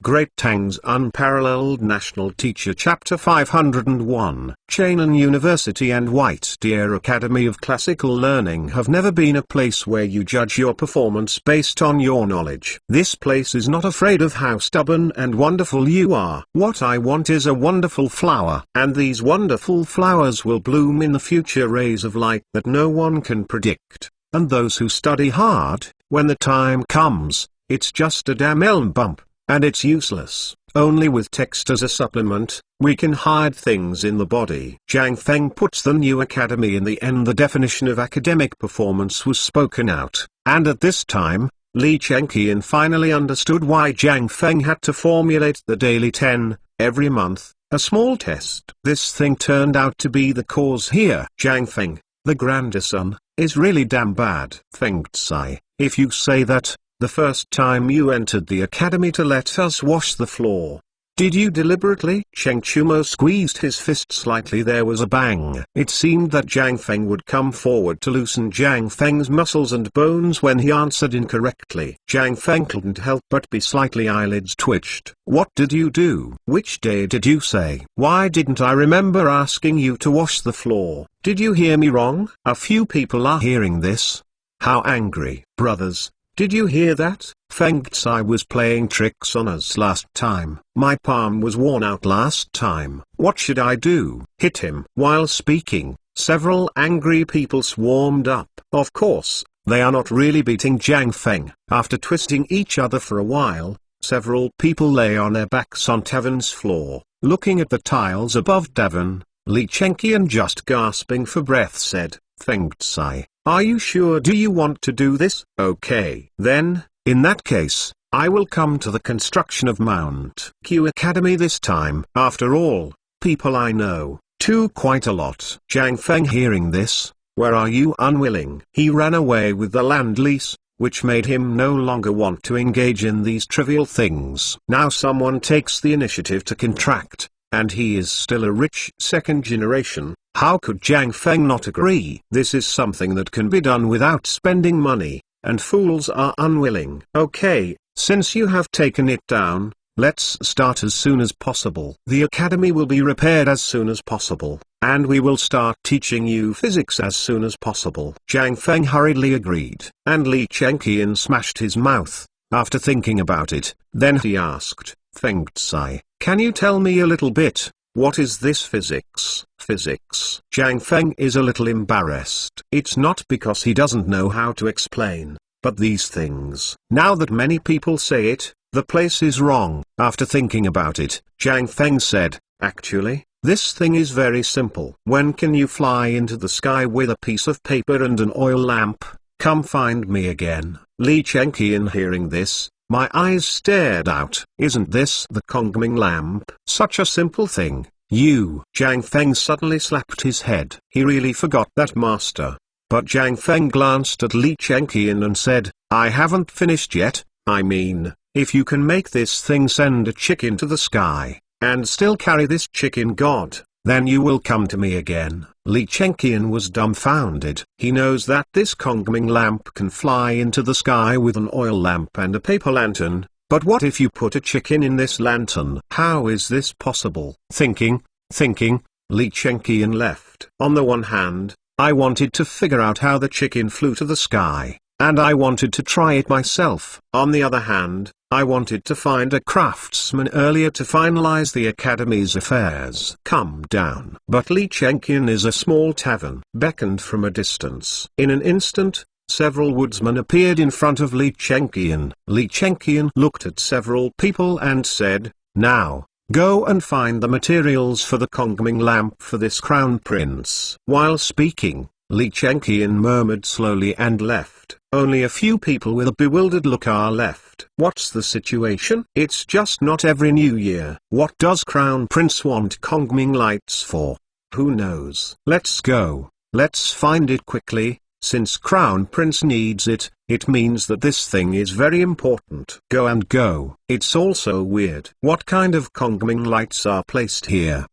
Great Tang's Unparalleled National Teacher Chapter 501. Cheonan University and White Deer Academy of Classical Learning have never been a place where you judge your performance based on your knowledge. This place is not afraid of how stubborn and wonderful you are. What I want is a wonderful flower, and these wonderful flowers will bloom in the future, rays of light that no one can predict. And those who study hard, when the time comes, it's just a damn elm bump. And it's useless. Only with text as a supplement, we can hide things in the body. Zhang Feng puts the new academy in the end. The definition of academic performance was spoken out, and at this time, Li Chengqian finally understood why Zhang Feng had to formulate the daily 10, every month, a small test. This thing turned out to be the cause here. Zhang Feng, the grandson, is really damn bad. Feng Tsai, if you say that, the first time you entered the academy to let us wash the floor, did you deliberately? Cheng Chumo squeezed his fist slightly. There was a bang. It seemed that Zhang Feng would come forward to loosen Zhang Feng's muscles and bones when he answered incorrectly. Zhang Feng couldn't help but be slightly, eyelids twitched. What did you do? Which day did you say? Why didn't I remember asking you to wash the floor? Did you hear me wrong? A few people are hearing this. How angry. Brothers, did you hear that? Feng Tsai was playing tricks on us last time. My palm was worn out last time. What should I do? Hit him. While speaking, several angry people swarmed up. Of course, they are not really beating Zhang Feng. After twisting each other for a while, several people lay on their backs on Tavan's floor, looking at the tiles above Tavan. Li Chengqian, just gasping for breath, said, Feng Tsai, are you sure? Do you want to do this? Okay. Then, in that case, I will come to the construction of Mount Q Academy this time. After all, people I know, too, quite a lot. Zhang Feng, hearing this, where are you? Unwilling. He ran away with the land lease, which made him no longer want to engage in these trivial things. Now someone takes the initiative to contract, and he is still a rich second generation. How could Zhang Feng not agree? This is something that can be done without spending money, and fools are unwilling. Okay, since you have taken it down, let's start as soon as possible. The academy will be repaired as soon as possible, and we will start teaching you physics as soon as possible. Zhang Feng hurriedly agreed, and Li Chengqian smashed his mouth, after thinking about it. Then he asked, Feng Tsai, can you tell me a little bit? What is this physics? Physics. Zhang Feng is a little embarrassed. It's not because he doesn't know how to explain, but these things. Now that many people say it, the place is wrong. After thinking about it, Zhang Feng said, actually, this thing is very simple. When can you fly into the sky with a piece of paper and an oil lamp? Come find me again. Li Chengqian, hearing this, my eyes stared out. Isn't this the Kongming lamp? Such a simple thing. You. Zhang Feng suddenly slapped his head. He really forgot that, master. But Zhang Feng glanced at Li Chengqian and said, I haven't finished yet. I mean, if you can make this thing send a chicken to the sky, and still carry this chicken god, then you will come to me again. Li Chengqian was dumbfounded. He knows that this Kongming lamp can fly into the sky with an oil lamp and a paper lantern, but what if you put a chicken in this lantern? How is this possible? Thinking, Li Chengqian left. On the one hand, I wanted to figure out how the chicken flew to the sky, and I wanted to try it myself. On the other hand, I wanted to find a craftsman earlier to finalize the academy's affairs. Come down. But Li Chengqian is a small tavern. Beckoned from a distance. In an instant, several woodsmen appeared in front of Li Chengqian. Li Chengqian looked at several people and said, now, go and find the materials for the Kongming lamp for this crown prince. While speaking, Li Chengqian murmured slowly and left. Only a few people with a bewildered look are left. What's the situation? It's just not every new year. What does Crown Prince want Kongming lights for? Who knows? Let's go. Let's find it quickly. Since Crown Prince needs it, it means that this thing is very important. Go and go. It's also weird. What kind of Kongming lights are placed here?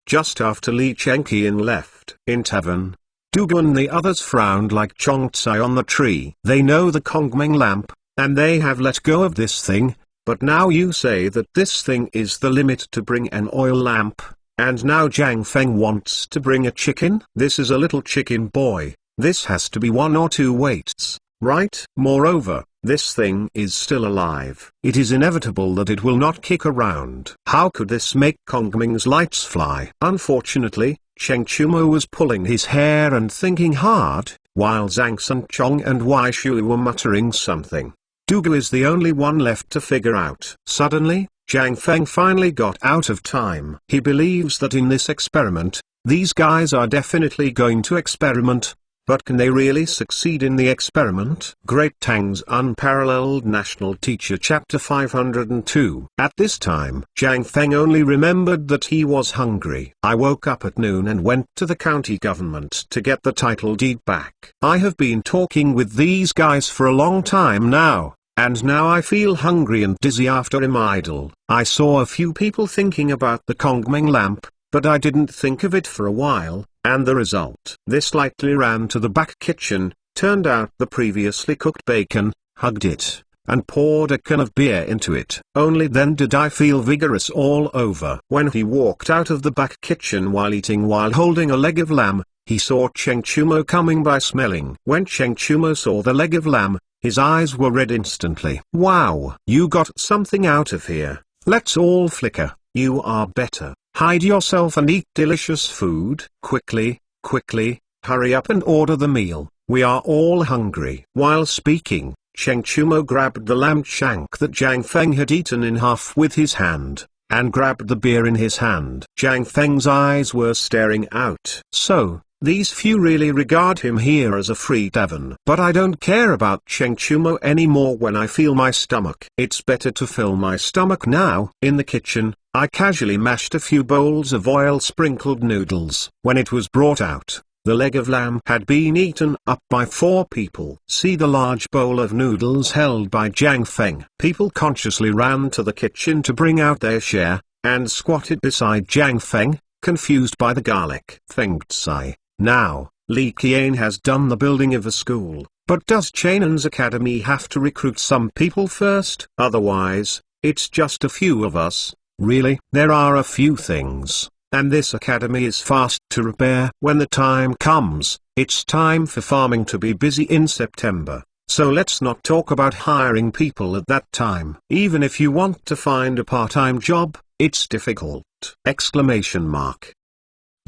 Just after Li Chengqian left, in tavern, Dugu and the others frowned like Chong Tsai on the tree. They know the Kongming lamp, and they have let go of this thing, But now you say that this thing is the limit to bring an oil lamp, and now Jiang Feng wants to bring a chicken? This is a little chicken boy, this has to be 1 or 2 weights, right? Moreover, this thing is still alive. It is inevitable that it will not kick around. How could this make Kongming's lights fly? Unfortunately, Cheng Chumo was pulling his hair and thinking hard, while Zhang Sunchong and Wei Shui were muttering something. Dugu is the only one left to figure out. Suddenly, Jiang Feng finally got out of time. He believes that in this experiment, these guys are definitely going to experiment. But can they really succeed in the experiment? Great Tang's Unparalleled National Teacher Chapter 502. At this time, Jiang Feng only remembered that he was hungry. I woke up at noon and went to the county government to get the title deed back. I have been talking with these guys for a long time now, and now I feel hungry and dizzy after I'm idle. I saw a few people thinking about the Kongming lamp, but I didn't think of it for a while. And the result? This lightly ran to the back kitchen, turned out the previously cooked bacon, hugged it, and poured a can of beer into it. Only then did I feel vigorous all over. When he walked out of the back kitchen while eating while holding a leg of lamb, he saw Cheng Chumo coming by smelling. When Cheng Chumo saw the leg of lamb, his eyes were red instantly. Wow! You got something out of here. Let's all flicker. You are better. Hide yourself and eat delicious food. Quickly, quickly, hurry up and order the meal. We are all hungry. While speaking, Cheng Chumo grabbed the lamb shank that Jiang Feng had eaten in half with his hand, and grabbed the beer in his hand. Jiang Feng's eyes were staring out. So, these few really regard him here as a free Devon. But I don't care about Cheng Chumo anymore when I feel my stomach. It's better to fill my stomach now. In the kitchen, I casually mashed a few bowls of oil-sprinkled noodles. When it was brought out, the leg of lamb had been eaten up by 4 people. See the large bowl of noodles held by Jiang Feng. People consciously ran to the kitchen to bring out their share, and squatted beside Jiang Feng, confused by the garlic. Feng Tsai. Now, Li Qian has done the building of a school, but does Chainan's academy have to recruit some people first? Otherwise, it's just a few of us. Really? There are a few things, and this academy is fast to repair. When the time comes, it's time for farming to be busy in September. So let's not talk about hiring people at that time. Even if you want to find a part-time job, it's difficult! Exclamation mark.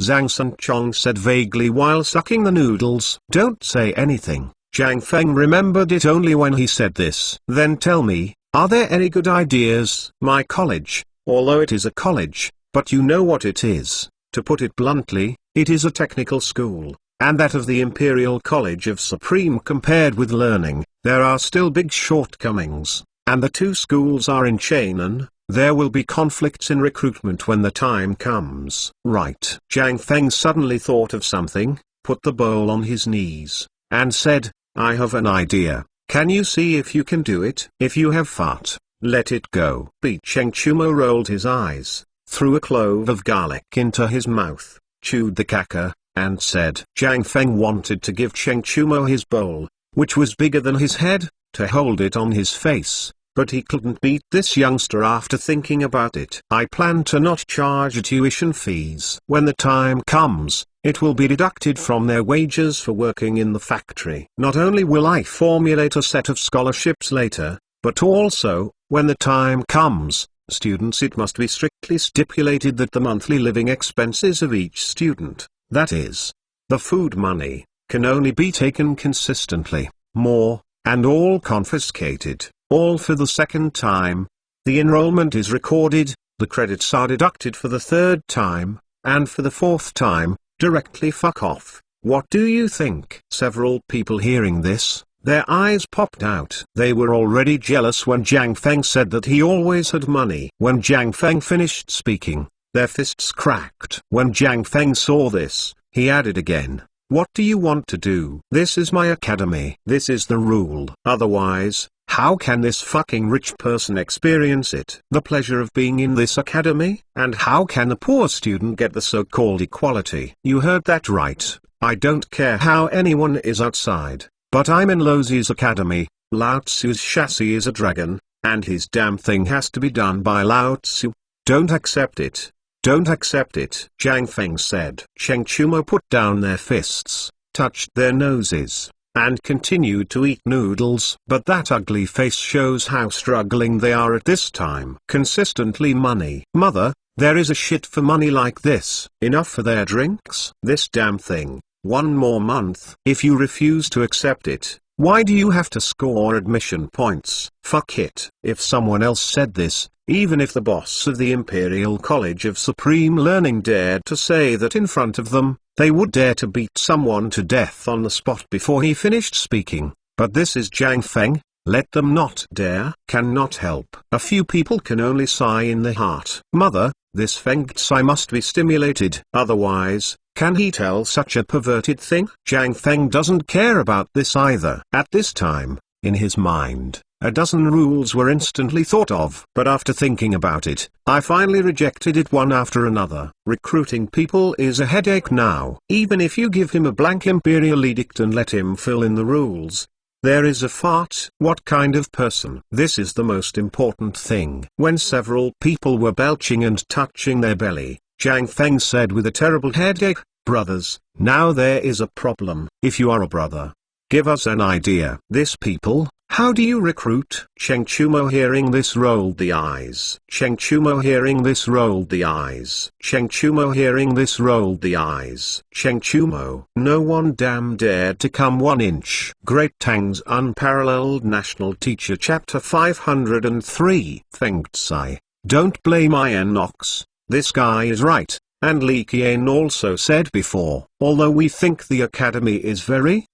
Zhang Sunchong said vaguely while sucking the noodles. Don't say anything. Jiang Feng remembered it only when he said this. Then tell me, are there any good ideas? My college, although it is a college, but you know what it is. To put it bluntly, it is a technical school, and that of the Imperial College of Supreme compared with learning, there are still big shortcomings, and the 2 schools are in Chainan. There will be conflicts in recruitment when the time comes. Right. Jiang Feng suddenly thought of something, put the bowl on his knees, and said, I have an idea. Can you see if you can do it? If you have fart, let it go. Cheng Chumo rolled his eyes, threw a clove of garlic into his mouth, chewed the caca, and said. Jiang Feng wanted to give Cheng Chumo his bowl, which was bigger than his head, to hold it on his face. But he couldn't beat this youngster after thinking about it. I plan to not charge tuition fees. When the time comes, it will be deducted from their wages for working in the factory. Not only will I formulate a set of scholarships later, but also, when the time comes, students, it must be strictly stipulated that the monthly living expenses of each student, that is, the food money, can only be taken consistently, more, and all confiscated. All for the 2nd time. The enrollment is recorded, the credits are deducted for the 3rd time, and for the 4th time, directly fuck off. What do you think? Several people hearing this, their eyes popped out. They were already jealous when Jiang Feng said that he always had money. When Jiang Feng finished speaking, their fists cracked. When Jiang Feng saw this, he added again, what do you want to do? This is my academy. This is the rule. Otherwise, how can this fucking rich person experience it? The pleasure of being in this academy? And how can the poor student get the so-called equality? You heard that right. I don't care how anyone is outside, but I'm in Lo Zi's academy. Lao Tzu's chassis is a dragon, and his damn thing has to be done by Lao Tzu. Don't accept it. Don't accept it, Zhang Feng said. Cheng Chumo put down their fists, touched their noses, and continued to eat noodles. But that ugly face shows how struggling they are at this time. Consistently money. Mother, there is a shit for money like this. Enough for their drinks? This damn thing. One more month. If you refuse to accept it, why do you have to score admission points? Fuck it. If someone else said this, even if the boss of the Imperial College of Supreme Learning dared to say that in front of them, they would dare to beat someone to death on the spot before he finished speaking. But this is Zhang Feng. Let them not dare. Cannot help. A few people can only sigh in the heart. Mother, this Feng Tsai must be stimulated. Otherwise, can he tell such a perverted thing? Zhang Feng doesn't care about this either. At this time, in his mind, a dozen rules were instantly thought of. But after thinking about it, I finally rejected it one after another. Recruiting people is a headache now. Even if you give him a blank imperial edict and let him fill in the rules, there is a fart. What kind of person? This is the most important thing. When several people were belching and touching their belly, Zhang Feng said with a terrible headache, brothers, now there is a problem. If you are a brother, give us an idea. This people, how do you recruit? Cheng Chumo hearing this rolled the eyes. Cheng Chumo hearing this rolled the eyes. Cheng Chumo hearing this rolled the eyes. Cheng Chumo. No one damn dared to come 1 inch. Great Tang's Unparalleled National Teacher Chapter 503. Feng Tsai. Don't blame Ian Knox. This guy is right, and Li Qian also said before. Although we think the academy is very,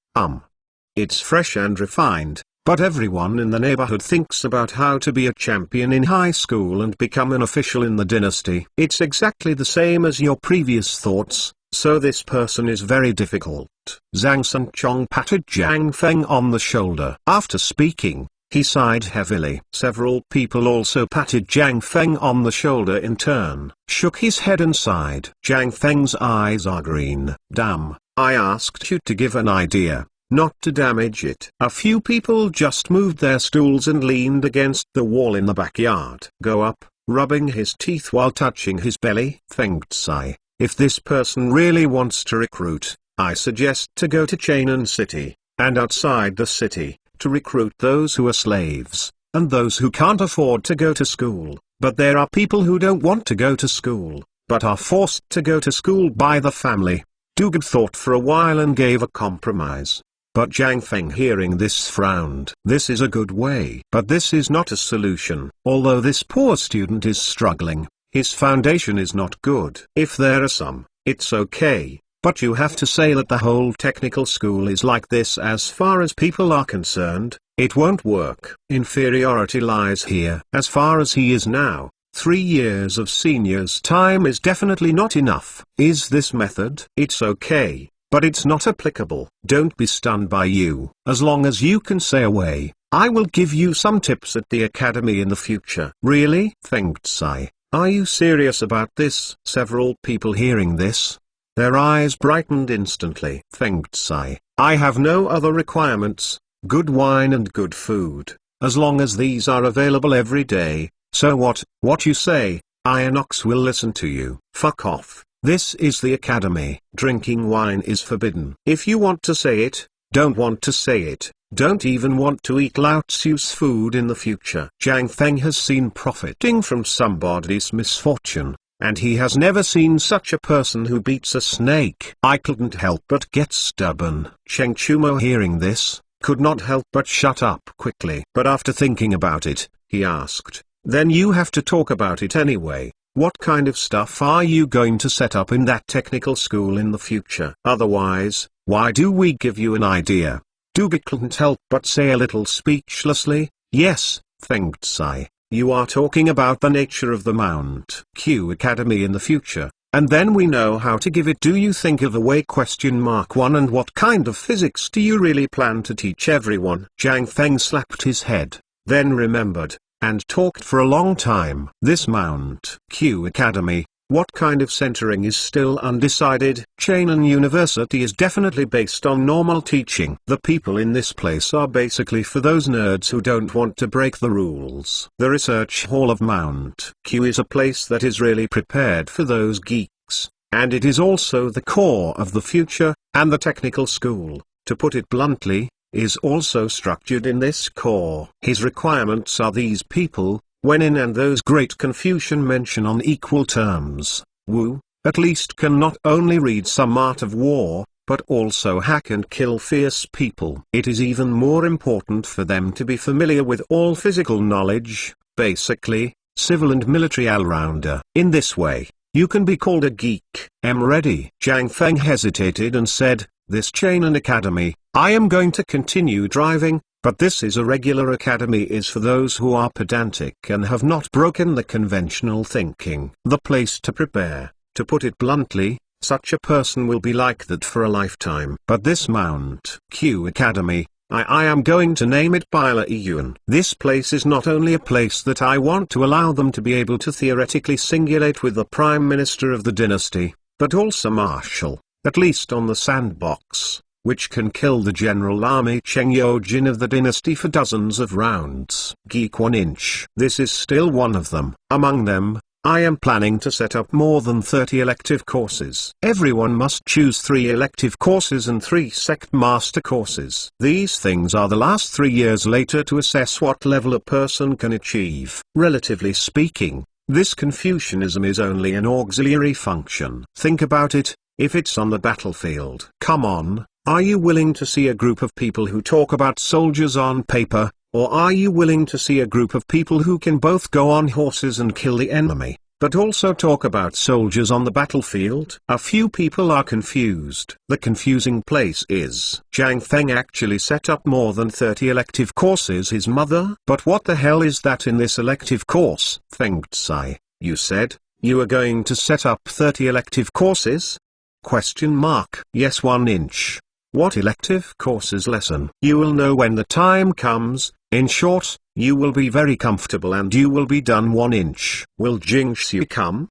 it's fresh and refined, but everyone in the neighborhood thinks about how to be a champion in high school and become an official in the dynasty. It's exactly the same as your previous thoughts, so this person is very difficult. Zhang Sanchong patted Zhang Feng on the shoulder. After speaking, he sighed heavily. Several people also patted Zhang Feng on the shoulder in turn, shook his head and sighed. Zhang Feng's eyes are green. Damn, I asked you to give an idea, not to damage it. A few people just moved their stools and leaned against the wall in the backyard. Go up, rubbing his teeth while touching his belly. Feng Tsai, if this person really wants to recruit, I suggest to go to Chainan City, and outside the city, to recruit those who are slaves, and those who can't afford to go to school. But there are people who don't want to go to school, but are forced to go to school by the family. Dugard thought for a while and gave a compromise. But Zhang Feng hearing this frowned. This is a good way. But this is not a solution. Although this poor student is struggling, his foundation is not good. If there are some, it's okay. But you have to say that the whole technical school is like this as far as people are concerned. It won't work. Inferiority lies here. As far as he is now, 3 years of senior's time is definitely not enough. Is this method? It's okay, but it's not applicable. Don't be stunned by you. As long as you can say away, I will give you some tips at the academy in the future. Really? Feng Tsai, are you serious about this? Several people hearing this, their eyes brightened instantly. Feng Tsai, I have no other requirements, good wine and good food, as long as these are available every day. So what you say, Ionox will listen to you. Fuck off. This is the academy. Drinking wine is forbidden. If you want to say it, don't want to say it, don't even want to eat Lao Tzu's food in the future. Zhang Feng has seen profiting from somebody's misfortune, and he has never seen such a person who beats a snake. I couldn't help but get stubborn. Cheng Chumo hearing this, could not help but shut up quickly. But after thinking about it, he asked, then you have to talk about it anyway. What kind of stuff are you going to set up in that technical school in the future? Otherwise, why do we give you an idea? Duga couldn't help but say a little speechlessly, yes, Feng Tsai. You are talking about the nature of the Mount Q Academy in the future, and then we know how to give it. Do you think of a way? (1) And what kind of physics do you really plan to teach everyone? Zhang Feng slapped his head, then remembered, and talked for a long time. This Mount Q Academy, What kind of centering is still undecided. Cheonan University is definitely based on normal teaching. The people in this place are basically for those nerds who don't want to break the rules. The Research Hall of Mount Q is a place that is really prepared for those geeks, and it is also the core of the future, and the technical school, to put it bluntly, is also structured in this core. His requirements are these people, when in and those great Confucian mention on equal terms, Wu, at least can not only read some art of war, but also hack and kill fierce people. It is even more important for them to be familiar with all physical knowledge, basically, civil and military all-rounder. In this way, you can be called a geek. Ready. Zhang Feng hesitated and said, "This Cheonan Academy, I am going to continue driving, but this is a regular academy is for those who are pedantic and have not broken the conventional thinking. The place to prepare, to put it bluntly, such a person will be like that for a lifetime. But this Mount Q Academy, I am going to name it Bila Iyuan. This place is not only a place that I want to allow them to be able to theoretically singulate with the Prime Minister of the dynasty, but also martial, at least on the sandbox, which can kill the general army Cheng Yojin of the dynasty for dozens of rounds. Geek 1 inch. This is still one of them. Among them, I am planning to set up more than 30 elective courses. Everyone must choose 3 elective courses and 3 sect master courses. These things are the last 3 years later to assess what level a person can achieve. Relatively speaking, this Confucianism is only an auxiliary function. Think about it, if it's on the battlefield. Come on. Are you willing to see a group of people who talk about soldiers on paper, or are you willing to see a group of people who can both go on horses and kill the enemy, but also talk about soldiers on the battlefield? A few people are confused. The confusing place is, Zhang Feng actually set up more than 30 elective courses his mother. But what the hell is that in this elective course? Feng Tsai, you said, you are going to set up 30 elective courses? Question mark. Yes, 1 inch. What elective courses lesson? You will know when the time comes. In short, you will be very comfortable and you will be done. 1 inch. Will Jingxu come?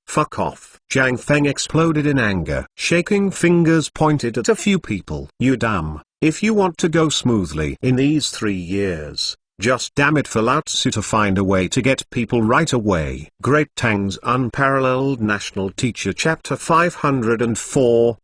Fuck off. Zhang Feng exploded in anger. Shaking fingers pointed at a few people. You damn, if you want to go smoothly in these 3 years, just damn it for Lao Tzu to find a way to get people right away. Great Tang's Unparalleled National Teacher Chapter 504.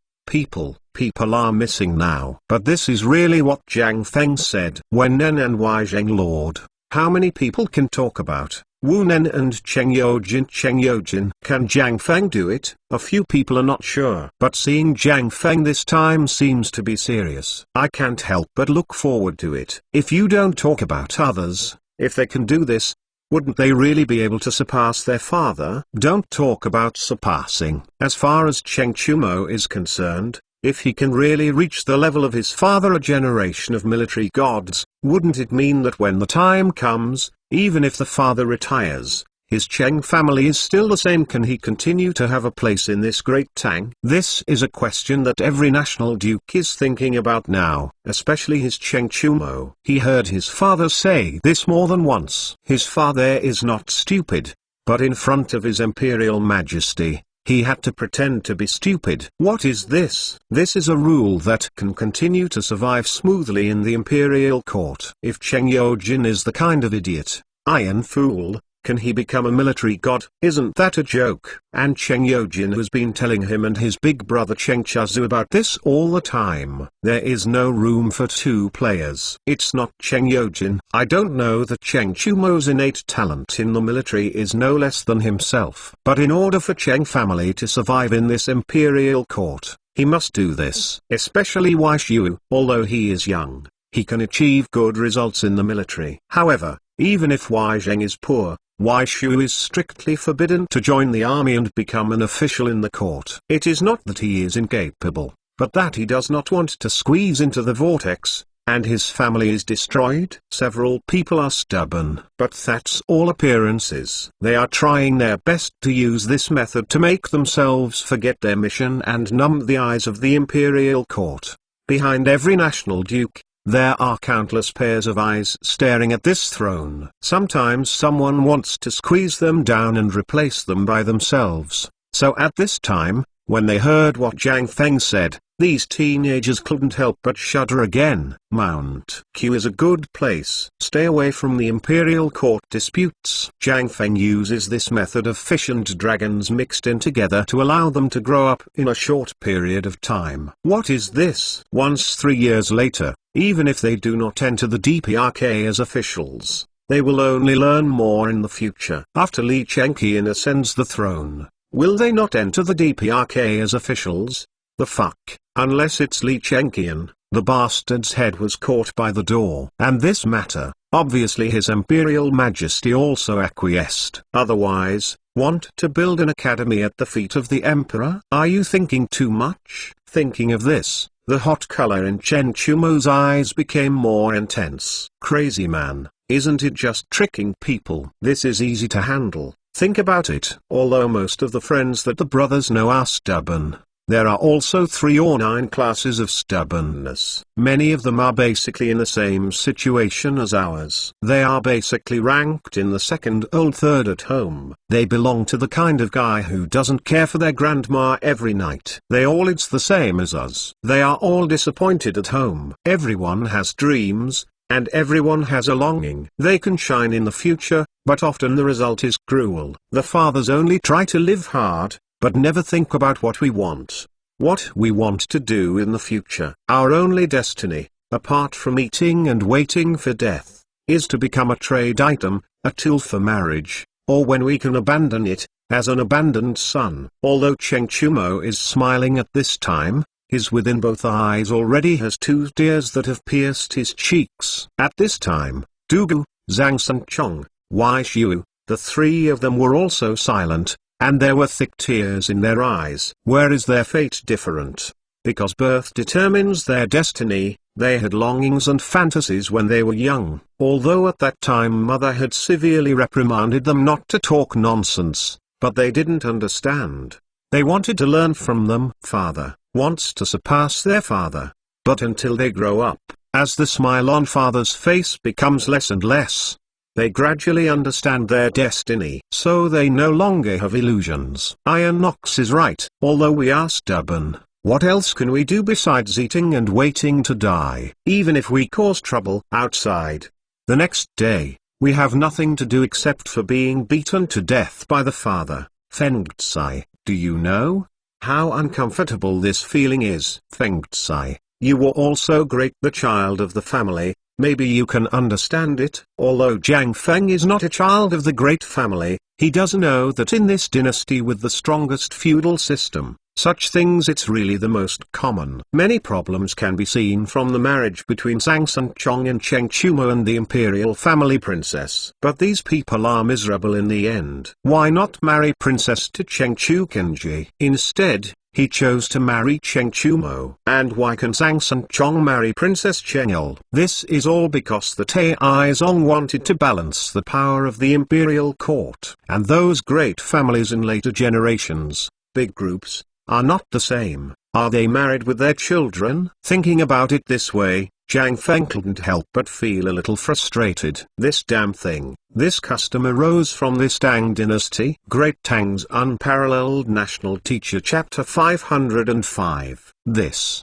People are missing now. But this is really what Zhang Feng said. When Nen and Wei Zheng Lord, how many people can talk about Wu Nen and Cheng Yojin? Can Zhang Feng do it? A few people are not sure. But seeing Zhang Feng this time seems to be serious. I can't help but look forward to it. If you don't talk about others, if they can do this, wouldn't they really be able to surpass their father? Don't talk about surpassing. As far as Cheng Chumo is concerned, if he can really reach the level of his father, a generation of military gods, wouldn't it mean that when the time comes, even if the father retires, his Cheng family is still the same? Can he continue to have a place in this great Tang? This is a question that every national duke is thinking about now, especially his Cheng Chumo. He heard his father say this more than once. His father is not stupid, but in front of his imperial majesty, he had to pretend to be stupid. What is this? This is a rule that can continue to survive smoothly in the imperial court. If Cheng Yojin is the kind of idiot, iron fool, can he become a military god? Isn't that a joke? And Cheng Yojin has been telling him and his big brother Cheng Chazu about this all the time. There is no room for 2 players. It's not Cheng Yojin. I don't know that Cheng Chumo's innate talent in the military is no less than himself. But in order for Cheng family to survive in this imperial court, he must do this. Especially Wei Shu, although he is young, he can achieve good results in the military. However, even if Wei Zheng is poor, Wei Shu is strictly forbidden to join the army and become an official in the court. It is not that he is incapable, but that he does not want to squeeze into the vortex, and his family is destroyed. Several people are stubborn, but that's all appearances. They are trying their best to use this method to make themselves forget their mission and numb the eyes of the imperial court. Behind every national duke, There are countless pairs of eyes staring at this throne. Sometimes someone wants to squeeze them down and replace them by themselves. So at this time, when they heard what Zhang Feng said, these teenagers couldn't help but shudder again. Mount Q is a good place. Stay away from the imperial court disputes. Zhang Feng uses this method of fish and dragons mixed in together to allow them to grow up in a short period of time. What is this? Once 3 years later, even if they do not enter the DPRK as officials, they will only learn more in the future. After Li Chengqian ascends the throne, will they not enter the DPRK as officials? The fuck, unless it's Li Chengqian. The bastard's head was caught by the door. And this matter, obviously His Imperial Majesty also acquiesced. Otherwise, want to build an academy at the feet of the Emperor? Are you thinking too much? Thinking of this, the hot color in Chen Chumo's eyes became more intense. Crazy man, isn't it just tricking people? This is easy to handle. Think about it. Although most of the friends that the brothers know are stubborn, there are also 3 or 9 classes of stubbornness. Many of them are basically in the same situation as ours. They are basically ranked in the second or third at home. They belong to the kind of guy who doesn't care for their grandma every night. It's the same as us. They are all disappointed at home. Everyone has dreams, and everyone has a longing. They can shine in the future, but often the result is cruel. The fathers only try to live hard, but never think about what we want. What we want to do in the future. Our only destiny, apart from eating and waiting for death, is to become a trade item, a tool for marriage, or when we can abandon it, as an abandoned son. Although Cheng Chumo is smiling at this time, his within both eyes already has 2 tears that have pierced his cheeks. At this time, Dugu, Zhang Sanchong, Wai Xiu, the 3 of them were also silent, and there were thick tears in their eyes. Where is their fate different? Because birth determines their destiny. They had longings and fantasies when they were young. Although at that time mother had severely reprimanded them not to talk nonsense, but they didn't understand. They wanted to learn from them. Father wants to surpass their father. But until they grow up, as the smile on father's face becomes less and less, they gradually understand their destiny. So they no longer have illusions. Iron Ox is right. Although we are stubborn, what else can we do besides eating and waiting to die? Even if we cause trouble outside, the next day, we have nothing to do except for being beaten to death by the father. Feng Tsai, do you know how uncomfortable this feeling is? Feng Tsai, you were also great, the child of the family. Maybe you can understand it. Although Zhang Feng is not a child of the great family, he does know that in this dynasty with the strongest feudal system, such things it's really the most common. Many problems can be seen from the marriage between Zhang Sanchong and Cheng Chumo and the imperial family princess. But these people are miserable in the end. Why not marry princess to Cheng Chu Kenji? Instead, he chose to marry Cheng Chumo. And why can Zhang Sanchong marry Princess Chengel? This is all because the Taizong wanted to balance the power of the imperial court. And those great families in later generations, big groups, are not the same. Are they married with their children? Thinking about it this way, Zhang Feng couldn't help but feel a little frustrated. This damn thing, this custom arose from this Tang dynasty. Great Tang's Unparalleled National Teacher Chapter 505.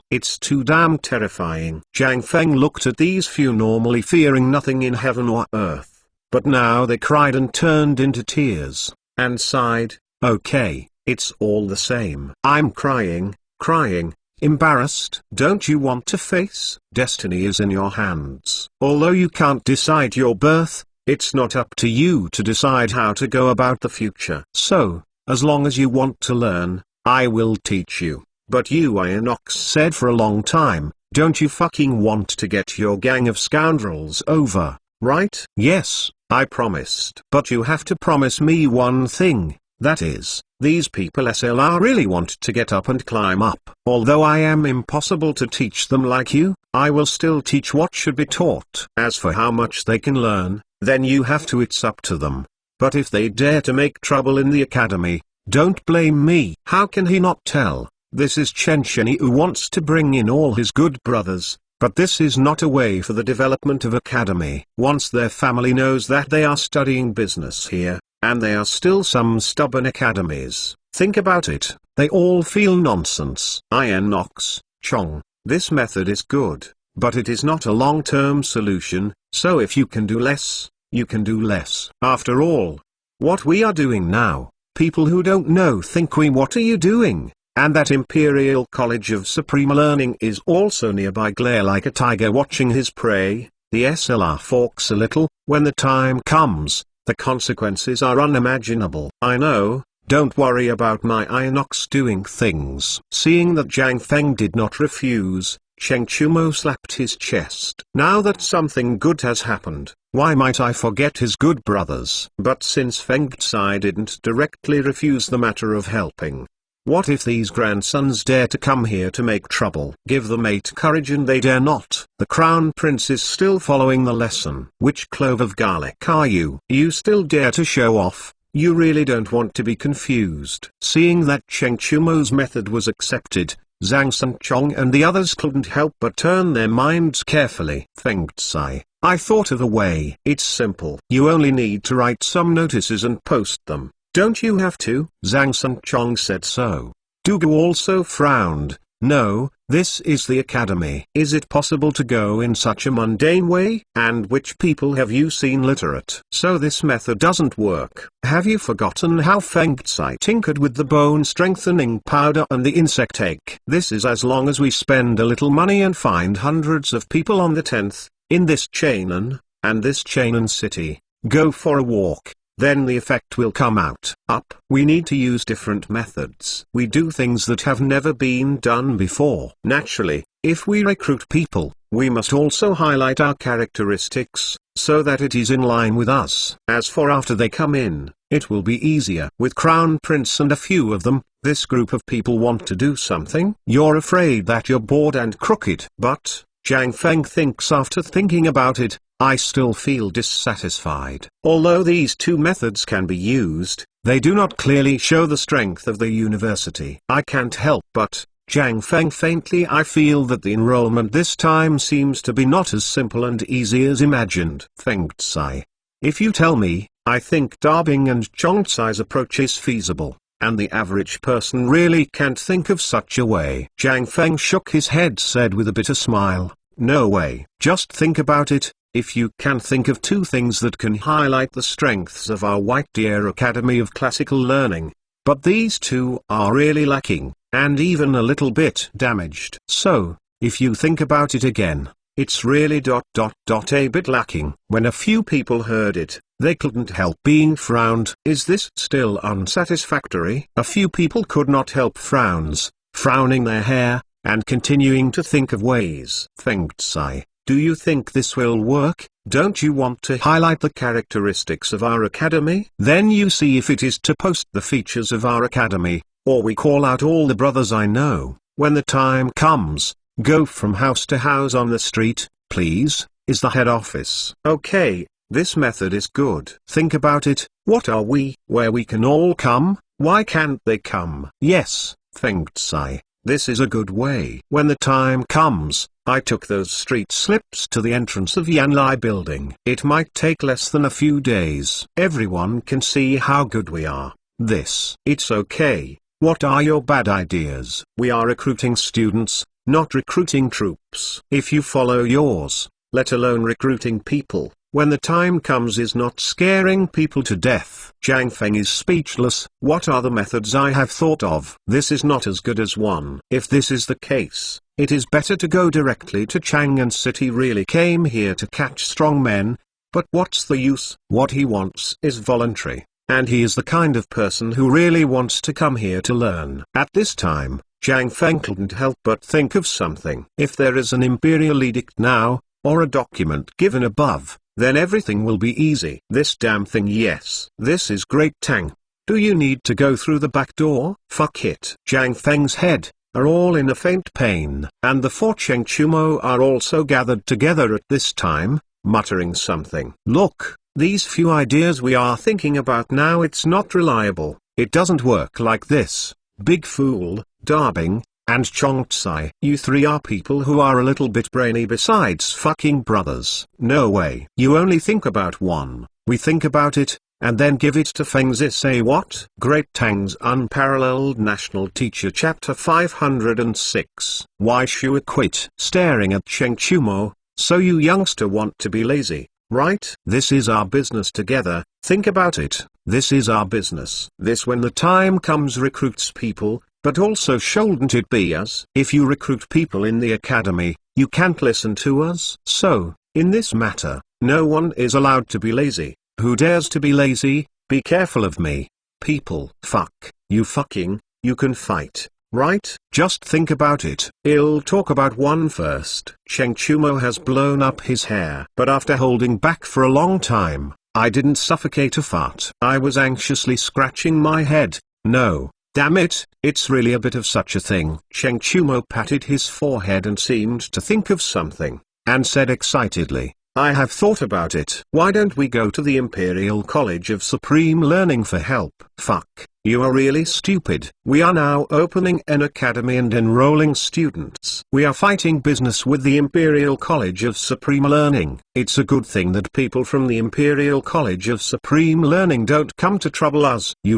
It's too damn terrifying. Zhang Feng looked at these few normally fearing nothing in heaven or earth. But now they cried and turned into tears, and sighed. Okay, it's all the same. I'm crying, embarrassed. Don't you want to face? Destiny is in your hands. Although you can't decide your birth, it's not up to you to decide how to go about the future. So, as long as you want to learn, I will teach you. But you, Iron Ox said for a long time, don't you fucking want to get your gang of scoundrels over, right? Yes, I promised. But you have to promise me one thing, that is, these people SLR really want to get up and climb up. Although I am impossible to teach them like you, I will still teach what should be taught. As for how much they can learn, then you have to, it's up to them. But if they dare to make trouble in the academy, don't blame me. How can he not tell? This is Chen Sheni who wants to bring in all his good brothers, But this is not a way for the development of academy. Once their family knows that they are studying business here, and there are still some stubborn academies, think about it, they all feel nonsense. Ian Knox, Chong, this method is good, but it is not a long-term solution, so if you can do less, you can do less. After all, what we are doing now, people who don't know think what are you doing? And that Imperial College of Supreme Learning is also nearby. Glare like a tiger watching his prey. The SLR forks a little. When the time comes, the consequences are unimaginable. I know, don't worry about my Inox doing things. Seeing that Zhang Feng did not refuse, Cheng Chumo slapped his chest. Now that something good has happened, why might I forget his good brothers? But since Feng Tsai didn't directly refuse the matter of helping, what if these grandsons dare to come here to make trouble? Give them 8 courage and they dare not. The crown prince is still following the lesson. Which clove of garlic are you? You still dare to show off? You really don't want to be confused. Seeing that Cheng Chumo's method was accepted, Zhang Sanchong and the others couldn't help but turn their minds carefully. Feng Tsai, I thought of a way. It's simple. You only need to write some notices and post them. Don't you have to? Zhang Sanchong said so. Dugu also frowned. No, this is the academy. Is it possible to go in such a mundane way? And which people have you seen literate? So this method doesn't work. Have you forgotten how Feng Tsai tinkered with the bone strengthening powder and the insect egg? This is as long as we spend a little money and find hundreds of people on the 10th, in this Chainan, and this Chainan city, go for a walk. Then the effect will come out. We need to use different methods. We do things that have never been done before. Naturally, if we recruit people, we must also highlight our characteristics, so that it is in line with us. As for after they come in, it will be easier. With Crown Prince and a few of them, this group of people want to do something. You're afraid that you're bored and crooked. But, Zhang Feng thinks after thinking about it, I still feel dissatisfied. Although these 2 methods can be used, they do not clearly show the strength of the university. I can't help but, Zhang Feng faintly I feel that the enrollment this time seems to be not as simple and easy as imagined. Feng Tsai, if you tell me, I think Darbing and Chong Tsai's approach is feasible, and the average person really can't think of such a way. Zhang Feng shook his head, said with a bitter smile, no way. Just think about it. If you can think of 2 things that can highlight the strengths of our White Deer Academy of Classical Learning, but these 2 are really lacking, and even a little bit damaged. So, if you think about it again, it's really a bit lacking. When a few people heard it, they couldn't help being frowned. Is this still unsatisfactory? A few people could not help frowning their hair, and continuing to think of ways. Feng Tsai, do you think this will work? Don't you want to highlight the characteristics of our academy? Then you see if it is to post the features of our academy, or we call out all the brothers I know. When the time comes, go from house to house on the street, please, is the head office. Okay, this method is good. Think about it. What are we? Where we can all come? Why can't they come? Yes, Feng Tsai, this is a good way. When the time comes, I took those street slips to the entrance of Yanlai building. It might take less than a few days. Everyone can see how good we are. It's okay. What are your bad ideas? We are recruiting students, not recruiting troops. If you follow yours, let alone recruiting people, when the time comes is not scaring people to death. Zhang Feng is speechless. What are the methods I have thought of? This is not as good as one. If this is the case, it is better to go directly to Chang'an City. Really came here to catch strong men, but what's the use? What he wants is voluntary, and he is the kind of person who really wants to come here to learn. At this time, Zhang Feng couldn't help but think of something. If there is an imperial edict now, or a document given above, then everything will be easy. This damn thing, yes. This is great. Tang, do you need to go through the back door? Fuck it. Zhang Feng's head are all in a faint pain, and the 4 Cheng Chumo are also gathered together at this time, muttering something. Look, these few ideas we are thinking about now, it's not reliable. It doesn't work like this. Big fool, Darbing, and Chong Tsai. You three are people who are a little bit brainy besides fucking brothers. No way. You only think about one. We think about it, and then give it to Feng Zi. Say what? Great Tang's Unparalleled National Teacher Chapter 506. Why Shua Quit? Staring at Cheng Chumo. So you youngster want to be lazy, right? This is our business together. Think about it. This is our business. This when the time comes recruits people, but also shouldn't it be us? If you recruit people in the academy, you can't listen to us. So, in this matter, no one is allowed to be lazy. Who dares to be lazy? Be careful of me. People. Fuck. You can fight, right? Just think about it. I'll talk about one first. Cheng Chumo has blown up his hair. But after holding back for a long time, I didn't suffocate a fart. I was anxiously scratching my head. No, damn it, it's really a bit of such a thing. Cheng Chumo patted his forehead and seemed to think of something, and said excitedly, I have thought about it. Why don't we go to the Imperial College of Supreme Learning for help? Fuck, you are really stupid. We are now opening an academy and enrolling students. We are fighting business with the Imperial College of Supreme Learning. It's a good thing that people from the Imperial College of Supreme Learning don't come to trouble us. You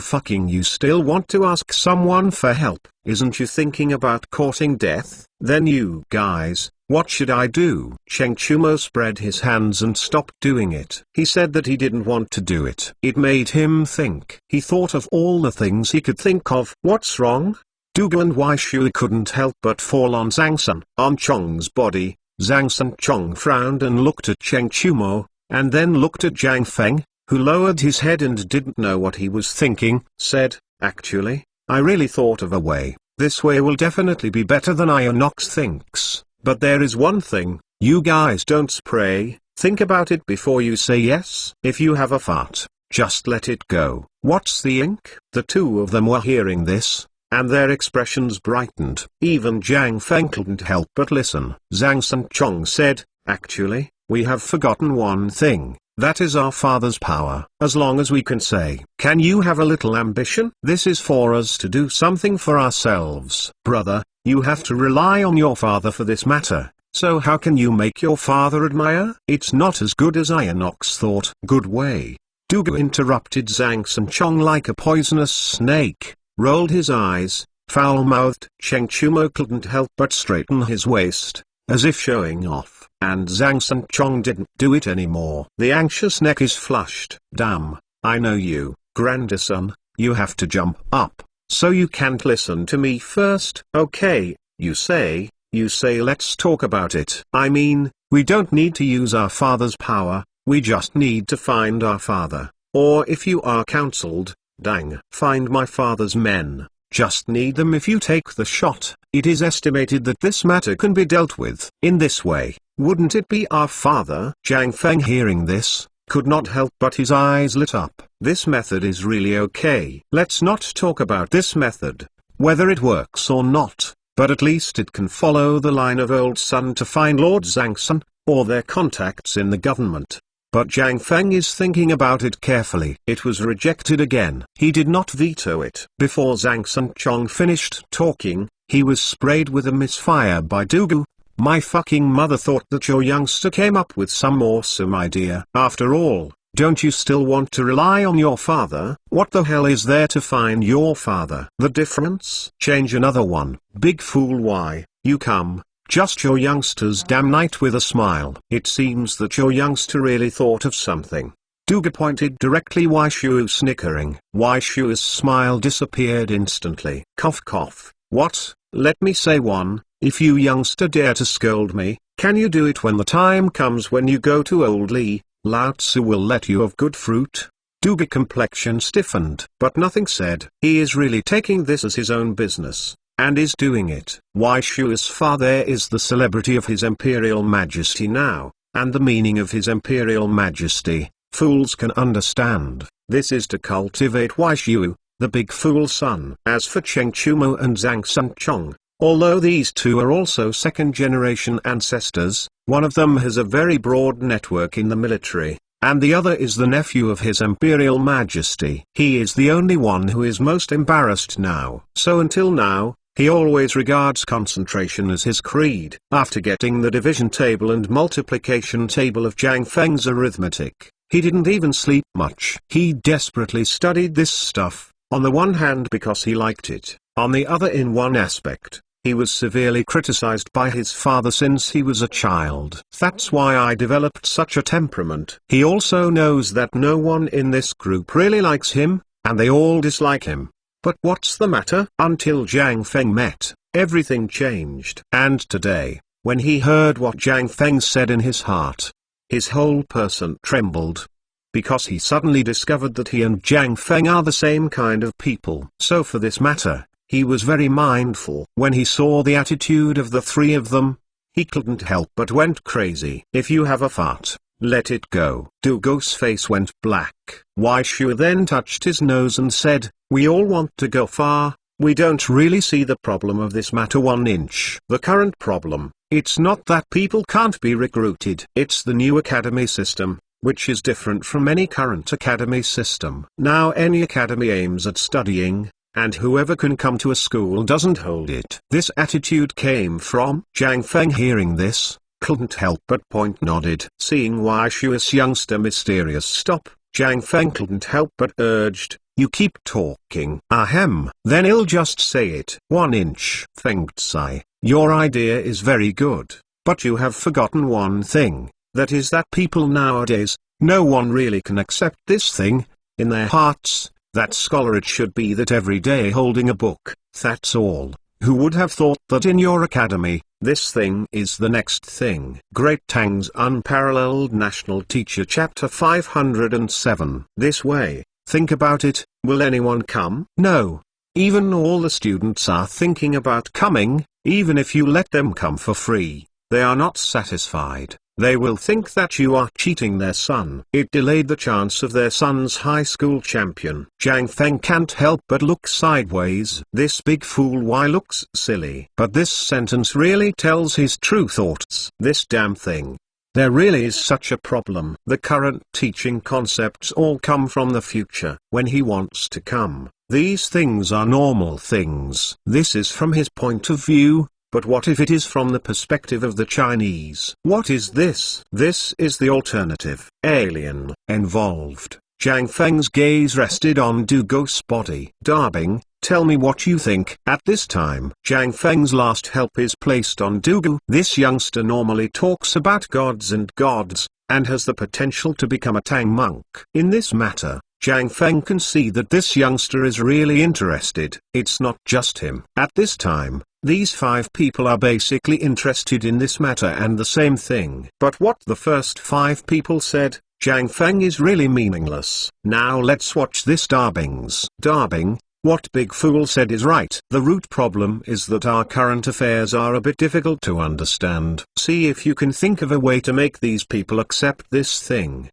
still want to ask someone for help? Isn't you thinking about courting death? Then you guys, what should I do? Cheng Chumo spread his hands and stopped doing it. He said that he didn't want to do it. It made him think. He thought of all the things he could think of. What's wrong? Dugu and Wai Shui couldn't help but fall on Zhang Sun. On Chong's body, Zhang Sun Chong frowned and looked at Cheng Chumo, and then looked at Zhang Feng, who lowered his head and didn't know what he was thinking, said, actually, I really thought of a way. This way will definitely be better than Ionox thinks. But there is one thing, you guys don't spray. Think about it before you say yes. If you have a fart, just let it go. What's the ink? The two of them were hearing this, and their expressions brightened. Even Zhang Feng couldn't help but listen. Zhang Sun Chong said, actually, we have forgotten one thing. That is our father's power. As long as we can say, can you have a little ambition? This is for us to do something for ourselves. Brother, you have to rely on your father for this matter. So how can you make your father admire? It's not as good as Ionox thought. Good way. Dugu interrupted Zhang Sun Chong like a poisonous snake, rolled his eyes, foul-mouthed. Cheng Chumo couldn't help but straighten his waist, as if showing off. And Zhang Sun Chong didn't do it anymore. The anxious neck is flushed. Damn, I know you, grandson, you have to jump up, so you can't listen to me first. Okay, you say let's talk about it. I mean, we don't need to use our father's power, we just need to find our father. Or if you are counseled, dang, find my father's men. Just need them if you take the shot. It is estimated that this matter can be dealt with in this way. Wouldn't it be our father? Zhang Feng, hearing this, could not help but his eyes lit up. This method is really okay. Let's not talk about this method, whether it works or not, but at least it can follow the line of old Sun to find Lord Zhang Sun, or their contacts in the government. But Zhang Feng is thinking about it carefully. It was rejected again. He did not veto it. Before Zhang Sun Chong finished talking, he was sprayed with a misfire by Dugu. My fucking mother thought that your youngster came up with some awesome idea. After all, don't you still want to rely on your father? What the hell is there to find your father? The difference? Change another one. Big fool, why, you come. Just your youngster's damn night with a smile. It seems that your youngster really thought of something. Duga pointed directly Wai Shu, snickering. Wai Shu's smile disappeared instantly. Cough cough. What? Let me say one. If you youngster dare to scold me, can you do it when the time comes when you go to old Li? Lao Tzu will let you have good fruit. Duga complexion stiffened, but nothing said. He is really taking this as his own business, and is doing it. Wai Shu's father is the celebrity of His Imperial Majesty now, and the meaning of His Imperial Majesty, fools can understand. This is to cultivate Wai Shu, the big fool son. As for Cheng Chumo and Zhang Sun Chong, although these two are also second-generation ancestors, one of them has a very broad network in the military, and the other is the nephew of His Imperial Majesty. He is the only one who is most embarrassed now. So until now, He always regards concentration as his creed. After getting the division table and multiplication table of Zhang Feng's arithmetic, he didn't even sleep much. He desperately studied this stuff, on the one hand because he liked it, on the other in one aspect, he was severely criticized by his father since he was a child. That's why I developed such a temperament. He also knows that no one in this group really likes him, and they all dislike him. But what's the matter? Until Zhang Feng met, everything changed. And today, when he heard what Zhang Feng said in his heart, his whole person trembled. Because he suddenly discovered that he and Zhang Feng are the same kind of people. So for this matter, he was very mindful. When he saw the attitude of the three of them, he couldn't help but went crazy. If you have a fart, let it go. Dugo's face went black. Wai Shu then touched his nose and said, "We all want to go far, we don't really see the problem of this matter 1 inch. The current problem, it's not that people can't be recruited. It's the new academy system, which is different from any current academy system. Now any academy aims at studying, and whoever can come to a school doesn't hold it." This attitude came from Zhang Feng. Hearing this, couldn't help but nodded. Seeing Wai Shu's youngster mysterious stop, Zhang Feng couldn't help but urged, "You keep talking." Ahem. Then I'll just say it. 1 inch. Feng Tsai, your idea is very good, but you have forgotten one thing, that is that people nowadays, no one really can accept this thing, in their hearts, that scholarage should be that every day holding a book, that's all. Who would have thought that in your academy, this thing is the next thing? Great Tang's Unparalleled National Teacher Chapter 507. This way, think about it, will anyone come? No. Even all the students are thinking about coming, even if you let them come for free, they are not satisfied. They will think that you are cheating their son. It delayed the chance of their son's high school champion. Zhang Feng can't help but look sideways. This big fool why looks silly. But this sentence really tells his true thoughts. This damn thing. There really is such a problem. The current teaching concepts all come from the future. When he wants to come, these things are normal things. This is from his point of view. But what if it is from the perspective of the Chinese? What is this? This is the alternative. Alien. Involved. Zhang Feng's gaze rested on Dugo's body. Darbing, tell me what you think. At this time, Zhang Feng's last help is placed on Dugo. This youngster normally talks about gods, and has the potential to become a Tang monk. In this matter, Zhang Feng can see that this youngster is really interested. It's not just him. At this time, these 5 people are basically interested in this matter and the same thing. But what the first 5 people said, Zhang Feng is really meaningless. Now let's watch this Darbings. Darbing, what Big Fool said is right. The root problem is that our current affairs are a bit difficult to understand. See if you can think of a way to make these people accept this thing.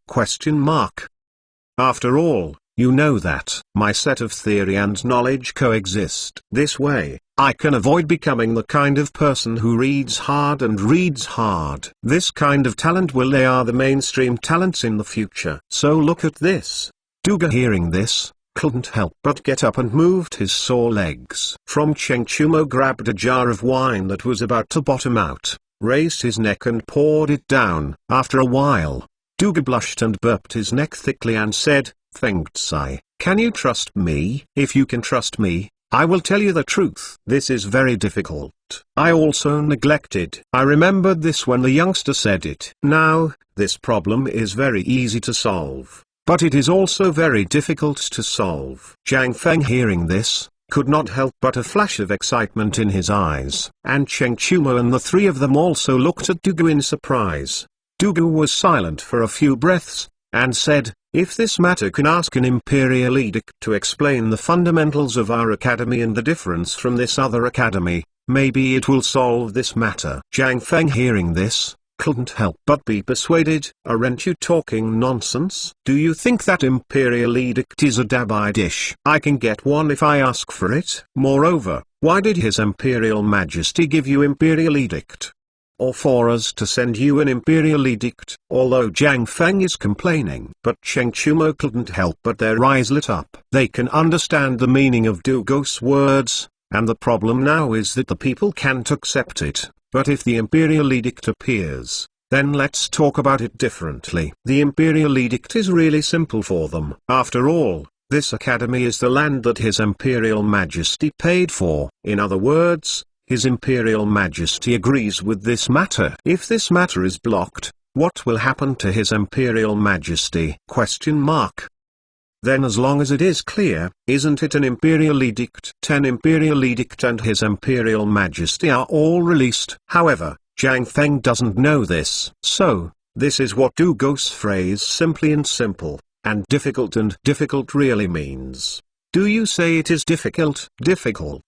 After all, you know that my set of theory and knowledge coexist. This way, I can avoid becoming the kind of person who reads hard and reads hard. This kind of talent will they are the mainstream talents in the future. So look at this. Duga hearing this, couldn't help but get up and moved his sore legs. From Cheng Chumo grabbed a jar of wine that was about to bottom out, raised his neck and poured it down. After a while, Duga blushed and burped his neck thickly and said, Feng Tsai, can you trust me? If you can trust me, I will tell you the truth. This is very difficult. I also neglected. I remembered this when the youngster said it. Now, this problem is very easy to solve. But it is also very difficult to solve. Zhang Feng hearing this, could not help but a flash of excitement in his eyes. And Cheng Chumo and the 3 of them also looked at Dugu in surprise. Dugu was silent for a few breaths, and said, if this matter can ask an imperial edict to explain the fundamentals of our academy and the difference from this other academy, maybe it will solve this matter. Zhang Feng hearing this, couldn't help but be persuaded. Aren't you talking nonsense? Do you think that imperial edict is a dabai dish? I can get one if I ask for it. Moreover, why did His Imperial Majesty give you imperial edict? Or for us to send you an imperial edict? Although Zhang Feng is complaining, but Cheng Chumo couldn't help but their eyes lit up. They can understand the meaning of Dugo's words, and the problem now is that the people can't accept it. But if the imperial edict appears, then let's talk about it differently. The imperial edict is really simple for them. After all, this academy is the land that His Imperial Majesty paid for. In other words, His Imperial Majesty agrees with this matter. If this matter is blocked, what will happen to His Imperial Majesty? Then as long as it is clear, isn't it an imperial edict? 10 imperial edict and His Imperial Majesty are all released. However, Zhang Feng doesn't know this. So, this is what Du Go's phrase simply and simple, and difficult really means. Do you say it is difficult? Difficult.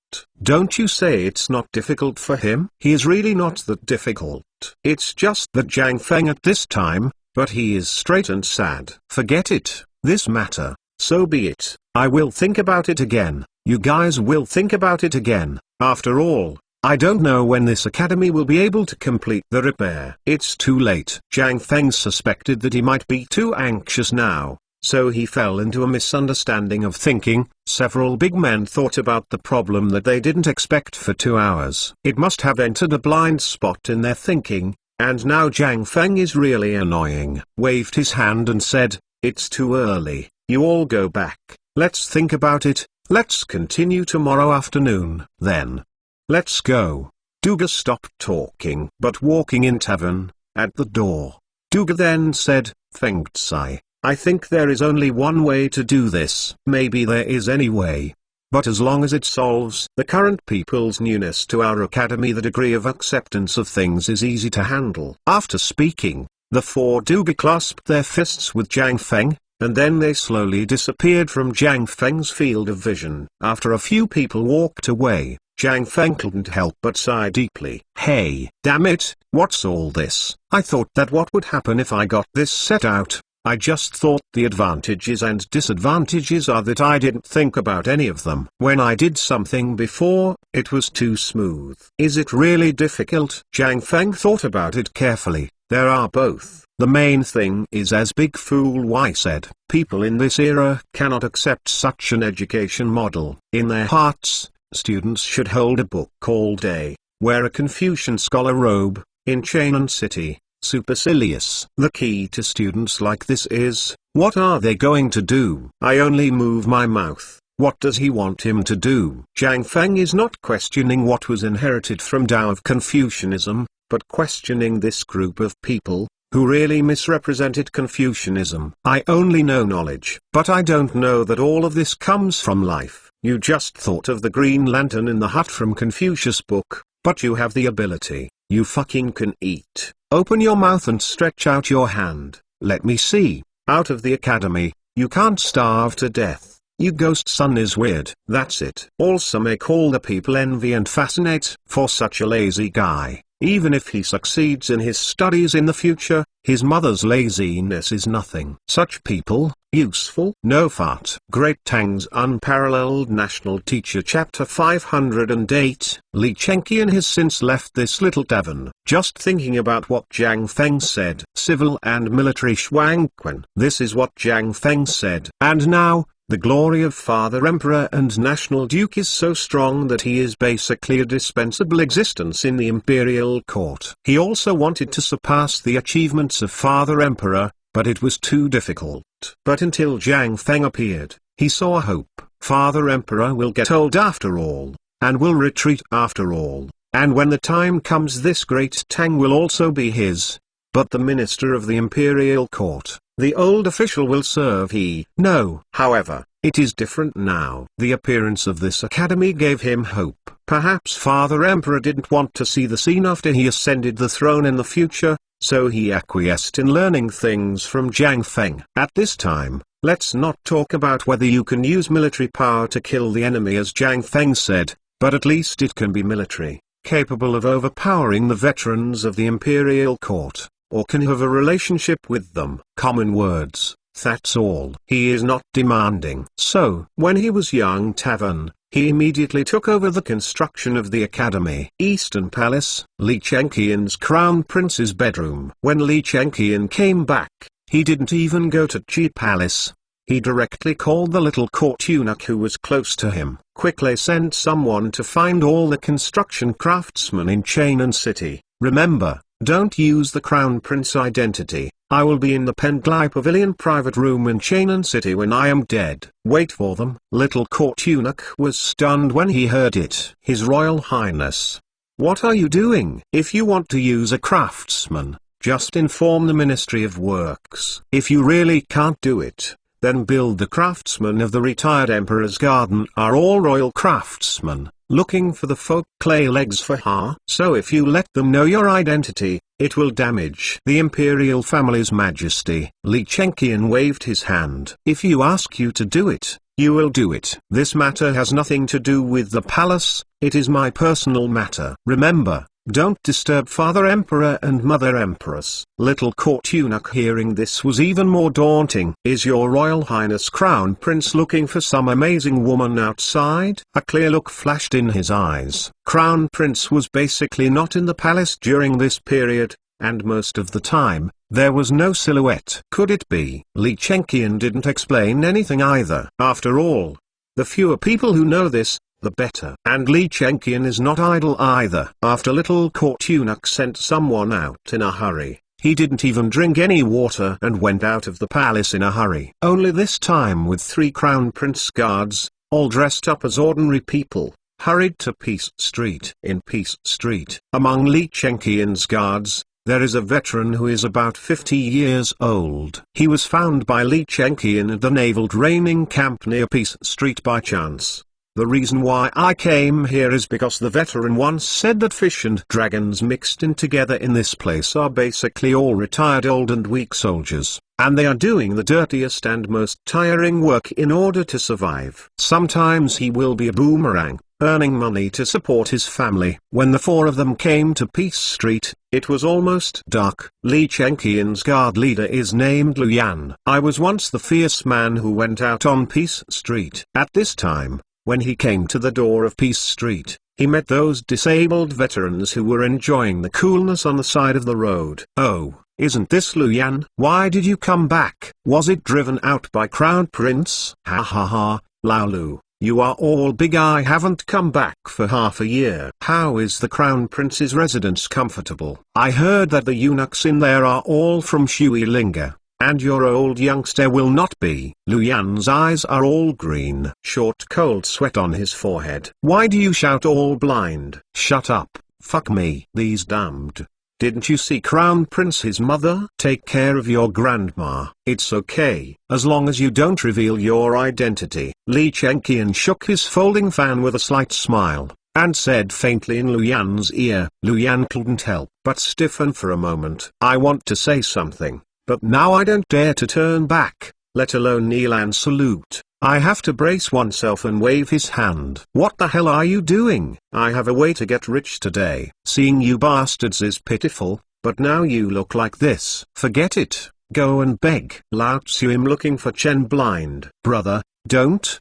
Don't you say it's not difficult for him? He is really not that difficult. It's just that Zhang Feng at this time, but he is straight and sad. Forget it, this matter. So be it. I will think about it again. You guys will think about it again. After all, I don't know when this academy will be able to complete the repair. It's too late. Zhang Feng suspected that he might be too anxious now, so he fell into a misunderstanding of thinking. Several big men thought about the problem that they didn't expect for 2 hours. It must have entered a blind spot in their thinking, and now Zhang Feng is really annoying. Waved his hand and said, "It's too early. You all go back. Let's think about it. Let's continue tomorrow afternoon, then. Let's go." Duga stopped talking but walking in tavern, at the door. Duga then said, "Feng Tsai, I think there is only one way to do this. Maybe there is any way. But as long as it solves the current people's newness to our academy, the degree of acceptance of things is easy to handle." After speaking, the 4 Duga clasped their fists with Zhang Feng, and then they slowly disappeared from Zhang Feng's field of vision. After a few people walked away, Zhang Feng couldn't help but sigh deeply. Hey, damn it, what's all this? I thought that what would happen if I got this set out. I just thought the advantages and disadvantages are that I didn't think about any of them. When I did something before, it was too smooth. Is it really difficult? Zhang Feng thought about it carefully. There are both. The main thing is, as Big Fool Y said, people in this era cannot accept such an education model. In their hearts, students should hold a book all day, wear a Confucian scholar robe, in Chainan City, supercilious. The key to students like this is, what are they going to do? I only move my mouth. What does he want him to do? Zhang Feng is not questioning what was inherited from Tao of Confucianism, but questioning this group of people, who really misrepresented Confucianism. I only know knowledge, but I don't know that all of this comes from life. You just thought of the Green Lantern in the hut from Confucius' book, but you have the ability. You fucking can eat. Open your mouth and stretch out your hand. Let me see. Out of the academy, you can't starve to death. You ghost son is weird. That's it. Also make all the people envy and fascinate. For such a lazy guy, even if he succeeds in his studies in the future, his mother's laziness is nothing. Such people, useful? No fart. Great Tang's Unparalleled National Teacher Chapter 508. Li Chenqian has since left this little tavern, just thinking about what Zhang Feng said. Civil and military Shuangquan. This is what Zhang Feng said. And now, the glory of Father Emperor and National Duke is so strong that he is basically a dispensable existence in the imperial court. He also wanted to surpass the achievements of Father Emperor, but it was too difficult. But until Zhang Feng appeared, he saw hope. Father Emperor will get old after all, and will retreat after all, and when the time comes this great Tang will also be his. But the minister of the imperial court, the old official, will serve he. No. However, it is different now. The appearance of this academy gave him hope. Perhaps Father Emperor didn't want to see the scene after he ascended the throne in the future, so he acquiesced in learning things from Zhang Feng. At this time, let's not talk about whether you can use military power to kill the enemy as Zhang Feng said, but at least it can be military, capable of overpowering the veterans of the imperial court, or can have a relationship with them. Common words, that's all. He is not demanding. So, when he was young Tavern, he immediately took over the construction of the academy. Eastern Palace, Li Chenqian's crown prince's bedroom. When Li Chenqian came back, he didn't even go to Qi Palace. He directly called the little court eunuch who was close to him. Quickly sent someone to find all the construction craftsmen in Chainan City. Remember, don't use the Crown Prince identity. I will be in the Penglai Pavilion private room in Chainan City when I am dead. Wait for them. Little court eunuch was stunned when he heard it. His Royal Highness. What are you doing? If you want to use a craftsman, just inform the Ministry of Works. If you really can't do it, then build the craftsmen of the retired Emperor's garden are all royal craftsmen, looking for the folk clay legs for her. So if you let them know your identity, it will damage the imperial family's majesty. Li Chenqian waved his hand. If you ask you to do it, you will do it. This matter has nothing to do with the palace, it is my personal matter. Remember, don't disturb Father Emperor and Mother Empress. Little court eunuch hearing this was even more daunting. Is your Royal Highness Crown Prince looking for some amazing woman outside? A clear look flashed in his eyes. Crown Prince was basically not in the palace during this period, and most of the time, there was no silhouette. Could it be? Li Chenqian didn't explain anything either. After all, the fewer people who know this, the better. And Li Chenqian is not idle either. After little court eunuch sent someone out in a hurry, he didn't even drink any water and went out of the palace in a hurry. Only this time with 3 Crown Prince guards, all dressed up as ordinary people, hurried to Peace Street. In Peace Street, among Li Chenqian's guards, there is a veteran who is about 50 years old. He was found by Li Chenqian at the naval training camp near Peace Street by chance. The reason why I came here is because the veteran once said that fish and dragons mixed in together in this place are basically all retired old and weak soldiers, and they are doing the dirtiest and most tiring work in order to survive. Sometimes he will be a boomerang, earning money to support his family. When the 4 of them came to Peace Street, it was almost dark. Li Chenqian's guard leader is named Luyan. I was once the fierce man who went out on Peace Street. At this time, when he came to the door of Peace Street, he met those disabled veterans who were enjoying the coolness on the side of the road. Oh, isn't this Luyan? Why did you come back? Was it driven out by Crown Prince? Ha ha ha, Laolu, you are all big. I haven't come back for half a year. How is the Crown Prince's residence comfortable? I heard that the eunuchs in there are all from Shui Linga. And your old youngster will not be. Luyan's eyes are all green. Short cold sweat on his forehead. Why do you shout all blind? Shut up, fuck me. These damned. Didn't you see Crown Prince his mother? Take care of your grandma. It's okay, as long as you don't reveal your identity. Li Chenqian shook his folding fan with a slight smile, and said faintly in Luyan's ear. Luyan couldn't help but stiffen for a moment. I want to say something. But now I don't dare to turn back, let alone kneel and salute. I have to brace oneself and wave his hand. What the hell are you doing? I have a way to get rich today. Seeing you bastards is pitiful, but now you look like this. Forget it, go and beg. Lao Tzu looking for Chen blind. Brother, don't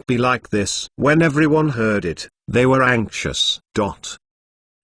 be like this. When everyone heard it, they were anxious.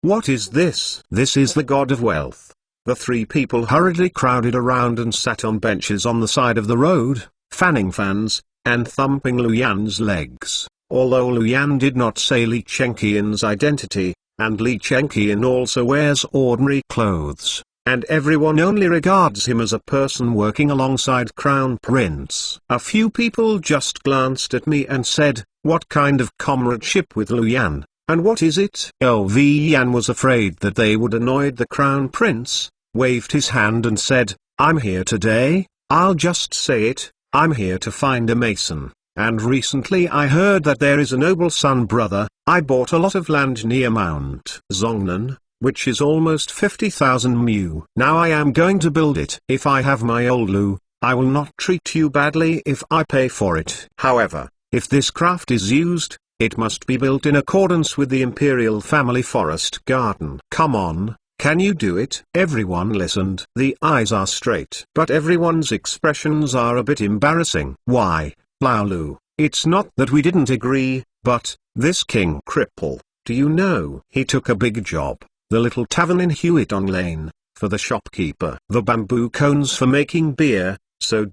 What is this? This is the god of wealth. The 3 people hurriedly crowded around and sat on benches on the side of the road, fanning fans, and thumping Luyan's legs. Although Luyan did not say Li Chenqian's identity, and Li Chenqian also wears ordinary clothes, and everyone only regards him as a person working alongside Crown Prince. A few people just glanced at me and said, what kind of comradeship with Luyan, and what is it? Yan was afraid that they would annoy the Crown Prince, waved his hand and said, I'm here today, I'll just say it, I'm here to find a mason, and recently I heard that there is a noble son brother. I bought a lot of land near Mount Zongnan, which is almost 50,000 mu. Now I am going to build it. If I have my old Lu, I will not treat you badly if I pay for it. However, if this craft is used, it must be built in accordance with the imperial family forest garden. Come on. Can you do it? Everyone listened. The eyes are straight, but everyone's expressions are a bit embarrassing. Why, Laolu, it's not that we didn't agree, but, this king cripple, do you know? He took a big job, the little tavern in Huitong Lane, for the shopkeeper. The bamboo cones for making beer, So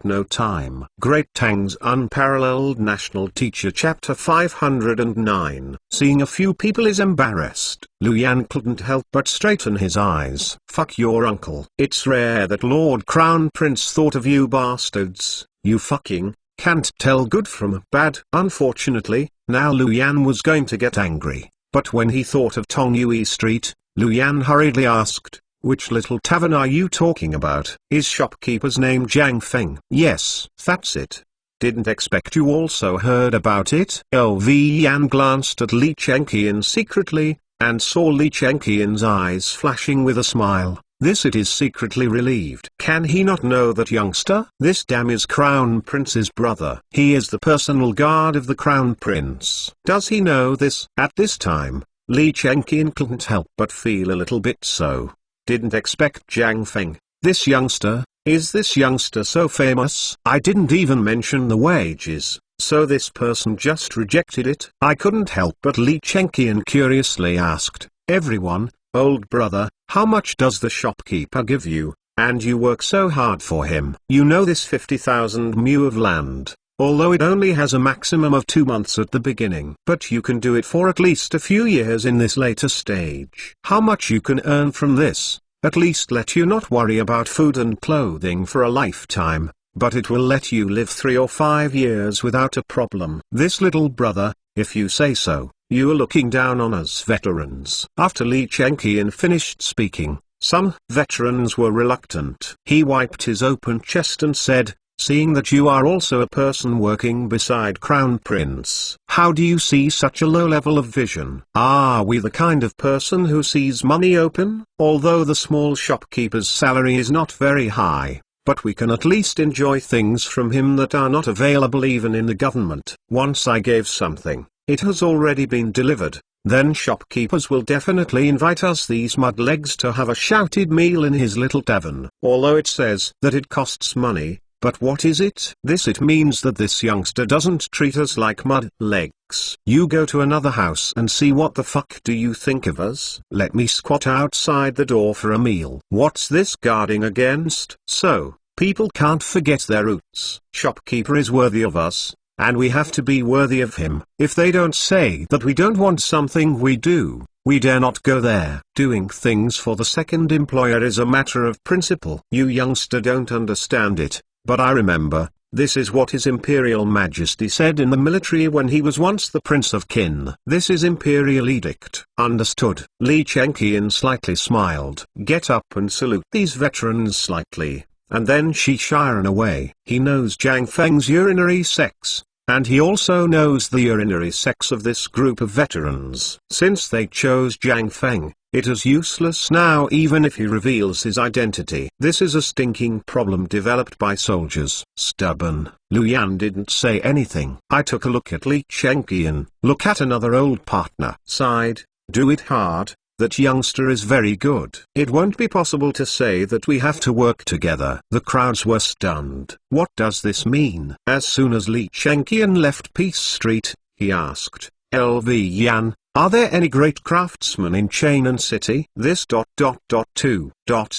no time. Great Tang's Unparalleled National Teacher Chapter 509. Seeing a few people is embarrassed. Luyan couldn't help but straighten his eyes. Fuck your uncle. It's rare that Lord Crown Prince thought of you bastards. You fucking can't tell good from bad. Unfortunately, now Luyan was going to get angry. But when he thought of Tong Yue Street, Luyan hurriedly asked, "Which little tavern are you talking about? Is shopkeeper's name Jiang Feng?" "Yes, that's it. Didn't expect you also heard about it." LV Yan glanced at Li Chengqian secretly, and saw Li Chengqian's eyes flashing with a smile. This it is secretly relieved. Can he not know that youngster? This damn is Crown Prince's brother. He is the personal guard of the Crown Prince. Does he know this? At this time, Li Chengqian couldn't help but feel a little bit so. Didn't expect Jiang Feng. This youngster, is this youngster so famous? I didn't even mention the wages, so this person just rejected it. I couldn't help but Li Chengqian curiously asked, "Everyone, old brother, how much does the shopkeeper give you, and you work so hard for him? You know this 50,000 mu of land, although it only has a maximum of 2 months at the beginning. But you can do it for at least a few years in this later stage. How much you can earn from this, at least let you not worry about food and clothing for a lifetime, but it will let you live 3 or 5 years without a problem. This little brother, if you say so, you are looking down on us veterans." After Li Chengqian finished speaking, some veterans were reluctant. He wiped his open chest and said, "Seeing that you are also a person working beside Crown Prince, how do you see such a low level of vision? Are we the kind of person who sees money open? Although the small shopkeeper's salary is not very high, but we can at least enjoy things from him that are not available even in the government. Once I gave something, it has already been delivered. Then shopkeepers will definitely invite us these mudlegs to have a shouted meal in his little tavern. Although it says that it costs money, but what is it? This it means that this youngster doesn't treat us like mudlegs. You go to another house and see what the fuck do you think of us? Let me squat outside the door for a meal. What's this guarding against? So, people can't forget their roots. Shopkeeper is worthy of us, and we have to be worthy of him. If they don't say that we don't want something we do, we dare not go there. Doing things for the second employer is a matter of principle. You youngster don't understand it, but I remember, this is what His Imperial Majesty said in the military when he was once the Prince of Qin. This is Imperial Edict. Understood. Li Chengqian slightly smiled. Get up and salute these veterans slightly, and then she shiren away. He knows Jiang Feng's urinary sex, and he also knows the urinary sex of this group of veterans. Since they chose Jiang Feng, it is useless now even if he reveals his identity. This is a stinking problem developed by soldiers. Stubborn. Luyan didn't say anything. I took a look at Li Chengqian. Look at another old partner. Sighed. Do it hard. That youngster is very good. It won't be possible to say that we have to work together. The crowds were stunned. What does this mean? As soon as Li Chengqian left Peace Street, he asked, "LV Yan, are there any great craftsmen in Chainan City?" This ...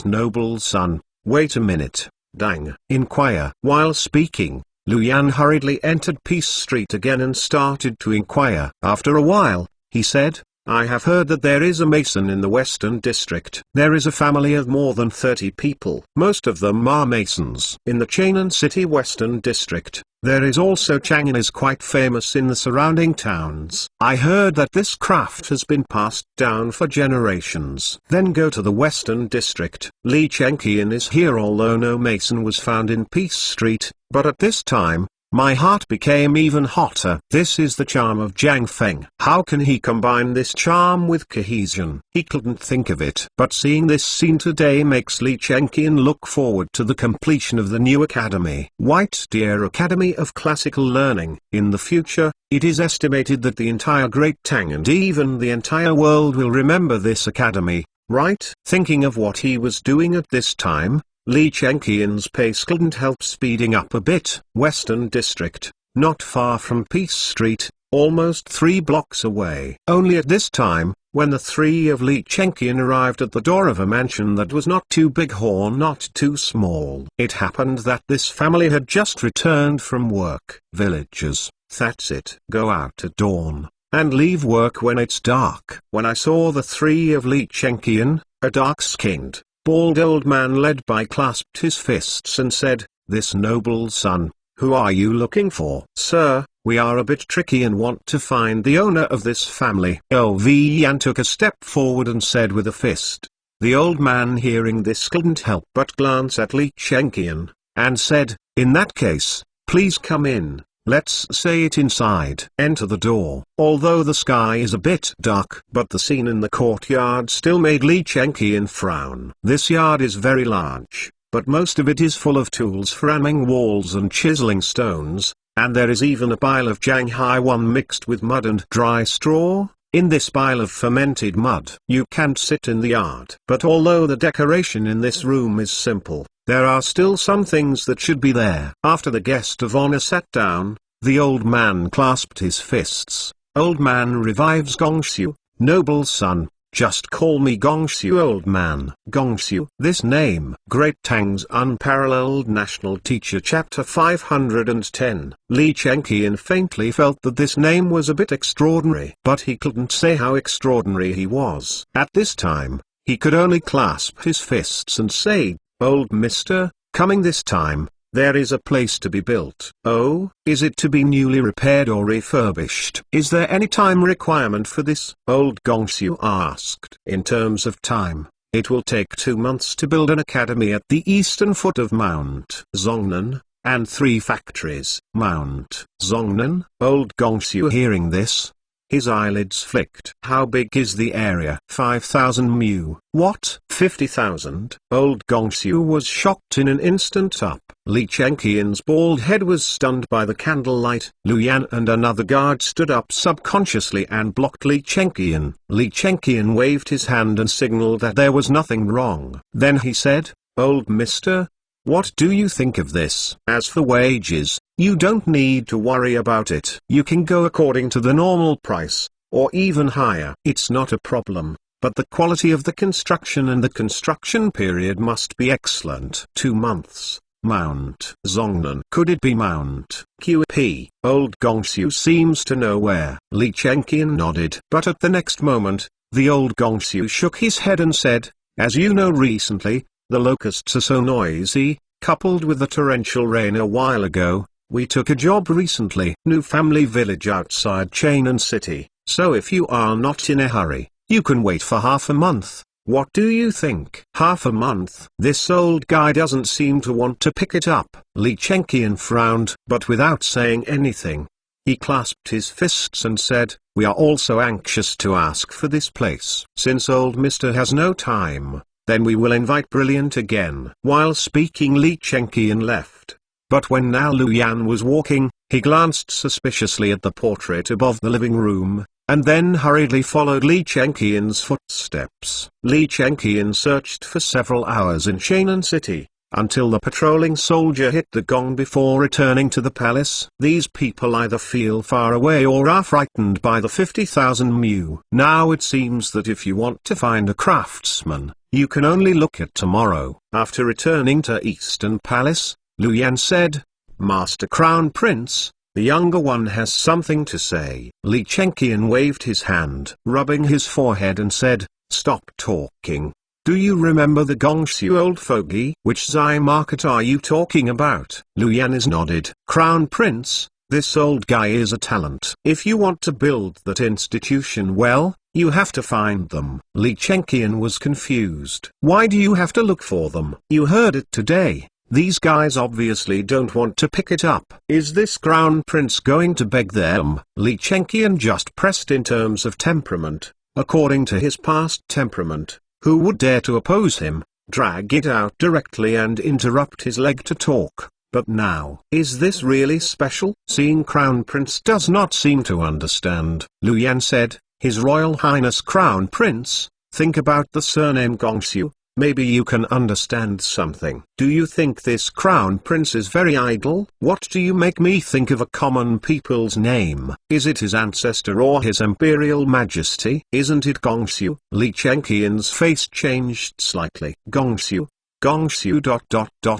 Noble son, wait a minute, Tang. Inquire. While speaking, Luyan hurriedly entered Peace Street again and started to inquire. After a while, he said, "I have heard that there is a mason in the Western District. There is a family of more than 30 people. Most of them are masons. In the Chainan City Western District, there is also Chang'an is quite famous in the surrounding towns. I heard that this craft has been passed down for generations." Then go to the Western District. Li Chengqian is here although no mason was found in Peace Street, but at this time, my heart became even hotter. This is the charm of Jiang Feng. How can he combine this charm with cohesion? He couldn't think of it. But seeing this scene today makes Li Chengqian look forward to the completion of the new academy. White Deer Academy of Classical Learning. In the future, it is estimated that the entire Great Tang and even the entire world will remember this academy, right? Thinking of what he was doing at this time, Li Chengqian's pace couldn't help speeding up a bit. Western District, not far from Peace Street, almost 3 blocks away. Only at this time, When the three of Li Chengqian arrived at the door of a mansion that was not too big or not too small, it happened that this family had just returned from work. Villagers, that's it. Go out at dawn, and leave work when it's dark. When I saw the three of Li Chengqian, a dark-skinned, bald old man led by clasped his fists and said, "This noble son, who are you looking for?" "Sir, we are a bit tricky and want to find the owner of this family." Old Yan took a step forward and said with a fist. The old man hearing this couldn't help but glance at Li Chengqian, and said, "In that case, please come in. Let's say it inside." Enter the door. Although the sky is a bit dark, but the scene in the courtyard still made Li Chengqian frown. This yard is very large, but most of it is full of tools for ramming walls and chiseling stones, and there is even a pile of Shanghai one mixed with mud and dry straw. In this pile of fermented mud, you can't sit in the yard. But although the decoration in this room is simple, there are still some things that should be there. After the guest of honor sat down, the old man clasped his fists. Old man revives Gongxiu, noble son. Just call me Gongxiu, old man. Gongxiu. This name. Great Tang's Unparalleled National Teacher Chapter 510. Li Chengqian faintly felt that this name was a bit extraordinary, but he couldn't say how extraordinary he was. At this time, he could only clasp his fists and say, "Old mister, coming this time, there is a place to be built." "Oh, is it to be newly repaired or refurbished? Is there any time requirement for this?" Old Gongxiu asked. "In terms of time, it will take 2 months to build an academy at the eastern foot of Mount Zongnan, and 3 factories." Mount Zongnan? Old Gongxiu hearing this, his eyelids flicked. "How big is the area?" 5,000 mu. "What? 50,000? Old Gongxiu was shocked in an instant. Up. Li Chengqian's bald head was stunned by the candlelight. Lu Yan and another guard stood up subconsciously and blocked Li Chengqian. Li Chengqian waved his hand and signaled that there was nothing wrong. Then he said, "Old mister, what do you think of this? As for wages, you don't need to worry about it. You can go according to the normal price, or even higher. It's not a problem, but the quality of the construction and the construction period must be excellent." 2 months. Mount Zongnan. Could it be Mount QP? Old Gongxiu seems to know where. Li Chengqian nodded. But at the next moment, the old Gongxiu shook his head and said, "As you know, recently, the locusts are so noisy, coupled with the torrential rain a while ago. We took a job recently, new family village outside Chainan City, so if you are not in a hurry, you can wait for half a month. What do you think?" "Half a month?" This old guy doesn't seem to want to pick it up. Li Chengqian frowned, but without saying anything, he clasped his fists and said, "We are also anxious to ask for this place. Since old mister has no time, then we will invite Brilliant again." While speaking, Li Chengqian left. But when now Lu Yan was walking, he glanced suspiciously at the portrait above the living room, and then hurriedly followed Li Chengqian's footsteps. Li Chengqian searched for several hours in Chainan City, until the patrolling soldier hit the gong before returning to the palace. These people either feel far away or are frightened by the 50,000 mu. Now it seems that if you want to find a craftsman, you can only look at tomorrow. After returning to Eastern Palace, Lu Yan said, "Master Crown Prince, the younger one has something to say." Li Chengqian waved his hand, rubbing his forehead, and said, "Stop talking. Do you remember the Gongxiu old fogey? Which Zai market are you talking about?" Lu Yan is nodded. "Crown Prince, this old guy is a talent. If you want to build that institution well, you have to find them." Li Chengqian was confused. "Why do you have to look for them? You heard it today. These guys obviously don't want to pick it up. Is this Crown Prince going to beg them?" Li Chengqian just pressed in terms of temperament. According to his past temperament, who would dare to oppose him, drag it out directly and interrupt his leg to talk? But now, is this really special? Seeing Crown Prince does not seem to understand, Lu Yan said, "His Royal Highness Crown Prince, think about the surname Gongxiu. maybe you can understand something. Do you think this crown prince is very idle? What do you make me think of a common people's name? Is it his ancestor or his imperial majesty? Isn't it Gongxiu? Li Chengqian's face changed slightly. Gongxiu? Gongxiu ...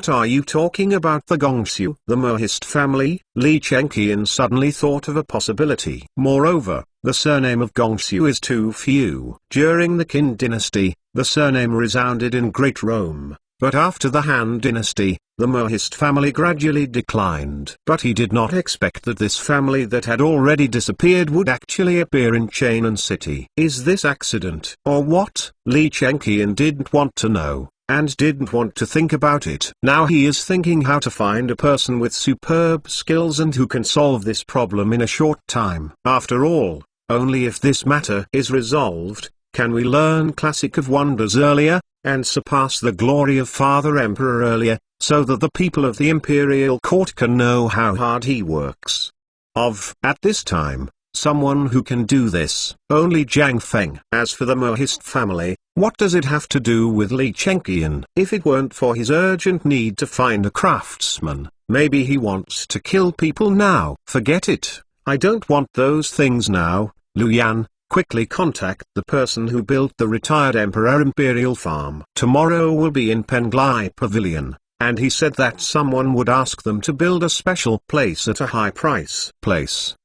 Are you talking about the Gongxiu? The Mohist family? Li Chengqian suddenly thought of a possibility. Moreover, the surname of Gongxiu is too few. During the Qin dynasty, the surname resounded in Great Rome, but after the Han dynasty, the Mohist family gradually declined. But he did not expect that this family that had already disappeared would actually appear in Chainan City. Is this accident or what? Li Chengqian didn't want to know, and didn't want to think about it. Now he is thinking how to find a person with superb skills and who can solve this problem in a short time. After all, only if this matter is resolved, can we learn Classic of Wonders earlier, and surpass the glory of Father Emperor earlier, so that the people of the imperial court can know how hard he works. At this time, someone who can do this, only Zhang Feng. As for the Mohist family, what does it have to do with Li Chengqian? If it weren't for his urgent need to find a craftsman, maybe he wants to kill people now. Forget it, I don't want those things now. Lu Yan, quickly contact the person who built the retired Emperor Imperial Farm. Tomorrow will be in Penglai Pavilion, and he said that someone would ask them to build a special place at a high price.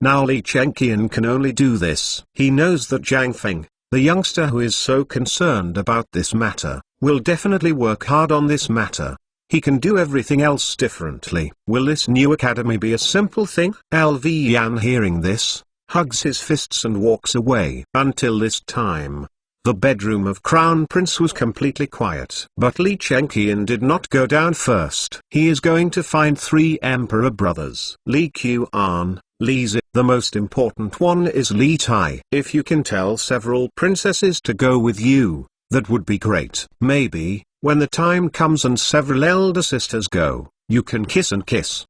Now Li Chengqian can only do this. He knows that Zhang Feng, the youngster who is so concerned about this matter, will definitely work hard on this matter. He can do everything else differently. Will this new academy be a simple thing? LV Yan, hearing this, hugs his fists and walks away. Until this time, the bedroom of Crown Prince was completely quiet. But Li Chengqian did not go down first. He is going to find 3 emperor brothers. Li Qian, Li Zi. The most important one is Li Tai. If you can tell several princesses to go with you, that would be great. Maybe, when the time comes and several elder sisters go, you can kiss and kiss.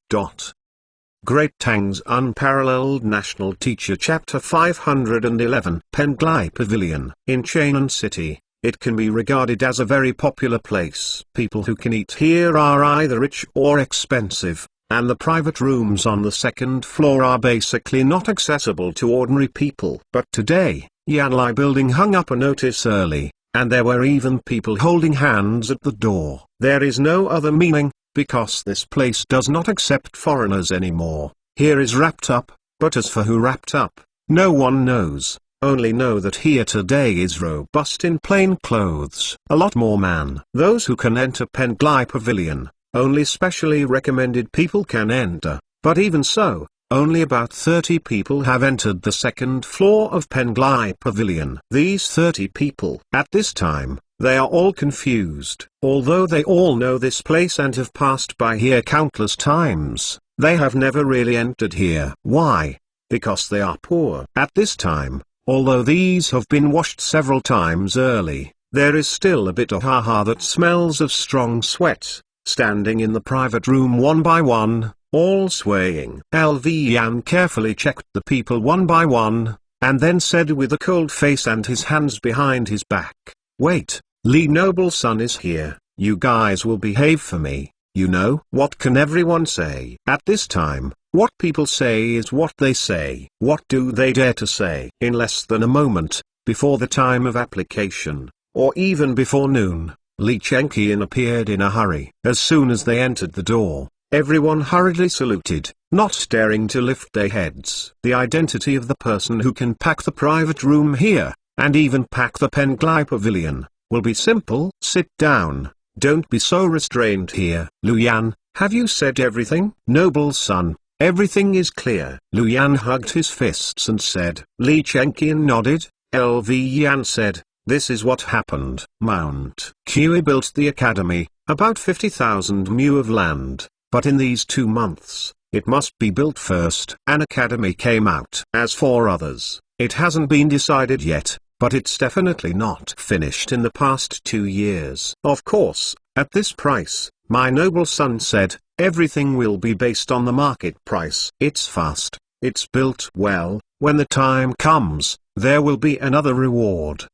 Great Tang's Unparalleled National Teacher Chapter 511 Penglai Pavilion. In Chainan City, it can be regarded as a very popular place. People who can eat here are either rich or expensive, and the private rooms on the second floor are basically not accessible to ordinary people. But today, Yanlai Building hung up a notice early, and there were even people holding hands at the door. There is no other meaning, because this place does not accept foreigners anymore. Here is wrapped up, but as for who wrapped up, no one knows. Only know that here today is robust in plain clothes. A lot more man. Those who can enter Penglai Pavilion, only specially recommended people can enter, but even so, only about 30 people have entered the second floor of Penglai Pavilion. These 30 people, at this time, they are all confused. Although they all know this place and have passed by here countless times, they have never really entered here. Why? Because they are poor. At this time, although these have been washed several times early, there is still a bit of haha that smells of strong sweat, standing in the private room one by one, all swaying. LV Yan carefully checked the people one by one, and then said with a cold face and his hands behind his back, "Wait, Li Noble Son is here. You guys will behave for me, you know." What can everyone say? At this time, what people say is what they say. What do they dare to say? In less than a moment, before the time of application, or even before noon, Li Chengqian appeared in a hurry. As soon as they entered the door, everyone hurriedly saluted, not daring to lift their heads. The identity of the person who can pack the private room here, and even pack the Penglai Pavilion, will be simple. Sit down, don't be so restrained here. Lu Yan, have you said everything? Noble son, everything is clear. Lu Yan hugged his fists and said. Li Chengqian nodded. LV Yan said, this is what happened. Mount Kui built the academy, about 50,000 mu of land, but in these 2 months, it must be built first. An academy came out. As for others, it hasn't been decided yet, but it's definitely not finished in the past 2 years. Of course, at this price, my noble son said, everything will be based on the market price. It's fast, it's built well, When the time comes, there will be another reward.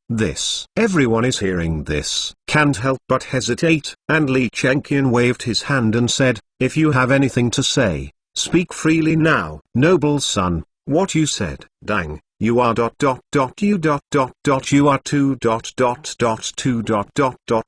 Everyone is hearing this, can't help but hesitate, and Li Chengqian waved his hand and said, if you have anything to say, speak freely now. Noble son, what you said, Tang, you are ... you ... you are 2 ...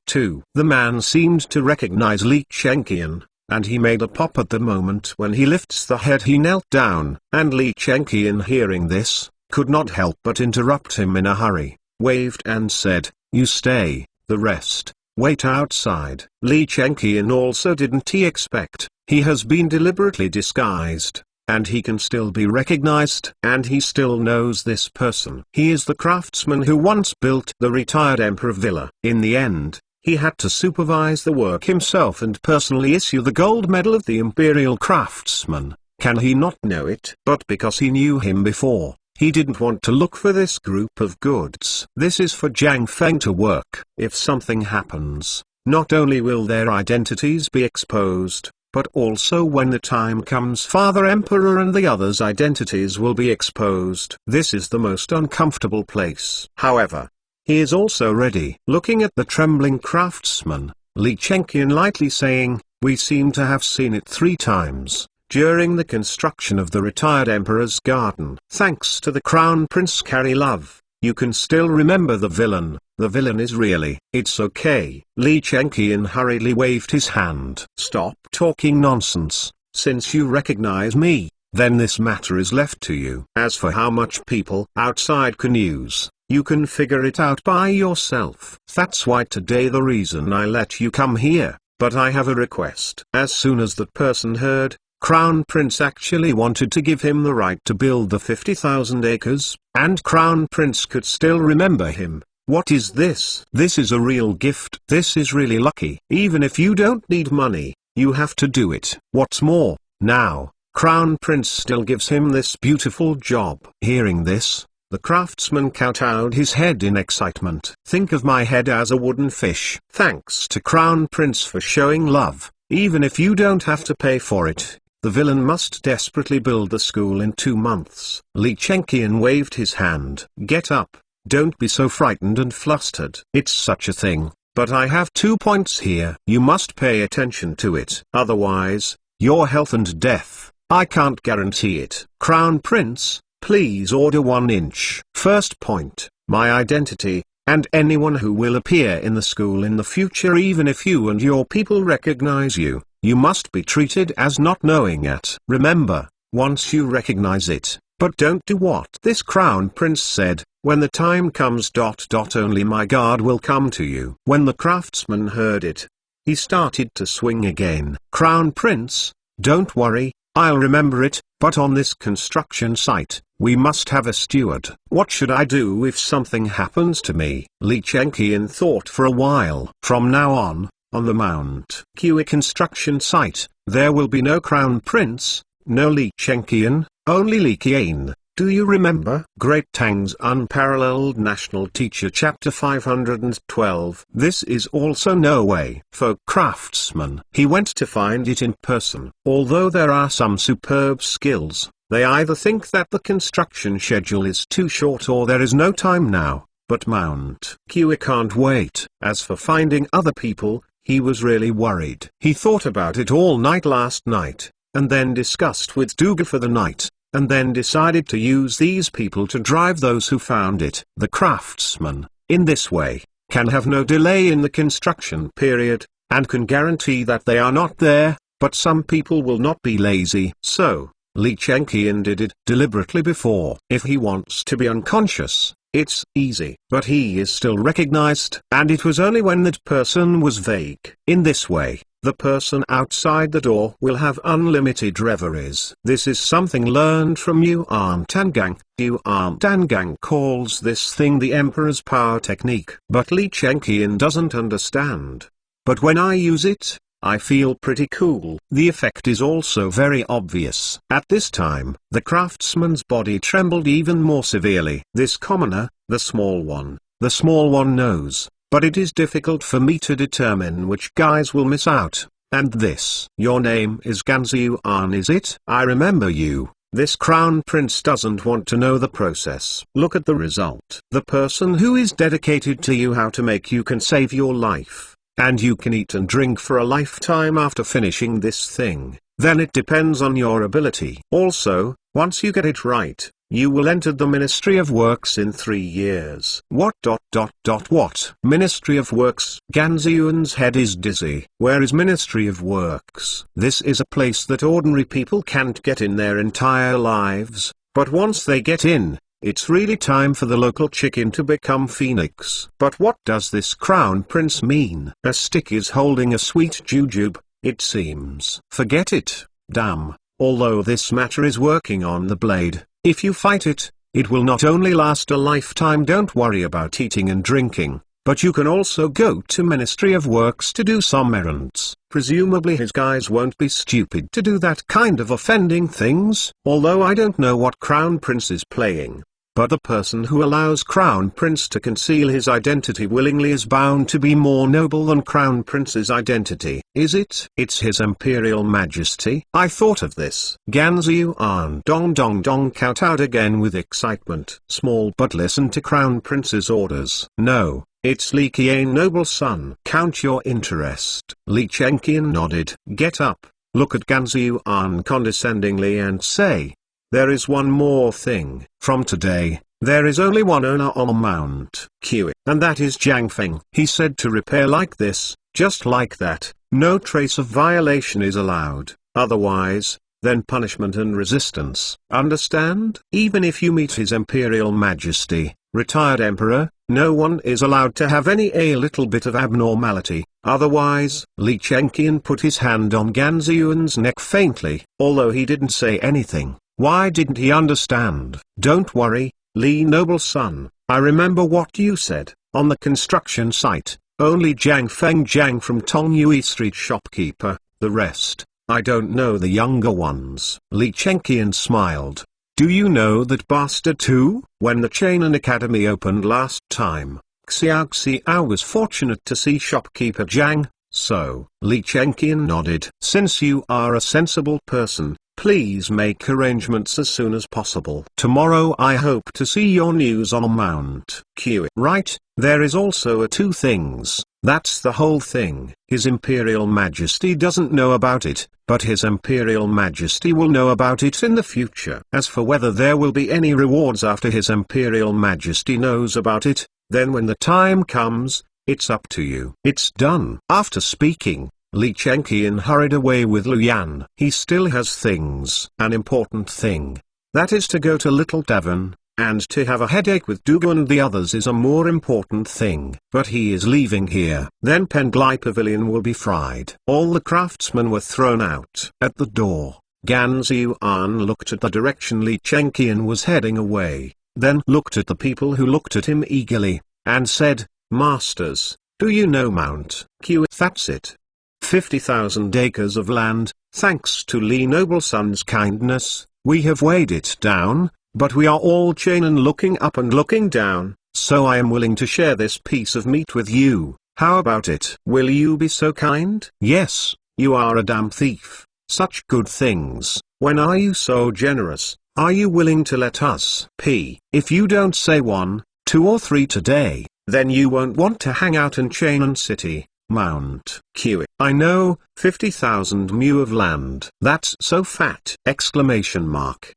2 ... The man seemed to recognize Li Chengqian, and he made a pop at the moment when he lifts the head. He knelt down, and Li Chengqian, hearing this, could not help but interrupt him in a hurry, waved and said, you stay, the rest, wait outside. Li Chengqian also didn't expect, he has been deliberately disguised, and he can still be recognized, and he still knows this person. He is the craftsman who once built the retired emperor villa. In the end, he had to supervise the work himself and personally issue the gold medal of the imperial craftsman. Can he not know it? But because he knew him before, he didn't want to look for this group of goods. This is for Jiang Feng to work. If something happens, not only will their identities be exposed, but also when the time comes, Father Emperor and the others' identities will be exposed. This is the most uncomfortable place. However, he is also ready. Looking at the trembling craftsman, Li Chengqian lightly saying, we seem to have seen it 3 times. During the construction of the retired emperor's garden. Thanks to the crown prince carry love, you can still remember the villain. The villain is really. It's okay. Li Chengqian hurriedly waved his hand. Stop talking nonsense. Since you recognize me, then this matter is left to you. As for how much people outside can use, you can figure it out by yourself. That's why today the reason I let you come here. But I have a request. As soon as that person heard, Crown Prince actually wanted to give him the right to build the 50,000 acres, and Crown Prince could still remember him. What is this? This is a real gift. This is really lucky. Even if you don't need money, you have to do it. What's more, now, Crown Prince still gives him this beautiful job. Hearing this, the craftsman kowtowed his head in excitement. Think of my head as a wooden fish. Thanks to Crown Prince for showing love, even if you don't have to pay for it. The villain must desperately build the school in 2 months. Li Chengqian waved his hand. Get up, don't be so frightened and flustered. It's such a thing, but I have 2 points here. You must pay attention to it. Otherwise, your health and death, I can't guarantee it. Crown Prince, please order 1 inch. First point, my identity, and anyone who will appear in the school in the future, even if you and your people recognize you. You must be treated as not knowing it. Remember, once you recognize it, but don't do what this crown prince said, when the time comes ... only my guard will come to you. When the craftsman heard it, he started to swing again. Crown prince, don't worry, I'll remember it, but on this construction site, we must have a steward. What should I do if something happens to me? Li Chengqian thought for a while. From now on the Mount Qa construction site, there will be no crown prince, no Li Chengqian, only Li Qian. Do you remember? Great Tang's Unparalleled National Teacher Chapter 512. This is also no way for craftsman. He went to find it in person. Although there are some superb skills, they either think that the construction schedule is too short or there is no time now. But Mount Qa can't wait. As for finding other people, he was really worried. He thought about it all night last night, and then discussed with Duga for the night, and then decided to use these people to drive those who found it. The craftsman, in this way, can have no delay in the construction period, and can guarantee that they are not there, but some people will not be lazy. So, Li Chengqian did it deliberately before. If he wants to be unconscious, it's easy. But he is still recognized, and it was only when that person was vague. In this way, the person outside the door will have unlimited reveries. This is something learned from Yuan Tangang. Yuan Tangang calls this thing the Emperor's Power Technique. But Li Chengqian doesn't understand. But when I use it, I feel pretty cool. The effect is also very obvious. At this time, the craftsman's body trembled even more severely. This commoner, the small one knows, but it is difficult for me to determine which guys will miss out. And this. Your name is Ganzi Yuan, is it? I remember you. This crown prince doesn't want to know the process. Look at the result. The person who is dedicated to you how to make you can save your life, and you can eat and drink for a lifetime after finishing this thing. Then it depends on your ability. Also, once you get it right, you will enter the Ministry of Works in 3 years. What? Ministry of Works? Ganziyuan's head is dizzy. Where is Ministry of Works? This is a place that ordinary people can't get in their entire lives, but once they get in, it's really time for the local chicken to become phoenix. But what does this crown prince mean? A stick is holding a sweet jujube, it seems. Forget it, damn. Although this matter is working on the blade, if you fight it, it will not only last a lifetime. Don't worry about eating and drinking, but you can also go to Ministry of Works to do some errands. Presumably his guys won't be stupid to do that kind of offending things. Although I don't know what Crown Prince is playing, but the person who allows Crown Prince to conceal his identity willingly is bound to be more noble than Crown Prince's identity. Is it? It's His Imperial Majesty. I thought of this. Ganziyuan dong out again with excitement. Small, but listen to Crown Prince's orders. No, it's Li Qian, noble son. Count your interest. Li Chenqian nodded. Get up, look at Ganziyuan condescendingly and say, there is one more thing. From today, there is only one owner on Mount Q, and that is Jiang Feng. He said to repair like this, just like that. No trace of violation is allowed, otherwise, then punishment and resistance. Understand? Even if you meet His Imperial Majesty, retired Emperor, no one is allowed to have a little bit of abnormality, otherwise. Li Chenqian put his hand on Ganziyuan's neck faintly, although he didn't say anything. Why didn't he understand? Don't worry, Li noble son, I remember what you said. On the construction site, only Jiang Feng Jiang from Tongyue Street shopkeeper, the rest, I don't know the younger ones. Li Chenqian smiled. Do you know that bastard too? When the Chenin Academy opened last time, Xiao was fortunate to see shopkeeper Jiang, so. Li Chenqian nodded. Since you are a sensible person, please make arrangements as soon as possible. Tomorrow I hope to see your news on Mount Q. Right, there is also two things, that's the whole thing. His Imperial Majesty doesn't know about it, but His Imperial Majesty will know about it in the future. As for whether there will be any rewards after His Imperial Majesty knows about it, then when the time comes, it's up to you. It's done. After speaking, Li Chenqian hurried away with Luyan. He still has things. An important thing. That is to go to Little Devon, and to have a headache with Dugu and the others is a more important thing. But he is leaving here. Then Penglai Pavilion will be fried. All the craftsmen were thrown out. At the door, Ganziyuan looked at the direction Li Chenqian was heading away, then looked at the people who looked at him eagerly, and said, Masters, do you know Mount Q? That's it. 50,000 acres of land. Thanks to Li noble son's kindness, we have weighed it down, but we are all Chenin looking up and looking down, so I am willing to share this piece of meat with you. How about it? Will you be so kind? Yes, you are a damn thief. Such good things. When are you so generous? Are you willing to let us? If you don't say 1, 2 or 3 today, then you won't want to hang out in Chenin City. Mount Q. I know, 50,000 mu of land. That's so fat! Exclamation mark.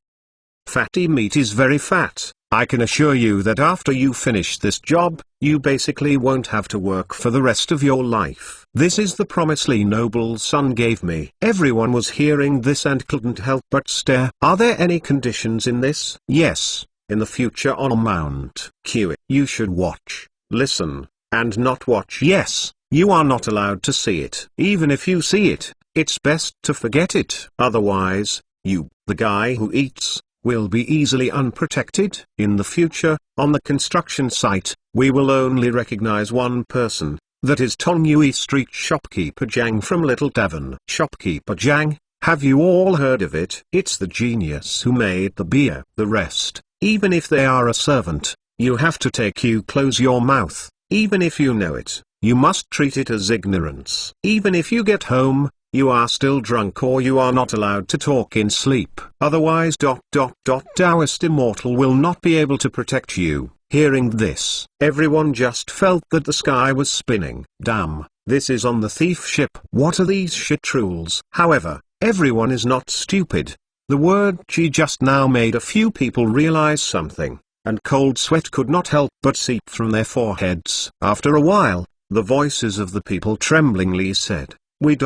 Fatty meat is very fat. I can assure you that after you finish this job, you basically won't have to work for the rest of your life. This is the promise Li noble son gave me. Everyone was hearing this and couldn't help but stare. Are there any conditions in this? Yes, in the future on Mount Q. You should watch, listen, and not watch. Yes. You are not allowed to see it. Even if you see it, it's best to forget it. Otherwise, you, the guy who eats, will be easily unprotected. In the future, on the construction site, we will only recognize one person, that is Tongyue Street shopkeeper Jiang from Little Devon. Shopkeeper Jiang, have you all heard of it? It's the genius who made the beer. The rest, even if they are a servant, you have to close your mouth, even if you know it. You must treat it as ignorance. Even if you get home, you are still drunk or you are not allowed to talk in sleep. Otherwise Taoist immortal will not be able to protect you. Hearing this, everyone just felt that the sky was spinning. Damn, this is on the thief ship. What are these shit rules? However, everyone is not stupid. The word "chi" just now made a few people realize something, and cold sweat could not help but seep from their foreheads. After a while, the voices of the people tremblingly said, "We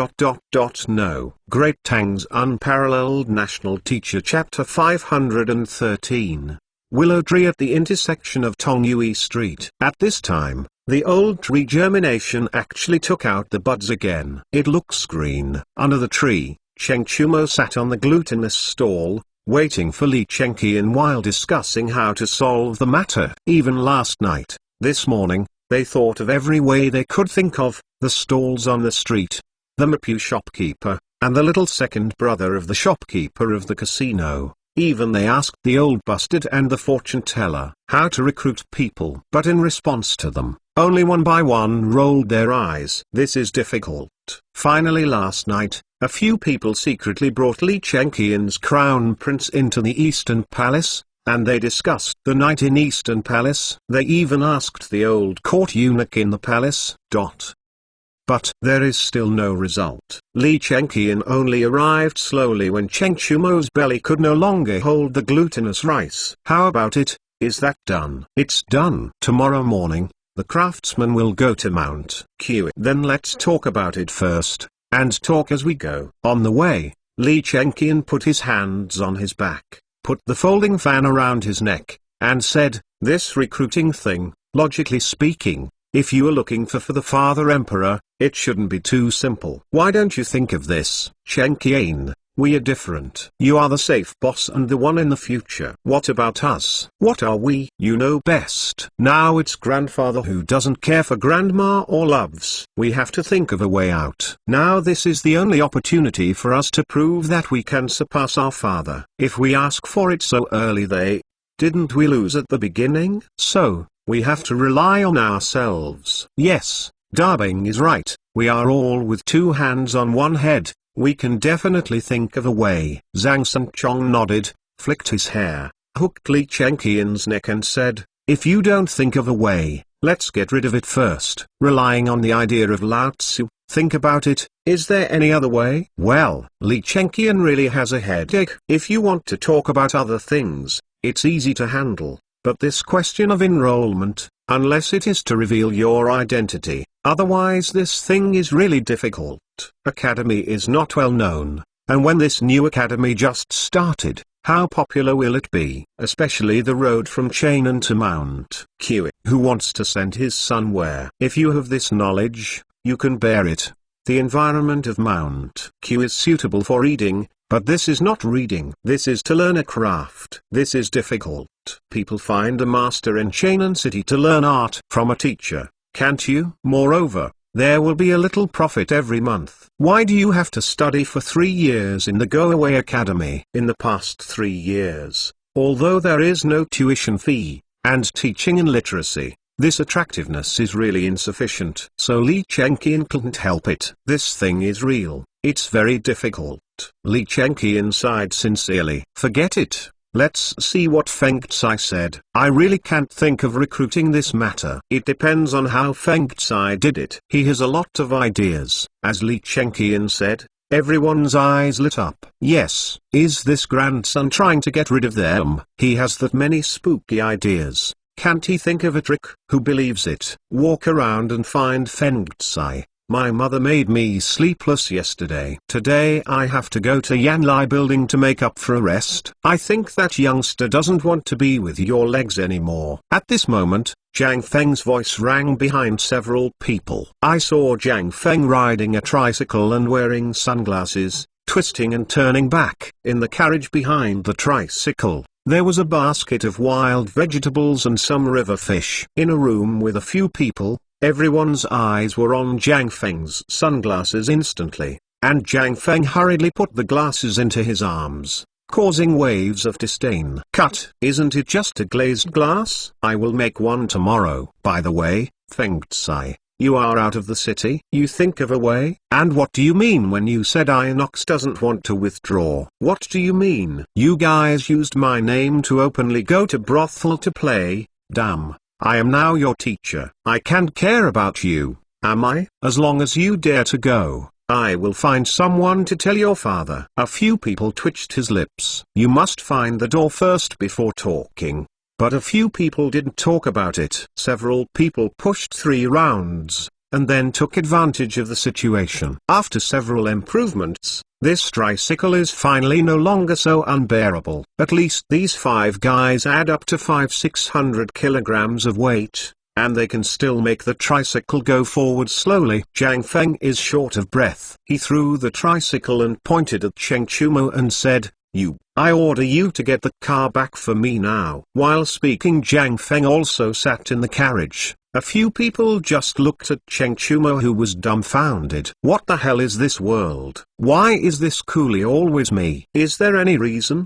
know." Great Tang's Unparalleled National Teacher Chapter 513. Willow Tree at the intersection of Tongyue Street. At this time, the old tree germination actually took out the buds again. It looks green. Under the tree, Cheng Chumo sat on the glutinous stall, waiting for Li Chengqian while discussing how to solve the matter. Even last night, this morning, they thought of every way they could think of: the stalls on the street, the Mapu shopkeeper, and the little second brother of the shopkeeper of the casino. Even they asked the old bastard and the fortune teller how to recruit people. But in response to them, only one by one rolled their eyes. This is difficult. Finally last night, a few people secretly brought Li Chengqian's crown prince into the Eastern Palace, and they discussed the night in Eastern Palace. They even asked the old court eunuch in the palace. But there is still no result. Li Chengqian only arrived slowly when Cheng Chumo's belly could no longer hold the glutinous rice. How about it? Is that done? It's done. Tomorrow morning, the craftsman will go to Mount Q. Then let's talk about it first, and talk as we go. On the way, Li Chengqian put his hands on his back, put the folding fan around his neck, and said, "This recruiting thing, logically speaking, if you are looking for the Father Emperor, it shouldn't be too simple. Why don't you think of this? Chengqian, we are different. You are the safe boss and the one in the future. What about us? What are we? You know best. Now it's grandfather who doesn't care for grandma or loves. We have to think of a way out. Now this is the only opportunity for us to prove that we can surpass our father. If we ask for it so early, didn't we lose at the beginning? So, we have to rely on ourselves." Yes, Darbing is right. We are all with two hands on one head. We can definitely think of a way. Zhang Sanchong nodded, flicked his hair, hooked Li Chengqian's neck and said, "If you don't think of a way, let's get rid of it first." Relying on the idea of Lao Tzu, think about it. Is there any other way? Well, Li Chengqian really has a headache. If you want to talk about other things, it's easy to handle. But this question of enrollment, unless it is to reveal your identity, otherwise this thing is really difficult. Academy is not well known, and when this new academy just started, how popular will it be? Especially the road from Chainan to Mount Q. Who wants to send his son where? If you have this knowledge, you can bear it. The environment of Mount Q is suitable for reading, but this is not reading. This is to learn a craft. This is difficult. People find a master in Chainan City to learn art from a teacher, can't you? Moreover, there will be a little profit every month. Why do you have to study for 3 years in the Go-Away Academy? In the past 3 years, although there is no tuition fee, and teaching in literacy, this attractiveness is really insufficient. So Li Chengqian couldn't help it. This thing is real. It's very difficult. Li Chengqian sighed sincerely. Forget it. Let's see what Feng Tsai said. I really can't think of recruiting this matter. It depends on how Feng Tsai did it. He has a lot of ideas. As Li Chengqian said, everyone's eyes lit up. Yes, is this grandson trying to get rid of them? He has that many spooky ideas. Can't he think of a trick? Who believes it? Walk around and find Feng Tsai. My mother made me sleepless yesterday. Today I have to go to Yanlai building to make up for a rest. I think that youngster doesn't want to be with your legs anymore. At this moment, Zhang Feng's voice rang behind several people. I saw Zhang Feng riding a tricycle and wearing sunglasses, twisting and turning back. In the carriage behind the tricycle, there was a basket of wild vegetables and some river fish. In a room with a few people, everyone's eyes were on Zhang Feng's sunglasses instantly, and Zhang Feng hurriedly put the glasses into his arms, causing waves of disdain. Cut! Isn't it just a glazed glass? I will make one tomorrow. By the way, Feng Tsai, You are out of the city. You think of a way? And what do you mean when you said Inox doesn't want to withdraw? What do you mean? You guys used my name to openly go to brothel to play. Damn, I am now your teacher. I can't care about you, am I? As long as you dare to go, I will find someone to tell your father. A few people twitched his lips. You must find the door first before talking. But a few people didn't talk about it. Several people pushed 3 rounds, and then took advantage of the situation. After several improvements, this tricycle is finally no longer so unbearable. At least these 5 guys add up to 500-600 kilograms of weight, and they can still make the tricycle go forward slowly. Zhang Feng is short of breath. He threw the tricycle and pointed at Cheng Chumo and said, I order you to get the car back for me now. While speaking, Zhang Feng also sat in the carriage. A few people just looked at Cheng Chumo, who was dumbfounded. What the hell is this world? Why is this coolie always me? Is there any reason?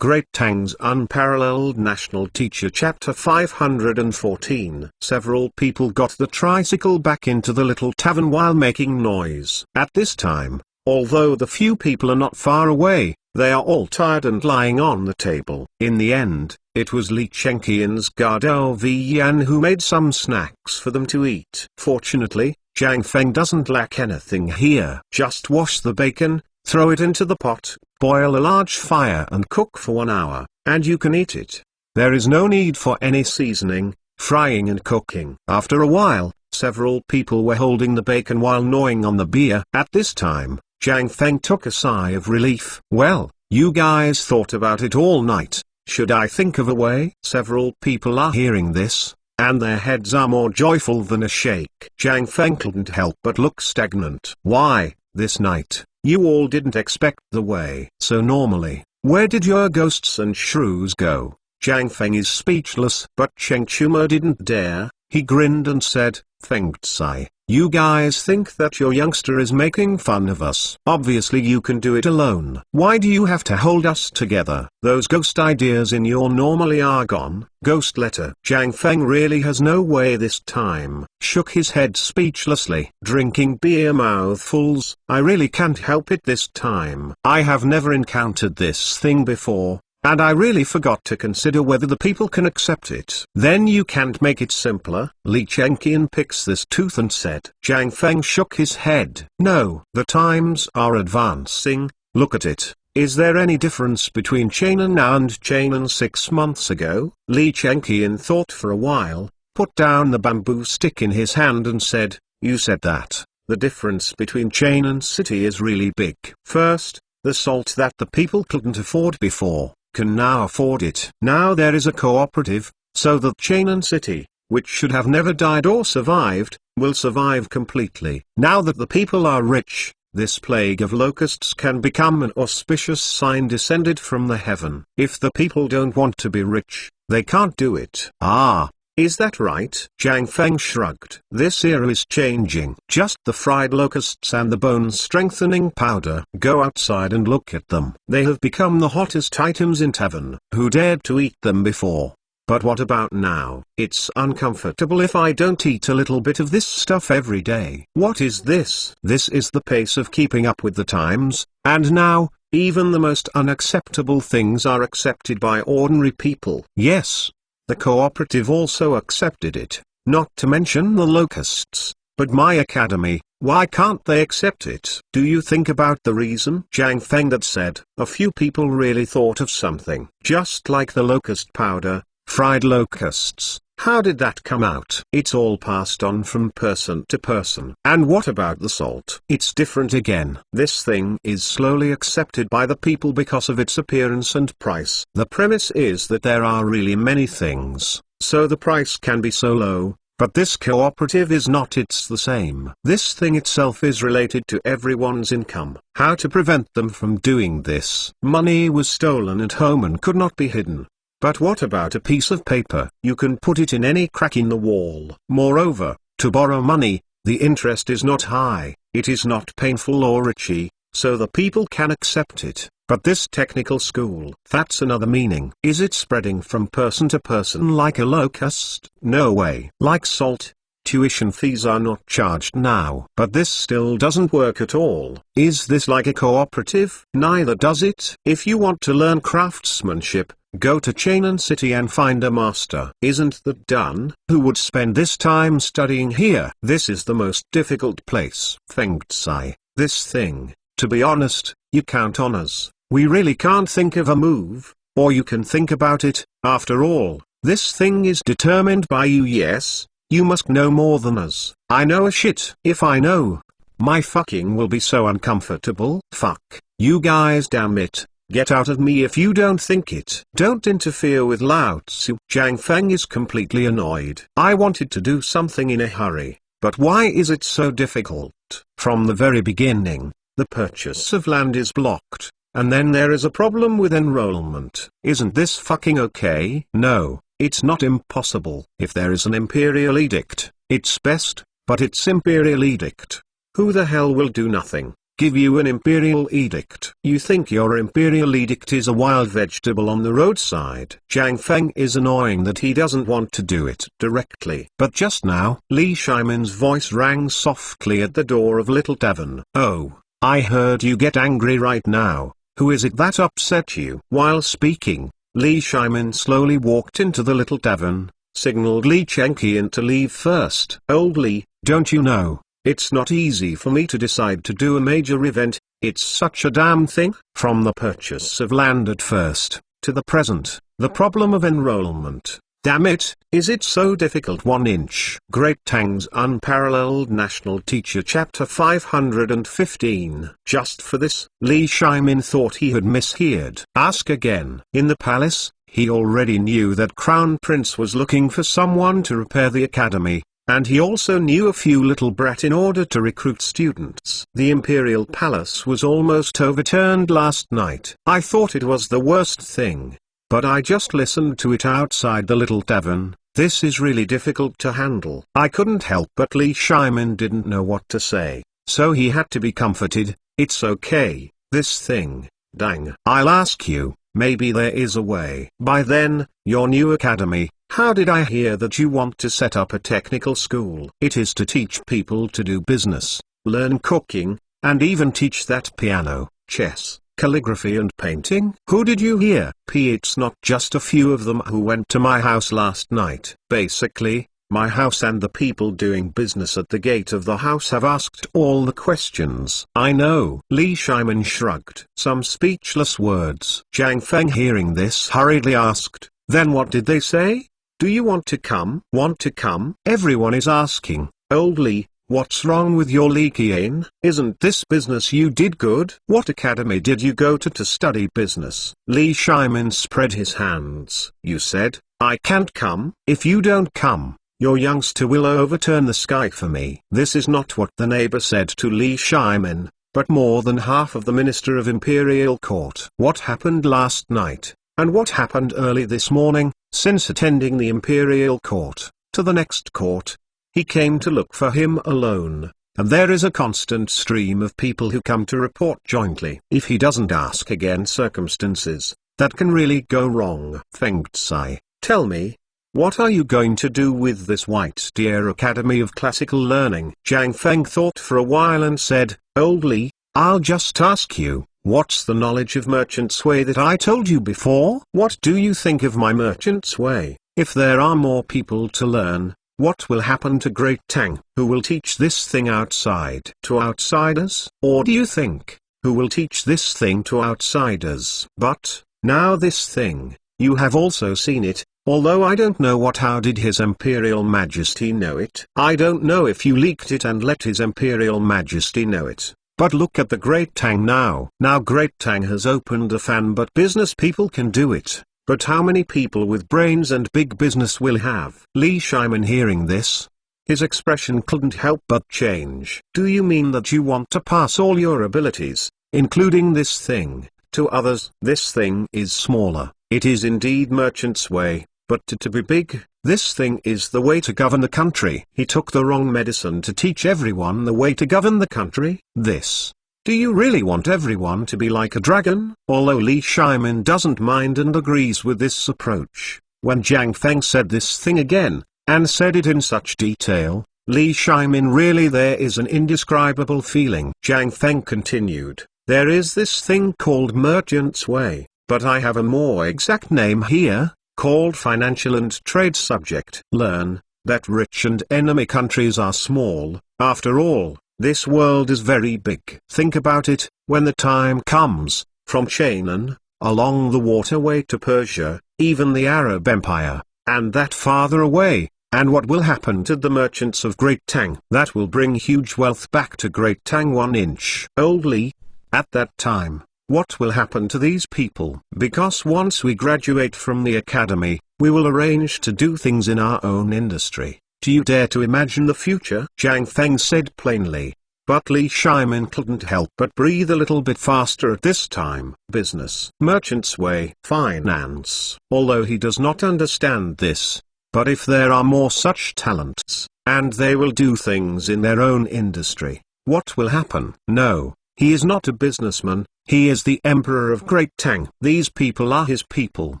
Great Tang's Unparalleled National Teacher Chapter 514. Several people got the tricycle back into the little tavern while making noise. At this time, although the few people are not far away, they are all tired and lying on the table. In the end, it was Li Chenqian's Gado Yan who made some snacks for them to eat. Fortunately, Zhang Feng doesn't lack anything here. Just wash the bacon, throw it into the pot, boil a large fire and cook for 1 hour, and you can eat it. There is no need for any seasoning, frying and cooking. After a while, several people were holding the bacon while gnawing on the beer. At this time, Zhang Feng took a sigh of relief. Well, you guys thought about it all night. Should I think of a way? Several people are hearing this, and their heads are more joyful than a shake. Zhang Feng couldn't help but look stagnant. Why, this night, you all didn't expect the way. So normally, where did your ghosts and shrews go? Zhang Feng is speechless. But Cheng Chumo didn't dare. He grinned and said, Feng Tsai, you guys think that your youngster is making fun of us. Obviously you can do it alone. Why do you have to hold us together? Those ghost ideas in your normally are gone. Ghost letter. Zhang Feng really has no way this time. Shook his head speechlessly. Drinking beer mouthfuls. I really can't help it this time. I have never encountered this thing before. And I really forgot to consider whether the people can accept it. Then you can't make it simpler? Li Chenqian picks this tooth and said. Zhang Feng shook his head. No, the times are advancing, look at it. Is there any difference between Chainan now and Chainan 6 months ago? Li Chenqian thought for a while, put down the bamboo stick in his hand and said, you said that. The difference between Chainan City is really big. First, the salt that the people couldn't afford before, can now afford it. Now there is a cooperative, so that Chainan City, which should have never died or survived, will survive completely. Now that the people are rich, this plague of locusts can become an auspicious sign descended from the heaven. If the people don't want to be rich, they can't do it. Ah, is that right? Zhang Feng shrugged. This era is changing. Just the fried locusts and the bone-strengthening powder. Go outside and look at them. They have become the hottest items in tavern. Who dared to eat them before? But what about now? It's uncomfortable if I don't eat a little bit of this stuff every day. What is this? This is the pace of keeping up with the times, and now, even the most unacceptable things are accepted by ordinary people. Yes. The cooperative also accepted it, not to mention the locusts. But my academy, why can't they accept it? Do you think about the reason? Zhang Feng that said, a few people really thought of something. Just like the locust powder, fried locusts. How did that come out? It's all passed on from person to person. And what about the salt? It's different again. This thing is slowly accepted by the people because of its appearance and price. The premise is that there are really many things, so the price can be so low. But this cooperative is not. It's the same. This thing itself is related to everyone's income. How to prevent them from doing this? Money was stolen at home and could not be hidden. But what about a piece of paper? You can put it in any crack in the wall. Moreover, to borrow money, the interest is not high, it is not painful or itchy, so the people can accept it. But this technical school, that's another meaning. Is it spreading from person to person like a locust? No way. Like salt? Tuition fees are not charged now. But this still doesn't work at all. Is this like a cooperative? Neither does it. If you want to learn craftsmanship, go to Chainan City and find a master. Isn't that done? Who would spend this time studying here? This is the most difficult place. Feng Tsai, this thing, to be honest, you count on us. We really can't think of a move, or you can think about it. After all, this thing is determined by you. Yes, you must know more than us. I know a shit. If I know, my fucking will be so uncomfortable. Fuck, you guys, damn it. Get out of me if you don't think it. Don't interfere with Lao Tzu. Zhang Feng is completely annoyed. I wanted to do something in a hurry, but why is it so difficult? From the very beginning, the purchase of land is blocked, and then there is a problem with enrollment. Isn't this fucking okay? No, it's not impossible. If there is an imperial edict, it's best, but it's imperial edict. Who the hell will do nothing? Give you an imperial edict. You think your imperial edict is a wild vegetable on the roadside. Zhang Feng is annoying that he doesn't want to do it directly. But just now, Li Shiman's voice rang softly at the door of Little Tavern. Oh, I heard you get angry right now. Who is it that upset you? While speaking, Li Shiman slowly walked into the Little Tavern, signaled Li Chengqian to leave first. Old Li, don't you know? It's not easy for me to decide to do a major event. It's such a damn thing. From the purchase of land at first, to the present, the problem of enrollment. Damn it, is it so difficult? 1 inch. Great Tang's Unparalleled National Teacher Chapter 515. Just for this, Li Shimin thought he had misheard. Ask again. In the palace, he already knew that Crown Prince was looking for someone to repair the academy. And he also knew a few little brat in order to recruit students. The Imperial Palace was almost overturned last night. I thought it was the worst thing. But I just listened to it outside the Little Tavern. This is really difficult to handle. I couldn't help but Li Shimin didn't know what to say. So he had to be comforted. It's okay, this thing, dang. I'll ask you, maybe there is a way. By then, your new academy. How did I hear that you want to set up a technical school? It is to teach people to do business, learn cooking, and even teach that piano, chess, calligraphy and painting. Who did you hear? It's not just a few of them who went to my house last night. Basically, my house and the people doing business at the gate of the house have asked all the questions. I know. Li Shiman shrugged. Some speechless words. Zhang Feng hearing this hurriedly asked, then what did they say? Do you want to come? Want to come? Everyone is asking. Old Li, what's wrong with your Li Qian? Isn't this business you did good? What academy did you go to study business? Li Shimin spread his hands. You said, I can't come. If you don't come, your youngster will overturn the sky for me. This is not what the neighbor said to Li Shimin, but more than half of the Minister of Imperial Court. What happened last night? And what happened early this morning, since attending the Imperial Court, to the next court? He came to look for him alone, and there is a constant stream of people who come to report jointly. If he doesn't ask again, circumstances that can really go wrong. Feng Tsai, tell me, what are you going to do with this White Deer Academy of Classical Learning? Zhang Feng thought for a while and said, Old Li, I'll just ask you. What's the knowledge of Merchant's Way that I told you before? What do you think of my Merchant's Way? If there are more people to learn, what will happen to Great Tang? Who will teach this thing outside to outsiders? Or do you think, who will teach this thing to outsiders? But, now this thing, you have also seen it, although I don't know how did His Imperial Majesty know it? I don't know if you leaked it and let His Imperial Majesty know it. But look at the Great Tang now. Now Great Tang has opened a fan, but business people can do it. But how many people with brains and big business will have? Li Shiman hearing this, his expression couldn't help but change. Do you mean that you want to pass all your abilities, including this thing, to others? This thing is smaller. It is indeed Merchant's Way, but to be big, this thing is the way to govern the country. He took the wrong medicine to teach everyone the way to govern the country. This. Do you really want everyone to be like a dragon? Although Li Shimin doesn't mind and agrees with this approach, when Zhang Feng said this thing again, and said it in such detail, Li Shimin, really there is an indescribable feeling. Jiang Feng continued, there is this thing called Merchant's Way, but I have a more exact name here, called Financial and Trade Subject. Learn that rich and enemy countries are small. After all, this world is very big. Think about it, when the time comes, from Canaan, along the waterway to Persia, even the Arab Empire, and that farther away, and what will happen to the merchants of Great Tang? That will bring huge wealth back to Great Tang 1 inch only. At that time, what will happen to these people? Because once we graduate from the academy, we will arrange to do things in our own industry. Do you dare to imagine the future? Jiang Feng said plainly. But Li Shimin couldn't help but breathe a little bit faster at this time. Business, Merchant's Way, finance. Although he does not understand this, but if there are more such talents, and they will do things in their own industry, what will happen? No, he is not a businessman, he is the Emperor of Great Tang. These people are his people.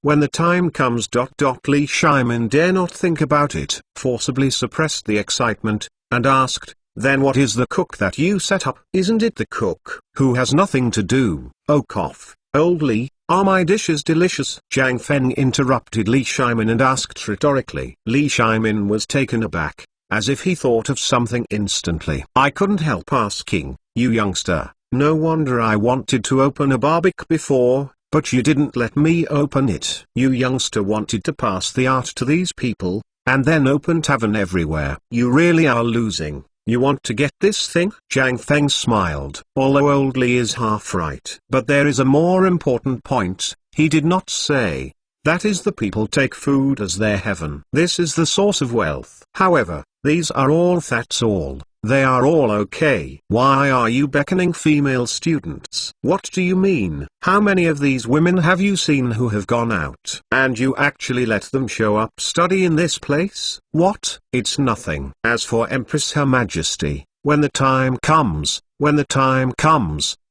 When the time comes. Li Shimin dare not think about it, forcibly suppressed the excitement, and asked, then what is the cook that you set up? Isn't it the cook, who has nothing to do? Oh cough, old Li, are my dishes delicious? Jiang Feng interrupted Li Shimin and asked rhetorically. Li Shimin was taken aback, as if he thought of something instantly. I couldn't help asking, you youngster, no wonder I wanted to open a barbecue before, but you didn't let me open it. You youngster wanted to pass the art to these people, and then open tavern everywhere. You really are losing. You want to get this thing? Jiang Feng smiled. Although old Li is half right. But there is a more important point, he did not say. That is, the people take food as their heaven. This is the source of wealth. However, these are all, that's all. They are all okay. Why are you beckoning female students? What do you mean? How many of these women have you seen who have gone out? And you actually let them show up study in this place? What? It's nothing. As for Empress Her Majesty, when the time comes,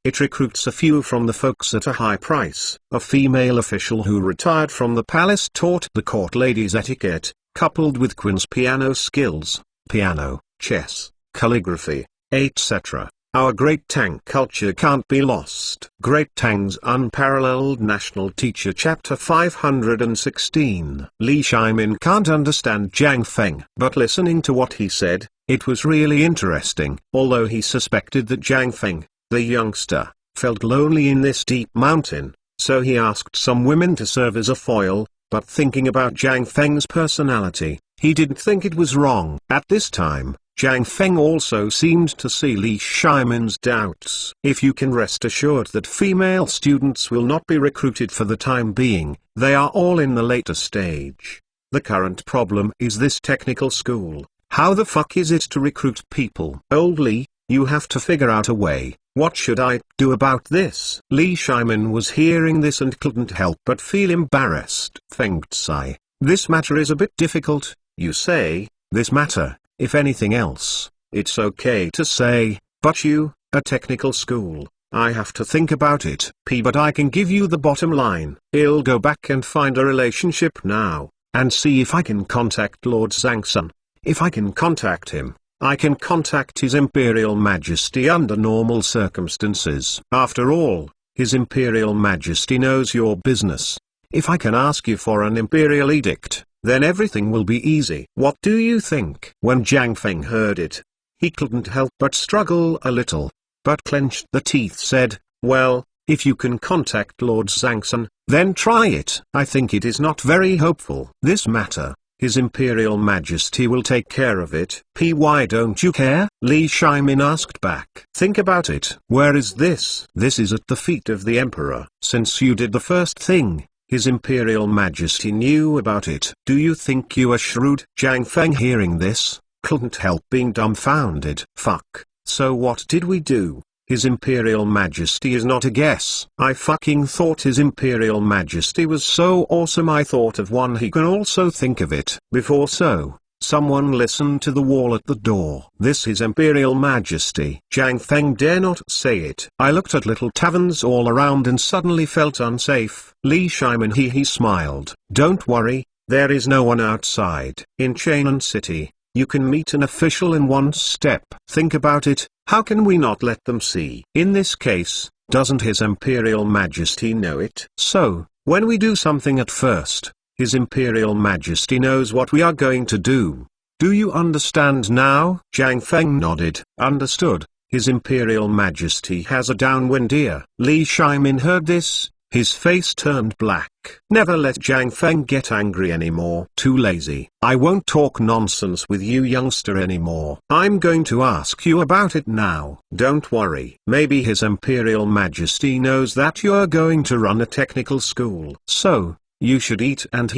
it recruits a few from the folks at a high price. A female official who retired from the palace taught the court ladies etiquette, coupled with Queen's piano skills, piano, chess, calligraphy, etc. Our Great Tang culture can't be lost. Great Tang's Unparalleled National Teacher Chapter 516. Li Shimin can't understand Jiang Feng, but listening to what he said, it was really interesting. Although he suspected that Jiang Feng, the youngster, felt lonely in this deep mountain, so he asked some women to serve as a foil, but thinking about Jiang Feng's personality, he didn't think it was wrong. At this time, Jiang Feng also seemed to see Li Shimin's doubts. If you can rest assured that female students will not be recruited for the time being, they are all in the later stage. The current problem is this technical school. How the fuck is it to recruit people? Old Li, you have to figure out a way. What should I do about this? Li Shimin was hearing this and couldn't help but feel embarrassed. Feng Tsai, this matter is a bit difficult, you say. This matter? If anything else, it's okay to say, but you, a technical school, I have to think about it. But I can give you the bottom line. I'll go back and find a relationship now, and see if I can contact Lord Zhangsun. If I can contact him, I can contact His Imperial Majesty under normal circumstances. After all, His Imperial Majesty knows your business. If I can ask you for an imperial edict, then everything will be easy. What do you think? When Jiang Feng heard it, he couldn't help but struggle a little, but clenched the teeth said, well, if you can contact Lord Zhangsun, then try it. I think it is not very hopeful. This matter, His Imperial Majesty will take care of it. Why don't you care? Li Shimin asked back. Think about it. Where is this? This is at the feet of the Emperor. Since you did the first thing, His Imperial Majesty knew about it. Do you think you are shrewd? Jiang Feng, hearing this, couldn't help being dumbfounded. Fuck, so what did we do? His Imperial Majesty is not a guess. I fucking thought His Imperial Majesty was so awesome, I thought of one he can also think of it. Before so, someone listened to the wall at the door. This His Imperial Majesty. Jiang Feng dare not say it. I looked at little taverns all around and suddenly felt unsafe. Li Shimin he smiled. Don't worry, there is no one outside. In Chainan City, You can meet an official in one step. Think about it, how can we not let them see? In this case, doesn't His Imperial Majesty know it? So, when we do something at first, His Imperial Majesty knows what we are going to do. Do you understand now? Zhang Feng nodded. Understood. His Imperial Majesty has a downwind ear. Li Shimin heard this. His face turned black. Never let Zhang Feng get angry anymore. Too lazy. I won't talk nonsense with you youngster anymore. I'm going to ask you about it now. Don't worry. Maybe His Imperial Majesty knows that you're going to run a technical school. So, you should eat and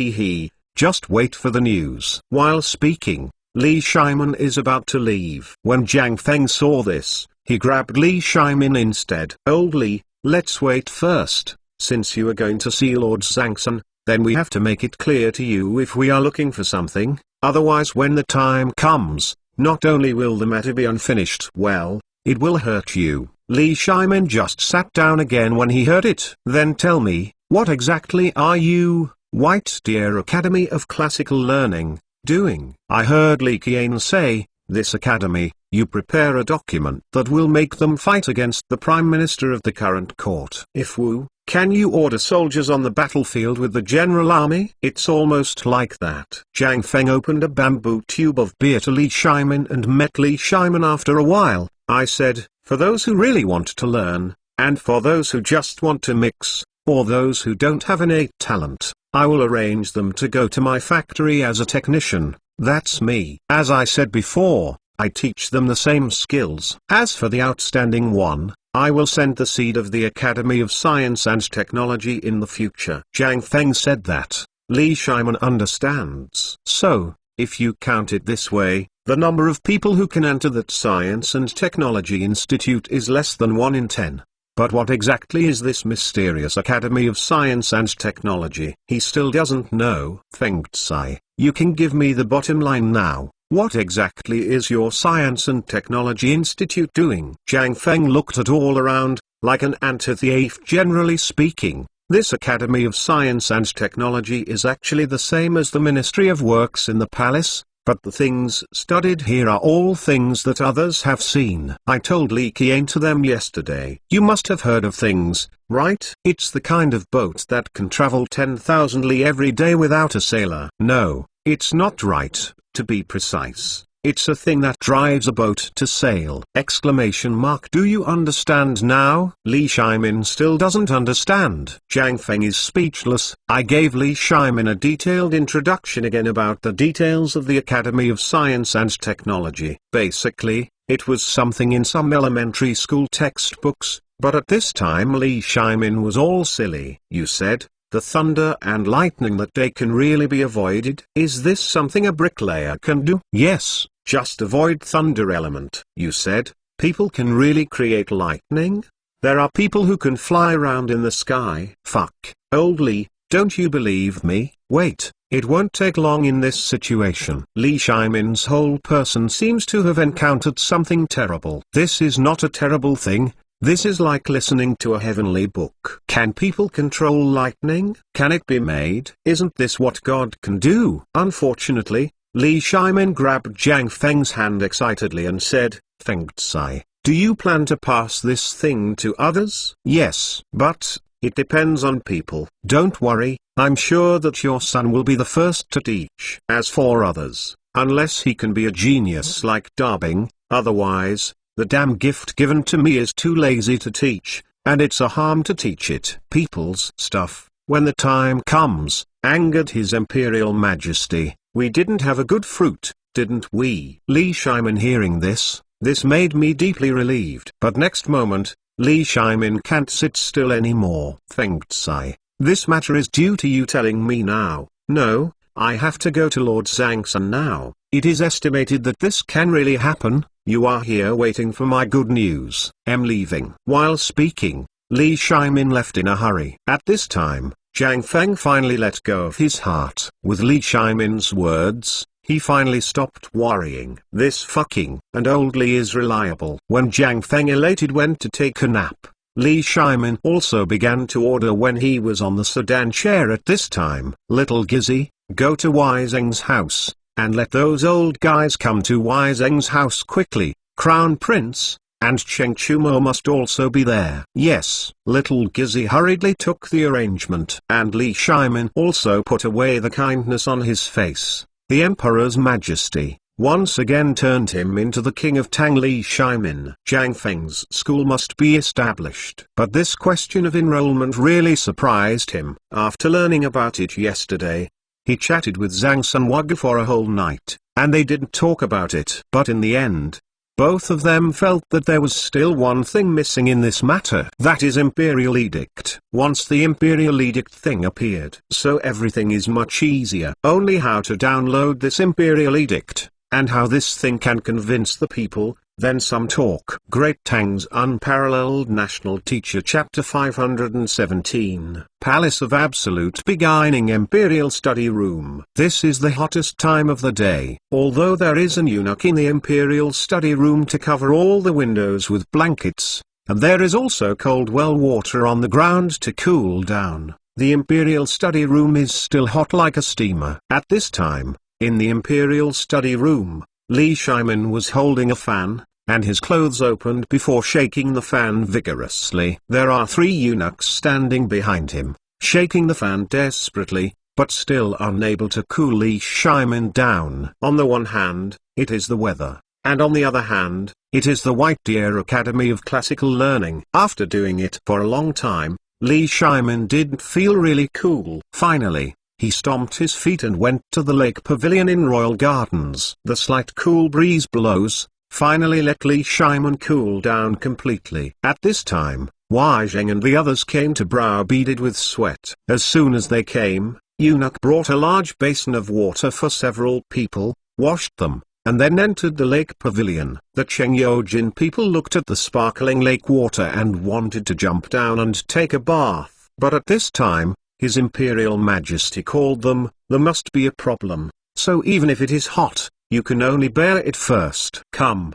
just wait for the news. While speaking, Li Shimin is about to leave. When Zhang Feng saw this, he grabbed Li Shimin instead. Old Li, let's wait first. Since you are going to see Lord Zhangsan, then we have to make it clear to you if we are looking for something, otherwise when the time comes, not only will the matter be unfinished, well, it will hurt you. Li Shimin just sat down again when he heard it. Then tell me, what exactly are you, White Deer Academy of Classical Learning, doing? I heard Li Qian say, this academy, you prepare a document that will make them fight against the Prime Minister of the current court. If Wu, can you order soldiers on the battlefield with the general army? It's almost like that. Zhang Feng opened a bamboo tube of beer to Li Shimin and met Li Shimin after a while. I said, for those who really want to learn, and for those who just want to mix, or those who don't have innate talent, I will arrange them to go to my factory as a technician. That's me. As I said before, I teach them the same skills. As for the outstanding one, I will send the seed of the Academy of Science and Technology in the future. Zhang Feng said that. Li Shimin understands. So, if you count it this way, the number of people who can enter that Science and Technology Institute is less than 1 in 10. But what exactly is this mysterious Academy of Science and Technology? He still doesn't know. Feng Tsai, you can give me the bottom line now. What exactly is your Science and Technology Institute doing? Zhang Feng looked at all around, like an ant at the ave. Generally speaking, this Academy of Science and Technology is actually the same as the Ministry of Works in the palace, but the things studied here are all things that others have seen. I told Li Qian to them yesterday. You must have heard of things, right? It's the kind of boat that can travel 10,000 li every day without a sailor. No, it's not right. To be precise, it's a thing that drives a boat to sail! Do you understand now? Li Shimin still doesn't understand. Zhang Feng is speechless. I gave Li Shimin a detailed introduction again about the details of the Academy of Science and Technology. Basically, it was something in some elementary school textbooks, but at this time Li Shimin was all silly. You said, the thunder and lightning that day can really be avoided? Is this something a bricklayer can do? Yes, just avoid thunder element. You said, people can really create lightning? There are people who can fly around in the sky. Fuck. Old Li, don't you believe me? Wait, it won't take long in this situation. Li Shimin's whole person seems to have encountered something terrible. This is not a terrible thing. This is like listening to a heavenly book. Can people control lightning? Can it be made? Isn't this what God can do? Unfortunately, Li Shimin grabbed Zhang Feng's hand excitedly and said, Feng Tsai, do you plan to pass this thing to others? Yes, but it depends on people. Don't worry, I'm sure that your son will be the first to teach. As for others, unless he can be a genius like Darbing, otherwise, the damn gift given to me is too lazy to teach, and it's a harm to teach it. People's stuff, when the time comes, angered His Imperial Majesty. We didn't have a good fruit, didn't we? Li Shimin hearing this made me deeply relieved. But next moment, Li Shimin can't sit still anymore. Feng Tsai, this matter is due to you telling me now. No, I have to go to Lord Zhangsan now. It is estimated that this can really happen. You are here waiting for my good news. Am leaving. While speaking, Li Shimin left in a hurry. At this time, Zhang Feng finally let go of his heart. With Li Shimin's words, he finally stopped worrying. This fucking and old Li is reliable. When Zhang Feng elated went to take a nap, Li Shimin also began to order when he was on the sedan chair at this time. Little Gizzy, go to Wei Zheng's house, and let those old guys come to Wei Zheng's house quickly. Crown Prince and Cheng Chumo must also be there. Yes. Little Gizzy hurriedly took the arrangement, and Li Shimin also put away the kindness on his face. The Emperor's Majesty once again turned him into the King of Tang. Li Shimin. Zhang Feng's school must be established. But this question of enrollment really surprised him. After learning about it yesterday, he chatted with Zhang Sunwag for a whole night, and they didn't talk about it. But in the end, both of them felt that there was still one thing missing in this matter. That is Imperial Edict. Once the Imperial Edict thing appeared, so everything is much easier. Only how to download this Imperial Edict, and how this thing can convince the people, then some talk. Great Tang's Unparalleled National Teacher Chapter 517 Palace of Absolute Beguiling Imperial Study Room. This is the hottest time of the day. Although there is an eunuch in the Imperial Study Room to cover all the windows with blankets, and there is also cold well water on the ground to cool down, the Imperial Study Room is still hot like a steamer. At this time, in the Imperial Study Room, Li Shimin was holding a fan, and his clothes opened before shaking the fan vigorously. There are 3 eunuchs standing behind him, shaking the fan desperately, but still unable to cool Li Shimin down. On the one hand, it is the weather, and on the other hand, it is the White Deer Academy of Classical Learning. After doing it for a long time, Li Shimin didn't feel really cool. Finally, he stomped his feet and went to the lake pavilion in Royal Gardens. The slight cool breeze blows, finally let Li Shimin cool down completely. At this time, Wei Zheng and the others came to brow beaded with sweat. As soon as they came, Eunuch brought a large basin of water for several people, washed them, and then entered the lake pavilion. The Chengyojin people looked at the sparkling lake water and wanted to jump down and take a bath. But at this time, His Imperial Majesty called them. There must be a problem, so even if it is hot, you can only bear it first. Come,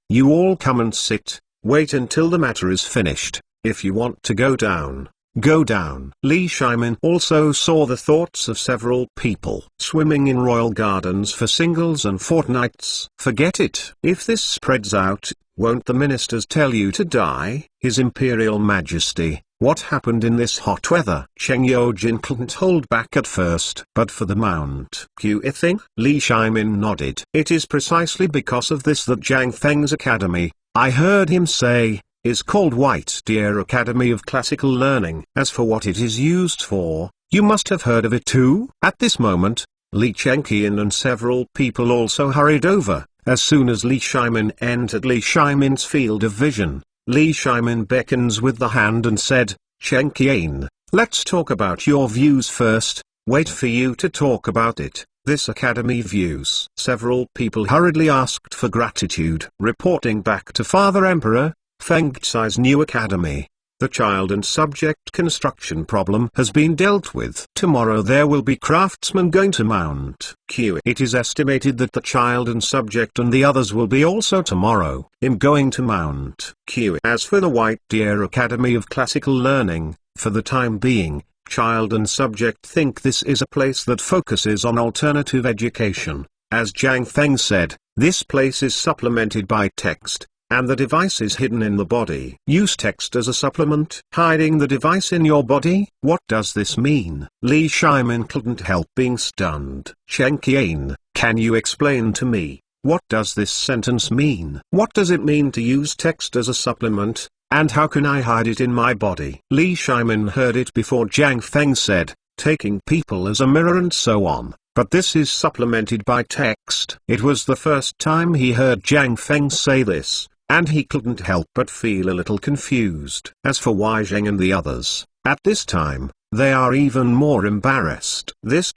you all come and sit, wait until the matter is finished. If you want to go down, go down. Li Shimin also saw the thoughts of several people. Swimming in Royal Gardens for singles and fortnights. Forget it. If this spreads out, won't the ministers tell you to die? His Imperial Majesty, what happened in this hot weather? Cheng Yojin couldn't hold back at first. But for the Mount Qa thing? Li Shimin nodded. It is precisely because of this that Zhang Feng's academy, I heard him say, is called White Deer Academy of Classical Learning. As for what it is used for, you must have heard of it too? At this moment, Li Chengqian and several people also hurried over. As soon as Li Shimin entered Li Shimin's field of vision, Li Shimin beckons with the hand and said, Chengqian, let's talk about your views first. Wait for you to talk about it. This academy views. Several people hurriedly asked for gratitude. Reporting back to Father Emperor, Feng Tsai's new academy, the child and subject construction problem has been dealt with. Tomorrow there will be craftsmen going to Mount Qa. It is estimated that the child and subject and the others will be also tomorrow. Going to Mount Qa. As for the White Deer Academy of Classical Learning, for the time being, child and subject think this is a place that focuses on alternative education. As Zhang Feng said, this place is supplemented by text, and the device is hidden in the body. Use text as a supplement. Hiding the device in your body? What does this mean? Li Shimin couldn't help being stunned. Chengqian, can you explain to me, what does this sentence mean? What does it mean to use text as a supplement, and how can I hide it in my body? Li Shimin heard it before Zhang Feng said, taking people as a mirror and so on. But this is supplemented by text. It was the first time he heard Zhang Feng say this, and he couldn't help but feel a little confused. As for Wei Zheng and the others, at this time, they are even more embarrassed. This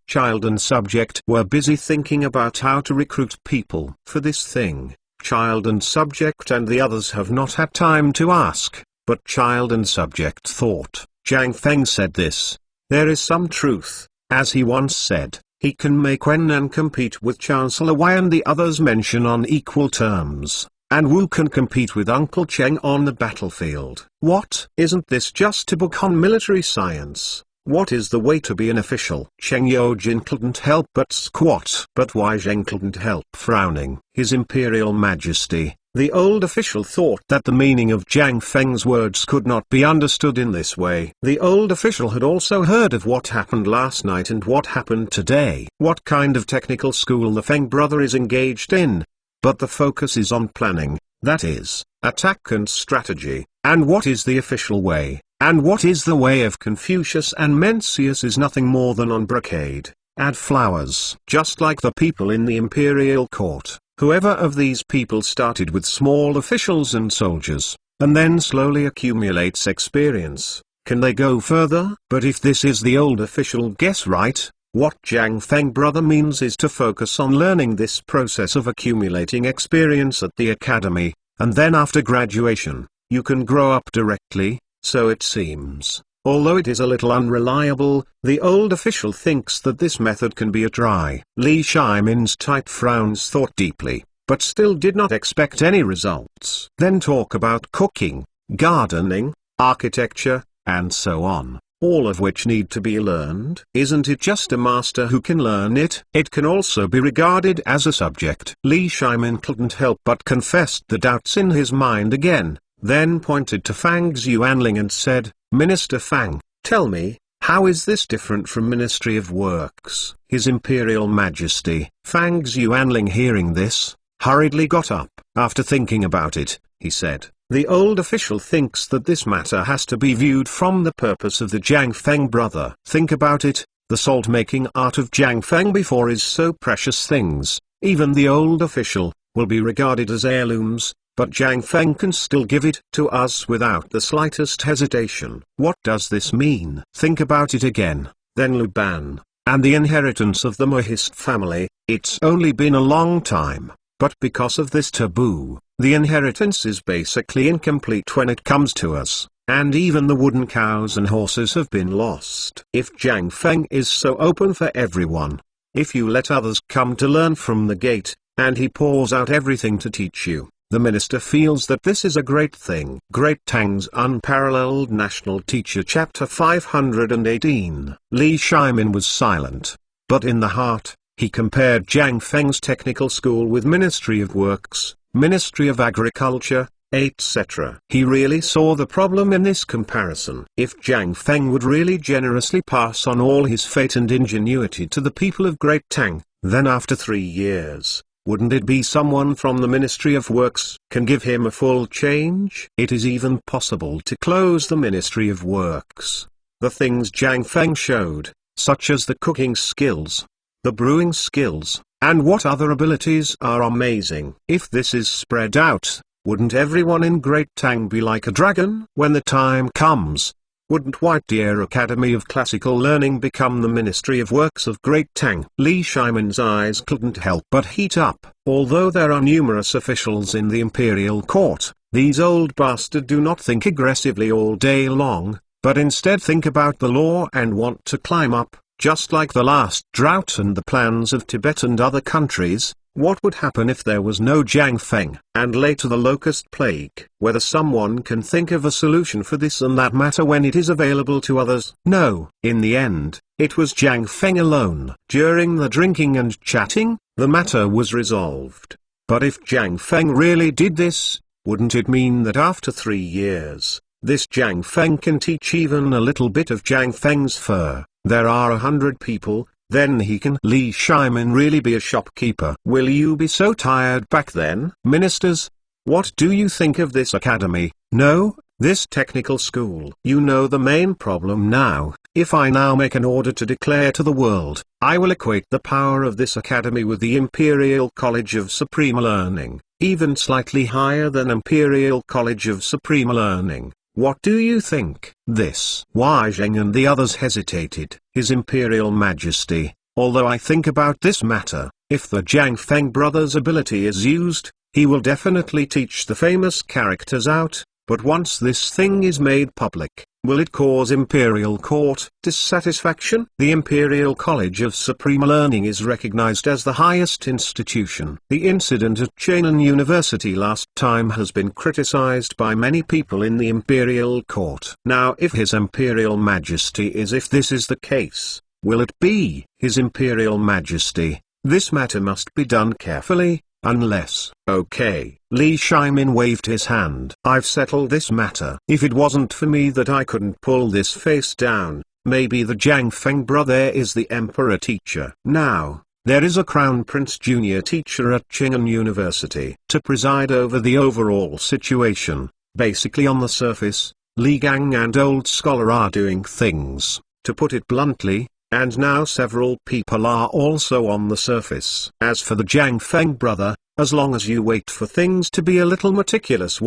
child and subject were busy thinking about how to recruit people for this thing. Child and subject and the others have not had time to ask, but child and subject thought. Zhang Feng said this. There is some truth, as he once said. He can make Wen Nan compete with Chancellor Wei and the others mention on equal terms. And Wu can compete with Uncle Cheng on the battlefield. What? Isn't this just a book on military science? What is the way to be an official? Cheng Yojin couldn't help but squat. But Wei Zheng couldn't help frowning. His Imperial Majesty, the old official, thought that the meaning of Jiang Feng's words could not be understood in this way. The old official had also heard of what happened last night and what happened today. What kind of technical school the Feng brother is engaged in? But the focus is on planning, that is, attack and strategy. And what is the official way? And what is the way of Confucius and Mencius is nothing more than on brocade, add flowers. Just like the people in the imperial court, whoever of these people started with small officials and soldiers, and then slowly accumulates experience, can they go further? But if this is the old official guess right, what Jiang Feng brother means is to focus on learning this process of accumulating experience at the academy, and then after graduation, you can grow up directly. So it seems, although it is a little unreliable, the old official thinks that this method can be a try. Li Shimin's tight frowns thought deeply, but still did not expect any results. Then talk about cooking, gardening, architecture, and so on, all of which need to be learned. Isn't it just a master who can learn it? It can also be regarded as a subject. Li Shimin couldn't help but confessed the doubts in his mind again. Then pointed to Fang Xuanling and said, Minister Fang, tell me, how is this different from Ministry of Works? His Imperial Majesty. Fang Xuanling, hearing this, hurriedly got up. After thinking about it, he said, the old official thinks that this matter has to be viewed from the purpose of the Jiang Feng brother. Think about it, the salt-making art of Jiang Feng before is so precious things, even the old official, will be regarded as heirlooms. But Jiang Feng can still give it to us without the slightest hesitation. What does this mean? Think about it again. Then Lu Ban, and the inheritance of the Mohist family, it's only been a long time, but because of this taboo, the inheritance is basically incomplete when it comes to us, and even the wooden cows and horses have been lost. If Jiang Feng is so open for everyone, if you let others come to learn from the gate, and he pours out everything to teach you, the minister feels that this is a great thing. Great Tang's Unparalleled National Teacher Chapter 518. Li Shimin was silent. But in the heart, he compared Jiang Feng's technical school with Ministry of Works, Ministry of Agriculture, etc. He really saw the problem in this comparison. If Jiang Feng would really generously pass on all his fate and ingenuity to the people of Great Tang, then after 3 years, wouldn't it be someone from the Ministry of Works can give him a full change? It is even possible to close the Ministry of Works. The things Jiang Feng showed, such as the cooking skills, the brewing skills, and what other abilities are amazing. If this is spread out, wouldn't everyone in Great Tang be like a dragon? When the time comes, wouldn't White Deer Academy of Classical Learning become the Ministry of Works of Great Tang? Li Shimin's eyes couldn't help but heat up. Although there are numerous officials in the imperial court, these old bastards do not think aggressively all day long, but instead think about the law and want to climb up, just like the last drought and the plans of Tibet and other countries. What would happen if there was no Jiang Feng? And later the locust plague. Whether someone can think of a solution for this and that matter when it is available to others? No. In the end, it was Jiang Feng alone. During the drinking and chatting, the matter was resolved. But if Jiang Feng really did this, wouldn't it mean that after 3 years, this Jiang Feng can teach even a little bit of Jiang Feng's fur? There are 100 people. Then he can Li Shimin really be a shopkeeper? Will you be so tired back then? Ministers, what do you think of this academy? No, this technical school. You know the main problem now. If I now make an order to declare to the world, I will equate the power of this academy with the Imperial College of Supreme Learning, even slightly higher than Imperial College of Supreme Learning. What do you think? This. Wei Zheng and the others hesitated. His Imperial Majesty, although I think about this matter, if the Jiang Feng brother's ability is used, he will definitely teach the famous characters out, but once this thing is made public, Will it cause Imperial Court dissatisfaction? The Imperial College of Supreme Learning is recognized as the highest institution. The incident at Cheonan University last time has been criticized by many people in the Imperial Court. Now if His Imperial Majesty if this is the case, will it be His Imperial Majesty? This matter must be done carefully, unless. Okay. Li Shimin waved his hand. I've settled this matter. If it wasn't for me that I couldn't pull this face down, maybe the Jiang Feng brother is the emperor teacher. Now, there is a Crown Prince Junior teacher at Cheonan University to preside over the overall situation. Basically on the surface, Li Gang and Old Scholar are doing things, to put it bluntly, and now several people are also on the surface. As for the Jiang Feng brother, as long as you wait for things to be a little meticulous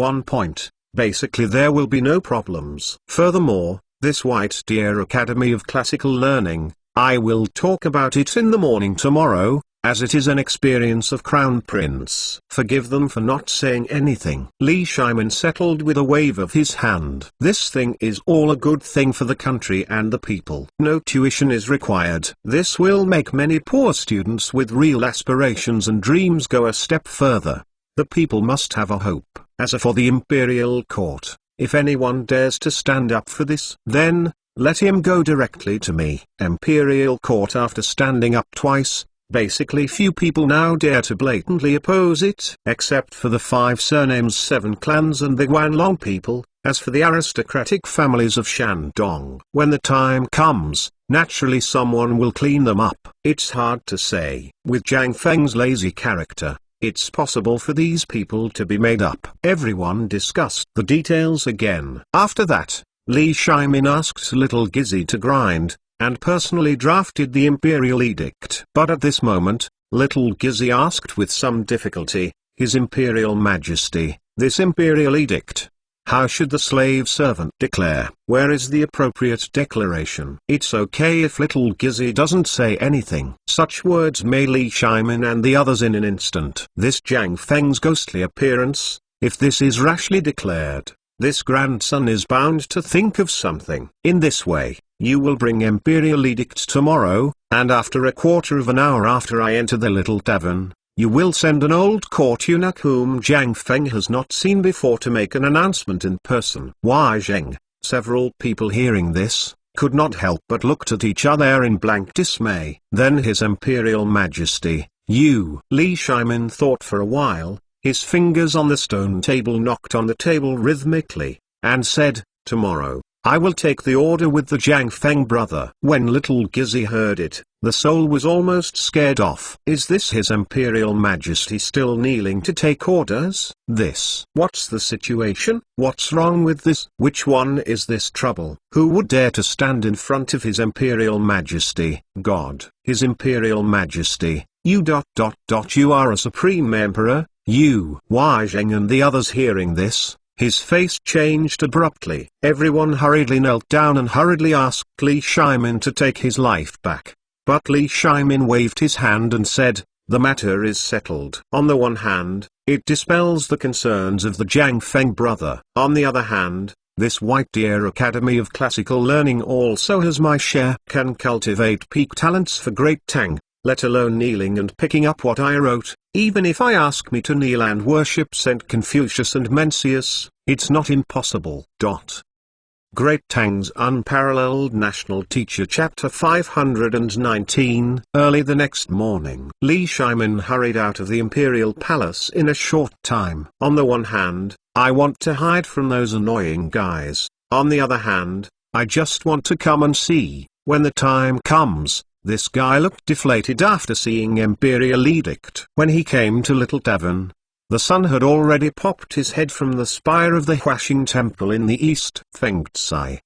basically there will be no problems. Furthermore, this White Deer Academy of Classical Learning, I will talk about it in the morning tomorrow, as it is an experience of Crown Prince. Forgive them for not saying anything. Li Shimin settled with a wave of his hand. This thing is all a good thing for the country and the people. No tuition is required. This will make many poor students with real aspirations and dreams go a step further. The people must have a hope. As for the Imperial Court, if anyone dares to stand up for this, then, let him go directly to me. Imperial Court after standing up twice, basically few people now dare to blatantly oppose it, except for the 5 surnames 7 clans and the Guanlong people. As for the aristocratic families of Shandong, when the time comes, naturally someone will clean them up. It's hard to say. With Jiang Feng's lazy character, it's possible for these people to be made up. Everyone discussed the details again. After that, Li Shimin asked Little Gizzy to grind, and personally drafted the Imperial Edict. But at this moment, Little Gizzy asked with some difficulty, His Imperial Majesty, this Imperial Edict, how should the slave servant declare? Where is the appropriate declaration? It's okay if Little Gizzy doesn't say anything. Such words made Li Shimin and the others in an instant. This Jiang Feng's ghostly appearance, if this is rashly declared, this grandson is bound to think of something. In this way, you will bring Imperial Edict tomorrow, and after a quarter of an hour after I enter the little tavern, you will send an old court eunuch whom Jiang Feng has not seen before to make an announcement in person. Why Zheng? Several people hearing this, could not help but looked at each other in blank dismay. Then His Imperial Majesty, you. Li Shimin thought for a while, his fingers on the stone table knocked on the table rhythmically, and said, tomorrow, I will take the order with the Jiang Feng brother. When Little Gizzy heard it, the soul was almost scared off. Is this His Imperial Majesty still kneeling to take orders? What's the situation? What's wrong with this? Which one is this trouble? Who would dare to stand in front of His Imperial Majesty? God, His Imperial Majesty, you. You are a supreme emperor, you. Wai Zheng and the others hearing this, his face changed abruptly. Everyone hurriedly knelt down and hurriedly asked Li Shimin to take his life back. But Li Shimin waved his hand and said, the matter is settled. On the one hand, it dispels the concerns of the Jiang Feng brother. On the other hand, this White Deer Academy of Classical Learning also has my share. Can cultivate peak talents for great Tang, let alone kneeling and picking up what I wrote. Even if I ask me to kneel and worship Saint Confucius and Mencius, it's not impossible. Great Tang's Unparalleled National Teacher Chapter 519. Early the next morning, Li Shimin hurried out of the Imperial Palace in a short time. On the one hand, I want to hide from those annoying guys. On the other hand, I just want to come and see. When the time comes, this guy looked deflated after seeing Imperial Edict. When he came to Little Tavern, the sun had already popped his head from the spire of the Huaxing Temple in the east. Feng Tsai,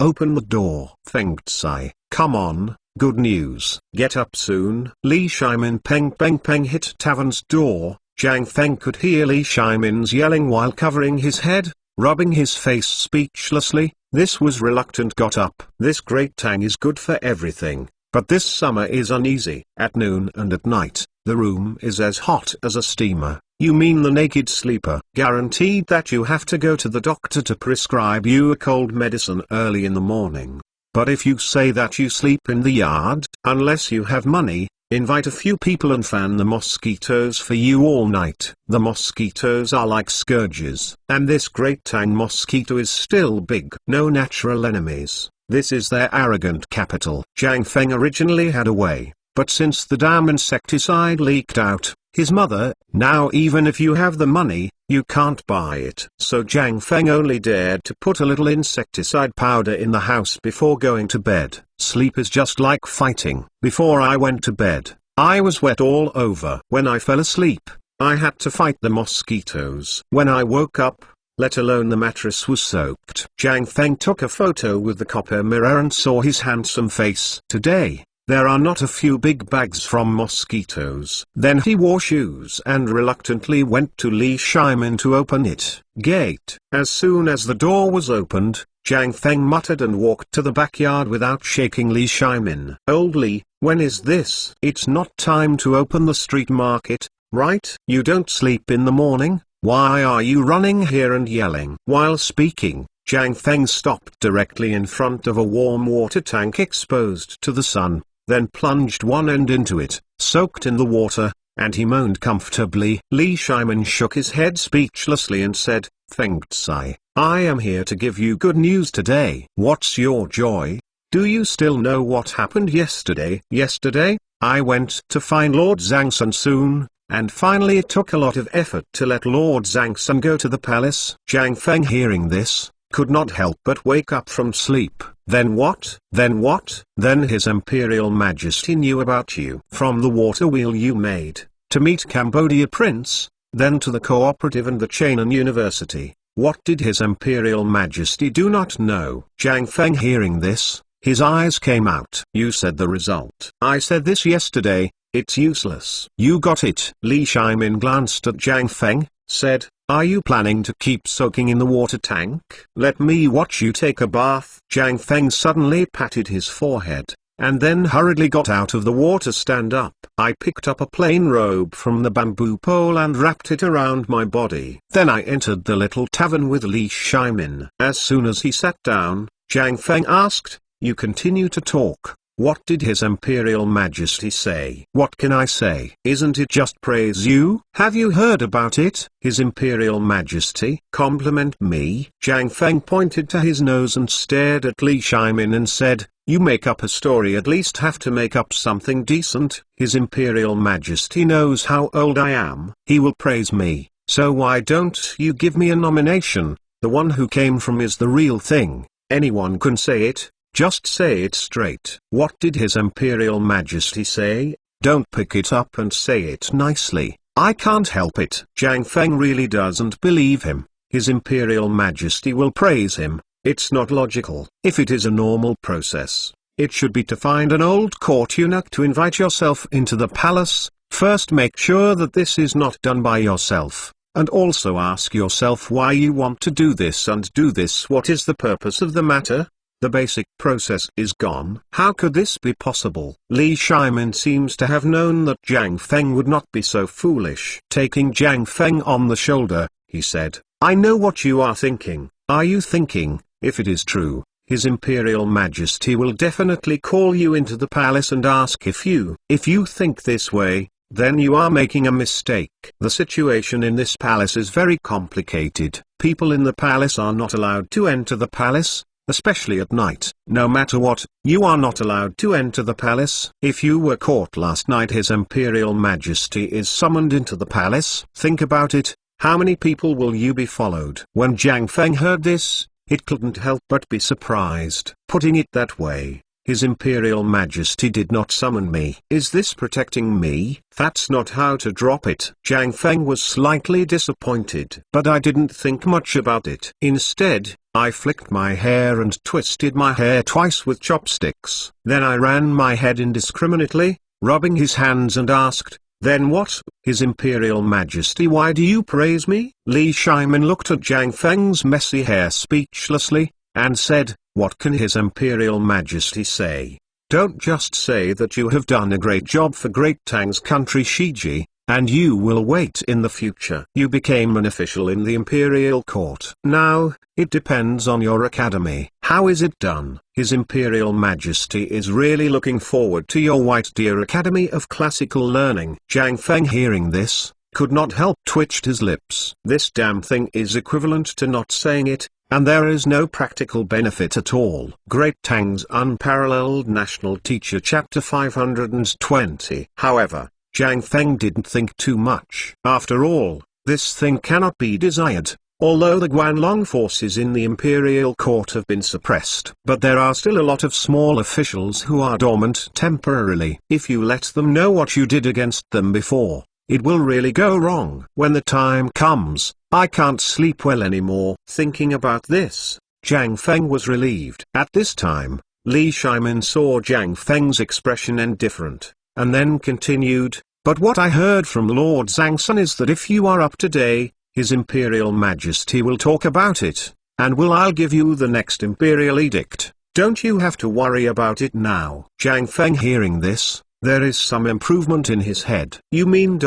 open the door. Feng Tsai, come on, good news. Get up soon. Li Shimin peng hit Tavern's door. Jiang Feng could hear Li Shimin's yelling while covering his head, rubbing his face speechlessly. This was reluctant got up. This great Tang is good for everything, but this summer is uneasy. At noon and at night, the room is as hot as a steamer. You mean the naked sleeper? Guaranteed that you have to go to the doctor to prescribe you a cold medicine early in the morning. But if you say that you sleep in the yard, unless you have money, invite a few people and fan the mosquitoes for you all night. The mosquitoes are like scourges, and this great Tang mosquito is still big. No natural enemies. This is their arrogant capital. Jiang Feng originally had a way, but since the damn insecticide leaked out, his mother, now even if you have the money, you can't buy it. So Jiang Feng only dared to put a little insecticide powder in the house before going to bed. Sleep is just like fighting. Before I went to bed, I was wet all over. When I fell asleep, I had to fight the mosquitoes. When I woke up, let alone the mattress was soaked. Jiang Feng took a photo with the copper mirror and saw his handsome face. Today, there are not a few big bags from mosquitoes. Then he wore shoes and reluctantly went to Li Shimin to open it. Gate. As soon as the door was opened, Jiang Feng muttered and walked to the backyard without shaking Li Shimin. Old Li, when is this? It's not time to open the street market, right? You don't sleep in the morning? Why are you running here and yelling? While speaking, Jiang Feng stopped directly in front of a warm water tank exposed to the sun, then plunged one end into it, soaked in the water, and he moaned comfortably. Li Shimin shook his head speechlessly and said, Feng Tsai, I am here to give you good news today. What's your joy? Do you still know what happened yesterday? Yesterday, I went to find Lord Zhang Sun soon, and finally it took a lot of effort to let Lord Zhang Sun go to the palace. Jiang Feng, hearing this, could not help but wake up from sleep. Then what? Then what? Then His Imperial Majesty knew about you. From the water wheel you made, to meet Cambodia Prince, then to the cooperative and the Cheonan University. What did His Imperial Majesty do not know? Jiang Feng, hearing this, his eyes came out. You said the result. I said this yesterday, it's useless. You got it. Li Shimin glanced at Jiang Feng, said, are you planning to keep soaking in the water tank? Let me watch you take a bath. Jiang Feng suddenly patted his forehead, and then hurriedly got out of the water. Stand up. I picked up a plain robe from the bamboo pole and wrapped it around my body. Then I entered the little tavern with Li Shimin. As soon as he sat down, Jiang Feng asked, you continue to talk. What did His Imperial Majesty say? What can I say? Isn't it just praise you? Have you heard about it? His Imperial Majesty? Compliment me? Jiang Feng pointed to his nose and stared at Li Shimin and said, you make up a story, at least have to make up something decent. His Imperial Majesty knows how old I am. He will praise me, so why don't you give me a nomination? The one who came from is the real thing. Anyone can say it. Just say it straight. What did His Imperial Majesty say? Don't pick it up and say it nicely. I can't help it. Jiang Feng really doesn't believe him. His Imperial Majesty will praise him. It's not logical. If it is a normal process, it should be to find an old court eunuch to invite yourself into the palace. First make sure that this is not done by yourself, and also ask yourself why you want to do this and do this. What is the purpose of the matter? The basic process is gone. How could this be possible? Li Shimin seems to have known that Jiang Feng would not be so foolish. Taking Jiang Feng on the shoulder, he said, I know what you are thinking. Are you thinking, if it is true, His Imperial Majesty will definitely call you into the palace and ask if you think this way, then you are making a mistake. The situation in this palace is very complicated. People in the palace are not allowed to enter the palace, especially at night. No matter what, you are not allowed to enter the palace. If you were caught last night, His Imperial Majesty is summoned into the palace. Think about it, how many people will you be followed? When Jiang Feng heard this, it couldn't help but be surprised. Putting it that way, His Imperial Majesty did not summon me. Is this protecting me? That's not how to drop it. Jiang Feng was slightly disappointed. But I didn't think much about it. Instead, I flicked my hair and twisted my hair twice with chopsticks. Then I ran my head indiscriminately, rubbing his hands, and asked, then what? His Imperial Majesty, why do you praise me? Li Shimin looked at Jiang Feng's messy hair speechlessly, and said, what can His Imperial Majesty say? Don't just say that you have done a great job for Great Tang's country Shiji. and you will wait in the future. You became an official in the imperial court. Now, it depends on your academy. How is it done? His Imperial Majesty is really looking forward to your White Deer Academy of Classical Learning. Zhang Feng, hearing this, could not help twitched his lips. This damn thing is equivalent to not saying it, and there is no practical benefit at all. Great Tang's Unparalleled National Teacher Chapter 520. However, Zhang Feng didn't think too much. After all, this thing cannot be desired. Although the Guanlong forces in the imperial court have been suppressed, but there are still a lot of small officials who are dormant temporarily. If you let them know what you did against them before, it will really go wrong. When the time comes, I can't sleep well anymore. Thinking about this, Zhang Feng was relieved. At this time, Li Shimin saw Zhang Feng's expression indifferent, and then continued, "But what I heard from Lord Zhangsun is that if you are up today, His Imperial Majesty will talk about it, and I'll give you the next Imperial Edict. Don't you have to worry about it now." Zhang Feng, hearing this, there is some improvement in his head. "You mean ...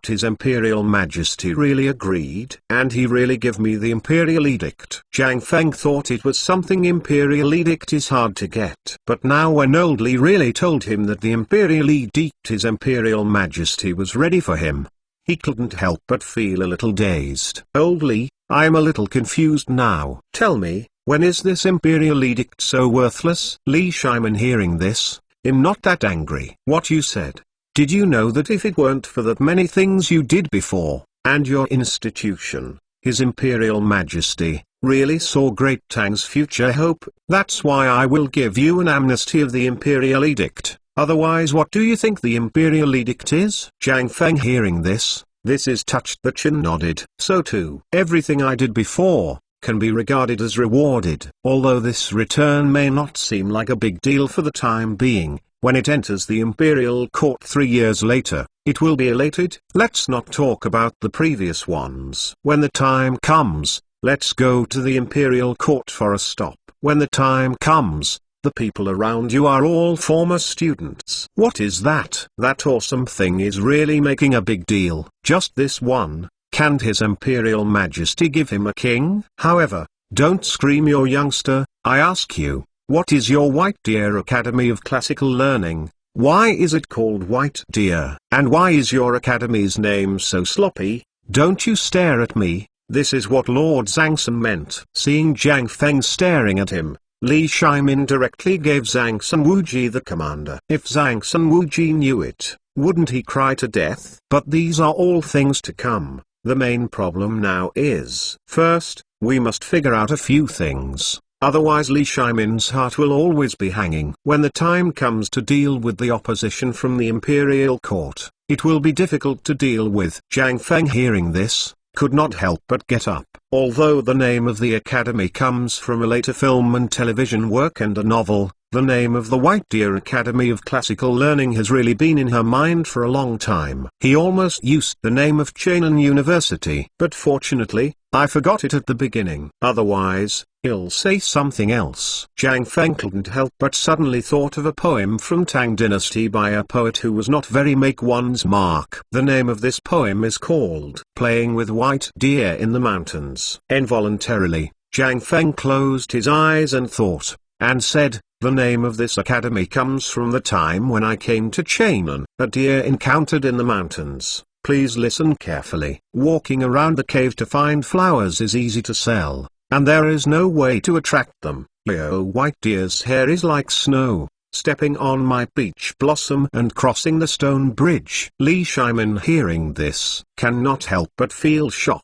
His Imperial Majesty really agreed? And he really gave me the Imperial Edict?" Zhang Feng thought it was something Imperial Edict is hard to get. But now when Old Li really told him that the Imperial Edict His Imperial Majesty was ready for him, he couldn't help but feel a little dazed. "Old Li, I'm a little confused now. Tell me, when is this Imperial Edict so worthless?" Li Shimin, hearing this, I'm not that angry. "What you said? Did you know that if it weren't for that many things you did before, and your institution, His Imperial Majesty really saw Great Tang's future hope? That's why I will give you an amnesty of the Imperial Edict. Otherwise, what do you think the Imperial Edict is?" Zhang Feng, hearing this is touched. The chin nodded. "So too, everything I did before can be regarded as rewarded. Although this return may not seem like a big deal for the time being, when it enters the Imperial Court 3 years later, it will be elated. Let's not talk about the previous ones. When the time comes, let's go to the Imperial Court for a stop. When the time comes, the people around you are all former students." "What is that? That awesome thing is really making a big deal. Just this one. Can't His Imperial Majesty give him a king?" "However, don't scream, your youngster. I ask you, what is your White Deer Academy of Classical Learning? Why is it called White Deer? And why is your academy's name so sloppy? Don't you stare at me." This is what Lord Zhangsun meant. Seeing Zhang Feng staring at him, Li Shimin directly gave Zhangsun Wuji the commander. If Zhangsun Wuji knew it, wouldn't he cry to death? But these are all things to come. The main problem now is, first, we must figure out a few things. Otherwise Li Shimin's heart will always be hanging. When the time comes to deal with the opposition from the Imperial Court, it will be difficult to deal with. Zhang Feng, hearing this, could not help but get up. Although the name of the academy comes from a later film and television work and a novel, the name of the White Deer Academy of Classical Learning has really been in her mind for a long time. He almost used the name of Chainan University, but fortunately, I forgot it at the beginning. Otherwise, he'll say something else. Zhang Feng couldn't help but suddenly thought of a poem from Tang Dynasty by a poet who was not very make one's mark. The name of this poem is called Playing with White Deer in the Mountains. Involuntarily, Zhang Feng closed his eyes and thought, and said, "The name of this academy comes from the time when I came to Chainan. A deer encountered in the mountains. Please listen carefully. Walking around the cave to find flowers is easy to sell, and there is no way to attract them. Yo, white deer's hair is like snow, stepping on my peach blossom and crossing the stone bridge." Li Shimin, hearing this, cannot help but feel shocked.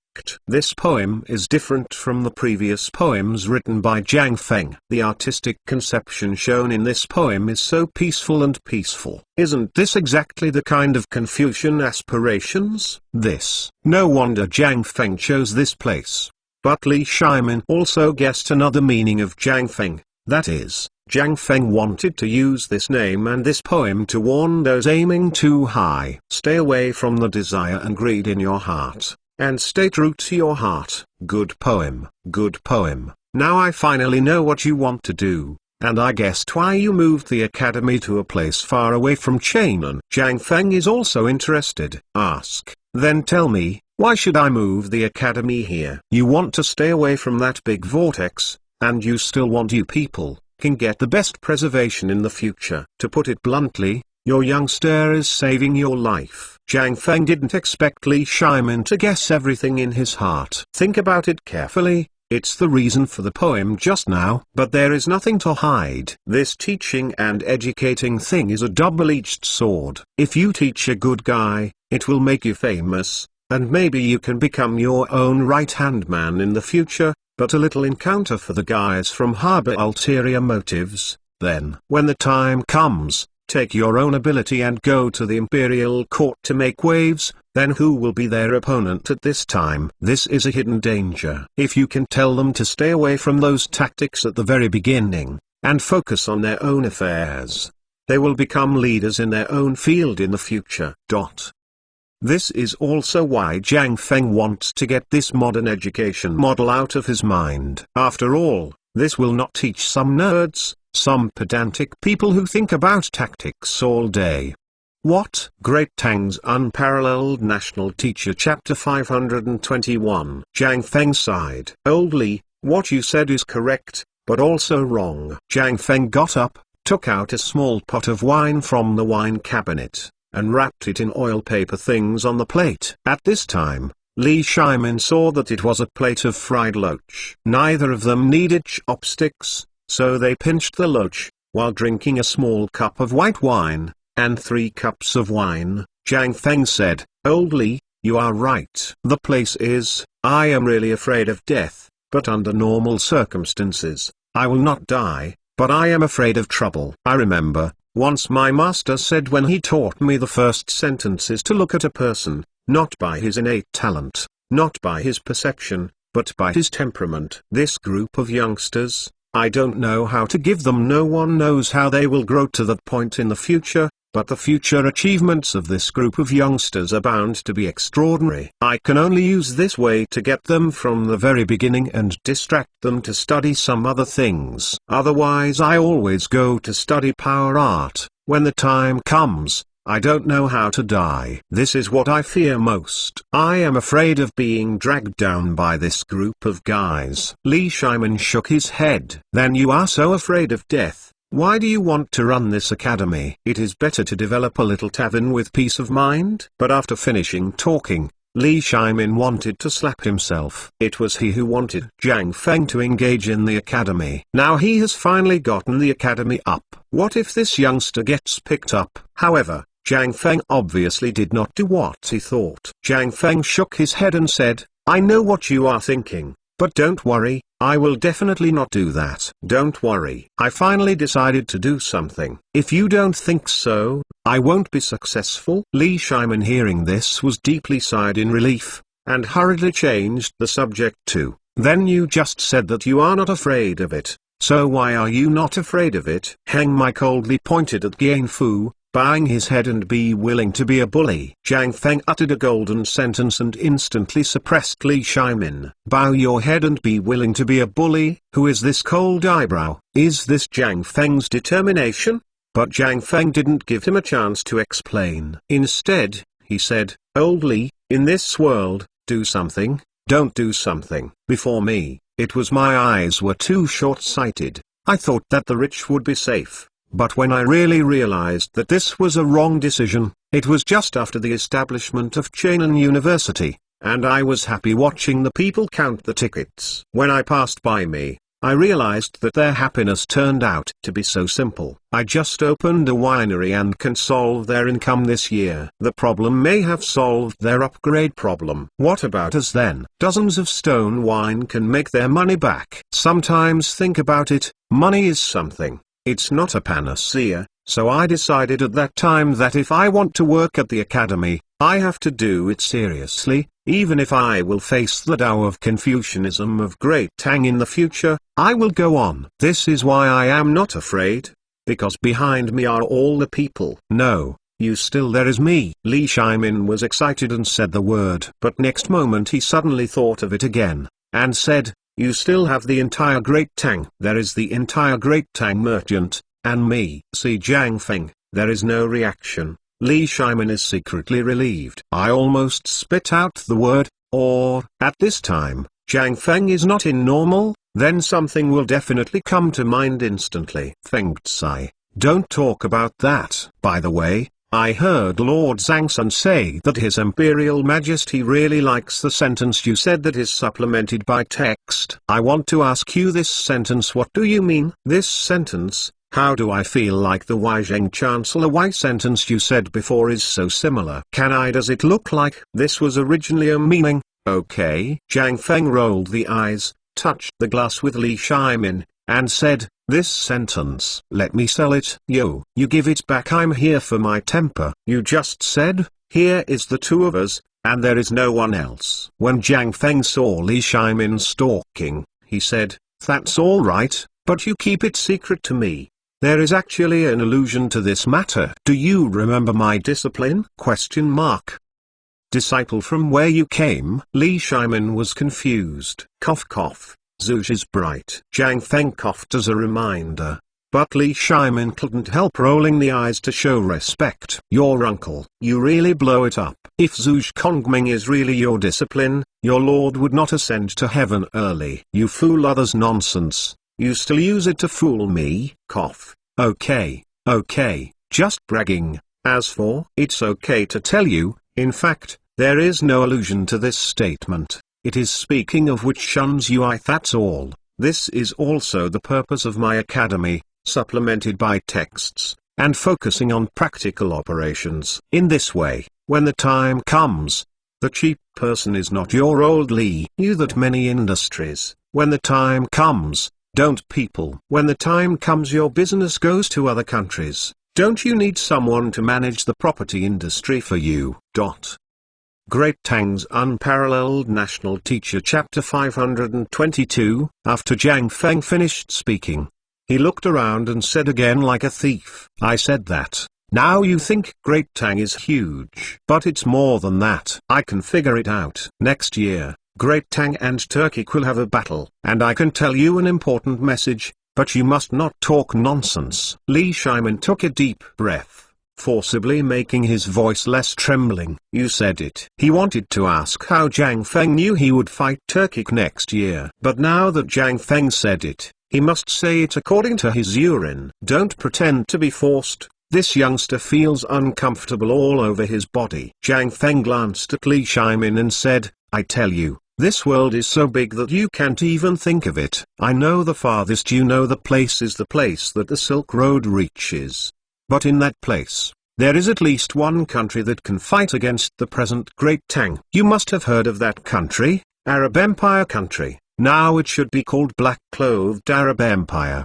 This poem is different from the previous poems written by Zhang Feng. The artistic conception shown in this poem is so peaceful and peaceful. Isn't this exactly the kind of Confucian aspirations? No wonder Zhang Feng chose this place. But Li Shimin also guessed another meaning of Zhang Feng, that is, Zhang Feng wanted to use this name and this poem to warn those aiming too high. Stay away from the desire and greed in your heart, and stay true to your heart. Good poem, good poem. Now I finally know what you want to do. and I guessed why you moved the academy to a place far away from Chainan. Jiang Feng is also interested. Ask, then tell me, why should I move the academy here? You want to stay away from that big vortex, and you still want you people can get the best preservation in the future. To put it bluntly, your youngster is saving your life. Jiang Feng didn't expect Li Shimin to guess everything in his heart. Think about it carefully, it's the reason for the poem just now. But there is nothing to hide. This teaching and educating thing is a double-edged sword. If you teach a good guy, it will make you famous, and maybe you can become your own right-hand man in the future. But a little encounter for the guys from harbor ulterior motives, then when the time comes, take your own ability and go to the imperial court to make waves, then who will be their opponent at this time? This is a hidden danger. If you can tell them to stay away from those tactics at the very beginning, and focus on their own affairs, they will become leaders in their own field in the future. This is also why Jiang Feng wants to get this modern education model out of his mind. After all, this will not teach some nerds, some pedantic people who think about tactics all day. What? Great Tang's Unparalleled National Teacher Chapter 521. Jiang Feng sighed. Old Li, what you said is correct, but also wrong. Jiang Feng got up, took out a small pot of wine from the wine cabinet, and wrapped it in oil paper things on the plate. At this time, Li Shimin saw that it was a plate of fried loach. Neither of them needed chopsticks, so they pinched the loach, while drinking a small cup of white wine, and 3 cups of wine. Jiang Feng said, Old Li, you are right. The place is, I am really afraid of death, but under normal circumstances, I will not die, but I am afraid of trouble. I remember, once my master said when he taught me the first sentences to look at a person, not by his innate talent, not by his perception, but by his temperament. This group of youngsters, I don't know how to give them. No one knows how they will grow to that point in the future, but the future achievements of this group of youngsters are bound to be extraordinary. I can only use this way to get them from the very beginning and distract them to study some other things. Otherwise I always go to study power art. When the time comes, I don't know how to die. This is what I fear most. I am afraid of being dragged down by this group of guys. Li Shimin shook his head. Then you are so afraid of death. Why do you want to run this academy? It is better to develop a little tavern with peace of mind. But after finishing talking, Li Shimin wanted to slap himself. It was he who wanted Jiang Feng to engage in the academy. Now he has finally gotten the academy up. What if this youngster gets picked up? However, Jiang Feng obviously did not do what he thought. Jiang Feng shook his head and said, I know what you are thinking, but don't worry, I will definitely not do that. Don't worry. I finally decided to do something. If you don't think so, I won't be successful. Li Shimin hearing this was deeply sighed in relief, and hurriedly changed the subject to, then you just said that you are not afraid of it, so why are you not afraid of it? Heng Mai coldly pointed at Gian Fu, bowing his head and be willing to be a bully. Jiang Feng uttered a golden sentence and instantly suppressed Li Shimin. Bow your head and be willing to be a bully? Who is this cold eyebrow? Is this Jiang Feng's determination? But Jiang Feng didn't give him a chance to explain. Instead, he said, Old Li, in this world, do something, don't do something. Before me, it was my eyes were too short-sighted. I thought that the rich would be safe. But when I really realized that this was a wrong decision, it was just after the establishment of Chainan University, and I was happy watching the people count the tickets. When I passed by me, I realized that their happiness turned out to be so simple. I just opened a winery and can solve their income this year. The problem may have solved their upgrade problem. What about us then? Dozens of stone wine can make their money back. Sometimes think about it, money is something. It's not a panacea, so I decided at that time that if I want to work at the academy, I have to do it seriously, even if I will face the Tao of Confucianism of Great Tang in the future, I will go on. This is why I am not afraid, because behind me are all the people. No, you still there is me. Li Shimin was excited and said the word. But next moment he suddenly thought of it again, and said, You still have the entire Great Tang. There is the entire Great Tang merchant, and me. See Jiang Feng, there is no reaction. Li Shimin is secretly relieved. I almost spit out the word, or. At this time, Jiang Feng is not in normal, then something will definitely come to mind instantly. Feng Tsai, don't talk about that. By the way, I heard Lord Zhangsun say that His Imperial Majesty really likes the sentence you said that is supplemented by text. I want to ask you this sentence. What do you mean? This sentence, how do I feel like the Weizheng Chancellor? Why sentence you said before is so similar? Does it look like? This was originally a meaning, okay. Jiang Feng rolled the eyes, touched the glass with Li Shimin, and said, this sentence. Let me sell it. Yo, you give it back. I'm here for my temper. You just said, here is the two of us, and there is no one else. When Jiang Feng saw Li Shimin stalking, he said, that's all right, but you keep it secret to me. There is actually an allusion to this matter. Do you remember my discipline? Disciple, from where you came? Li Shimin was confused. Cough cough. Zhuzh is bright. Jiang Feng coughed as a reminder. But Li Shimin couldn't help rolling the eyes to show respect. Your uncle. You really blow it up. If Zhuzh Kongming is really your discipline, your lord would not ascend to heaven early. You fool others. Nonsense. You still use it to fool me. Cough. Okay, just bragging. As for, it's okay to tell you, in fact, there is no allusion to this statement. It is speaking of which shuns you. That's all. This is also the purpose of my academy, supplemented by texts, and focusing on practical operations. In this way, when the time comes, the cheap person is not your old Li. You that many industries, when the time comes, don't people. When the time comes your business goes to other countries, don't you need someone to manage the property industry for you? Great Tang's Unparalleled National Teacher Chapter 522. After Jiang Feng finished speaking, he looked around and said again like a thief, I said that. Now you think Great Tang is huge. But it's more than that. I can figure it out. Next year, Great Tang and Turkey will have a battle. And I can tell you an important message, but you must not talk nonsense. Li Shimin took a deep breath, forcibly making his voice less trembling. You said it. He wanted to ask how Jiang Feng knew he would fight Turkey next year. But now that Jiang Feng said it, he must say it according to his urine. Don't pretend to be forced. This youngster feels uncomfortable all over his body. Jiang Feng glanced at Li Shimin and said, I tell you, this world is so big that you can't even think of it. I know the farthest you know the place is the place that the Silk Road reaches. But in that place, there is at least one country that can fight against the present Great Tang. You must have heard of that country, Arab Empire country. Now it should be called Black-Clothed Arab Empire!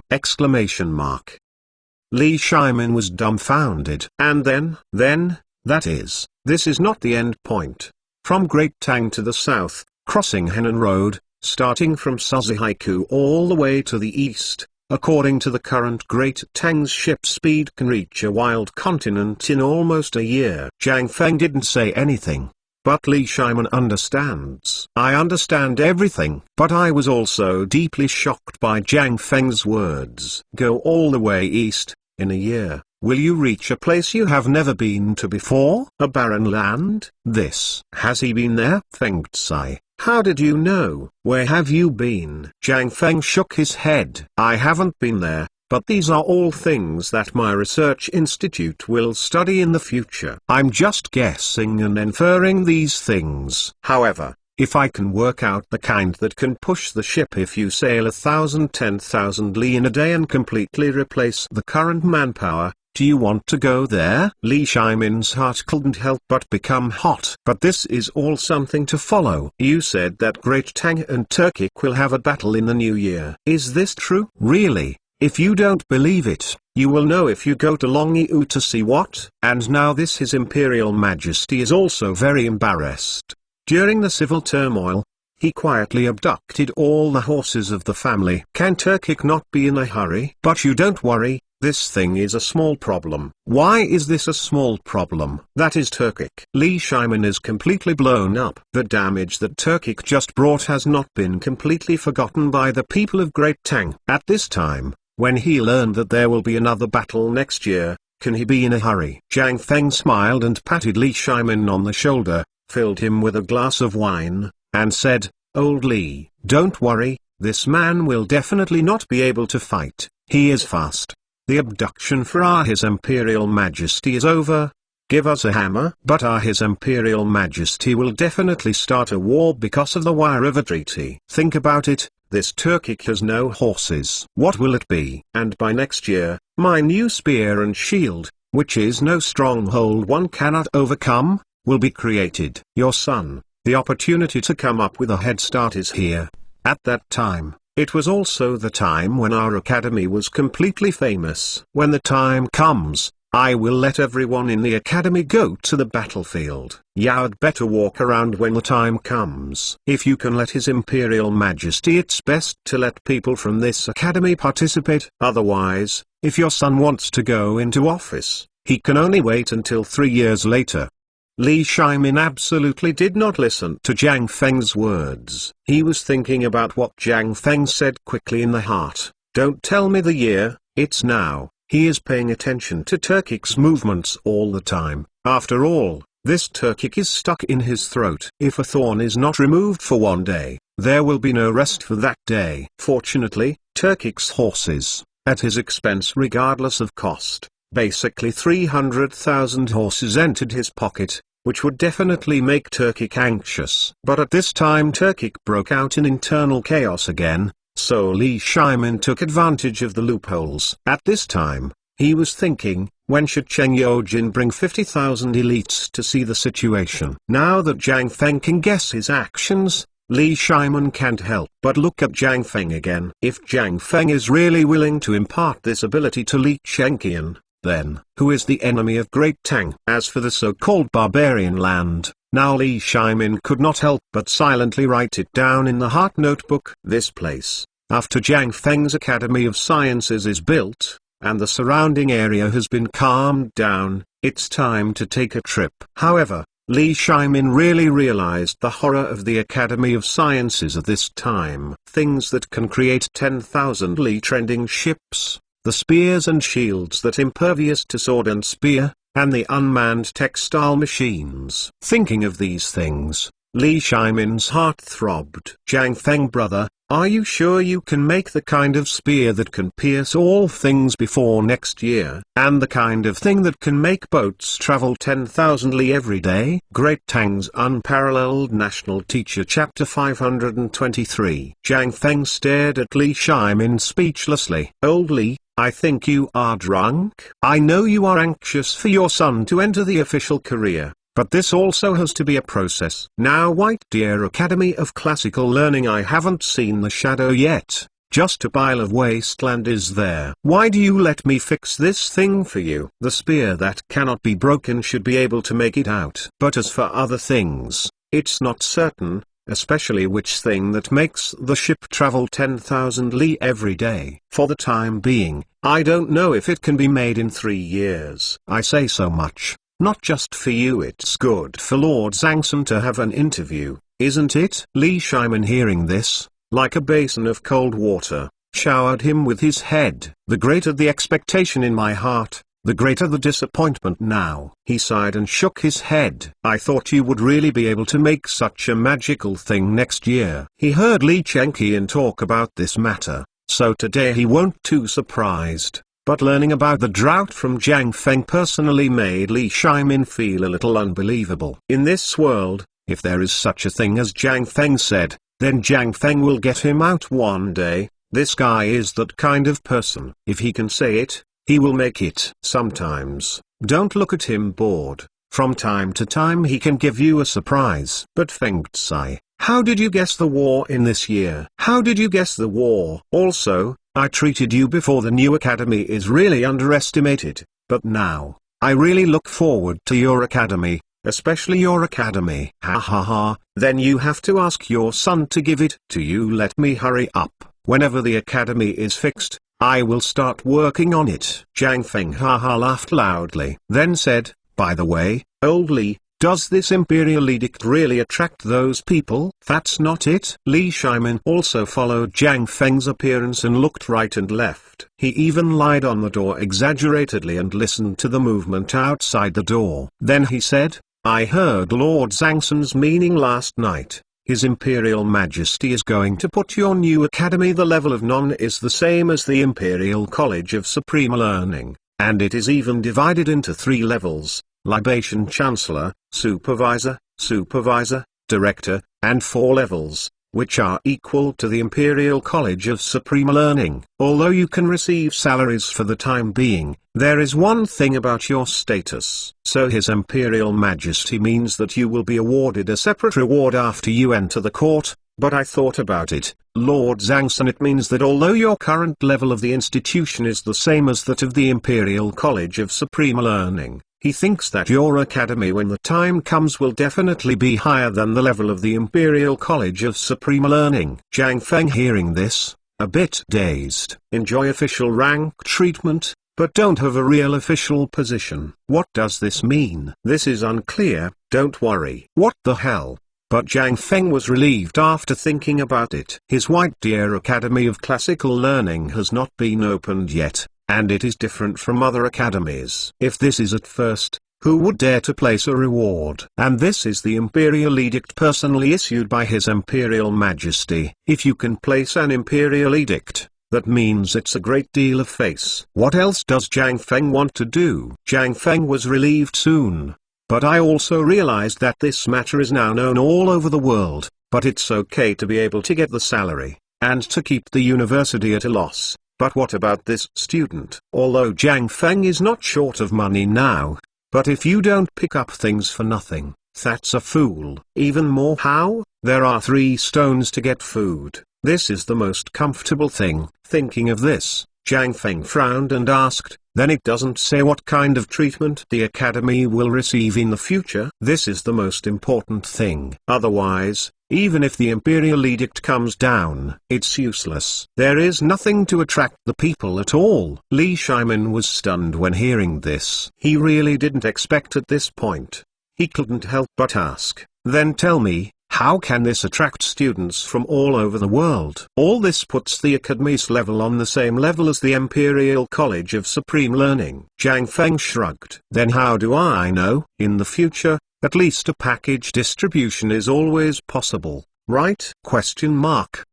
Li Shimin was dumbfounded. And then, that is, this is not the end point. From Great Tang to the south, crossing Henan Road, starting from Suzihaiku all the way to the east, according to the current Great Tang's ship speed can reach a wild continent in almost a year. Jiang Feng didn't say anything. But Li Shimin understands. I understand everything. But I was also deeply shocked by Jiang Feng's words. Go all the way east, in a year, will you reach a place you have never been to before? A barren land? This. Has he been there? Feng Tsai. How did you know? Where have you been? Jiang Feng shook his head. I haven't been there, but these are all things that my research institute will study in the future. I'm just guessing and inferring these things. However, if I can work out the kind that can push the ship if you sail 10,000 li in a day and completely replace the current manpower, do you want to go there? Li Shimin's heart couldn't help but become hot. But this is all something to follow. You said that Great Tang and Turkey will have a battle in the new year. Is this true? Really? If you don't believe it, you will know if you go to Longyu to see what. And now this His Imperial Majesty is also very embarrassed. During the civil turmoil, he quietly abducted all the horses of the family. Can Turkic not be in a hurry? But you don't worry, This thing is a small problem. Why is this a small problem? That is Turkic. Li Shimin is completely blown up. The damage that Turkic just brought has not been completely forgotten by the people of Great Tang. At this time, when he learned that there will be another battle next year, can he be in a hurry? Zhang Feng smiled and patted Li Shimin on the shoulder, filled him with a glass of wine, and said, "Old Li, don't worry, this man will definitely not be able to fight. He is fast. The abduction for His Imperial Majesty is over. Give us a hammer." But His Imperial Majesty will definitely start a war because of the Wye River Treaty. Think about it, this Turkic has no horses. What will it be? And by next year, my new spear and shield, which is no stronghold one cannot overcome, will be created. Your son, the opportunity to come up with a head start is here. At that time, it was also the time when our academy was completely famous. When the time comes, I will let everyone in the academy go to the battlefield. You'd better walk around when the time comes. If you can let His Imperial Majesty, it's best to let people from this academy participate. Otherwise, if your son wants to go into office, he can only wait until 3 years later. Li Shimin absolutely did not listen to Zhang Feng's words. He was thinking about what Zhang Feng said quickly in the heart. Don't tell me the year, it's now. He is paying attention to Turkic's movements all the time. After all, this Turkic is stuck in his throat. If a thorn is not removed for one day, there will be no rest for that day. Fortunately, Turkic's horses, at his expense regardless of cost, basically 300,000 horses entered his pocket, which would definitely make Turkic anxious. But at this time Turkic broke out in internal chaos again, so Li Shimin took advantage of the loopholes. At this time, he was thinking, when should Cheng Yojin bring 50,000 elites to see the situation? Now that Zhang Feng can guess his actions, Li Shimin can't help but look at Zhang Feng again. If Zhang Feng is really willing to impart this ability to Li Chenqian, then, who is the enemy of Great Tang? As for the so-called barbarian land, now Li Shimin could not help but silently write it down in the heart notebook. This place, after Zhang Feng's Academy of Sciences is built, and the surrounding area has been calmed down, it's time to take a trip. However, Li Shimin really realized the horror of the Academy of Sciences at this time. Things that can create 10,000 Li trending ships, the spears and shields that impervious to sword and spear, and the unmanned textile machines. Thinking of these things, Li Shimin's heart throbbed. Zhang Feng brother, are you sure you can make the kind of spear that can pierce all things before next year, and the kind of thing that can make boats travel 10,000 li every day? Great Tang's Unparalleled National Teacher Chapter 523. Zhang Feng stared at Li Shimin speechlessly. Old Li, I think you are drunk. I know you are anxious for your son to enter the official career, but this also has to be a process. Now White Deer Academy of Classical Learning, I haven't seen the shadow yet, just a pile of wasteland is there. Why do you let me fix this thing for you? The spear that cannot be broken should be able to make it out. But as for other things, it's not certain, especially which thing that makes the ship travel 10,000 li every day. For the time being, I don't know if it can be made in 3 years. I say so much, not just for you, it's good for Lord Zhangsun to have an interview, isn't it? Li Shimin, hearing this, like a basin of cold water, showered him with his head. The greater the expectation in my heart, the greater the disappointment now. He sighed and shook his head. I thought you would really be able to make such a magical thing next year. He heard Li Chenqian talk about this matter, so today he won't too surprised. But learning about the drought from Zhang Feng personally made Li Shimin feel a little unbelievable. In this world, if there is such a thing as Zhang Feng said, then Zhang Feng will get him out one day. This guy is that kind of person. If he can say it, he will make it. Sometimes, don't look at him bored. From time to time he can give you a surprise. But Feng Tsai, how did you guess the war in this year? How did you guess the war? Also, I treated you before the new academy is really underestimated, but now, I really look forward to your academy, especially your academy. Ha ha ha, then you have to ask your son to give it to you. Let me hurry up. Whenever the academy is fixed, I will start working on it. Jiang Feng haha laughed loudly. Then said, by the way, old Li, does this imperial edict really attract those people? That's not it. Li Shimin also followed Jiang Feng's appearance and looked right and left. He even lied on the door exaggeratedly and listened to the movement outside the door. Then he said, I heard Lord Zhangsun's meaning last night. His Imperial Majesty is going to put your new academy. The level of non is the same as the Imperial College of Supreme Learning, and it is even divided into 3 levels: Libation Chancellor, Supervisor, Supervisor, Director, and 4 levels, which are equal to the Imperial College of Supreme Learning. Although you can receive salaries for the time being, there is one thing about your status. So His Imperial Majesty means that you will be awarded a separate reward after you enter the court. But I thought about it, Lord Zhangsun, it means that although your current level of the institution is the same as that of the Imperial College of Supreme Learning, he thinks that your academy when the time comes will definitely be higher than the level of the Imperial College of Supreme Learning. Jiang Feng, hearing this, a bit dazed. Enjoy official rank treatment, but don't have a real official position. What does this mean? This is unclear. Don't worry. What the hell? But Jiang Feng was relieved after thinking about it. His White Deer Academy of Classical Learning has not been opened yet, and it is different from other academies. If this is at first, who would dare to place a reward? And this is the Imperial Edict personally issued by His Imperial Majesty. If you can place an Imperial Edict, that means it's a great deal of face. What else does Jiang Feng want to do? Jiang Feng was relieved soon. But I also realized that this matter is now known all over the world, but it's okay to be able to get the salary, and to keep the university at a loss. But what about this student? Although Jiang Feng is not short of money now, but if you don't pick up things for nothing, that's a fool. Even more, how? There are 3 stones to get food. This is the most comfortable thing. Thinking of this, Jiang Feng frowned and asked, then it doesn't say what kind of treatment the academy will receive in the future? This is the most important thing. Otherwise, even if the Imperial Edict comes down, it's useless. There is nothing to attract the people at all. Li Shimin was stunned when hearing this. He really didn't expect at this point. He couldn't help but ask, then tell me, how can this attract students from all over the world? All this puts the academy's level on the same level as the Imperial College of Supreme Learning. Jiang Feng shrugged. Then how do I know? In the future, at least a package distribution is always possible, right? Question mark.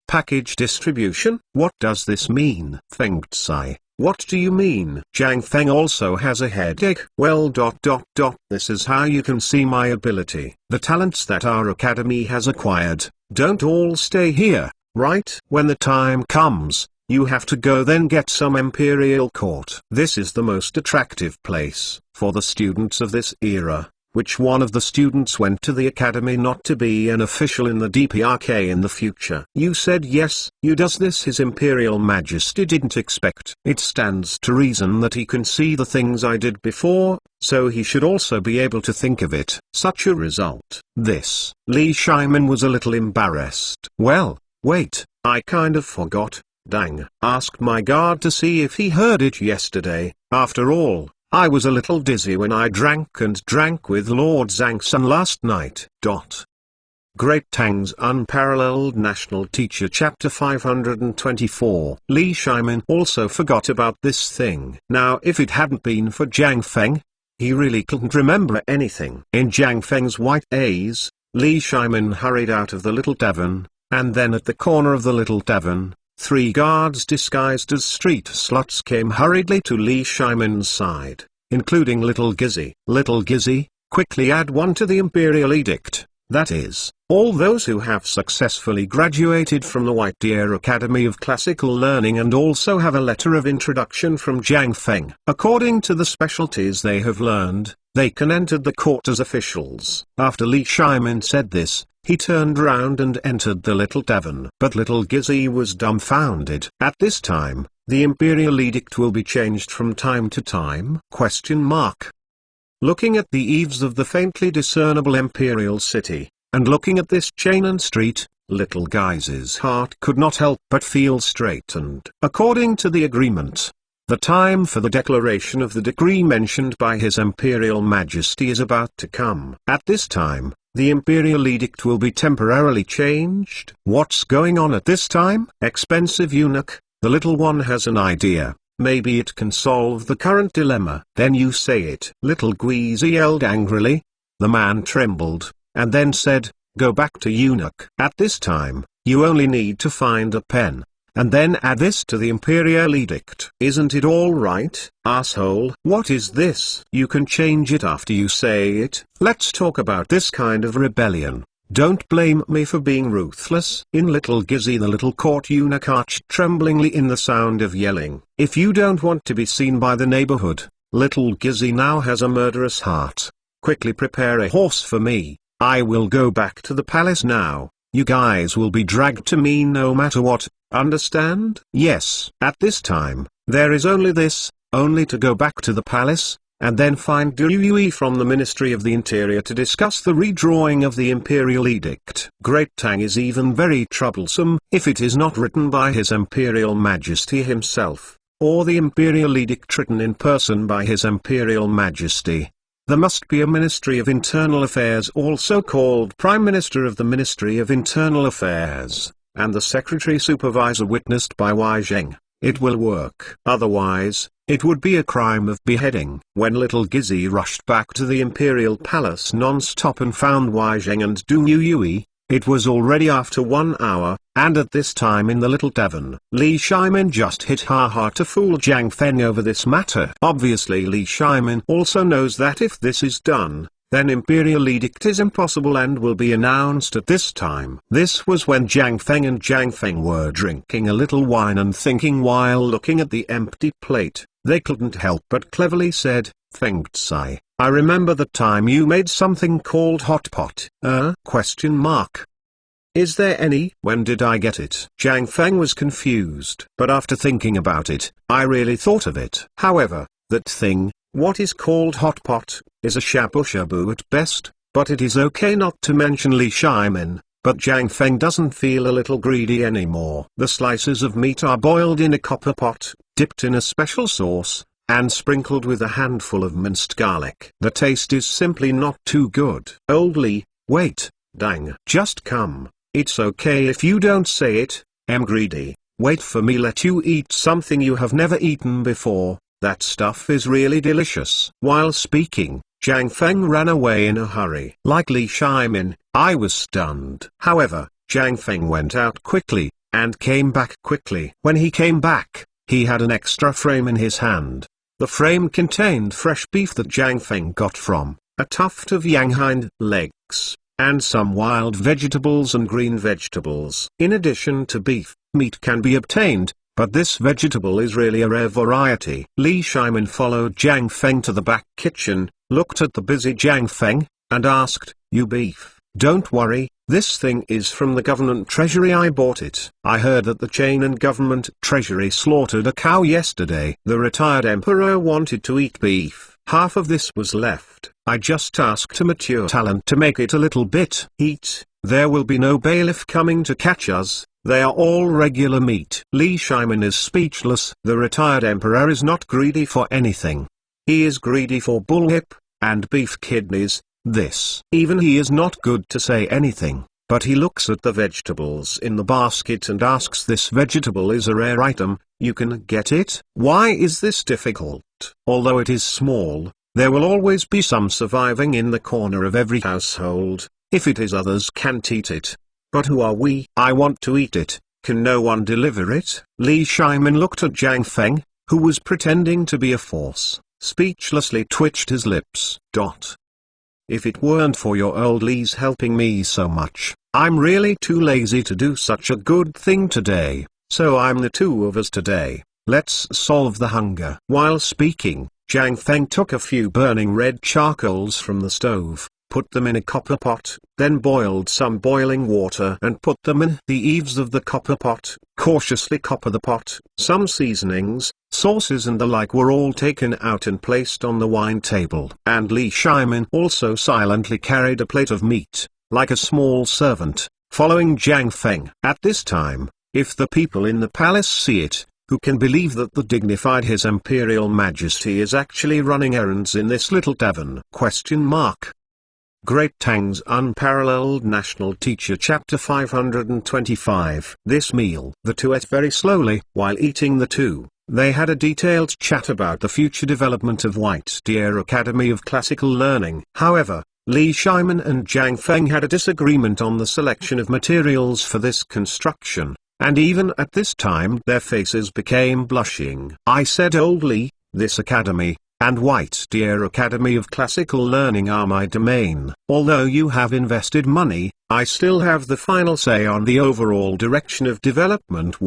Package distribution? What does this mean? Feng Tsai. What do you mean? Jiang Feng also has a headache. Well, this is how you can see my ability. The talents that our academy has acquired, don't all stay here, right? When the time comes, you have to go then get some Imperial Court. This is the most attractive place for the students of this era. Which one of the students went to the academy not to be an official in the DPRK in the future? You said yes. You does this His Imperial Majesty didn't expect. It stands to reason that he can see the things I did before, so he should also be able to think of it. Such a result. This. Li Shimin was a little embarrassed. Well, wait, I kind of forgot. Dang. Asked my guard to see if he heard it yesterday. After all, I was a little dizzy when I drank with Lord Zhangsun last night. Great Tang's Unparalleled National Teacher Chapter 524. Li Shimin also forgot about this thing. Now if it hadn't been for Jiang Feng, he really couldn't remember anything. In Jiang Feng's white haze, Li Shimin hurried out of the little tavern, and then at the corner of the little tavern, 3 guards disguised as street sluts came hurriedly to Li Shimin's side, including Little Gizzy. Little Gizzy, quickly add 1 to the Imperial Edict, that is, all those who have successfully graduated from the White Deer Academy of Classical Learning and also have a letter of introduction from Jiang Feng. According to the specialties they have learned, they can enter the court as officials. After Li Shimin said this, he turned round and entered the little tavern. But Little Gizzy was dumbfounded. At this time, the Imperial Edict will be changed from time to time? Question mark. Looking at the eaves of the faintly discernible Imperial City, and looking at this chain and street, little Guy's heart could not help but feel straightened. According to the agreement, the time for the declaration of the decree mentioned by His Imperial Majesty is about to come. At this time, the Imperial Edict will be temporarily changed. What's going on at this time? Expensive eunuch, the little one has an idea. Maybe it can solve the current dilemma. Then you say it. Little Guizy yelled angrily. The man trembled, and then said, "Go back to eunuch. At this time, you only need to find a pen, and then add this to the Imperial Edict. Isn't it all right, asshole?" "What is this?" "You can change it after you say it." "Let's talk about this kind of rebellion. Don't blame me for being ruthless." In Little Gizzy the little court eunuch arched tremblingly in the sound of yelling. "If you don't want to be seen by the neighborhood, Little Gizzy now has a murderous heart. Quickly prepare a horse for me. I will go back to the palace now. You guys will be dragged to me no matter what, understand?" "Yes." At this time, there is only this, only to go back to the palace, and then find Dewey from the Ministry of the Interior to discuss the redrawing of the Imperial Edict. Great Tang is even very troublesome, if it is not written by His Imperial Majesty himself, or the Imperial Edict written in person by His Imperial Majesty. There must be a Ministry of Internal Affairs, also called Prime Minister of the Ministry of Internal Affairs, and the Secretary Supervisor witnessed by Wei Zheng. It will work. Otherwise, it would be a crime of beheading. When Little Gizzy rushed back to the Imperial Palace non-stop and found Wei Zheng and Du Yui, it was already after 1 hour, and at this time in the Little Tavern. Li Shimin just hit ha to fool Jiang Feng over this matter. Obviously Li Shimin also knows that if this is done, then Imperial Edict is impossible and will be announced at this time. This was when Jiang Feng were drinking a little wine and thinking while looking at the empty plate. They couldn't help but cleverly said, "Feng Tsai, I remember the time you made something called hot pot." Question mark. Is there any? When did I get it? Jiang Feng was confused. But after thinking about it, I really thought of it. However, that thing, what is called hot pot, is a shabu-shabu at best, but it is okay not to mention Li Shimin. But Jiang Feng doesn't feel a little greedy anymore. The slices of meat are boiled in a copper pot, dipped in a special sauce, and sprinkled with a handful of minced garlic. The taste is simply not too good. Old Li, wait, dang. Just come. It's okay if you don't say it. I'm greedy. Wait for me, let you eat something you have never eaten before. That stuff is really delicious. While speaking, Jiang Feng ran away in a hurry. Like Li Shimin, I was stunned. However, Jiang Feng went out quickly, and came back quickly. When he came back, he had an extra frame in his hand. The frame contained fresh beef that Jiang Feng got from a tuft of yang hind legs, and some wild vegetables and green vegetables. In addition to beef, meat can be obtained, but this vegetable is really a rare variety. Li Shimin followed Jiang Feng to the back kitchen, looked at the busy Jiang Feng, and asked, "You beef?" "Don't worry, this thing is from the government treasury. I bought it. I heard that the chain and government treasury slaughtered a cow yesterday. The retired emperor wanted to eat beef. Half of this was left. I just asked a mature talent to make it a little bit. Eat. There will be no bailiff coming to catch us. They are all regular meat." Li Shimin is speechless. The retired emperor is not greedy for anything. He is greedy for bullhip, and beef kidneys. This. Even he is not good to say anything, but he looks at the vegetables in the basket and asks, "This vegetable is a rare item, you can get it? Why is this difficult?" Although it is small, there will always be some surviving in the corner of every household. If it is, others can't eat it. But who are we? I want to eat it. Can no one deliver it? Li Shimin looked at Jiang Feng, who was pretending to be a force, speechlessly twitched his lips. If it weren't for your old Li's helping me so much, I'm really too lazy to do such a good thing today, so I'm the two of us today. Let's solve the hunger. While speaking, Jiang Feng took a few burning red charcoals from the stove, put them in a copper pot, then boiled some boiling water and put them in the eaves of the copper pot, cautiously copper the pot. Some seasonings, sauces and the like were all taken out and placed on the wine table. And Li Shimin also silently carried a plate of meat, like a small servant, following Jiang Feng. At this time, if the people in the palace see it, who can believe that the dignified His Imperial Majesty is actually running errands in this little tavern? Great Tang's Unparalleled National Teacher Chapter 525. This meal. The two ate very slowly. While eating they had a detailed chat about the future development of White Deer Academy of Classical Learning. However, Li Shimin and Jiang Feng had a disagreement on the selection of materials for this construction, and even at this time their faces became blushing. I said, "Old Li, this academy, and White Deer Academy of Classical Learning are my domain. Although you have invested money, I still have the final say on the overall direction of development."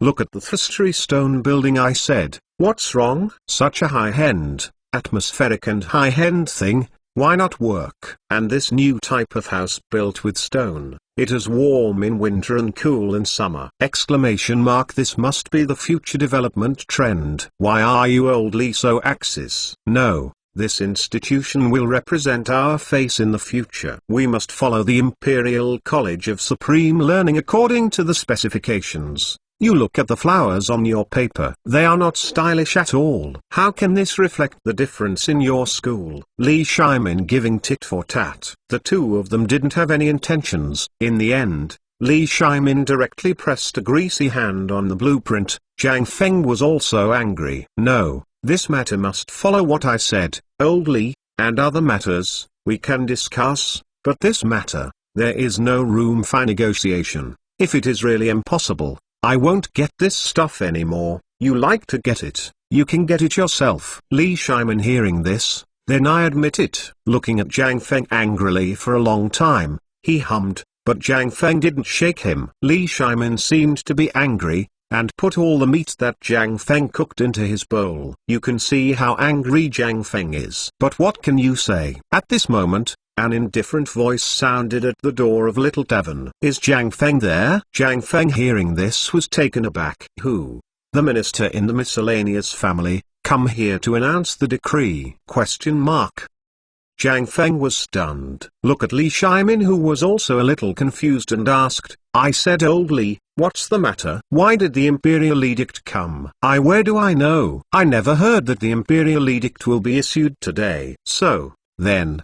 Look at the History Stone building, I said. "What's wrong? Such a high-end, atmospheric and high-end thing, why not work? And this new type of house built with stone, it is warm in winter and cool in summer!" This must be the future development trend. Why are you, Old Li, so axis? No, this institution will represent our face in the future. We must follow the Imperial College of Supreme Learning according to the specifications. You look at the flowers on your paper. They are not stylish at all. How can this reflect the difference in your school? Li Shimin giving tit for tat. The two of them didn't have any intentions. In the end, Li Shimin directly pressed a greasy hand on the blueprint. Jiang Feng was also angry. "No, this matter must follow what I said, Old Li, and other matters, we can discuss, but this matter, there is no room for negotiation. If it is really impossible, I won't get this stuff anymore. You like to get it, you can get it yourself." Li Shimin hearing this, "Then I admit it." Looking at Jiang Feng angrily for a long time, he hummed, but Jiang Feng didn't shake him. Li Shimin seemed to be angry, and put all the meat that Jiang Feng cooked into his bowl. You can see how angry Jiang Feng is. But what can you say? At this moment, an indifferent voice sounded at the door of Little Tavern. "Is Jiang Feng there?" Jiang Feng hearing this was taken aback. "Who?" "The minister in the miscellaneous family, come here to announce the decree?" Jiang Feng was stunned. Look at Li Shimin, who was also a little confused, and asked, "I said, Old Li, what's the matter? Why did the Imperial Edict come?" Where do I know? I never heard that the Imperial Edict will be issued today." "So, then,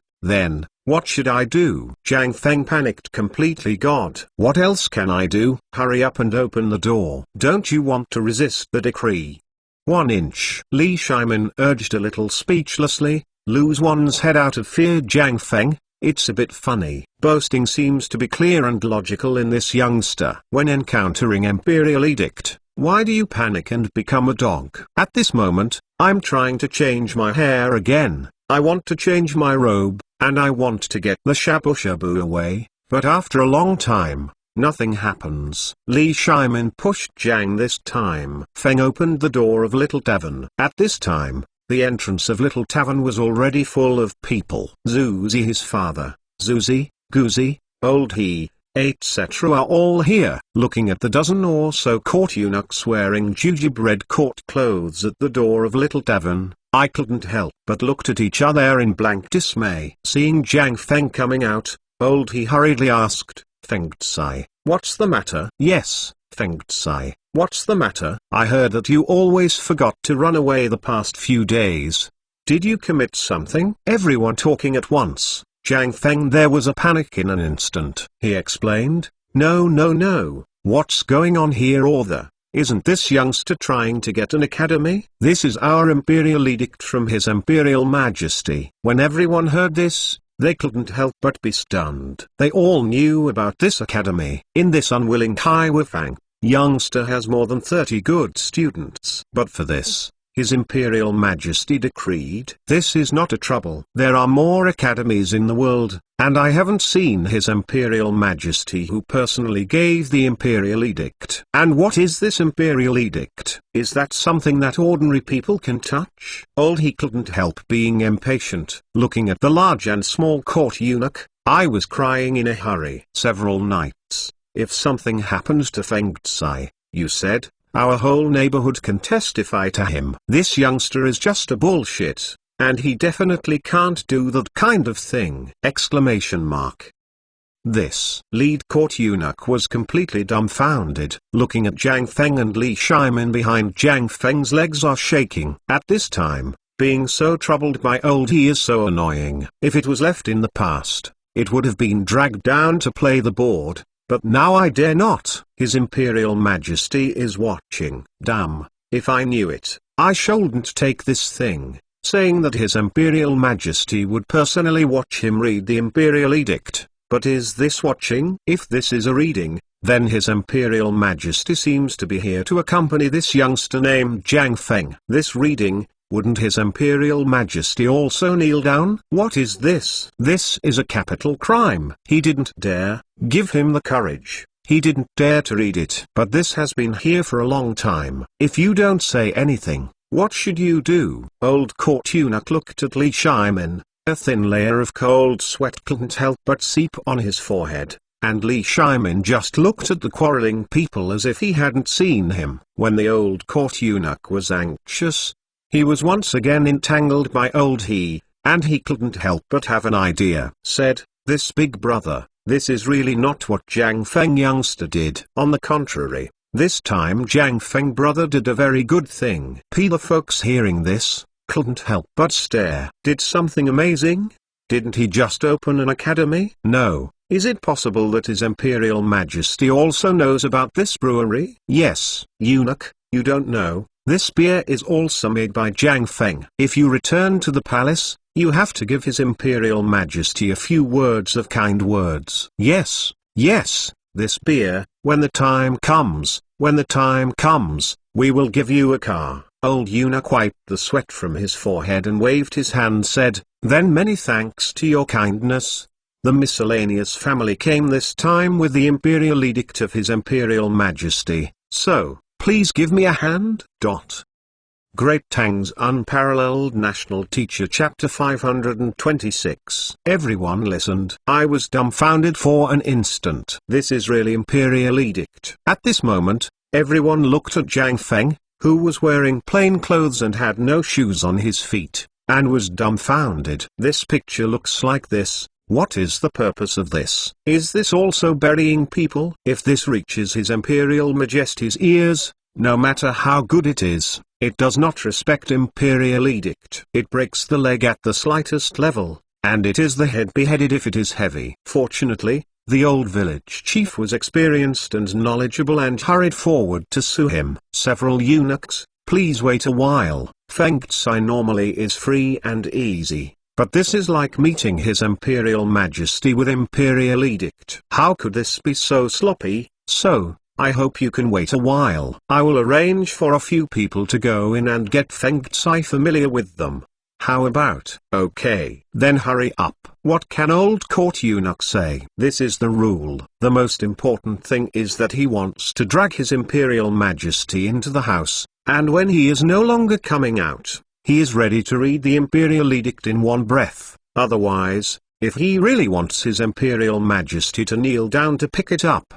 what should I do?" Jiang Feng panicked completely. "God, what else can I do?" "Hurry up and open the door. Don't you want to resist the decree?" 1 inch. Li Shimin urged a little speechlessly. Lose one's head out of fear. Jiang Feng, it's a bit funny. Boasting seems to be clear and logical in this youngster. When encountering Imperial Edict, why do you panic and become a dog? At this moment, I'm trying to change my hair again. I want to change my robe, and I want to get the shabu-shabu away, but after a long time, nothing happens. Li Shimin pushed Jiang this time. Feng opened the door of Little Tavern. At this time, the entrance of Little Tavern was already full of people. Zuzi, his father, Zuzi, Guzi, Old He, etc. are all here. Looking at the dozen or so court eunuchs wearing jujube red court clothes at the door of Little Tavern, I couldn't help but looked at each other in blank dismay. Seeing Jiang Feng coming out, Old He hurriedly asked, "Feng Tsai, what's the matter?" "Yes, Feng Tsai, what's the matter? I heard that you always forgot to run away the past few days. Did you commit something?" Everyone talking at once. Jiang Feng, there was a panic in an instant. He explained, No, what's going on here? Isn't this youngster trying to get an academy? This is our Imperial Edict from His Imperial Majesty." When everyone heard this, they couldn't help but be stunned. They all knew about this academy. In this unwilling Kai Wufang, youngster has more than 30 good students. But for this, His Imperial Majesty decreed. This is not a trouble. There are more academies in the world, and I haven't seen His Imperial Majesty who personally gave the Imperial Edict. And what is this Imperial Edict? Is that something that ordinary people can touch? Old He couldn't help being impatient. Looking at the large and small court eunuch, I was crying in a hurry. Several nights. If something happens to Feng Tsai, you said, our whole neighborhood can testify to him. This youngster is just a bullshit, and he definitely can't do that kind of thing! This lead court eunuch was completely dumbfounded. Looking at Jiang Feng and Li Shimin behind Jiang Feng's legs are shaking. At this time, being so troubled by old he is so annoying. If it was left in the past, it would have been dragged down to play the board, but now I dare not. His Imperial Majesty is watching. Damn, if I knew it, I shouldn't take this thing. Saying that His Imperial Majesty would personally watch him read the Imperial Edict. But is this watching? If this is a reading, then His Imperial Majesty seems to be here to accompany this youngster named Jiang Feng. This reading, wouldn't His Imperial Majesty also kneel down? What is this? This is a capital crime. He didn't dare. Give him the courage. He didn't dare to read it. But this has been here for a long time. If you don't say anything, what should you do? Old court eunuch looked at Li Shimin. A thin layer of cold sweat couldn't help but seep on his forehead, and Li Shimin just looked at the quarreling people as if he hadn't seen him. When the old court eunuch was anxious, he was once again entangled by old he, and he couldn't help but have an idea. Said, "This big brother, this is really not what Jiang Feng youngster did. On the contrary, this time Jiang Feng brother did a very good thing." The folks hearing this, couldn't help but stare. Did something amazing? Didn't he just open an academy? No. Is it possible that His Imperial Majesty also knows about this brewery? Yes. Eunuch, you don't know, this beer is also made by Jiang Feng. If you return to the palace, you have to give His Imperial Majesty a few words of kind words. Yes, yes, this beer, when the time comes, we will give you a car. Old eunuch wiped the sweat from his forehead and waved his hand, said, "Then many thanks to your kindness." The miscellaneous family came this time with the Imperial Edict of His Imperial Majesty, so, please give me a hand. Great Tang's Unparalleled National Teacher Chapter 526. Everyone listened. I was dumbfounded for an instant. This is really Imperial Edict. At this moment, everyone looked at Jiang Feng, who was wearing plain clothes and had no shoes on his feet, and was dumbfounded. This picture looks like this. What is the purpose of this? Is this also burying people? If this reaches His Imperial Majesty's ears, no matter how good it is, it does not respect Imperial Edict. It breaks the leg at the slightest level, and it is the head beheaded if it is heavy. Fortunately, the old village chief was experienced and knowledgeable and hurried forward to sue him. Several eunuchs, please wait a while. Feng Tsai normally is free and easy, but this is like meeting His Imperial Majesty with Imperial Edict. How could this be so sloppy? So, I hope you can wait a while. I will arrange for a few people to go in and get Feng Tsai familiar with them. How about? Okay. Then hurry up. What can old court eunuch say? This is the rule. The most important thing is that he wants to drag His Imperial Majesty into the house, and when he is no longer coming out, he is ready to read the Imperial Edict in one breath. Otherwise, if he really wants His Imperial Majesty to kneel down to pick it up,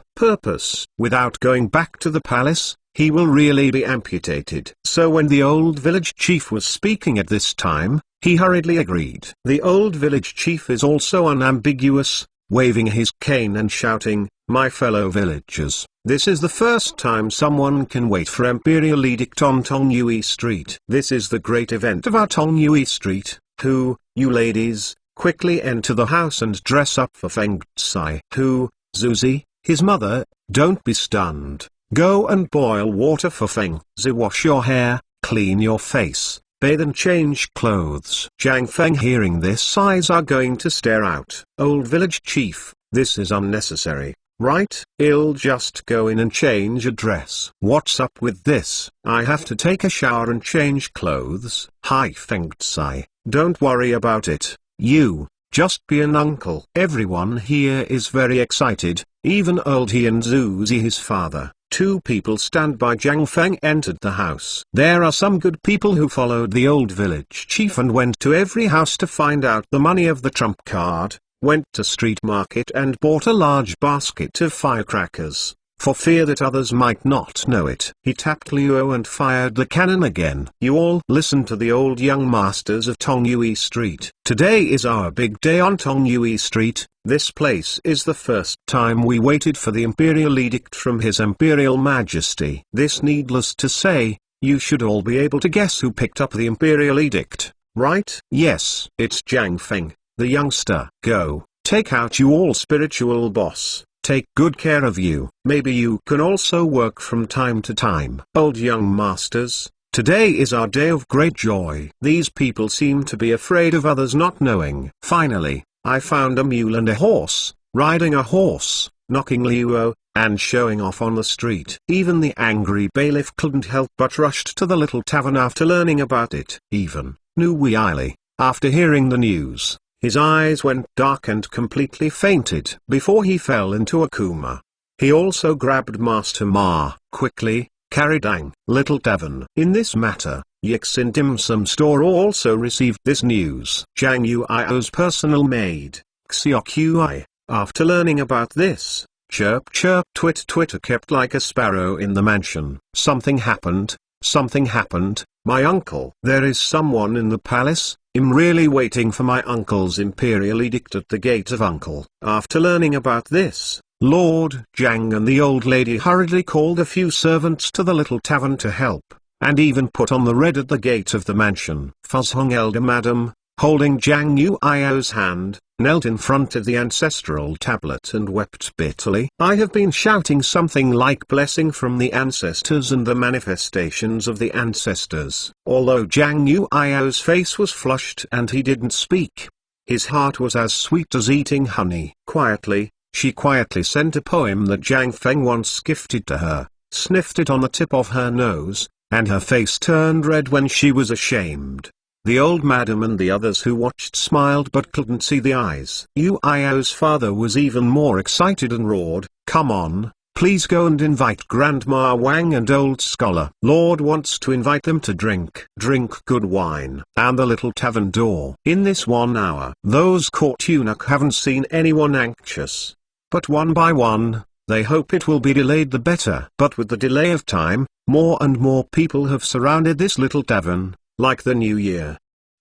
without going back to the palace, he will really be amputated. So when the old village chief was speaking at this time, he hurriedly agreed. The old village chief is also unambiguous, waving his cane and shouting, "My fellow villagers, this is the first time someone can wait for Imperial Edict on Tongyue Street. This is the great event of our Tongyue Street. Who, you ladies, quickly enter the house and dress up for Feng Tsai. Who, Zuzi, his mother, don't be stunned. Go and boil water for Feng Zi. Wash your hair, clean your face, bathe and change clothes." Jiang Feng hearing this, eyes are going to stare out. Old village chief, this is unnecessary, right? I'll just go in and change a dress. What's up with this? I have to take a shower and change clothes. Hi Feng Tsai, don't worry about it. You, just be an uncle. Everyone here is very excited, even old he and Zuzi his father. Two people stand by. Jiang Feng entered the house. There are some good people who followed the old village chief and went to every house to find out the money of the trump card, went to street market and bought a large basket of firecrackers. for fear that others might not know it. He tapped Luo and fired the cannon again. You all listen to the old young masters of Tong Yui Street. Today is our big day on Tong Yui Street. This place is the first time we waited for the Imperial Edict from His Imperial Majesty. This, needless to say, you should all be able to guess who picked up the Imperial Edict, right? Yes, it's Jiang Feng, the youngster. Go, take out you all spiritual boss. Take good care of you. Maybe you can also work from time to time. Old young masters, today is our day of great joy. These people seem to be afraid of others not knowing. Finally, I found a mule and a horse, riding a horse, knocking Luo, and showing off on the street. Even the angry bailiff couldn't help but rushed to the little tavern after learning about it. Even Nui Ili, after hearing the news, his eyes went dark and completely fainted before he fell into a coma. He also grabbed Master Ma, quickly, carried Tang, little tavern. In this matter, Yixin Dim Sum Store also received this news. Zhang Yuio's personal maid, Xiaoqui, after learning about this, chirp chirp twitter kept like a sparrow in the mansion. Something happened, my uncle. There is someone in the palace. I'm really waiting for my uncle's imperial edict at the gate of uncle. After learning about this, Lord Zhang and the old lady hurriedly called a few servants to the little tavern to help, and even put on the red at the gate of the mansion. Fuzzhong elder madam, holding Zhang Yuio's hand, knelt in front of the ancestral tablet and wept bitterly. I have been shouting something like blessing from the ancestors and the manifestations of the ancestors. Although Zhang Yuio's face was flushed and he didn't speak, his heart was as sweet as eating honey. Quietly, she quietly sent a poem that Jiang Feng once gifted to her, sniffed it on the tip of her nose, and her face turned red when she was ashamed. The old madam and the others who watched smiled but couldn't see the eyes. Yuio's father was even more excited and roared, "Come on, please go and invite Grandma Wang and Old Scholar. Lord wants to invite them to drink good wine." And the little tavern door. In this 1 hour, those court eunuch haven't seen anyone anxious. But one by one, they hope it will be delayed the better. But with the delay of time, more and more people have surrounded this little tavern. Like the new year.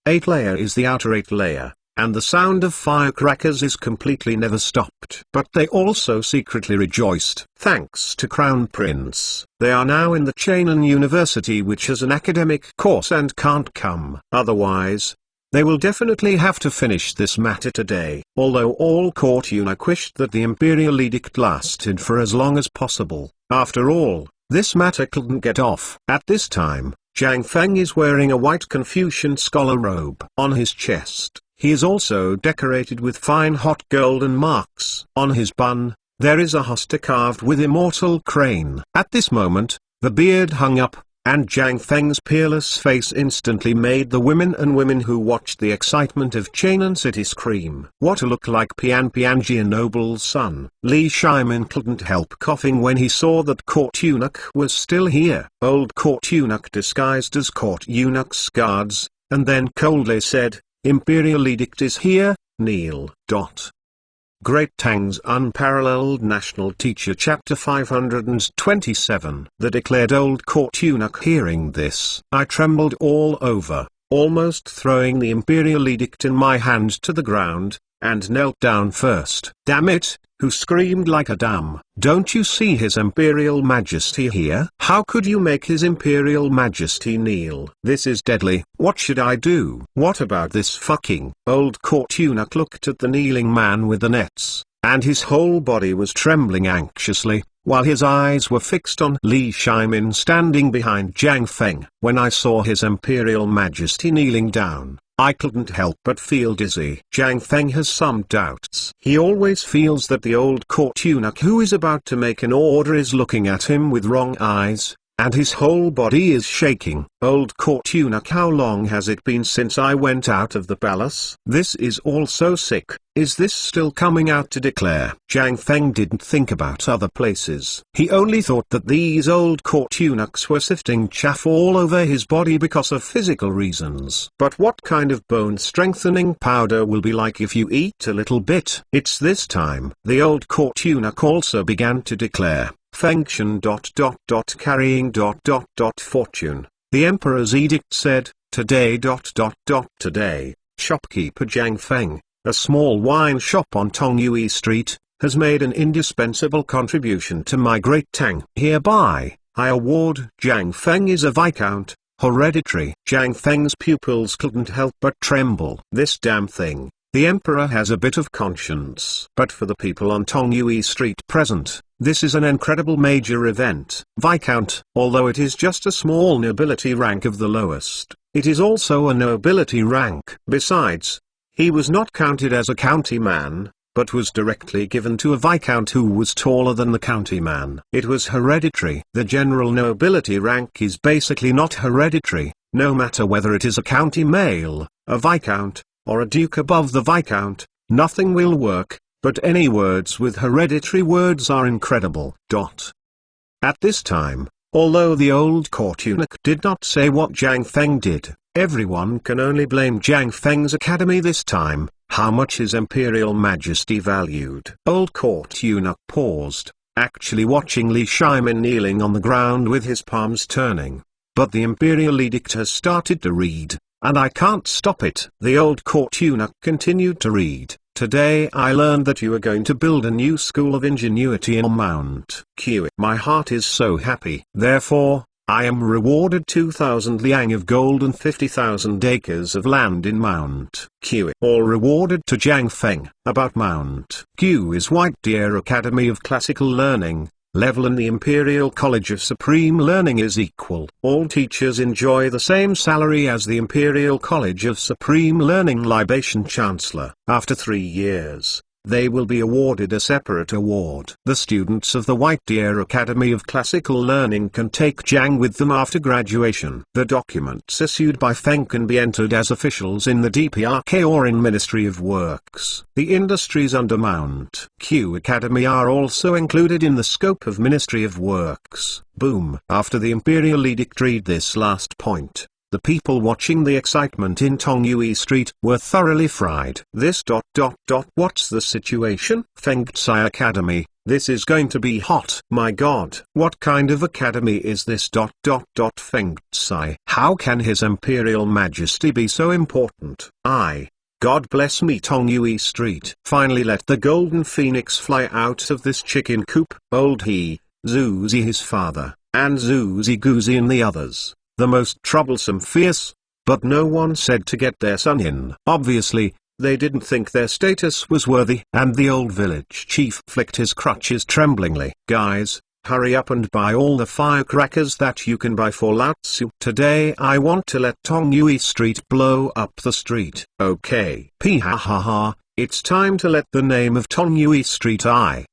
8 layer is the outer 8 layer, and the sound of firecrackers is completely never stopped. But they also secretly rejoiced. Thanks to Crown Prince, they are now in the Cheonan University, which has an academic course and can't come. Otherwise, they will definitely have to finish this matter today. Although all court eunuch wished that the Imperial Edict lasted for as long as possible, after all, this matter couldn't get off. At this time, Jiang Feng is wearing a white Confucian scholar robe. On his chest, he is also decorated with fine hot golden marks. On his bun, there is a hosta carved with immortal crane. At this moment, the beard hung up, and Jiang Feng's peerless face instantly made the women who watched the excitement of Cheonan City scream. What a look like Pianjia noble's son. Li Shimin couldn't help coughing when he saw that court eunuch was still here. Old court eunuch disguised as court eunuch's guards, and then coldly said, "Imperial edict is here, kneel." Great Tang's Unparalleled National Teacher Chapter 527. The declared old court eunuch. Hearing this, I trembled all over, almost throwing the Imperial Edict in my hand to the ground, and knelt down first. "Damn it, who screamed like a dam? Don't you see His Imperial Majesty here? How could you make His Imperial Majesty kneel? This is deadly. What should I do? What about this fucking?" Old court eunuch looked at the kneeling man with the nets, and his whole body was trembling anxiously, while his eyes were fixed on Li Shimin standing behind Jiang Feng. When I saw His Imperial Majesty kneeling down, I couldn't help but feel dizzy. Jiang Feng has some doubts. He always feels that the old court eunuch who is about to make an order is looking at him with wrong eyes, and his whole body is shaking. Old court eunuch, how long has it been since I went out of the palace? This is all so sick. Is this still coming out to declare? Jiang Feng didn't think about other places. He only thought that these old court eunuchs were sifting chaff all over his body because of physical reasons. But what kind of bone strengthening powder will be like if you eat a little bit? It's this time. The old court eunuch also began to declare, Function ... carrying ... fortune. The emperor's edict said, today ... today, shopkeeper Jiang Feng, a small wine shop on Tongyue Street, has made an indispensable contribution to my great Tang. Hereby, I award Jiang Feng is a viscount, hereditary. Jiang Feng's pupils couldn't help but tremble. This damn thing. The emperor has a bit of conscience. But for the people on Tongyue Street present, this is an incredible major event. Viscount, although it is just a small nobility rank of the lowest, it is also a nobility rank. Besides, he was not counted as a county man, but was directly given to a viscount who was taller than the county man. It was hereditary. The general nobility rank is basically not hereditary, no matter whether it is a county male, a viscount, or a duke above the viscount, nothing will work, but any words with hereditary words are incredible. At this time, although the old court eunuch did not say what Jiang Feng did, everyone can only blame Jiang Feng's academy this time. How much His Imperial Majesty valued. Old court eunuch paused, actually watching Li Shimin kneeling on the ground with his palms turning. But the imperial edict has started to read, and I can't stop it. The old court eunuch continued to read. Today I learned that you are going to build a new school of ingenuity in Mount Q. My heart is so happy. Therefore, I am rewarded 2,000 liang of gold and 50,000 acres of land in Mount Q. All rewarded to Jiang Feng. About Mount Q is White Deer Academy of Classical Learning. Level in the Imperial College of Supreme Learning is equal. All teachers enjoy the same salary as the Imperial College of Supreme Learning Libation Chancellor. After 3 years, they will be awarded a separate award. The students of the White Deer Academy of Classical Learning can take Jiang with them after graduation. The documents issued by Feng can be entered as officials in the DPRK or in Ministry of Works. The industries under Mount Q Academy are also included in the scope of Ministry of Works. Boom. After the Imperial Edict read this last point, the people watching the excitement in Tongyue Street were thoroughly fried. What's the situation? Feng Tsai Academy, this is going to be hot. My god. What kind of academy is this? Feng Tsai. How can His Imperial Majesty be so important? God bless me. Tongyue Street. Finally let the golden phoenix fly out of this chicken coop. Old he, Zuzi his father, and Zuzi Guzi and the others. The most troublesome fierce, but no one said to get their son in. Obviously, they didn't think their status was worthy. And the old village chief flicked his crutches tremblingly. Guys, hurry up and buy all the firecrackers that you can buy for Lao Tzu. Today I want to let Tongyue Street blow up the street. Okay. P-ha-ha-ha. It's time to let the name of Tongyue Street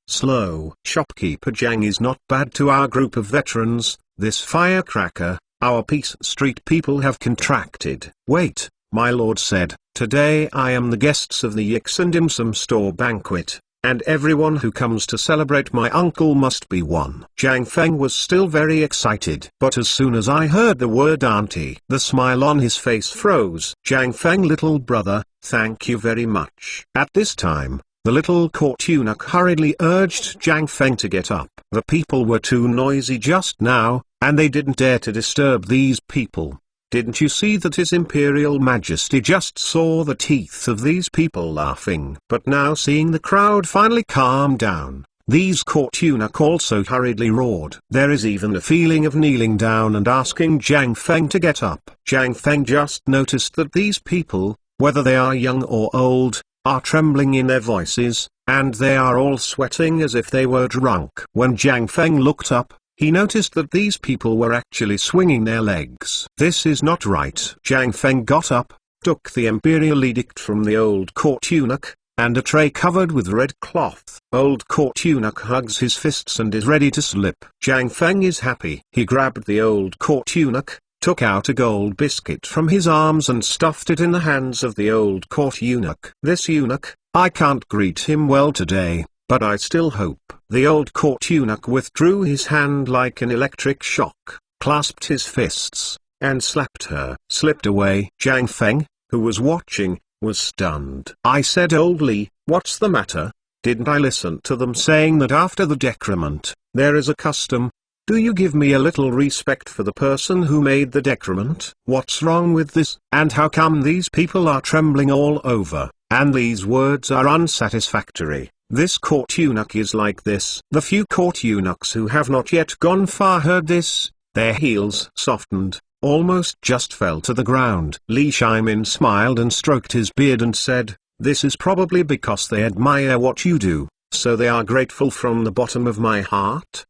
slow. Shopkeeper Jiang is not bad to our group of veterans. This firecracker, our Peace Street people have contracted. Wait, my lord said, today I am the guests of the Yix and Dim Sum store banquet, and everyone who comes to celebrate my uncle must be one. Jiang Feng was still very excited. But as soon as I heard the word auntie, the smile on his face froze. Jiang Feng little brother, thank you very much. At this time, the little court eunuch hurriedly urged Jiang Feng to get up. The people were too noisy just now, and they didn't dare to disturb these people. Didn't you see that His Imperial Majesty just saw the teeth of these people laughing? But now seeing the crowd finally calm down, these court eunuch also hurriedly roared. There is even a feeling of kneeling down and asking Jiang Feng to get up. Jiang Feng just noticed that these people, whether they are young or old, are trembling in their voices, and they are all sweating as if they were drunk. When Jiang Feng looked up, he noticed that these people were actually swinging their legs. This is not right. Jiang Feng got up, took the imperial edict from the old court eunuch, and a tray covered with red cloth. Old court eunuch hugs his fists and is ready to slip. Jiang Feng is happy. He grabbed the old court eunuch, took out a gold biscuit from his arms and stuffed it in the hands of the old court eunuch. This eunuch, I can't greet him well today, but I still hope. The old court eunuch withdrew his hand like an electric shock, clasped his fists, and slapped her. Slipped away. Jiang Feng, who was watching, was stunned. I said, Old Li, what's the matter? Didn't I listen to them saying that after the decrement, there is a custom? Do you give me a little respect for the person who made the decrement? What's wrong with this? And how come these people are trembling all over, and these words are unsatisfactory? This court eunuch is like this. The few court eunuchs who have not yet gone far heard this, their heels softened, almost just fell to the ground. Li Shimin smiled and stroked his beard and said, "This is probably because they admire what you do, so they are grateful from the bottom of my heart?"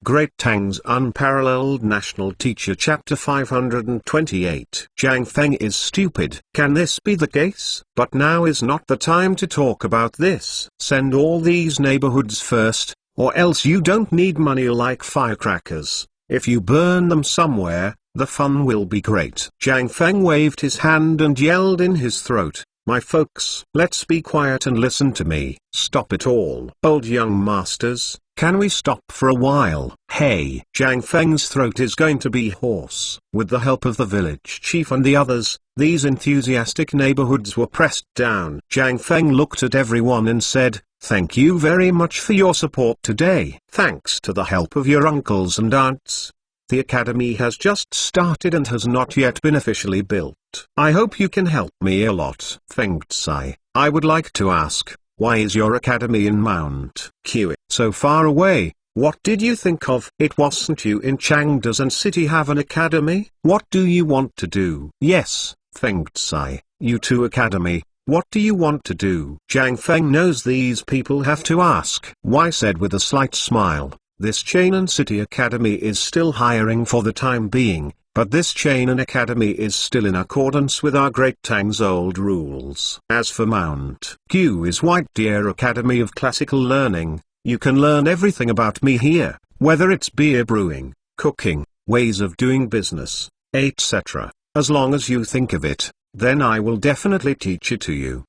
Great Tang's Unparalleled National Teacher Chapter 528. Zhang Feng is stupid. Can this be the case? But now is not the time to talk about this. Send all these neighborhoods first, or else you don't need money like firecrackers. If you burn them somewhere, the fun will be great. Zhang Feng waved his hand and yelled in his throat, "My folks, let's be quiet and listen to me. Stop it all. Old young masters, can we stop for a while? Hey!" Zhang Feng's throat is going to be hoarse. With the help of the village chief and the others, these enthusiastic neighborhoods were pressed down. Zhang Feng looked at everyone and said, "Thank you very much for your support today. Thanks to the help of your uncles and aunts, the academy has just started and has not yet been officially built. I hope you can help me a lot." Feng Tsai, I would like to ask, why is your academy in Mount Q so far away? What did you think of? It wasn't you in Chang. Doesn't city have an academy? What do you want to do? Yes, Feng Tsai, you too academy. What do you want to do? Zhang Feng knows these people have to ask. Why, said with a slight smile, this Chainan City Academy is still hiring for the time being, but this Chainan Academy is still in accordance with our Great Tang's old rules. As for Mount Q is White Deer Academy of Classical Learning, you can learn everything about me here, whether it's beer brewing, cooking, ways of doing business, etc. As long as you think of it, then I will definitely teach it to you.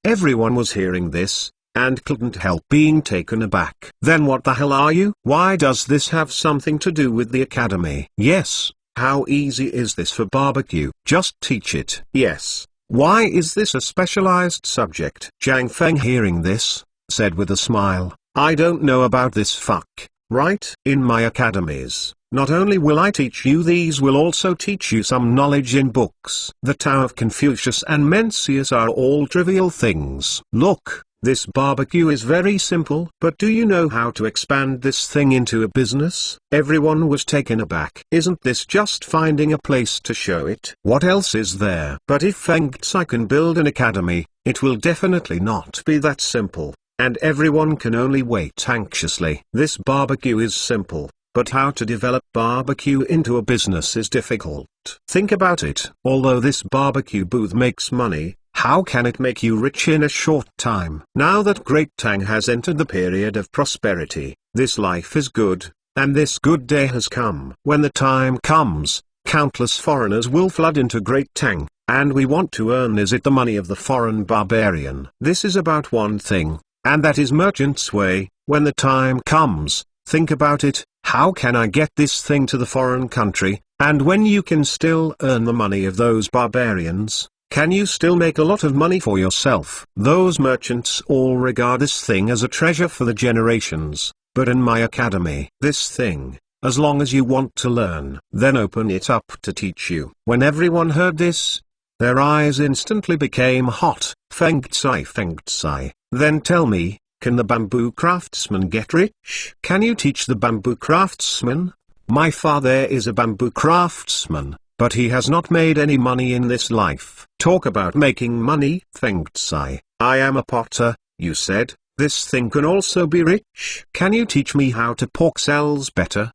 Everyone was hearing this, and couldn't help being taken aback. Then what the hell are you? Why does this have something to do with the academy? Yes, how easy is this for barbecue? Just teach it. Yes. Why is this a specialized subject? Zhang Feng, hearing this, said with a smile, I don't know about this right? In my academies, not only will I teach you, these will also teach you some knowledge in books. The Tao of Confucius and Mencius are all trivial things. Look, this barbecue is very simple, but do you know how to expand this thing into a business? Everyone was taken aback. Isn't this just finding a place to show it? What else is there? But if Feng Tsai can build an academy, it will definitely not be that simple, and everyone can only wait anxiously. This barbecue is simple, but how to develop barbecue into a business is difficult. Think about it. Although this barbecue booth makes money, how can it make you rich in a short time? Now that Great Tang has entered the period of prosperity, this life is good, and this good day has come. When the time comes, countless foreigners will flood into Great Tang, and we want to earn the money of the foreign barbarian. This is about one thing, and that is merchant's way. When the time comes, think about it. How can I get this thing to the foreign country? And when you can still earn the money of those barbarians, can you still make a lot of money for yourself? Those merchants all regard this thing as a treasure for the generations, but in my academy, this thing, as long as you want to learn, then open it up to teach you. When everyone heard this, their eyes instantly became hot. Feng Tsai, then tell me, can the bamboo craftsman get rich? Can you teach the bamboo craftsman? My father is a bamboo craftsman, but he has not made any money in this life. Talk about making money. Feng Tsai, I am a potter, you said. This thing can also be rich. Can you teach me how to pork cells better?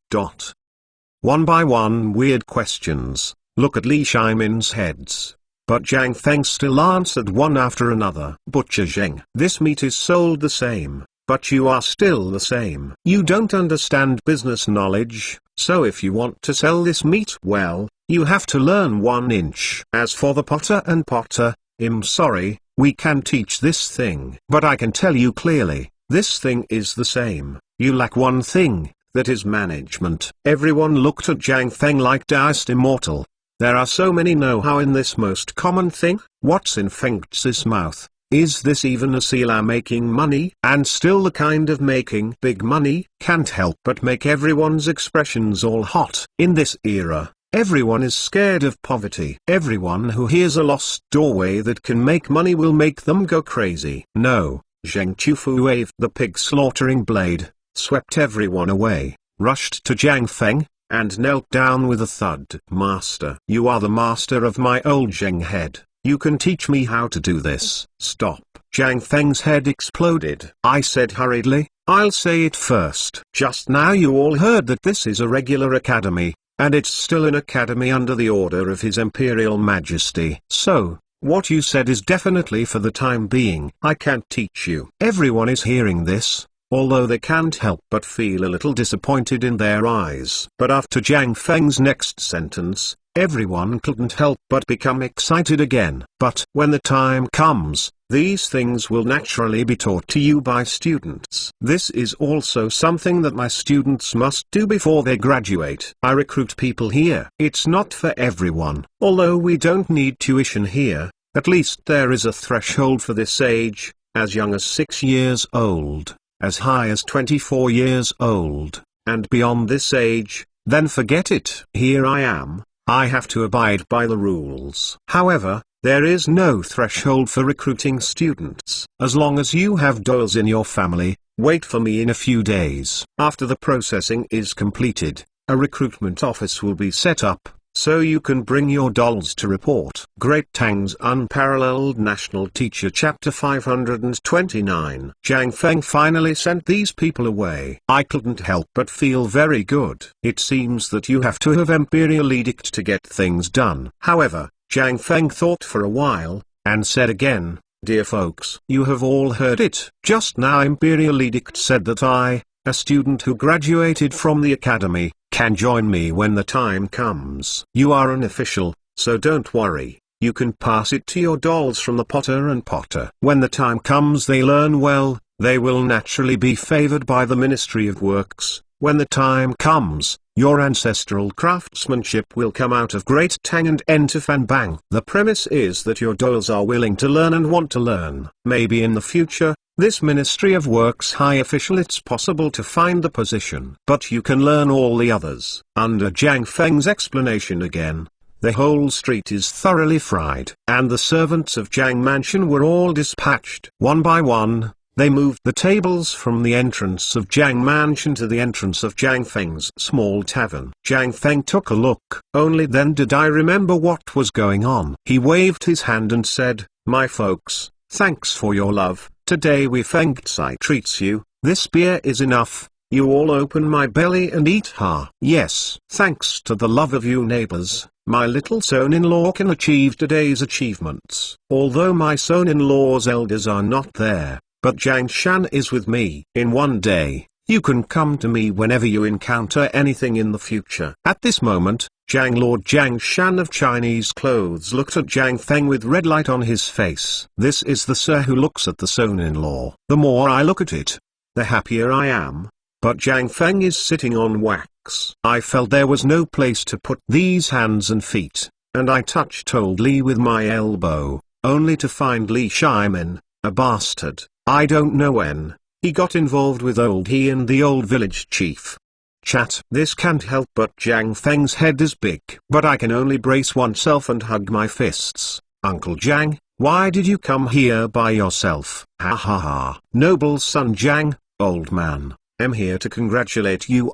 One by one weird questions. Look at Li Shimin's heads. But Zhang Feng still answered one after another. Butcher Zheng, this meat is sold the same, but you are still the same. You don't understand business knowledge, so if you want to sell this meat well, you have to learn 1 inch. As for the potter and potter, I'm sorry, we can teach this thing. But I can tell you clearly, this thing is the same. You lack one thing, that is management. Everyone looked at Zhang Feng like Taoist immortal. There are so many know-how in this most common thing. What's in Feng Tsi's mouth? Is this even a sealer making money? And still the kind of making big money can't help but make everyone's expressions all hot. In this era, everyone is scared of poverty. Everyone who hears a lost doorway that can make money will make them go crazy. No, Zheng Chufu waved the pig slaughtering blade, swept everyone away, rushed to Jiang Feng, and knelt down with a thud. Master, you are the master of my old Zheng head. You can teach me how to do this. Stop. Jiang Feng's head exploded. I said hurriedly, I'll say it first. Just now you all heard that this is a regular academy, and it's still an academy under the order of His Imperial Majesty. So, what you said is definitely for the time being. I can't teach you. Everyone is hearing this, although they can't help but feel a little disappointed in their eyes. But after Jiang Feng's next sentence, everyone couldn't help but become excited again. But when the time comes, these things will naturally be taught to you by students. This is also something that my students must do before they graduate. I recruit people here. It's not for everyone. Although we don't need tuition here, at least there is a threshold for this age, as young as 6 years old, as high as 24 years old, and beyond this age, then forget it. Here I am. I have to abide by the rules. However, there is no threshold for recruiting students. As long as you have dolls in your family, wait for me in a few days. After the processing is completed, a recruitment office will be set up, so you can bring your dolls to report. Great Tang's Unparalleled National Teacher Chapter 529. Jiang Feng finally sent these people away. I couldn't help but feel very good. It seems that you have to have Imperial Edict to get things done. However, Jiang Feng thought for a while, and said again, Dear folks, you have all heard it. Just now Imperial Edict said that I, a student who graduated from the academy, can join me when the time comes. You are an official, so don't worry, you can pass it to your dolls from the potter and potter. When the time comes they learn well, they will naturally be favored by the Ministry of Works. When the time comes, your ancestral craftsmanship will come out of Great Tang and enter Fanbang. The premise is that your dolls are willing to learn and want to learn. Maybe in the future, this Ministry of Works high official it's possible to find the position. But you can learn all the others. Under Jiang Feng's explanation again, the whole street is thoroughly fried. And the servants of Jiang Mansion were all dispatched. One by one, they moved the tables from the entrance of Jiang Mansion to the entrance of Jiang Feng's small tavern. Jiang Feng took a look. Only then did I remember what was going on. He waved his hand and said, My folks, thanks for your love. Today we Feng Tsai treats you. This beer is enough. You all open my belly and eat. Yes. Thanks to the love of you neighbors, my little son-in-law can achieve today's achievements. Although my son-in-law's elders are not there, but Jiang Shan is with me. In one day, you can come to me whenever you encounter anything in the future. At this moment, Lord Jiang Shan of Chinese clothes looked at Jiang Feng with red light on his face. This is the sir who looks at the son-in-law. The more I look at it, the happier I am. But Jiang Feng is sitting on wax. I felt there was no place to put these hands and feet, and I touched old Li with my elbow, only to find Li Shimin, a bastard. I don't know when he got involved with old he and the old village chief. Chat. This can't help but Jiang Feng's head is big. But I can only brace oneself and hug my fists. Uncle Jiang, why did you come here by yourself? Ha ha ha. Noble son Jiang, old man, I'm here to congratulate you.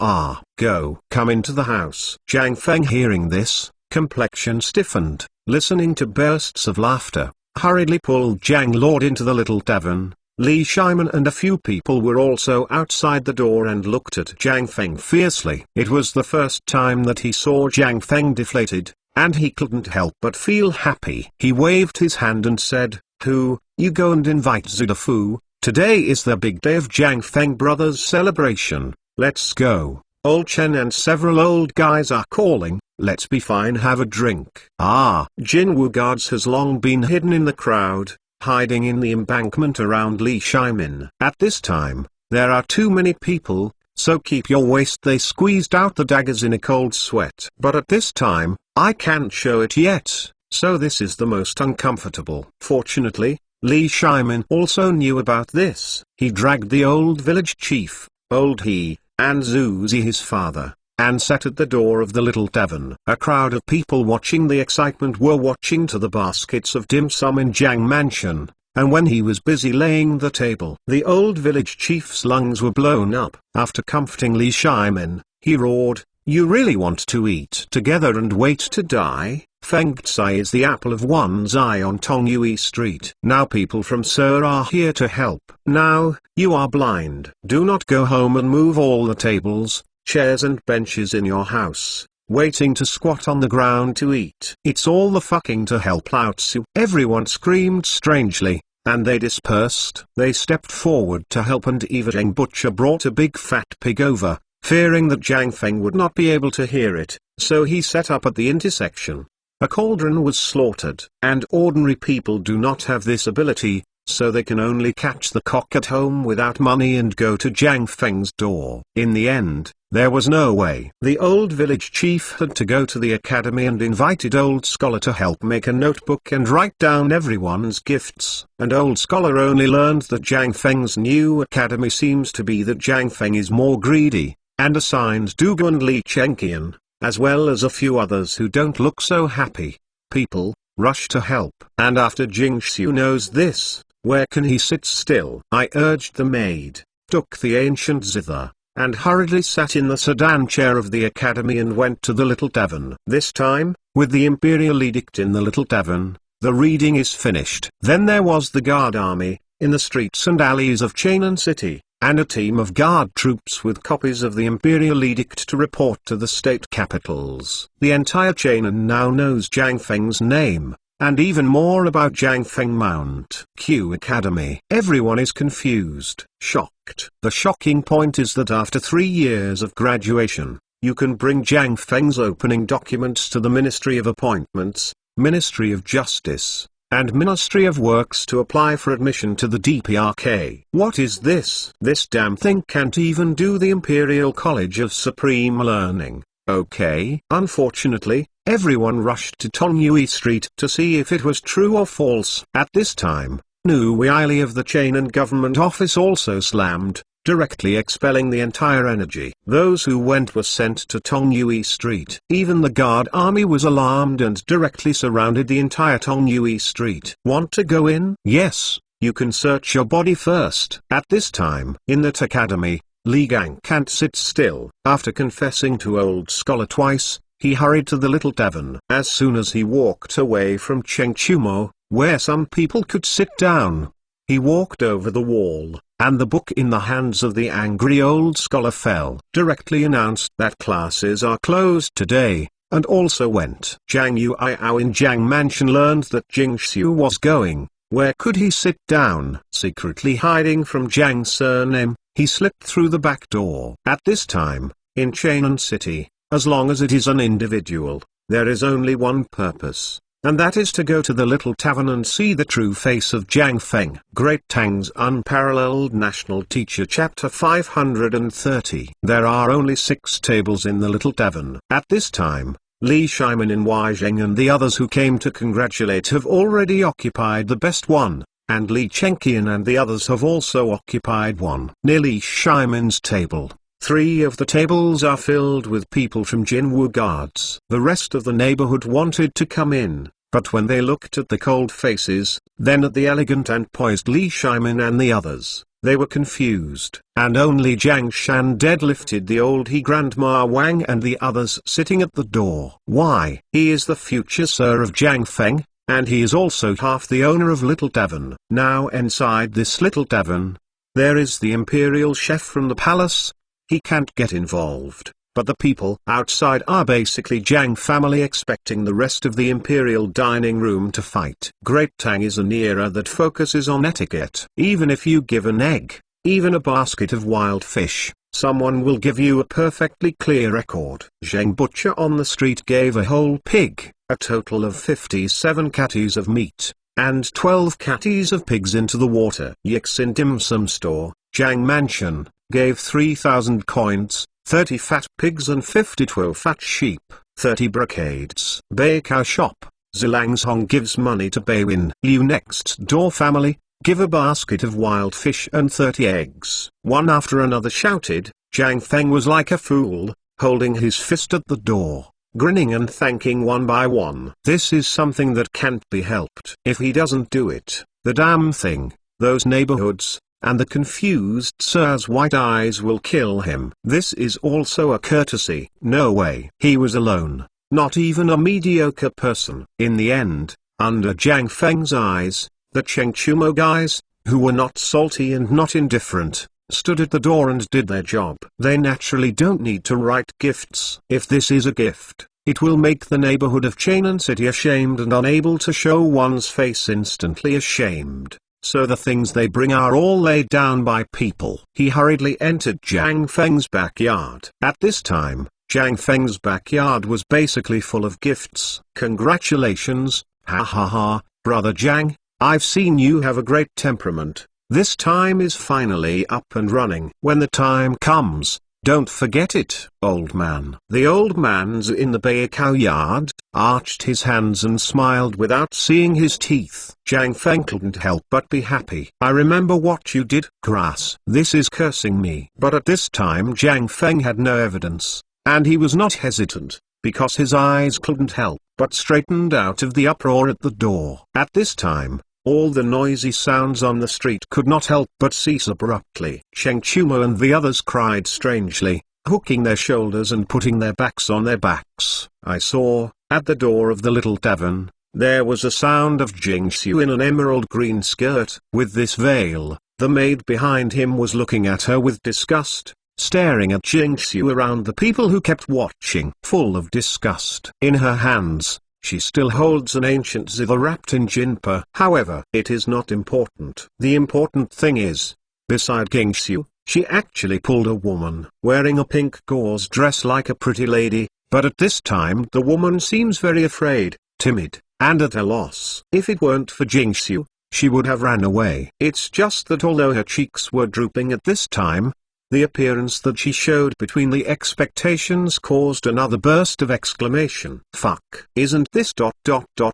Go. Come into the house. Jiang Feng hearing this, complexion stiffened, listening to bursts of laughter, hurriedly pulled Jiang Lord into the little tavern. Li Shiman and a few people were also outside the door and looked at Jiang Feng fiercely. It was the first time that he saw Jiang Feng deflated, and he couldn't help but feel happy. He waved his hand and said, Hu, you go and invite Zudafu. Today is the big day of Jiang Feng brothers' celebration. Let's go. Old Chen and several old guys are calling. Let's be fine, have a drink. Jinwu guards has long been hidden in the crowd, hiding in the embankment around Li Shimin. At this time, there are too many people, so keep your waist. They squeezed out the daggers in a cold sweat. But at this time, I can't show it yet, so this is the most uncomfortable. Fortunately, Li Shimin also knew about this. He dragged the old village chief, old He, and Zuzi his father, and sat at the door of the little tavern. A crowd of people watching the excitement were watching to the baskets of dim sum in Jiang Mansion, and when he was busy laying the table, the old village chief's lungs were blown up. After comforting Li Shimin, he roared, "You really want to eat together and wait to die? Feng Tsai is the apple of one's eye on Tongyue Street. Now people from Sir are here to help. Now, you are blind. Do not go home and move all the tables, chairs and benches in your house, waiting to squat on the ground to eat. It's all the fucking to help out Su." Everyone screamed strangely, and they dispersed. They stepped forward to help, and even Zheng Butcher brought a big fat pig over, fearing that Jiang Feng would not be able to hear it, so he set up at the intersection. A cauldron was slaughtered, and ordinary people do not have this ability, so they can only catch the cock at home without money and go to Jiang Feng's door. In the end, there was no way. The old village chief had to go to the academy and invited Old Scholar to help make a notebook and write down everyone's gifts. And Old Scholar only learned that Jiang Feng's new academy seems to be that Jiang Feng is more greedy, and assigned Dugu and Li Chenqian, as well as a few others who don't look so happy. People rush to help. And after Jingxiu knows this, where can he sit still? I urged the maid, took the ancient zither, and hurriedly sat in the sedan chair of the academy and went to the little tavern. This time, with the imperial edict in the little tavern, the reading is finished. Then there was the guard army, in the streets and alleys of Chainan City, and a team of guard troops with copies of the imperial edict to report to the state capitals. The entire Chainan now knows Jiang Feng's name, and even more about Jiang Feng Mount Q Academy. Everyone is confused, shocked. The shocking point is that after 3 years of graduation, you can bring Jiang Feng's opening documents to the Ministry of Appointments, Ministry of Justice, and Ministry of Works to apply for admission to the DPRK. What is this? This damn thing can't even do the Imperial College of Supreme Learning. Okay. Unfortunately, everyone rushed to Tongyue Street to see if it was true or false. At this time, Nu Weili of the Chainan government office also slammed, directly expelling the entire energy. Those who went were sent to Tongyue Street. Even the guard army was alarmed and directly surrounded the entire Tongyue Street. Want to go in? Yes, you can search your body first. At this time, in that academy, Li Gang can't sit still. After confessing to Old Scholar twice, he hurried to the little tavern. As soon as he walked away from Chengchumo, where some people could sit down, he walked over the wall, and the book in the hands of the angry Old Scholar fell. Directly announced that classes are closed today, and also went. Zhang Yuiao in Jiang Mansion learned that Jingxiu was going. Where could he sit down? Secretly hiding from Jiang's surname, he slipped through the back door. At this time, in Chainan City, as long as it is an individual, there is only one purpose, and that is to go to the little tavern and see the true face of Jiang Feng. Great Tang's Unparalleled National Teacher Chapter 530. There are only 6 tables in the little tavern. At this time, Li Shimin in Weizheng and the others who came to congratulate have already occupied the best one, and Li Chenqian and the others have also occupied one. Near Li Shimin's table, 3 of the tables are filled with people from Jinwu guards. The rest of the neighborhood wanted to come in, but when they looked at the cold faces, then at the elegant and poised Li Shimin and the others, they were confused. And only Jiang Shan deadlifted the old He Grandma Wang and the others sitting at the door. Why? He is the future sir of Jiang Feng, and he is also half the owner of Little Tavern. Now inside this Little Tavern, there is the imperial chef from the palace. He can't get involved, but the people outside are basically Jiang family expecting the rest of the imperial dining room to fight. Great Tang is an era that focuses on etiquette. Even if you give an egg, even a basket of wild fish, someone will give you a perfectly clear record. Zheng Butcher on the street gave a whole pig, a total of 57 catties of meat, and 12 catties of pigs into the water. Yixin Dim Sum Store, Jiang Mansion, gave 3,000 coins, 30 fat pigs and 52 fat sheep, 30 brocades. Baker Shop, Zilangzhong gives money to Baywin Liu next door family, give a basket of wild fish and 30 eggs. One after another shouted. Jiang Feng was like a fool, holding his fist at the door, grinning and thanking one by one. This is something that can't be helped. If he doesn't do it, the damn thing, those neighborhoods, and the confused Sir's white eyes will kill him. This is also a courtesy. No way. He was alone, not even a mediocre person. In the end, under Jiang Feng's eyes, the Chengchumo guys, who were not salty and not indifferent, stood at the door and did their job. They naturally don't need to write gifts. If this is a gift, it will make the neighborhood of Chainan City ashamed and unable to show one's face instantly ashamed. So the things they bring are all laid down by people. He hurriedly entered Jiang Feng's backyard. At this time, Jiang Feng's backyard was basically full of gifts. Congratulations, ha ha ha, brother Jiang, I've seen you have a great temperament. This time is finally up and running. When the time comes, don't forget it, old man. The old man's in the Baycow yard, arched his hands and smiled without seeing his teeth. Jiang Feng couldn't help but be happy. I remember what you did, grass. This is cursing me. But at this time Jiang Feng had no evidence, and he was not hesitant, because his eyes couldn't help but straightened out of the uproar at the door. At this time, all the noisy sounds on the street could not help but cease abruptly. Cheng Chumo and the others cried strangely, hooking their shoulders and putting their backs on their backs. I saw, at the door of the little tavern, there was a sound of Jingxiu in an emerald green skirt. With this veil, the maid behind him was looking at her with disgust, staring at Jingxiu around the people who kept watching. Full of disgust. In her hands, she still holds an ancient zither wrapped in jinpa. However, it is not important. The important thing is, beside Jingxiu, she actually pulled a woman wearing a pink gauze dress like a pretty lady, but at this time the woman seems very afraid, timid, and at a loss. If it weren't for Jingxiu, she would have ran away. It's just that although her cheeks were drooping at this time, the appearance that she showed between the expectations caused another burst of exclamation. Fuck. Isn't this ...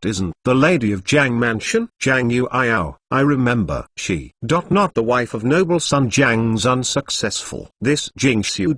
isn't the lady of Jiang Mansion? Jiang Yuiao, I remember. She ... not the wife of noble son Jiang's unsuccessful. This Jingxiu ...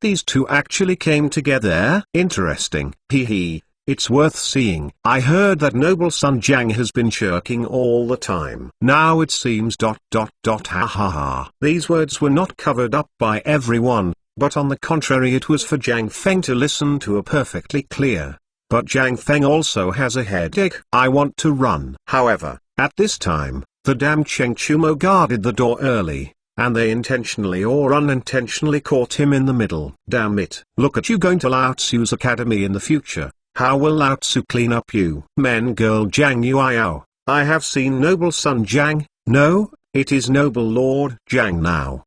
These two actually came together? Interesting. Hee hee. It's worth seeing. I heard that noble son Jiang has been shirking all the time. Now it seems ... ha ha ha. These words were not covered up by everyone, but on the contrary it was for Jiang Feng to listen to a perfectly clear. But Jiang Feng also has a headache. I want to run. However, at this time, the damn Cheng Chumo guarded the door early, and they intentionally or unintentionally caught him in the middle. Damn it. Look at you going to Lao Tzu's academy in the future. How will Lao Tzu clean up you? Men girl Jiang Yuiao, I have seen noble son Jiang. No, it is noble lord Jiang now.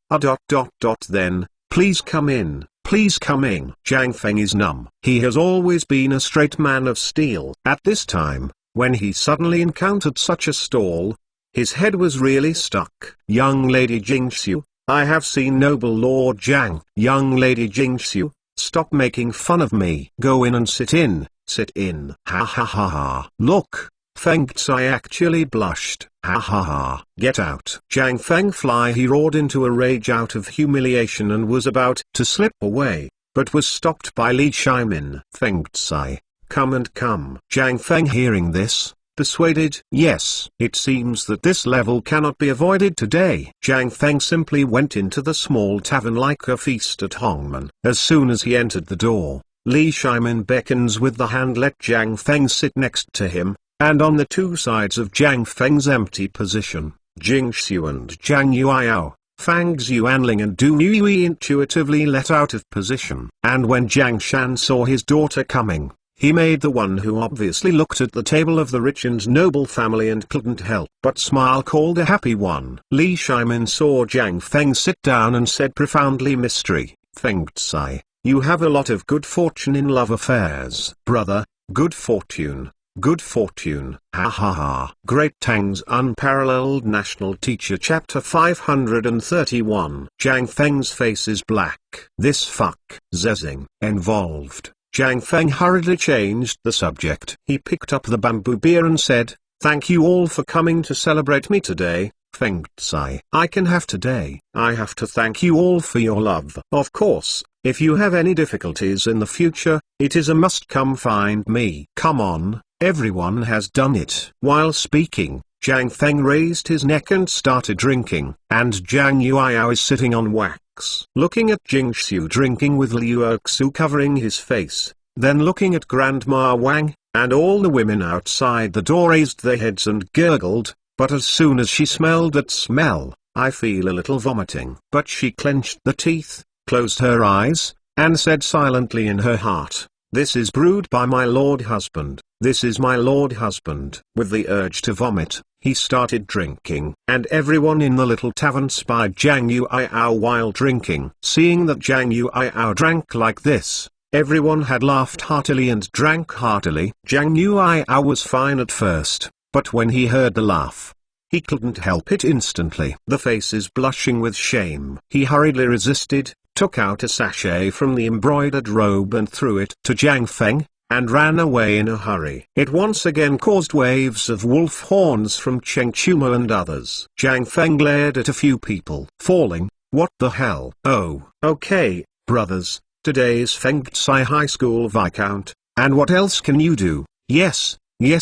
Then, please come in, please come in. Jiang Feng is numb. He has always been a straight man of steel. At this time, when he suddenly encountered such a stall, his head was really stuck. Young lady Jingxiu, I have seen noble lord Jiang. Young lady Jingxiu, stop making fun of me. Go in and sit in. Sit in. Ha ha ha ha. Look, Feng Tsai actually blushed. Ha ha ha. Get out. Jiang Feng fly. He roared into a rage out of humiliation and was about to slip away, but was stopped by Li Shimin. Feng Tsai, come and come. Jiang Feng hearing this, persuaded. Yes, it seems that this level cannot be avoided today. Jiang Feng simply went into the small tavern like a feast at Hongmen. As soon as he entered the door, Li Shimin beckons with the hand. Let Jiang Feng sit next to him, and on the two sides of Jiang Feng's empty position, Jingxiu and Jiang Yuiao, Fang Xuanling and Du Yui intuitively let out of position. And when Jiang Shan saw his daughter coming, he made the one who obviously looked at the table of the rich and noble family and couldn't help but smile called a happy one. Li Shimin saw Jiang Feng sit down and said profoundly, mystery, Feng Tsai, you have a lot of good fortune in love affairs. Brother, good fortune, good fortune. Ha ha ha. Great Tang's Unparalleled National Teacher Chapter 531. Jiang Feng's face is black. This fuck, zezing, involved. Jiang Feng hurriedly changed the subject. He picked up the bamboo beer and said, "Thank you all for coming to celebrate me today, Feng Tsai. I can have today. I have to thank you all for your love. Of course, if you have any difficulties in the future, it is a must come find me. Come on, everyone has done it." While speaking, Jiang Feng raised his neck and started drinking, and Jiang Yuiao is sitting on wax, looking at Jing Xiu drinking with Liu Erxu covering his face, then looking at Grandma Wang, and all the women outside the door raised their heads and gurgled, but as soon as she smelled that smell, "I feel a little vomiting." But she clenched the teeth, closed her eyes, and said silently in her heart, "This is brewed by my lord husband, this is my lord husband." With the urge to vomit, he started drinking, and everyone in the little tavern spied Jiang Yuiao while drinking. Seeing that Jiang Yuiao drank like this, everyone had laughed heartily and drank heartily. Jiang Yuiao was fine at first, but when he heard the laugh, he couldn't help it instantly. The faces blushing with shame, he hurriedly resisted, took out a sachet from the embroidered robe and threw it to Jiang Feng, and ran away in a hurry. It once again caused waves of wolf horns from Cheng Chumo and others. Jiang Feng glared at a few people. Falling, what the hell? Oh, okay, brothers, today is Feng Tsai High School Viscount, and what else can you do? Yes,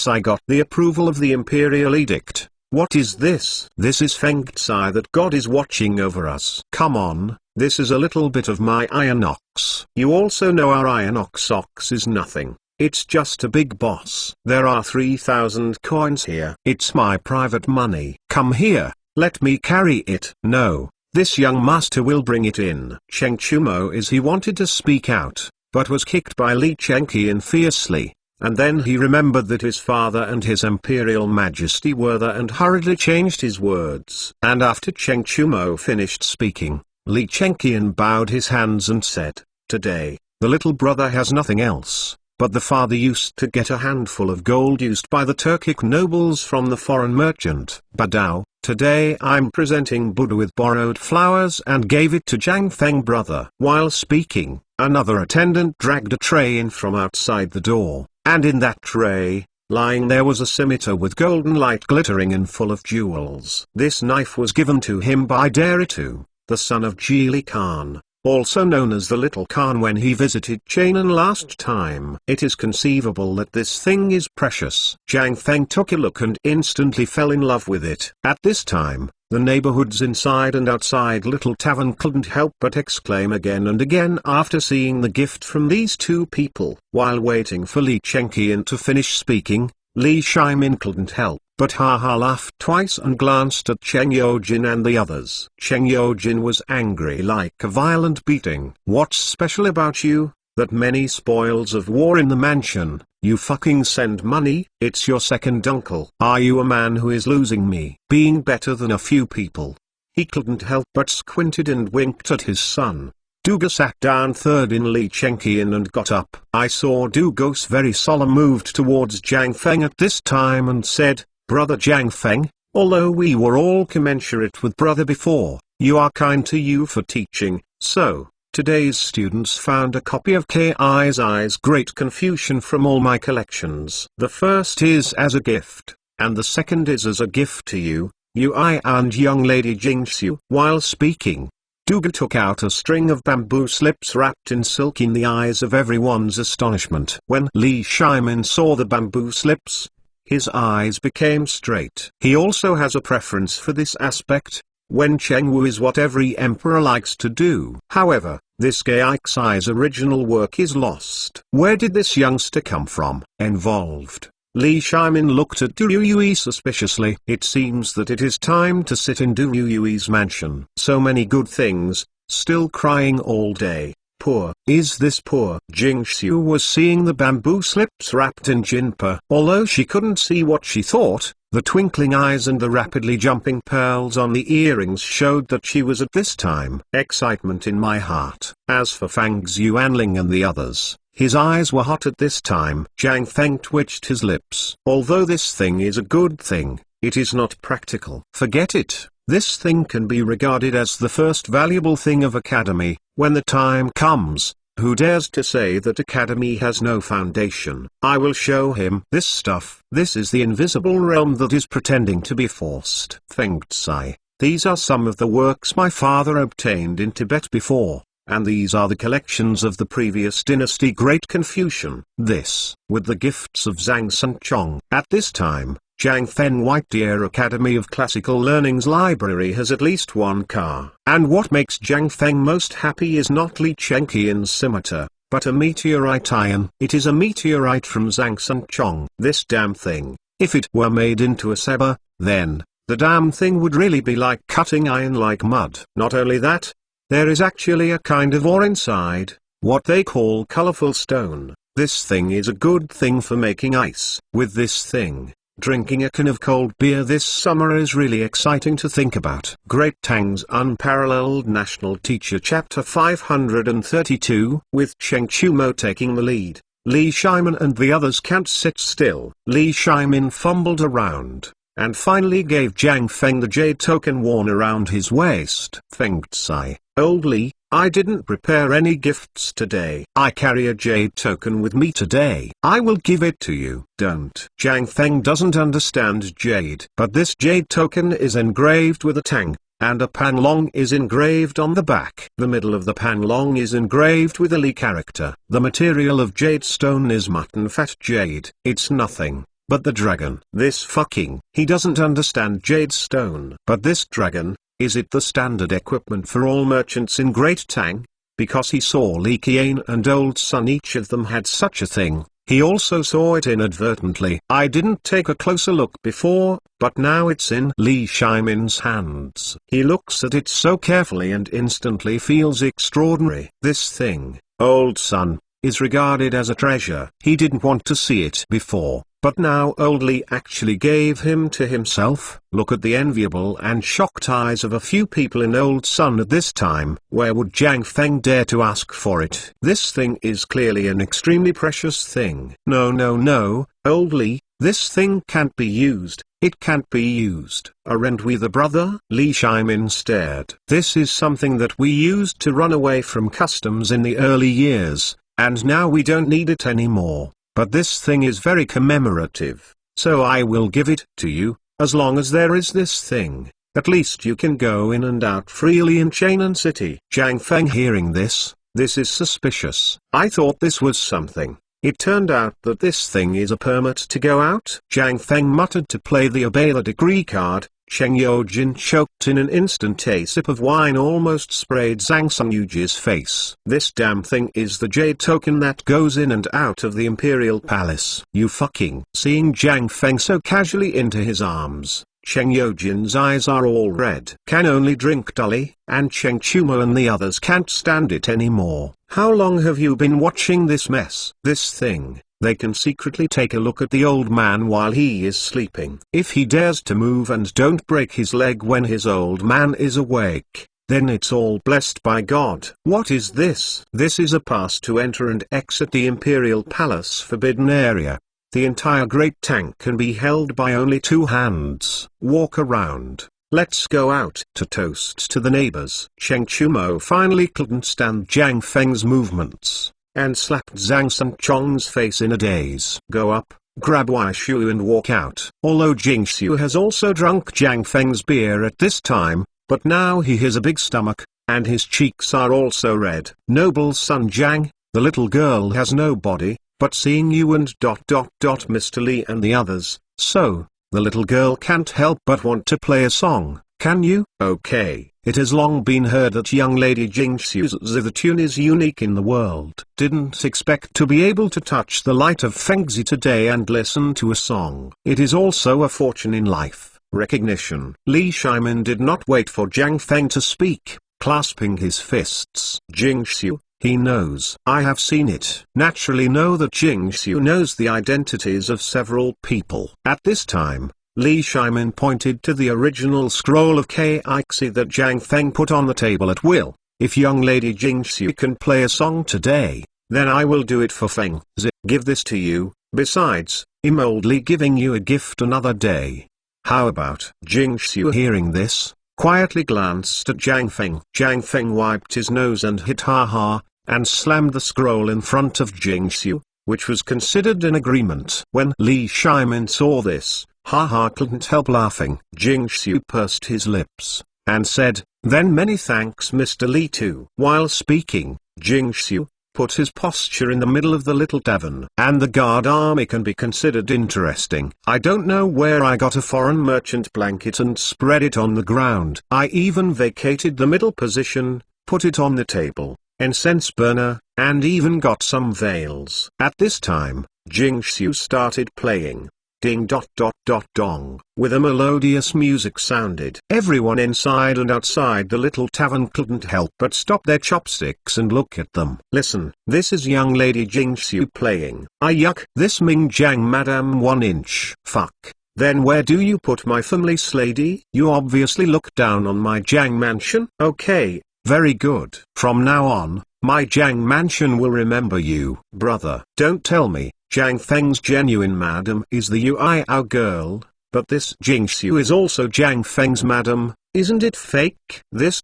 I got the approval of the Imperial Edict. What is this? This is Feng Tsai that God is watching over us. Come on. This is a little bit of my iron ox. You also know our iron ox is nothing. It's just a big boss. There are 3,000 coins here. It's my private money. Come here, let me carry it. No, this young master will bring it in. Cheng Chumo he wanted to speak out, but was kicked by Li Chengqian fiercely, and then he remembered that his father and his imperial majesty were there and hurriedly changed his words. And after Cheng Chumo finished speaking, Li Chengqian bowed his hands and said, "Today, the little brother has nothing else, but the father used to get a handful of gold used by the Turkic nobles from the foreign merchant Badao. Today I'm presenting Buddha with borrowed flowers and gave it to Jiang Feng brother." While speaking, another attendant dragged a tray in from outside the door, and in that tray, lying there was a scimitar with golden light glittering and full of jewels. This knife was given to him by Deritu, the son of Jili Khan, also known as the Little Khan, when he visited Chainan last time. It is conceivable that this thing is precious. Jiang Feng took a look and instantly fell in love with it. At this time, the neighborhoods inside and outside Little Tavern couldn't help but exclaim again and again after seeing the gift from these two people. While waiting for Li Chengqian to finish speaking, Li Shimin couldn't help but laughed twice and glanced at Cheng Yojin and the others. Cheng Yojin was angry like a violent beating. "What's special about you? That many spoils of war in the mansion? You fucking send money? It's your second uncle. Are you a man who is losing me? Being better than a few people?" He couldn't help but squinted and winked at his son. Duga sat down third in Li Chengqian and got up. I saw Dugo's very solemn moved towards Jiang Feng at this time and said, "Brother Jiang Feng, although we were all commensurate with brother before, you are kind to you for teaching, so, today's students found a copy of Ki's Great Confucian from all my collections. The first is as a gift, and the second is as a gift to you, I and young lady Jingxiu." While speaking, Duga took out a string of bamboo slips wrapped in silk in the eyes of everyone's astonishment. When Li Shimin saw the bamboo slips, his eyes became straight. He also has a preference for this aspect, when Chengwu is what every emperor likes to do. However, this Gaixi's original work is lost. Where did this youngster come from? Involved. Li Shimin looked at Du Yui suspiciously. It seems that it is time to sit in Du Yui's mansion. So many good things, still crying all day. Poor. Is this poor? Jingxiu was seeing the bamboo slips wrapped in jinpa. Although she couldn't see what she thought, the twinkling eyes and the rapidly jumping pearls on the earrings showed that she was at this time excitement in my heart. As for Fang Xuanling and the others, his eyes were hot at this time. Jiang Feng twitched his lips. Although this thing is a good thing, it is not practical. Forget it. This thing can be regarded as the first valuable thing of academy. When the time comes, Who dares to say that academy has no foundation? I will show him this stuff. This is the invisible realm that is pretending to be forced. Fengzi. These are some of the works my father obtained in Tibet before, and these are the collections of the previous dynasty Great Confucian. This, with the gifts of Zhang Sanchong. At this time, Jiang Feng White Deer Academy of Classical Learning's library has at least one car. And what makes Jiang Feng most happy is not Li Chenqian's scimitar, but a meteorite iron. It is a meteorite from Zhang Sanchong. This damn thing, if it were made into a saber, then, the damn thing would really be like cutting iron like mud. Not only that, there is actually a kind of ore inside, what they call colorful stone. This thing is a good thing for making ice. With this thing, drinking a can of cold beer this summer is really exciting to think about. Great Tang's Unparalleled National Teacher Chapter 532. With Cheng Chumo taking the lead, Li Shimin and the others can't sit still. Li Shimin fumbled around, and finally gave Jiang Feng the jade token worn around his waist. Fengzi. Old Li, I didn't prepare any gifts today. I carry a jade token with me today. I will give it to you. Don't. Jiang Feng doesn't understand jade. But this jade token is engraved with a tang, and a panlong is engraved on the back. The middle of the panlong is engraved with a Li character. The material of jade stone is mutton fat jade. It's nothing but the dragon. This fucking. He doesn't understand jade stone. But this dragon, is it the standard equipment for all merchants in Great Tang? Because he saw Li Qian and Old Sun, each of them had such a thing. He also saw it inadvertently. I didn't take a closer look before, but now it's in Li Shimin's hands. He looks at it so carefully and instantly feels extraordinary. This thing, Old Sun, is regarded as a treasure. He didn't want to see it before, but now Old Li actually gave him to himself. Look at the enviable and shocked eyes of a few people in Old Sun at this time. Where would Jiang Feng dare to ask for it? This thing is clearly an extremely precious thing. No, Old Li, this thing can't be used. It can't be used. Aren't we the brother? Li Shimin stared. This is something that we used to run away from customs in the early years, and now we don't need it anymore. But this thing is very commemorative, so I will give it to you. As long as there is this thing, at least you can go in and out freely in Chainan City. Jiang Feng hearing this is suspicious. I thought this was something. It turned out that this thing is a permit to go out. Jiang Feng muttered to play the obey the decree card. Cheng Yojin choked in an instant. A sip of wine almost sprayed Zhang Sunyuji's face. This damn thing is the jade token that goes in and out of the imperial palace. You fucking. Seeing Jiang Feng so casually into his arms, Cheng Yojin's eyes are all red. Can only drink dully, and Cheng Chumo and the others can't stand it anymore. How long have you been watching this mess? This thing. They can secretly take a look at the old man while he is sleeping. If he dares to move and don't break his leg when his old man is awake, then it's all blessed by God. What is this? This is a pass to enter and exit the Imperial Palace Forbidden Area. The entire Great Tang can be held by only 2 hands. Walk around. Let's go out. To toast to the neighbors. Cheng Chumo finally couldn't stand Jiang Feng's movements, and slapped Zhang Sanchong's face in a daze. Go up, grab Wai Shu and walk out. Although Jingxiu has also drunk Jiang Feng's beer at this time, but now he has a big stomach, and his cheeks are also red. Noble son Jiang, the little girl has no body, but seeing you and Mr. Li and the others, so, the little girl can't help but want to play a song. Can you? Okay. It has long been heard that young lady Jingxiu's the tune is unique in the world. Didn't expect to be able to touch the light of Fengzi today and listen to a song. It is also a fortune in life. Recognition. Li Shimin did not wait for Jiang Feng to speak, clasping his fists. Jingxiu, he knows. I have seen it. Naturally know that Jingxiu knows the identities of several people. At this time, Li Shimin pointed to the original scroll of Kixi that Jiang Feng put on the table at will. If young lady Jingxiu can play a song today, then I will do it for Feng Zi. Give this to you. Besides, I'm only giving you a gift another day. How about? Jingxiu hearing this, quietly glanced at Jiang Feng. Jiang Feng wiped his nose and hit ha ha. and slammed the scroll in front of Jingxiu, which was considered an agreement. When Li Shimin saw this, couldn't help laughing. Jingxiu pursed his lips, and said, "Then many thanks Mr. Li too." While speaking, Jingxiu put his posture in the middle of the little tavern. And the guard army can be considered interesting. I don't know where I got a foreign merchant blanket and spread it on the ground. I even vacated the middle position, put it on the table, incense burner, and even got some veils. At this time, Jingxiu started playing. Ding dot dot dot dong, with a melodious music sounded. Everyone inside and outside the little tavern couldn't help but stop their chopsticks and look at them. "Listen, this is young lady Jingxiu playing." Yuck, this Ming Jiang madam 1 inch. Fuck. Then where do you put my family's lady? You obviously look down on my Jiang mansion. Okay, very good. From now on, my Jiang mansion will remember you. Brother, don't tell me Jiang Feng's genuine madam is the Yuiao girl, but this Jingxiu is also Jiang Feng's madam, isn't it fake? This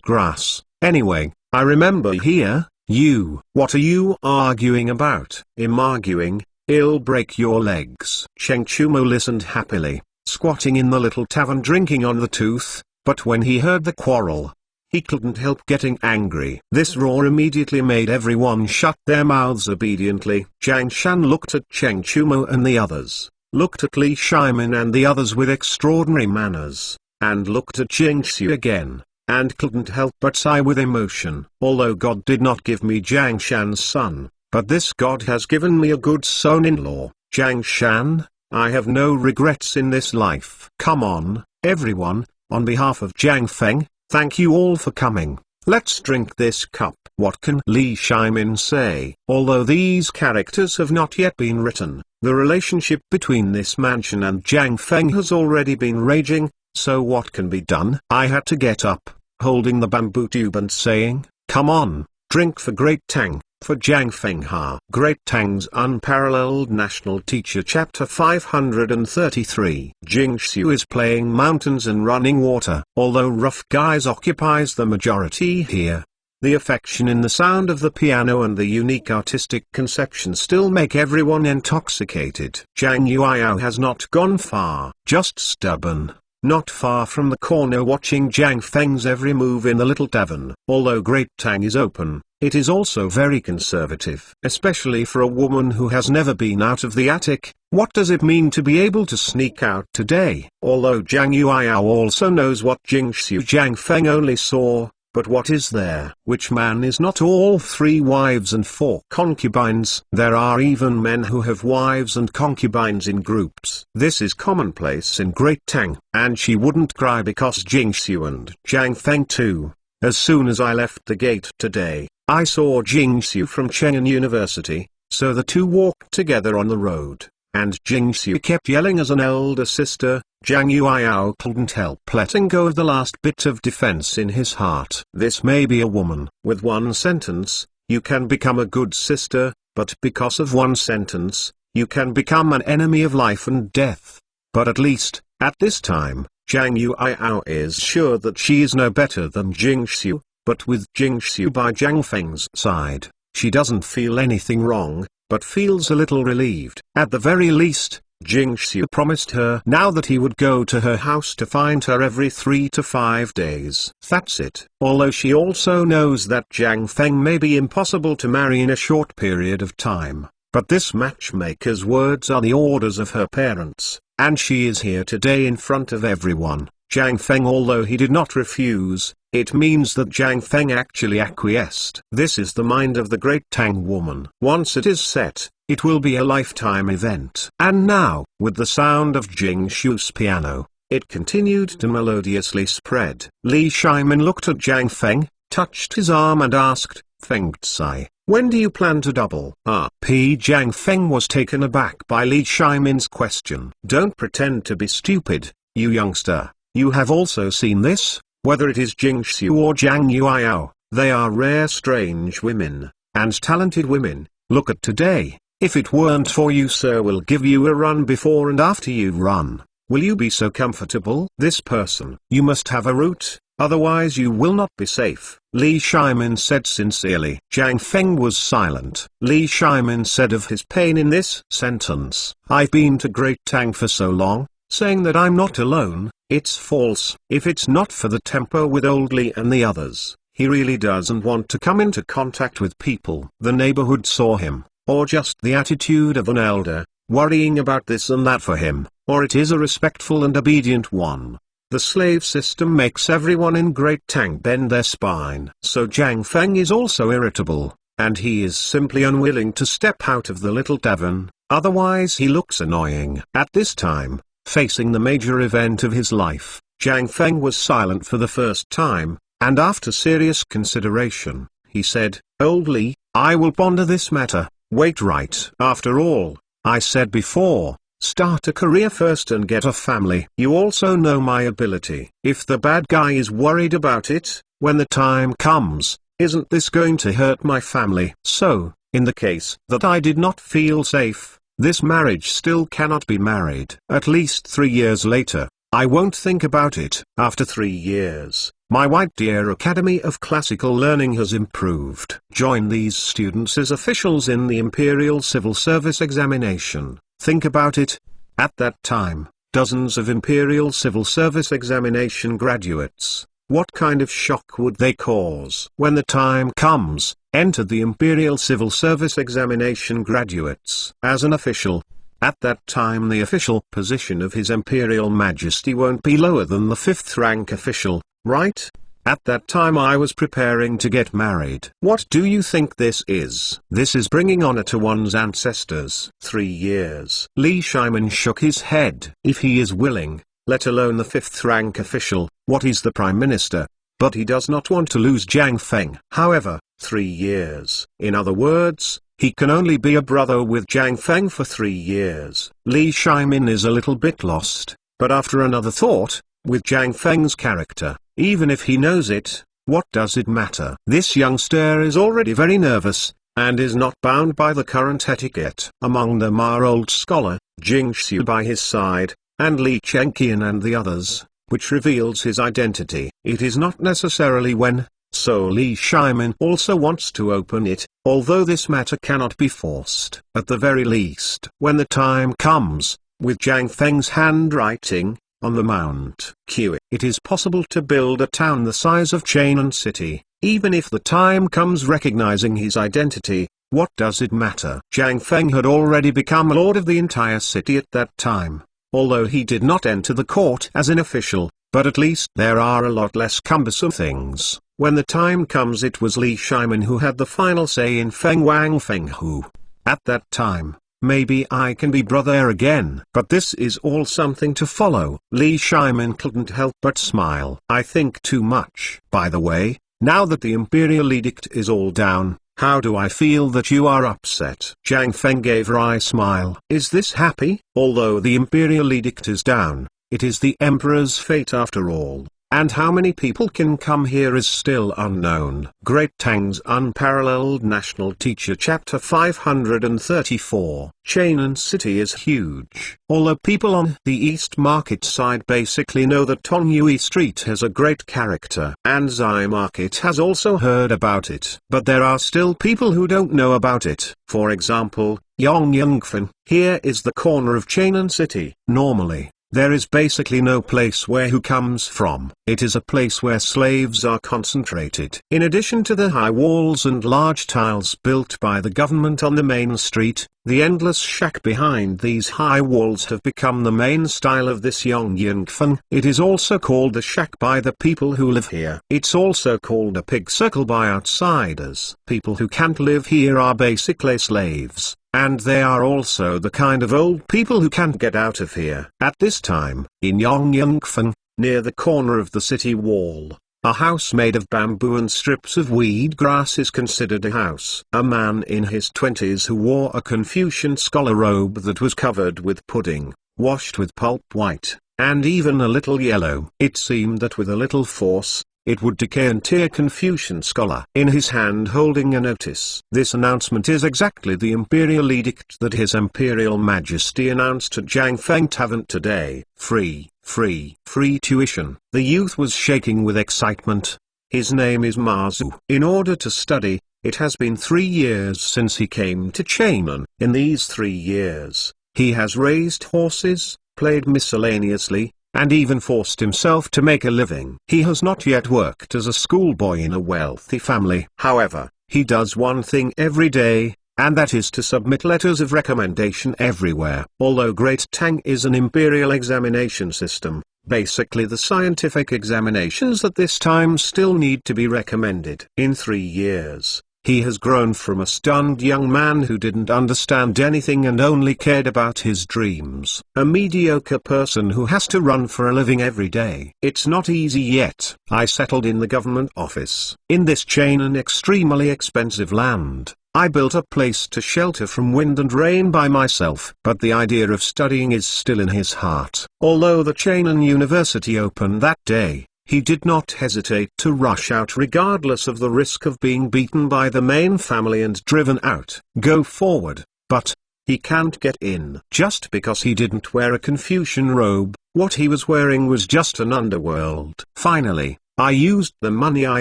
grass. Anyway, I remember here, you. What are you arguing about? I'm arguing, I'll break your legs. Cheng Chumo listened happily, squatting in the little tavern drinking on the tooth, but when he heard the quarrel, he couldn't help getting angry. This roar immediately made everyone shut their mouths obediently. Jiang Shan looked at Cheng Chumo and the others, looked at Li Shimin and the others with extraordinary manners, and looked at Jingxiu again, and couldn't help but sigh with emotion. Although God did not give me Jiang Shan's son, but this God has given me a good son-in-law. Jiang Shan, I have no regrets in this life. Come on, everyone, on behalf of Jiang Feng, thank you all for coming. Let's drink this cup. What can Li Shimin say? Although these characters have not yet been written, the relationship between this mansion and Jiang Feng has already been raging, so what can be done? I had to get up, holding the bamboo tube and saying, "Come on, drink for Great Tang, for Jiang Feng Ha." Great Tang's Unparalleled National Teacher Chapter 533. Jingxiu is playing mountains and running water. Although rough guys occupies the majority here, the affection in the sound of the piano and the unique artistic conception still make everyone intoxicated. Zhang Yuiao has not gone far, just stubborn, not far from the corner watching Jiang Feng's every move in the little tavern. Although Great Tang is open, it is also very conservative. Especially for a woman who has never been out of the attic, what does it mean to be able to sneak out today? Although Zhang Yuiao also knows what Jingxiu Jiang Feng only saw, but what is there? Which man is not all 3 wives and 4 concubines? There are even men who have wives and concubines in groups. This is commonplace in Great Tang. And she wouldn't cry because Jingxiu and Jiang Feng too. As soon as I left the gate today, I saw Jingxiu from Cheng'an University, so the two walked together on the road, and Jingxiu kept yelling as an elder sister. Zhang Yuiao couldn't help letting go of the last bit of defense in his heart. This may be a woman. With one sentence, you can become a good sister, but because of one sentence, you can become an enemy of life and death. But at least, at this time, Zhang Yuiao is sure that she is no better than Jingxiu, but with Jingxiu by Jiang Feng's side, she doesn't feel anything wrong, but feels a little relieved. At the very least, Jingxiu promised her now that he would go to her house to find her every 3 to 5 days. That's it. Although she also knows that Jiang Feng may be impossible to marry in a short period of time, but this matchmaker's words are the orders of her parents, and she is here today in front of everyone. Jiang Feng, although he did not refuse, it means that Jiang Feng actually acquiesced. This is the mind of the Great Tang woman. Once it is set, it will be a lifetime event. And now, with the sound of Jingxiu's piano, it continued to melodiously spread. Li Shimin looked at Jiang Feng, touched his arm and asked, "Feng Tsai, when do you plan to double?" Jiang Feng was taken aback by Li Shimin's question. "Don't pretend to be stupid, you youngster. You have also seen this, whether it is Jingxiu or Zhang Yuiao, they are rare strange women, and talented women. Look at today. If it weren't for you, sir will give you a run before and after you run. Will you be so comfortable? This person, you must have a root, otherwise you will not be safe," Li Shimin said sincerely. Jiang Feng was silent. Li Shimin said of his pain in this sentence, "I've been to Great Tang for so long, saying that I'm not alone, it's false. If it's not for the temper with old Li and the others, he really doesn't want to come into contact with people. The neighborhood saw him, or just the attitude of an elder, worrying about this and that for him, or it is a respectful and obedient one. The slave system makes everyone in Great Tang bend their spine. So Jiang Feng is also irritable, and he is simply unwilling to step out of the little tavern, otherwise he looks annoying." At this time, facing the major event of his life, Jiang Feng was silent for the first time, and after serious consideration, he said, "Old Li, I will ponder this matter. Wait, right. After all, I said before, start a career first and get a family. You also know my ability. If the bad guy is worried about it, when the time comes, isn't this going to hurt my family? So, in the case that I did not feel safe, this marriage still cannot be married. At least 3 years later, I won't think about it." After 3 years, my White Deer Academy of Classical Learning has improved. Join these students as officials in the Imperial Civil Service examination. Think about it. At that time, dozens of Imperial Civil Service examination graduates. What kind of shock would they cause? When the time comes, enter the Imperial Civil Service examination graduates as an official. At that time the official position of His Imperial Majesty won't be lower than the 5th rank official, right? At that time I was preparing to get married. What do you think this is? This is bringing honor to one's ancestors. 3 years. Li Shimin shook his head. If he is willing, let alone the 5th rank official, what is the Prime Minister? But he does not want to lose Jiang Feng. However, 3 years. In other words, he can only be a brother with Jiang Feng for 3 years. Li Shimin is a little bit lost, but after another thought, with Jiang Feng's character, even if he knows it, what does it matter? This youngster is already very nervous, and is not bound by the current etiquette. Among them are old scholar, Jing Xiu by his side, and Li Chengqian and the others, which reveals his identity. It is not necessarily when, so Li Shimin also wants to open it, although this matter cannot be forced. At the very least, when the time comes, with Jiang Feng's handwriting, on the Mount Q, it is possible to build a town the size of Chainan City. Even if the time comes recognizing his identity, what does it matter? Jiang Feng had already become lord of the entire city at that time, although he did not enter the court as an official, but at least there are a lot less cumbersome things. When the time comes it was Li Shimin who had the final say in Feng Wang Feng Hu. At that time, maybe I can be brother again. But this is all something to follow. Li Shimin couldn't help but smile. I think too much. By the way, now that the imperial edict is all down, how do I feel that you are upset? Jiang Feng gave a wry smile. Is this happy? Although the imperial edict is down, it is the emperor's fate after all. And how many people can come here is still unknown. Great Tang's Unparalleled National Teacher Chapter 534. Chainan City is huge. Although people on the East Market side basically know that Tongyue Street has a great character, and Zai Market has also heard about it. But there are still people who don't know about it. For example, Yongyangfen. Here is the corner of Chainan City. Normally, there is basically no place where who comes from. It is a place where slaves are concentrated. In addition to the high walls and large tiles built by the government on the main street, the endless shack behind these high walls have become the main style of this Yongyangfen. It is also called the shack by the people who live here. It's also called a pig circle by outsiders. People who can't live here are basically slaves. And they are also the kind of old people who can't get out of here. At this time, in Yongyangfen, near the corner of the city wall, a house made of bamboo and strips of weed grass is considered a house. A man in his 20s who wore a Confucian scholar robe that was covered with pudding, washed with pulp white, and even a little yellow. It seemed that with a little force, it would decay and tear Confucian scholar. In his hand holding a notice. This announcement is exactly the imperial edict that His Imperial Majesty announced at Jiang Feng Tavern today. Free Free tuition. The youth was shaking with excitement. His name is Mazu. In order to study, it has been 3 years since he came to Chainan. In these 3 years, he has raised horses, played miscellaneously, and even forced himself to make a living. He has not yet worked as a schoolboy in a wealthy family. However, he does one thing every day, and that is to submit letters of recommendation everywhere. Although Great Tang is an imperial examination system, basically the scientific examinations at this time still need to be recommended. In 3 years, he has grown from a stunned young man who didn't understand anything and only cared about his dreams. A mediocre person who has to run for a living every day. It's not easy yet. I settled in the government office. In this chain and extremely expensive land, I built a place to shelter from wind and rain by myself. But the idea of studying is still in his heart. Although the Chainan University opened that day, he did not hesitate to rush out regardless of the risk of being beaten by the main family and driven out. Go forward, but he can't get in. Just because he didn't wear a Confucian robe, what he was wearing was just an underworld. Finally, I used the money I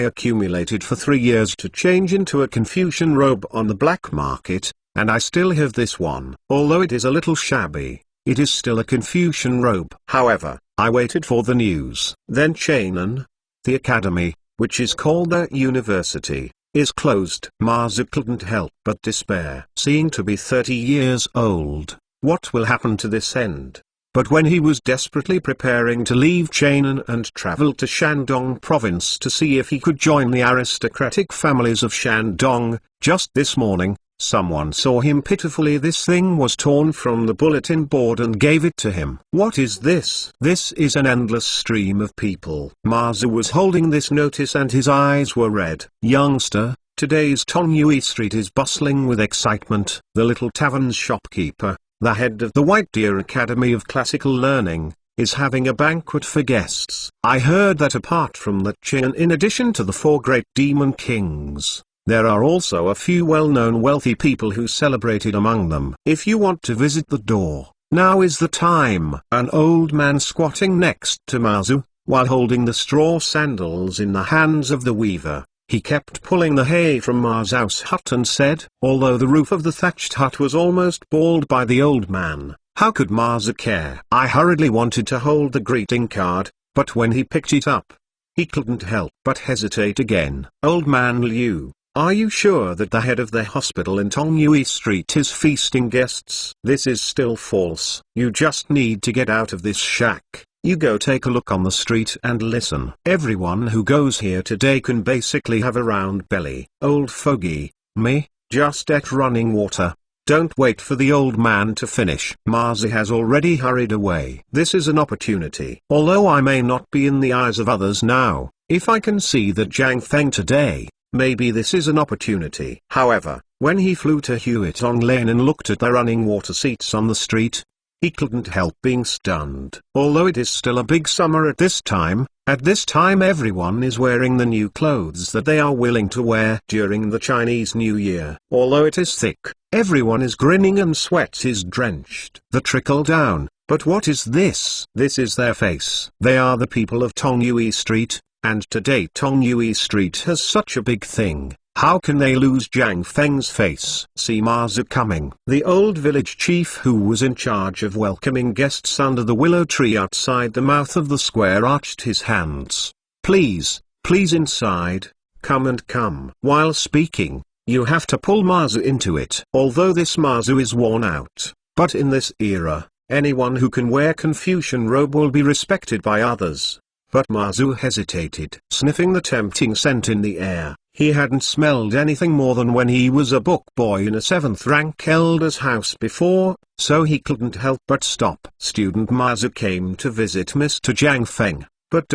accumulated for 3 years to change into a Confucian robe on the black market, and I still have this one. Although it is a little shabby, it is still a Confucian robe. However, I waited for the news. Then Chainan, the academy, which is called the university, is closed. Mazu couldn't help but despair. Seeing to be 30 years old, what will happen to this end? But when he was desperately preparing to leave Chainan and travel to Shandong province to see if he could join the aristocratic families of Shandong, just this morning, someone saw him pitifully. This thing was torn from the bulletin board and gave it to him. What is this? This is an endless stream of people. Mazu was holding this notice and his eyes were red. Youngster, today's Tongyue Street is bustling with excitement. The little tavern's shopkeeper, the head of the White Deer Academy of Classical Learning, is having a banquet for guests. I heard that apart from the Qin, in addition to the 4 great demon kings, there are also a few well-known wealthy people who celebrated among them. If you want to visit the door, now is the time. An old man squatting next to Mazu, while holding the straw sandals in the hands of the weaver, he kept pulling the hay from Mazu's hut and said, although the roof of the thatched hut was almost bald by the old man, how could Mazu care? I hurriedly wanted to hold the greeting card, but when he picked it up, he couldn't help but hesitate again. Old man Liu, are you sure that the head of the hospital in Tongyue Street is feasting guests? This is still false. You just need to get out of this shack. You go take a look on the street and listen. Everyone who goes here today can basically have a round belly. Old fogey, me, just ate running water. Don't wait for the old man to finish. Mazu has already hurried away. This is an opportunity. Although I may not be in the eyes of others now, if I can see that Jiang Feng today, maybe this is an opportunity. However, when he flew to Huitong Lane and looked at the running water seats on the street, he couldn't help being stunned. Although it is still a big summer at this time everyone is wearing the new clothes that they are willing to wear during the Chinese New Year. Although it is thick, everyone is grinning and sweat is drenched. The trickle down, but what is this? This is their face. They are the people of Tongyue Street, and today Tongyue Street has such a big thing. How can they lose Jiang Feng's face? See Mazu coming. The old village chief who was in charge of welcoming guests under the willow tree outside the mouth of the square arched his hands. Please, please inside, come and come. While speaking, you have to pull Mazu into it. Although this Mazu is worn out, but in this era, anyone who can wear Confucian robe will be respected by others. But Mazu hesitated, sniffing the tempting scent in the air. He hadn't smelled anything more than when he was a book boy in a 7th-rank elder's house before, so he couldn't help but stop. Student Mazu came to visit Mr. Jiang Feng, but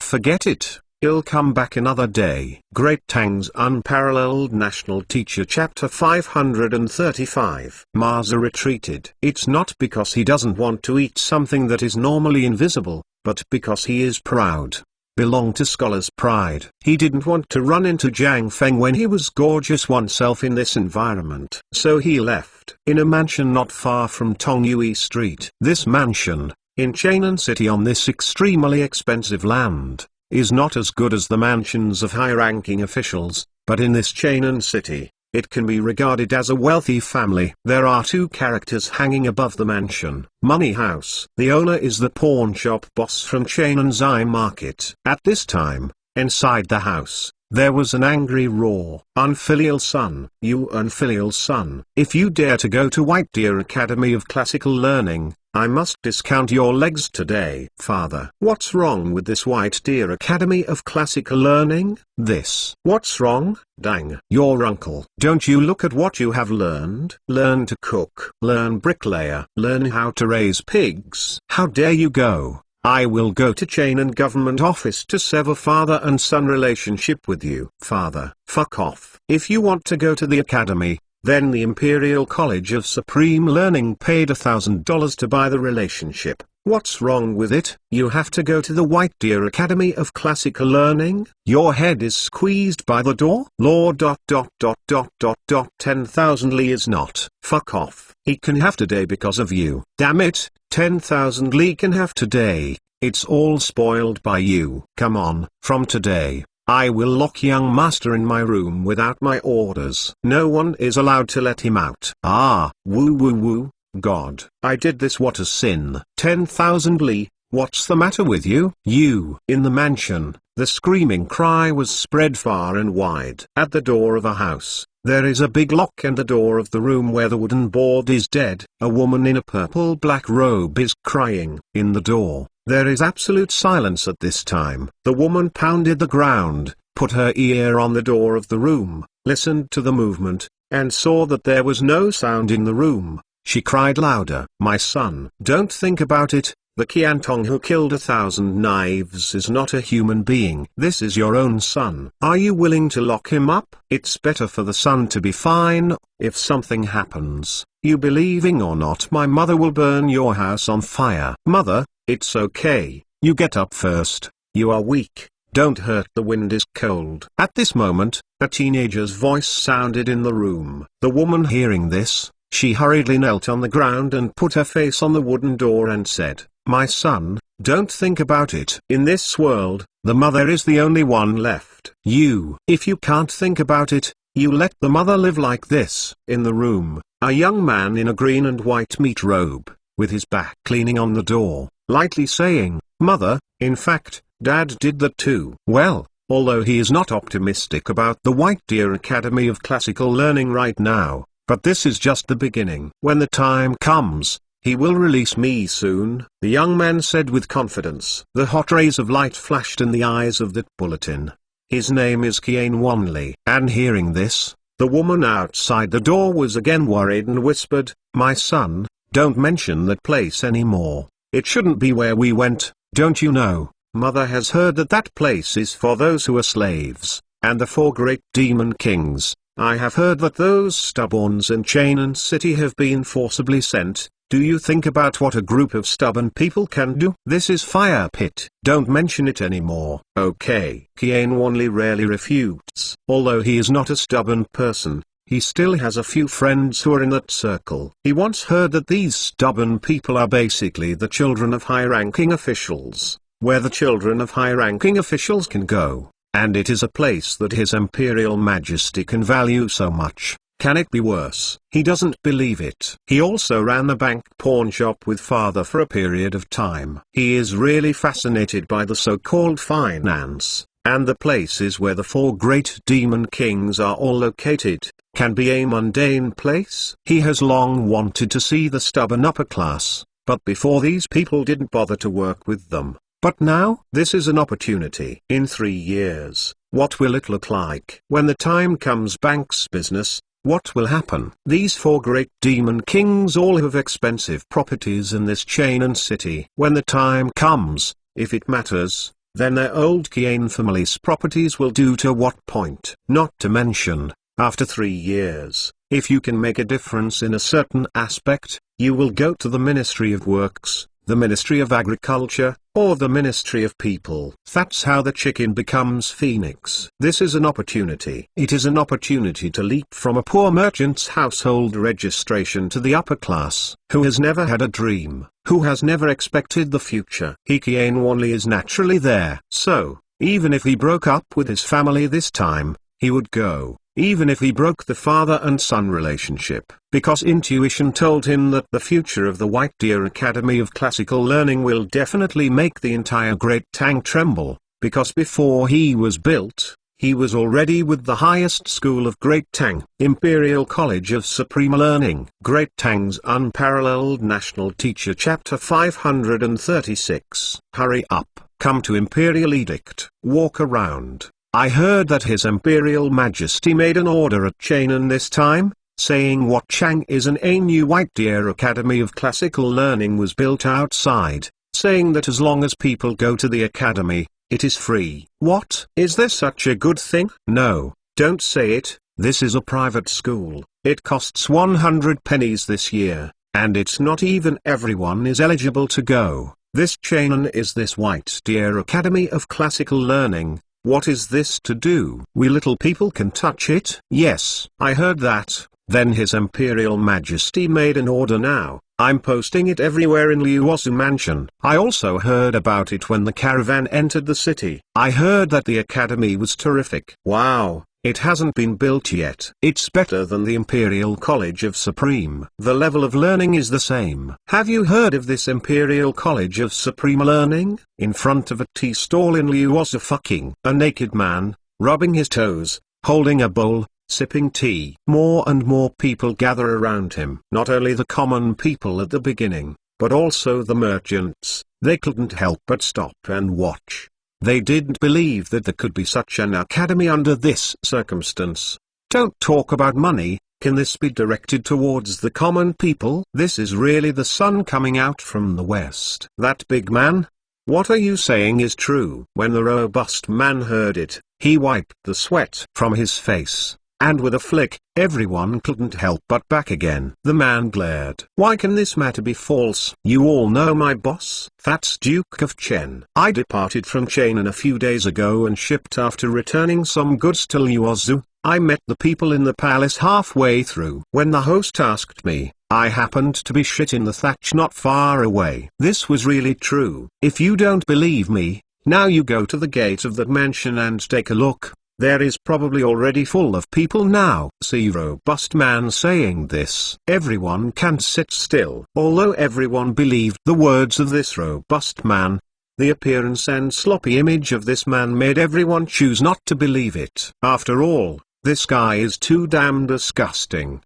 forget it, he'll come back another day. Great Tang's Unparalleled National Teacher Chapter 535. Mazu retreated. It's not because he doesn't want to eat something that is normally invisible, but because he is proud. Belong to scholar's pride. He didn't want to run into Jiang Feng when he was gorgeous oneself in this environment. So he left. In a mansion not far from Tongyue Street. This mansion, in Chainan City on this extremely expensive land, is not as good as the mansions of high-ranking officials, but in this Chainan City, it can be regarded as a wealthy family. There are two characters hanging above the mansion. Money House. The owner is the pawn shop boss from Chainan's Eye Market. At this time, inside the house, there was an angry roar. Unfilial son, you unfilial son, if you dare to go to White Deer Academy of Classical Learning, I must discount your legs today. Father, what's wrong with this White Deer Academy of Classical Learning? This. What's wrong? Tang, your uncle. Don't you look at what you have learned? Learn to cook. Learn bricklayer. Learn how to raise pigs. How dare you go? I will go to Chainan government office to sever father and son relationship with you. Father, fuck off. If you want to go to the academy, then the Imperial College of Supreme Learning paid $1,000 to buy the relationship. What's wrong with it? You have to go to the White Deer Academy of Classical Learning? Your head is squeezed by the door? Law 10,000 Li is not. Fuck off. He can have today because of you. Damn it, 10,000 Li can have today. It's all spoiled by you. Come on, from today, I will lock young master in my room without my orders. No one is allowed to let him out. Ah, woo woo woo. God, I did this, what a sin. 10,000 Li, what's the matter with you? You. In the mansion, the screaming cry was spread far and wide. At the door of a house, there is a big lock, and the door of the room where the wooden board is dead. A woman in a purple black robe is crying. In the door, there is absolute silence at this time. The woman pounded the ground, put her ear on the door of the room, listened to the movement, and saw that there was no sound in the room. She cried louder. My son, don't think about it. The Qiantong who killed 1,000 knives is not a human being. This is your own son. Are you willing to lock him up? It's better for the son to be fine. If something happens, you believing or not, my mother will burn your house on fire. Mother, it's okay. You get up first. You are weak. Don't hurt, the wind is cold. At this moment, a teenager's voice sounded in the room. The woman, hearing this, she hurriedly knelt on the ground and put her face on the wooden door and said, my son, don't think about it. In this world, the mother is the only one left. If you can't think about it, you let the mother live like this. In the room, a young man in a green and white meat robe, with his back leaning on the door, lightly saying, Mother, in fact, Dad did that too. Well, although he is not optimistic about the White Deer Academy of Classical Learning right now, but this is just the beginning. When the time comes, he will release me soon, the young man said with confidence. The hot rays of light flashed in the eyes of that bulletin. His name is Qian Wanli. And hearing this, the woman outside the door was again worried and whispered, my son, don't mention that place anymore. It shouldn't be where we went, don't you know? Mother has heard that that place is for those who are slaves, and the 4 great demon kings. I have heard that those stubborns in Chainan City have been forcibly sent. Do you think about what a group of stubborn people can do? This is fire pit. Don't mention it anymore. Okay. Qian Wanli rarely refutes. Although he is not a stubborn person, he still has a few friends who are in that circle. He once heard that these stubborn people are basically the children of high-ranking officials, where the children of high-ranking officials can go. And it is a place that His Imperial Majesty can value so much. Can it be worse? He doesn't believe it. He also ran a bank pawn shop with father for a period of time. He is really fascinated by the so-called finance, and the places where the 4 great demon kings are all located, can be a mundane place. He has long wanted to see the stubborn upper class, but before these people didn't bother to work with them. But now, this is an opportunity. In 3 years, what will it look like? When the time comes, bank's business, what will happen? These 4 great demon kings all have expensive properties in this Chainan City. When the time comes, if it matters, then their old Qian family's properties will do to what point? Not to mention, after 3 years, if you can make a difference in a certain aspect, you will go to the Ministry of Works, the Ministry of Agriculture, or the Ministry of People. That's how the chicken becomes Phoenix. This is an opportunity. It is an opportunity to leap from a poor merchant's household registration to the upper class, who has never had a dream, who has never expected the future. Hikiane Wanli is naturally there. So, even if he broke up with his family this time, he would go. Even if he broke the father and son relationship, because intuition told him that the future of the White Deer Academy of Classical Learning will definitely make the entire Great Tang tremble, because before he was built, he was already with the highest school of Great Tang, Imperial College of Supreme Learning. Great Tang's Unparalleled National Teacher Chapter 536. Hurry up, come to Imperial Edict. Walk around. I heard that His Imperial Majesty made an order at Chainan this time, saying Wat Chang is a new White Deer Academy of Classical Learning was built outside, saying that as long as people go to the academy, it is free. What? Is there such a good thing? No, don't say it. This is a private school. It costs 100 pennies this year, and it's not even everyone is eligible to go. This Chainan is this White Deer Academy of Classical Learning. What is this to do? We little people can touch it? Yes, I heard that. Then His Imperial Majesty made an order now. I'm posting it everywhere in Liuozu Mansion. I also heard about it when the caravan entered the city. I heard that the academy was terrific. Wow. It hasn't been built yet. It's better than the Imperial College of Supreme. The level of learning is the same. Have you heard of this Imperial College of Supreme Learning? In front of a tea stall in Liuozu fucking a naked man, rubbing his toes, holding a bowl, sipping tea. More and more people gather around him. Not only the common people at the beginning, but also the merchants. They couldn't help but stop and watch. They didn't believe that there could be such an academy under this circumstance. Don't talk about money, can this be directed towards the common people? This is really the sun coming out from the west. That big man? What are you saying is true? When the robust man heard it, he wiped the sweat from his face, and with a flick, everyone couldn't help but back again. The man glared. Why can this matter be false? You all know my boss? That's Duke of Chen. I departed from Chainan a few days ago and shipped after returning some goods to Liuozu. I met the people in the palace halfway through. When the host asked me, I happened to be shit in the thatch not far away. This was really true. If you don't believe me, now you go to the gate of that mansion and take a look. There is probably already full of people now. See robust man saying this. Everyone can't sit still. Although everyone believed the words of this robust man, the appearance and sloppy image of this man made everyone choose not to believe it. After all, this guy is too damn disgusting.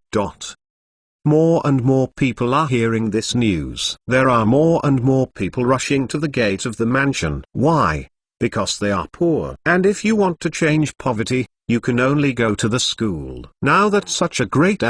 More and more people are hearing this news. There are more and more people rushing to the gate of the mansion. Why? Because they are poor. And if you want to change poverty, you can only go to the school. Now that such a great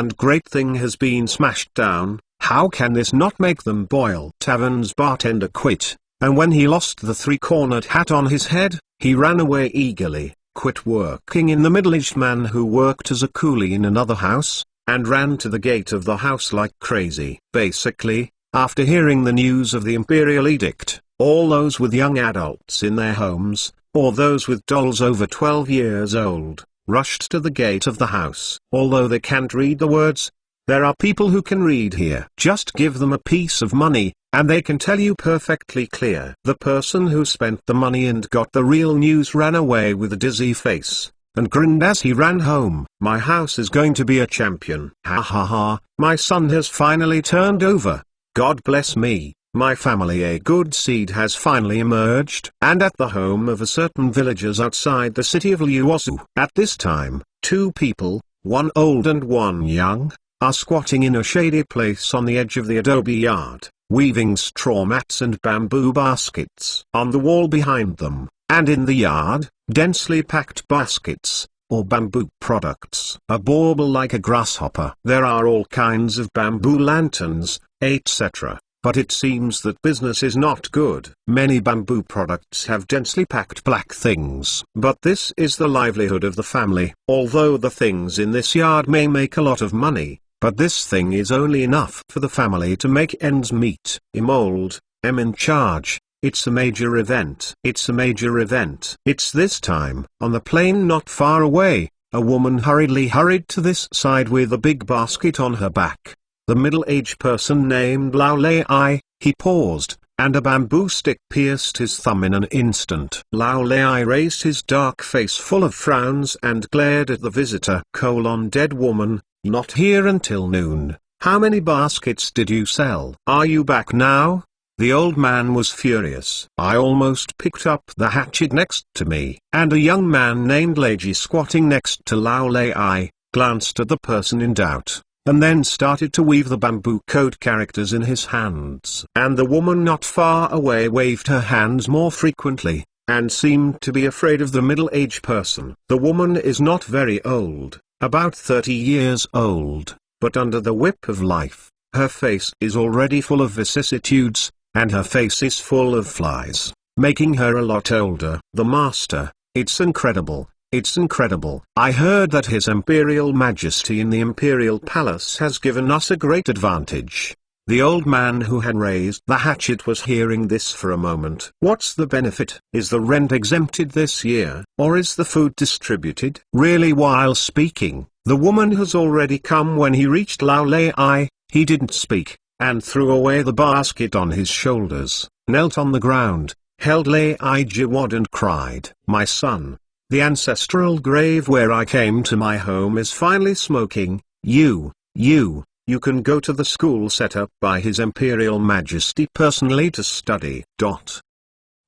thing has been smashed down, how can this not make them boil? Tavern's bartender quit, and when he lost the three-cornered hat on his head, he ran away eagerly, quit working in the middle-aged man who worked as a coolie in another house, and ran to the gate of the house like crazy. Basically, after hearing the news of the Imperial Edict, all those with young adults in their homes, or those with dolls over 12 years old, rushed to the gate of the house. Although they can't read the words, there are people who can read here. Just give them a piece of money, and they can tell you perfectly clear. The person who spent the money and got the real news ran away with a dizzy face, and grinned as he ran home. My house is going to be a champion. Ha ha ha, my son has finally turned over. God bless me. My family, a good seed has finally emerged. And at the home of a certain villagers outside the city of Liuozu, at this time, two people, one old and one young, are squatting in a shady place on the edge of the adobe yard, weaving straw mats and bamboo baskets. On the wall behind them, and in the yard, densely packed baskets, or bamboo products. A bauble like a grasshopper. There are all kinds of bamboo lanterns, etc. But it seems that business is not good. Many bamboo products have densely packed black things. But this is the livelihood of the family. Although the things in this yard may make a lot of money, but this thing is only enough for the family to make ends meet. Mold, am in charge. It's a major event. It's a major event. It's this time. On the plain not far away, a woman hurriedly hurried to this side with a big basket on her back. The middle-aged person named Lao Lei. He paused, and a bamboo stick pierced his thumb in an instant. Lao Lei raised his dark face full of frowns and glared at the visitor. Dead woman, not here until noon. How many baskets did you sell? Are you back now? The old man was furious. I almost picked up the hatchet next to me. And a young man named Leiji squatting next to Lao Lei, glanced at the person in doubt, and then started to weave the bamboo code characters in his hands. And the woman not far away waved her hands more frequently, and seemed to be afraid of the middle-aged person. The woman is not very old, about 30 years old, but under the whip of life, her face is already full of vicissitudes, and her face is full of flies, making her a lot older. The master, it's incredible. It's incredible. I heard that His Imperial Majesty in the Imperial Palace has given us a great advantage. The old man who had raised the hatchet was hearing this for a moment. What's the benefit? Is the rent exempted this year, or is the food distributed? Really, while speaking, the woman has already come. When he reached Lao Lei, he didn't speak, and threw away the basket on his shoulders, knelt on the ground, held Lei Jawad and cried, "My son, the ancestral grave where I came to my home is finally smoking. You can go to the school set up by His Imperial Majesty personally to study."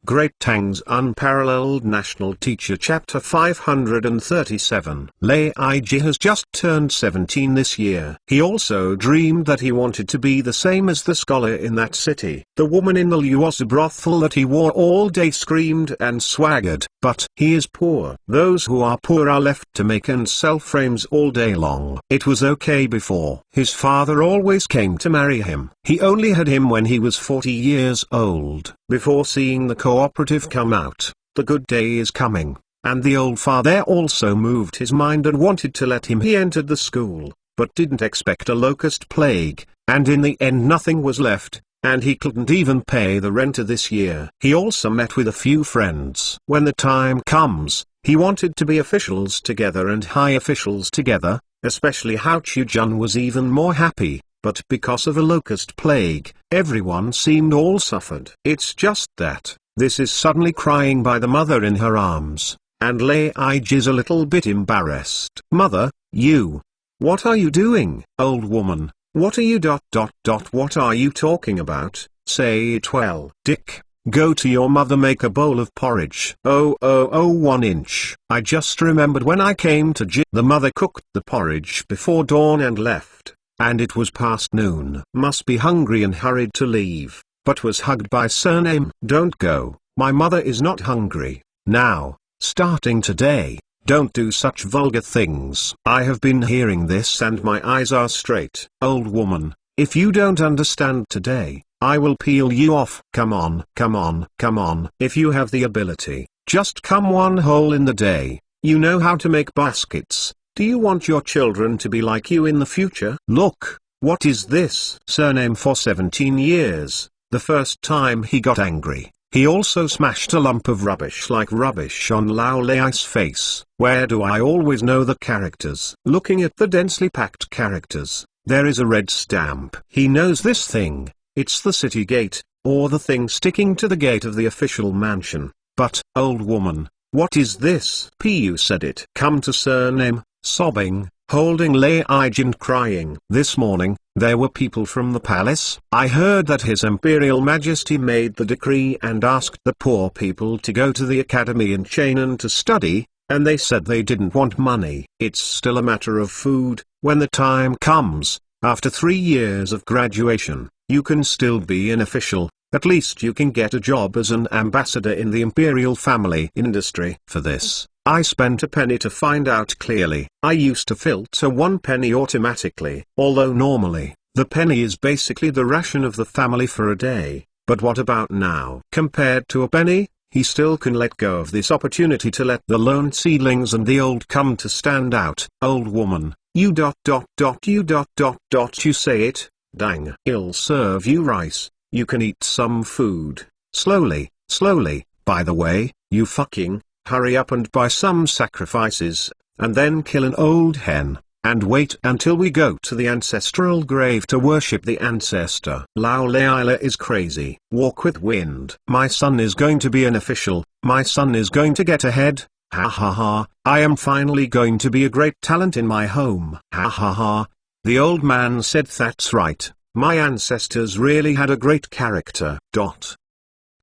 Great Tang's Unparalleled National Teacher Chapter 537. Lei has just turned 17 this year. He also dreamed that he wanted to be the same as the scholar in that city. The woman in the Luozi brothel that he wore all day screamed and swaggered. But he is poor. Those who are poor are left to make and sell frames all day long. It was okay before. His father always came to marry him. He only had him when he was 40 years old. Before seeing the cooperative come out, the good day is coming, and the old father also moved his mind and wanted to let him. He entered the school, but didn't expect a locust plague, and in the end nothing was left, and he couldn't even pay the rent this year. He also met with a few friends. When the time comes, he wanted to be officials together and high officials together, especially Hao Chu-jun was even more happy. But because of a locust plague, everyone seemed all suffered. It's just that, this is suddenly crying by the mother in her arms, and Lei is a little bit embarrassed. Mother, what are you doing? Old woman, what are you ... What are you talking about? Say it well. Dick, go to your mother, make a bowl of porridge. 1 inch. I just remembered when I came to the mother cooked the porridge before dawn and left. And it was past noon. Must be hungry and hurried to leave, but was hugged by surname. Don't go, my mother is not hungry. Now, starting today, don't do such vulgar things. I have been hearing this and my eyes are straight. Old woman, if you don't understand today, I will peel you off. Come on. If you have the ability, just come one hole in the day. You know how to make baskets. Do you want your children to be like you in the future? Look, what is this? Surname for 17 years. The first time he got angry, he also smashed a lump of rubbish like rubbish on Lao Lei's face. Where do I always know the characters? Looking at the densely packed characters, there is a red stamp. He knows this thing. It's the city gate, or the thing sticking to the gate of the official mansion. But, old woman, what is this? You said it. Come to surname. Sobbing, holding Lei and crying. This morning, there were people from the palace. I heard that His Imperial Majesty made the decree and asked the poor people to go to the academy in Chainan to study, and they said they didn't want money. It's still a matter of food. When the time comes, after 3 years of graduation, you can still be an official. At least you can get a job as an ambassador in the imperial family industry. For this, I spent a penny to find out clearly. I used to filter 1 penny automatically. Although normally, the penny is basically the ration of the family for a day. But what about now? Compared to a penny, he still can let go of this opportunity to let the lone seedlings and the old come to stand out. Old woman, you say it, dang. He'll serve you rice. You can eat some food, slowly, slowly. By the way, you fucking, hurry up and buy some sacrifices, and then kill an old hen, and wait until we go to the ancestral grave to worship the ancestor. Lao Leila is crazy. Walk with wind. My son is going to be an official, my son is going to get ahead. Ha ha ha, I am finally going to be a great talent in my home. Ha ha ha. The old man said, that's right, my ancestors really had a great character.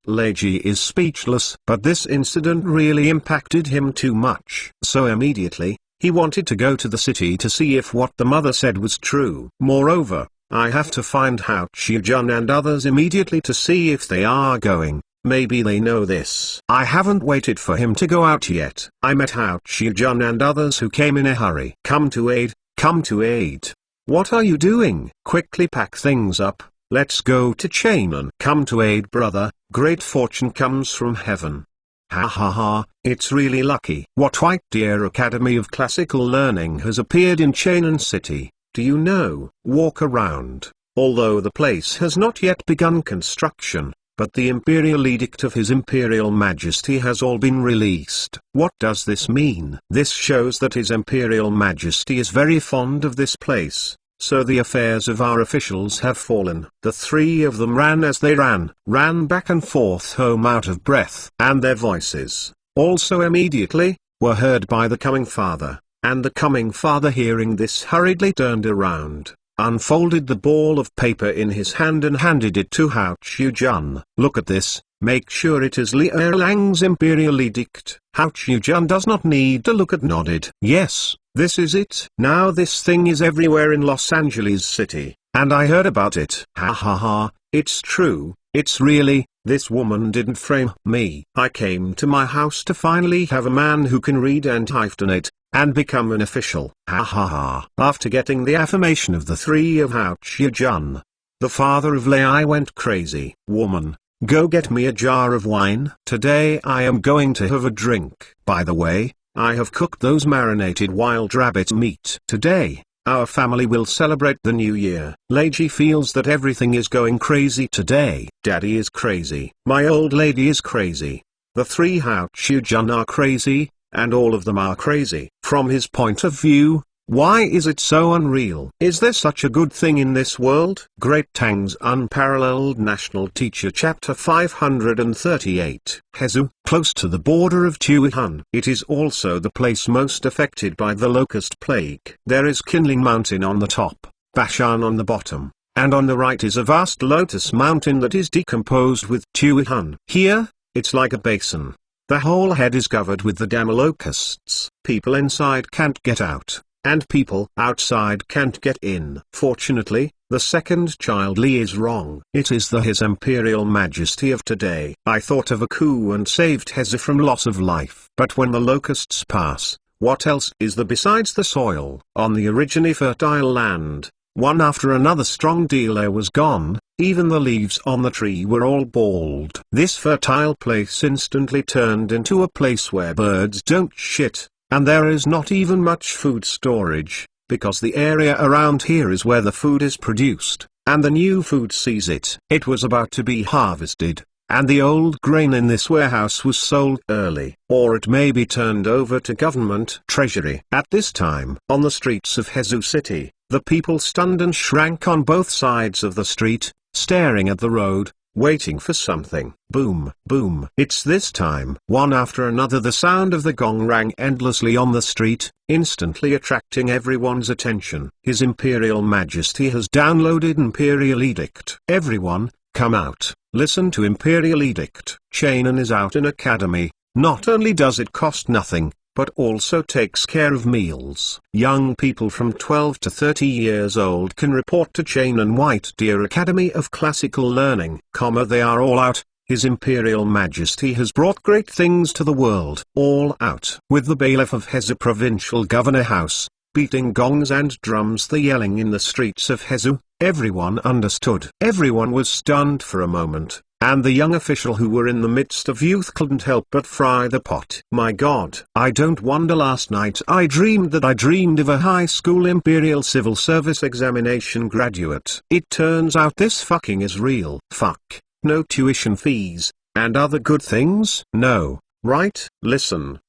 Leji is speechless, but this incident really impacted him too much. So immediately, he wanted to go to the city to see if what the mother said was true. Moreover, I have to find Hao Qiujun and others immediately to see if they are going. Maybe they know this. I haven't waited for him to go out yet. I met Hao Qiujun and others who came in a hurry. Come to aid, come to aid. What are you doing? Quickly pack things up, let's go to Chainan. Come to aid, brother, great fortune comes from heaven. Ha ha ha, it's really lucky. What White Deer Academy of Classical Learning has appeared in Chainan City, do you know? Walk around. Although the place has not yet begun construction, but the imperial edict of His Imperial Majesty has all been released. What does this mean? This shows that His Imperial Majesty is very fond of this place, so the affairs of our officials have fallen. The three of them ran as they ran back and forth home out of breath, and their voices, also immediately, were heard by the coming father, and the coming father hearing this hurriedly turned around, unfolded the ball of paper in his hand and handed it to Hao Qiujun. Look at this, make sure it is Li Erlang's imperial edict. Hao Qiujun does not need to look at, nodded. Yes, this is it. Now this thing is everywhere in Los Angeles City, and I heard about it. Ha ha ha, it's true, it's really, this woman didn't frame me. I came to my house to finally have a man who can read and hyphenate, and become an official. Ha ha ha. After getting the affirmation of the three of Hao Qiujun, the father of Lei went crazy. Woman, go get me a jar of wine. Today I am going to have a drink. By the way, I have cooked those marinated wild rabbit meat. Today, our family will celebrate the new year. Leiji feels that everything is going crazy today. Daddy is crazy. My old lady is crazy. The three Hao Qiujun are crazy, and all of them are crazy. From his point of view, why is it so unreal? Is there such a good thing in this world? Great Tang's Unparalleled National Teacher Chapter 538. Hezu, close to the border of Tuihan. It is also the place most affected by the locust plague. There is Kinling Mountain on the top, Bashan on the bottom, and on the right is a vast lotus mountain that is decomposed with Tuihan. Here, it's like a basin. The whole head is covered with the damn locusts. People inside can't get out, and people outside can't get in. Fortunately, the second child Li is wrong. It is His Imperial Majesty of today. I thought of a coup and saved Heze from loss of life. But when the locusts pass, what else is there besides the soil? On the originally fertile land, one after another strong dealer was gone. Even the leaves on the tree were all bald. This fertile place instantly turned into a place where birds don't shit, and there is not even much food storage, because the area around here is where the food is produced, and the new food sees it. It was about to be harvested, and the old grain in this warehouse was sold early, or it may be turned over to government treasury. At this time, on the streets of Hezu City, the people stunned and shrank on both sides of the street, staring at the road, waiting for something. Boom, boom. It's this time. One after another the sound of the gong rang endlessly on the street, instantly attracting everyone's attention. His Imperial Majesty has downloaded Imperial Edict. Everyone, come out, listen to Imperial Edict. Chainan is out in Academy. Not only does it cost nothing, but also takes care of meals. Young people from 12 to 30 years old can report to Chainan White Deer Academy of Classical Learning. They are all out. His Imperial Majesty has brought great things to the world. All out. With the bailiff of Hezu Provincial Governor House, beating gongs and drums, the yelling in the streets of Hezu, everyone understood. Everyone was stunned for a moment, and the young official who were in the midst of youth couldn't help but fry the pot. My God, I don't wonder last night I dreamed of a high school imperial civil service examination graduate. It turns out this fucking is real. Fuck, no tuition fees, and other good things? No, right? Listen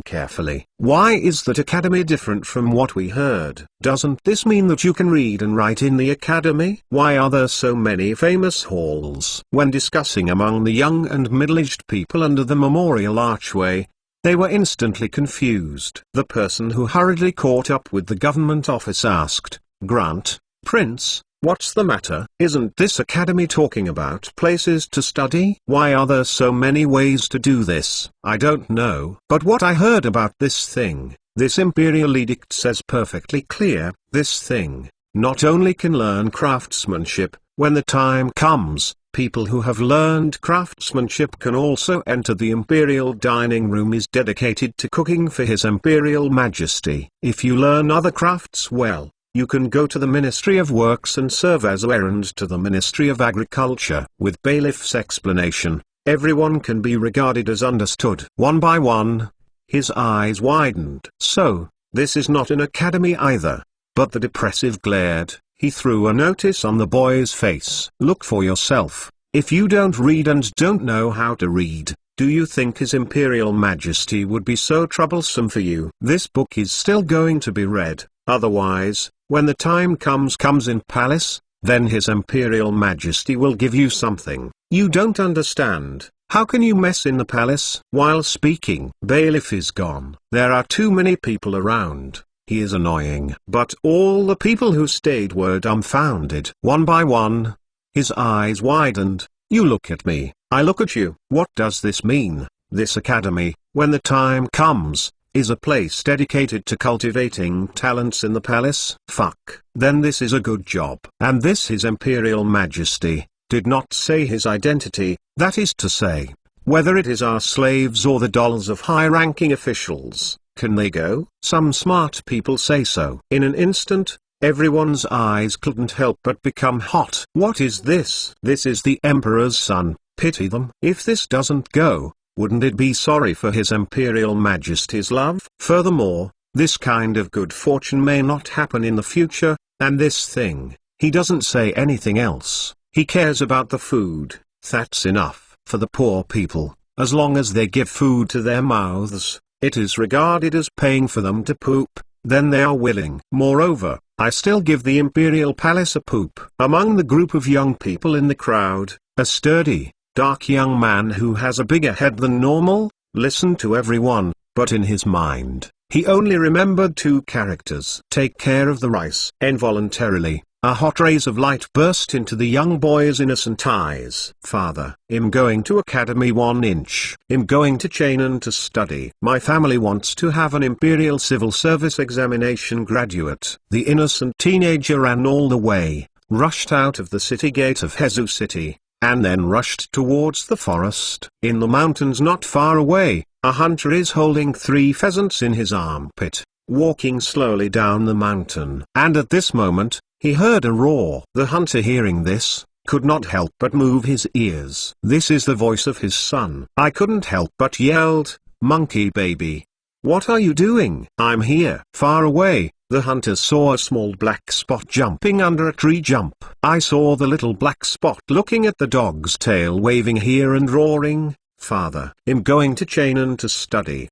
carefully. Why is that academy different from what we heard? Doesn't this mean that you can read and write in the academy? Why are there so many famous halls? When discussing among the young and middle-aged people under the memorial archway, they were instantly confused. The person who hurriedly caught up with the government office asked, "Grant, Prince, what's the matter? Isn't this academy talking about places to study? Why are there so many ways to do this?" "I don't know. But what I heard about this thing, this imperial edict says perfectly clear, this thing not only can learn craftsmanship, when the time comes, people who have learned craftsmanship can also enter the imperial dining room is dedicated to cooking for His Imperial Majesty. If you learn other crafts well, you can go to the Ministry of Works and serve as errand to the Ministry of Agriculture." With Bailiff's explanation, everyone can be regarded as understood. One by one, his eyes widened. So, this is not an academy either. But the depressive glared. He threw a notice on the boy's face. "Look for yourself. If you don't read and don't know how to read, do you think His Imperial Majesty would be so troublesome for you?" This book is still going to be read. Otherwise, when the time comes in palace, then His Imperial Majesty will give you something. You don't understand. How can you mess in the palace? While speaking, Bailiff is gone. There are too many people around. He is annoying. But all the people who stayed were dumbfounded. One by one, his eyes widened. "You look at me, I look at you. What does this mean? This academy, when the time comes, is a place dedicated to cultivating talents in the palace? Fuck. Then this is a good job. And this His Imperial Majesty did not say his identity, that is to say, whether it is our slaves or the dolls of high-ranking officials. Can they go? Some smart people say so. In an instant, everyone's eyes couldn't help but become hot. What is this? This is the Emperor's son. Pity them. If this doesn't go, wouldn't it be sorry for His Imperial Majesty's love? Furthermore, this kind of good fortune may not happen in the future, and this thing, he doesn't say anything else. He cares about the food. That's enough. For the poor people, as long as they give food to their mouths, it is regarded as paying for them to poop, then they are willing. Moreover, I still give the Imperial Palace a poop. Among the group of young people in the crowd, a sturdy, dark young man who has a bigger head than normal, listened to everyone, but in his mind, he only remembered two characters. "Take care of the rice." Involuntarily, a hot rays of light burst into the young boy's innocent eyes. "Father, I'm going to academy 1 inch. I'm going to Chainan to study. My family wants to have an imperial civil service examination graduate." The innocent teenager ran all the way, rushed out of the city gate of Hezu City, and then rushed towards the forest. In the mountains not far away, a hunter is holding 3 pheasants in his armpit, walking slowly down the mountain. And at this moment, he heard a roar. The hunter, hearing this, could not help but move his ears. This is the voice of his son. I couldn't help but yelled, "Monkey baby! What are you doing?" "I'm here." Far away, the hunter saw a small black spot jumping under a tree jump. I saw the little black spot looking at the dog's tail, waving here and roaring, "Father, I'm going to Chainan to study?"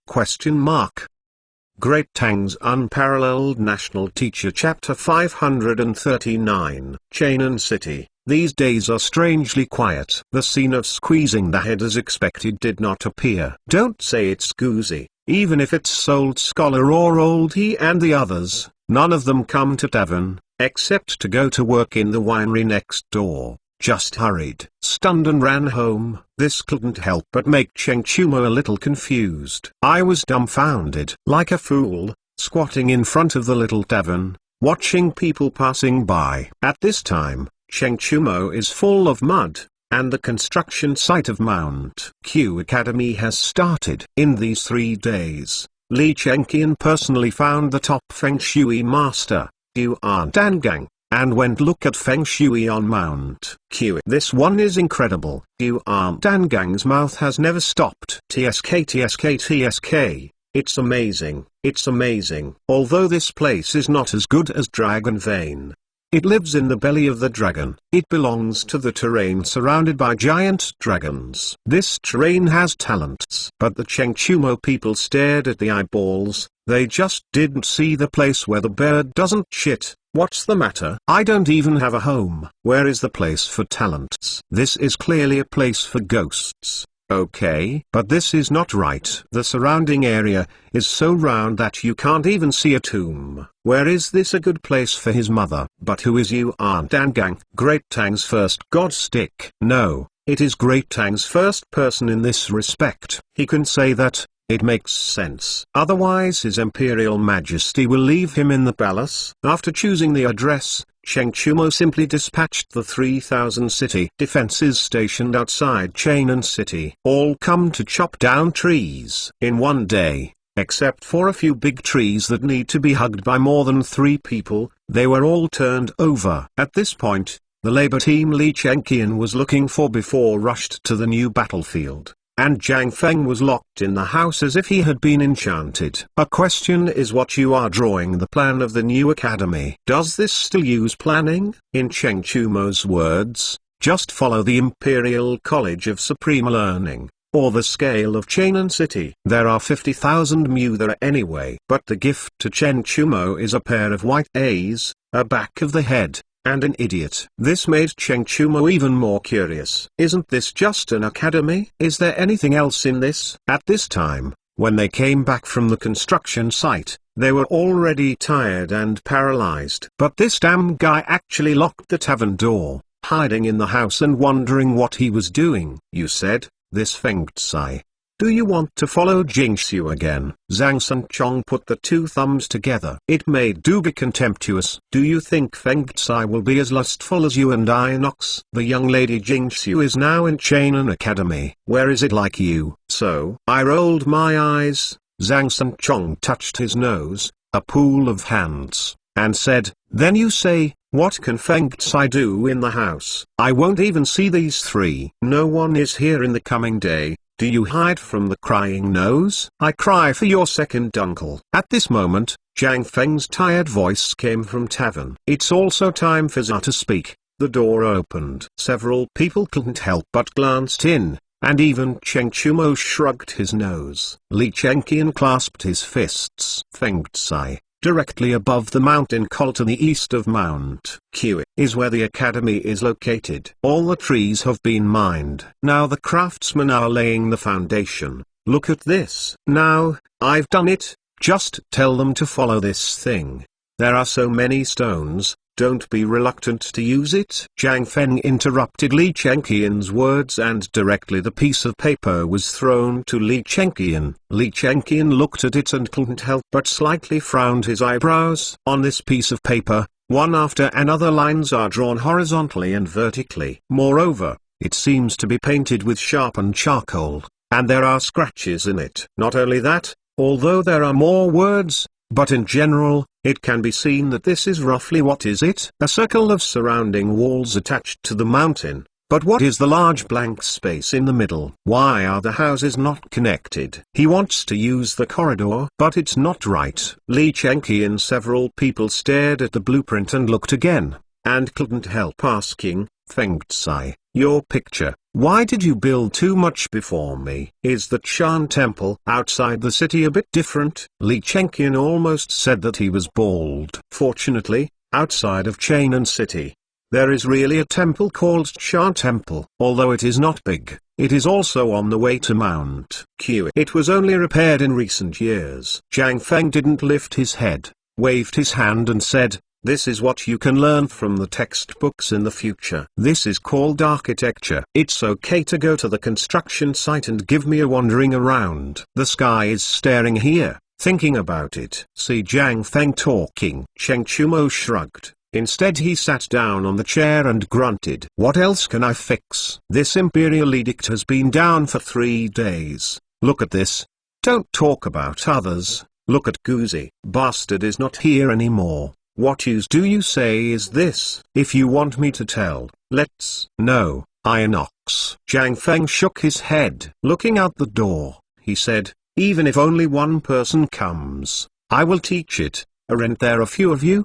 Great Tang's Unparalleled National Teacher Chapter 539 Chainan City. These days are strangely quiet. The scene of squeezing the head as expected did not appear. Don't say it's Goozy. Even if it's Old Scholar or Old He and the others, none of them come to tavern, except to go to work in the winery next door. Just hurried, stunned and ran home. This couldn't help but make Cheng Chumo a little confused. I was dumbfounded, like a fool, squatting in front of the little tavern, watching people passing by. At this time, Cheng Chumo is full of mud, and the construction site of Mount Q Academy has started. In these 3 days, Li Chengqian personally found the top Feng Shui master, Yuan Dangang, and went look at Feng Shui on Mount Q. This one is incredible. Yuan Dangang's mouth has never stopped. TSK TSK TSK. It's amazing. It's amazing. Although this place is not as good as Dragon Vein. It lives in the belly of the dragon. It belongs to the terrain surrounded by giant dragons. This terrain has talents. But the Chengchumo people stared at the eyeballs. They just didn't see the place where the bird doesn't shit. What's the matter? I don't even have a home. Where is the place for talents? This is clearly a place for ghosts. Okay, but this is not right. The surrounding area is so round that you can't even see a tomb. Where is this a good place for his mother? But who is Yuan Dangang? Great Tang's first god stick. No, it is Great Tang's first person in this respect. He can say that. It makes sense. Otherwise His Imperial Majesty will leave him in the palace. After choosing the address, Chengchumo simply dispatched the 3,000 city defenses stationed outside Chainan City. All come to chop down trees in one day, except for a few big trees that need to be hugged by more than 3 people, they were all turned over. At this point, the labor team Li Chengqian was looking for before rushed to the new battlefield. And Zhang Feng was locked in the house as if he had been enchanted. A question is what you are drawing the plan of the new academy. Does this still use planning? In Chengchumo's words, just follow the Imperial College of Supreme Learning, or the scale of Chainan City. There are 50,000 mu there anyway. But the gift to Chengchumo is a pair of white A's, a back of the head, and an idiot. This made Chengchumo even more curious. Isn't this just an academy? Is there anything else in this? At this time, when they came back from the construction site, they were already tired and paralyzed. But this damn guy actually locked the tavern door, hiding in the house and wondering what he was doing. You said, this Feng Tsai. Do you want to follow Jingxiu again? Zhang Sanchong put the 2 thumbs together. It made Duga contemptuous. Do you think Feng Tsai will be as lustful as you and Inox? The young lady Jingxiu is now in Chainan Academy. Where is it like you? So, I rolled my eyes. Zhang Sanchong touched his nose, a pool of hands, and said, then you say, what can Feng Tsai do in the house? I won't even see these 3. No one is here in the coming day. Do you hide from the crying nose? I cry for your second uncle. At this moment, Zhang Feng's tired voice came from tavern. It's also time for Za to speak. The door opened. Several people couldn't help but glanced in, and even Chengchumo shrugged his nose. Li Chengqian clasped his fists. Feng Tsai. Directly above the mountain col to the east of Mount Q is where the academy is located. All the trees have been mined. Now the craftsmen are laying the foundation. Look at this. Now, I've done it. Just tell them to follow this thing. There are so many stones, don't be reluctant to use it. Zhang Feng interrupted Li Chengqian's words and directly the piece of paper was thrown to Li Chengqian. Li Chengqian looked at it and couldn't help but slightly frowned his eyebrows. On this piece of paper, one after another lines are drawn horizontally and vertically. Moreover, it seems to be painted with sharpened charcoal, and there are scratches in it. Not only that, although there are more words, but in general, it can be seen that this is roughly what is it? A circle of surrounding walls attached to the mountain. But what is the large blank space in the middle? Why are the houses not connected? He wants to use the corridor, but it's not right. Li Chengqi and several people stared at the blueprint and looked again, and couldn't help asking, Feng Tsai, your picture, why did you build too much before me? Is the Chan temple outside the city a bit different? Li Chengqian almost said that he was bald. Fortunately, outside of Chainan city, there is really a temple called Chan Temple. Although it is not big, it is also on the way to Mount Q. It was only repaired in recent years. Zhang Feng didn't lift his head, waved his hand and said, this is what you can learn from the textbooks in the future. This is called architecture. It's okay to go to the construction site and give me a wandering around. The sky is staring here, thinking about it. See Zhang Feng talking. Cheng Chumo shrugged. Instead he sat down on the chair and grunted. What else can I fix? This imperial edict has been down for 3 days. Look at this. Don't talk about others. Look at Guzi. Bastard is not here anymore. What use do you say is this? If you want me to tell, let's. No, Inox. Zhang Feng shook his head. Looking out the door, he said, even if only one person comes, I will teach it. Aren't there a few of you?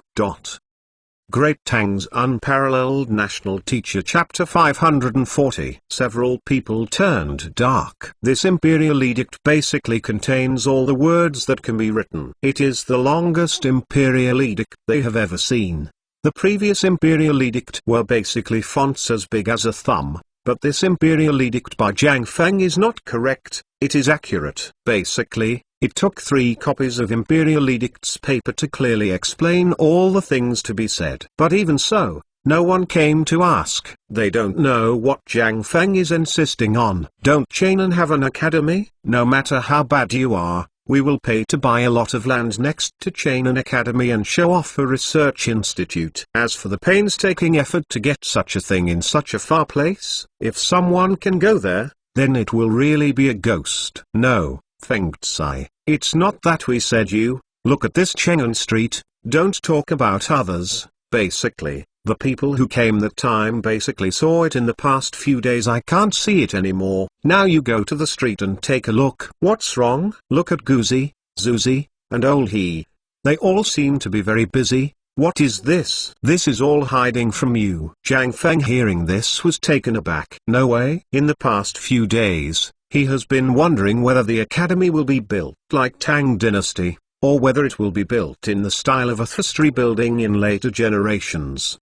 Great Tang's Unparalleled National Teacher Chapter 540. Several people turned dark. This imperial edict basically contains all the words that can be written. It is the longest imperial edict they have ever seen. The previous imperial edict were basically fonts as big as a thumb, but this imperial edict by Zhang Feng is not correct, it is accurate. Basically, it took 3 copies of Imperial Edict's paper to clearly explain all the things to be said. But even so, no one came to ask. They don't know what Zhang Feng is insisting on. Don't Chainan have an academy? No matter how bad you are, we will pay to buy a lot of land next to Chainan Academy and show off a research institute. As for the painstaking effort to get such a thing in such a far place, if someone can go there, then it will really be a ghost. No, Feng Tsai. It's not that we said you. Look at this Chang'an Street, don't talk about others. Basically, the people who came that time basically saw it in the past few days. I can't see it anymore. Now you go to the street and take a look. What's wrong? Look at Guzi, Zuzi, and Old He. They all seem to be very busy. What is this? This is all hiding from you. Zhang Feng hearing this was taken aback. No way. In the past few days, he has been wondering whether the academy will be built like Tang dynasty, or whether it will be built in the style of a history building in later generations.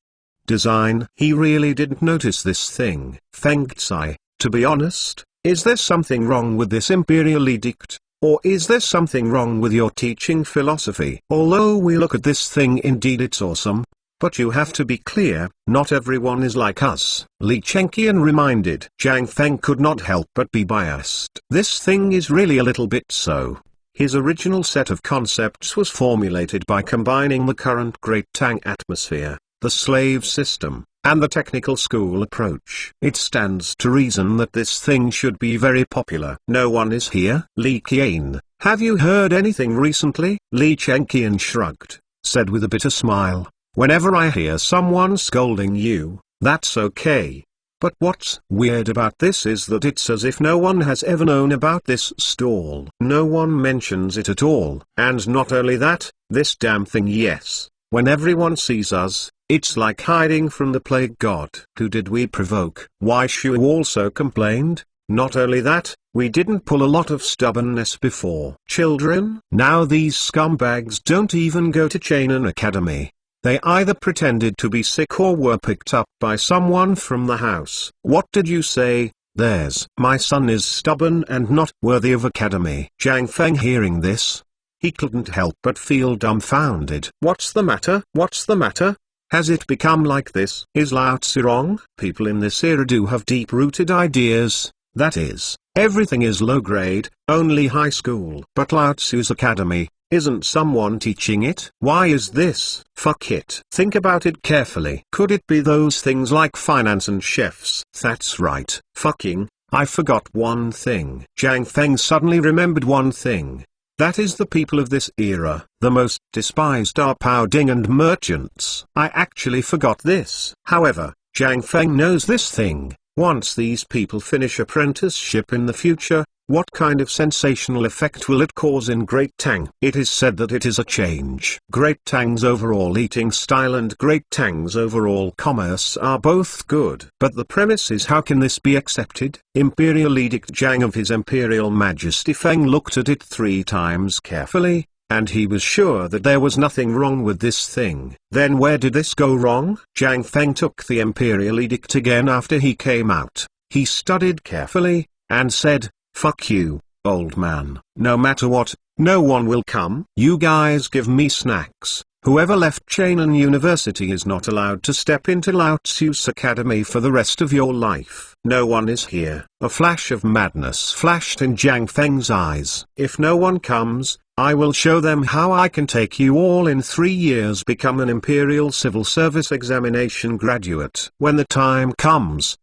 Design. He really didn't notice this thing. Feng Tsai, to be honest, is there something wrong with this imperial edict, or is there something wrong with your teaching philosophy? Although we look at this thing, indeed it's awesome, but you have to be clear, not everyone is like us. Li Chenqian reminded. Zhang Feng could not help but be biased. This thing is really a little bit so. His original set of concepts was formulated by combining the current Great Tang atmosphere, the slave system, and the technical school approach. It stands to reason that this thing should be very popular. No one is here. Li Qian, have you heard anything recently? Li Chenqian shrugged, said with a bitter smile. Whenever I hear someone scolding you, that's okay. But what's weird about this is that it's as if no one has ever known about this stall. No one mentions it at all. And not only that, this damn thing, yes. When everyone sees us, it's like hiding from the plague god. Who did we provoke? Why Shu also complained. Not only that, we didn't pull a lot of stubbornness before. Children? Now these scumbags don't even go to Chainan Academy. They either pretended to be sick or were picked up by someone from the house. What did you say? My son is stubborn and not worthy of academy. Zhang Feng hearing this, he couldn't help but feel dumbfounded. What's the matter? What's the matter? Has it become like this? Is Lao Tzu wrong? People in this era do have deep-rooted ideas, that is, everything is low grade, only high school. But Lao Tzu's academy, isn't someone teaching it? Why is this? Fuck it. Think about it carefully. Could it be those things like finance and chefs? That's right. Fucking, I forgot one thing. Zhang Feng suddenly remembered one thing. That is the people of this era. The most despised are Powding and merchants. I actually forgot this. However, Zhang Feng knows this thing. Once these people finish apprenticeship in the future, what kind of sensational effect will it cause in Great Tang? It is said that it is a change. Great Tang's overall eating style and Great Tang's overall commerce are both good. But the premise is, how can this be accepted? Imperial Edict Zhang of His Imperial Majesty Feng looked at it 3 times carefully, and he was sure that there was nothing wrong with this thing. Then where did this go wrong? Zhang Feng took the Imperial Edict again after he came out. He studied carefully, and said, "Fuck you, old man. No matter what, no one will come. You guys give me snacks." Whoever left Chainan University is not allowed to step into Lao Tzu's academy for the rest of your life. No one is here. A flash of madness flashed in Zhang Feng's eyes. If no one comes, I will show them how I can take you all in 3 years become an Imperial Civil Service Examination graduate. When the time comes,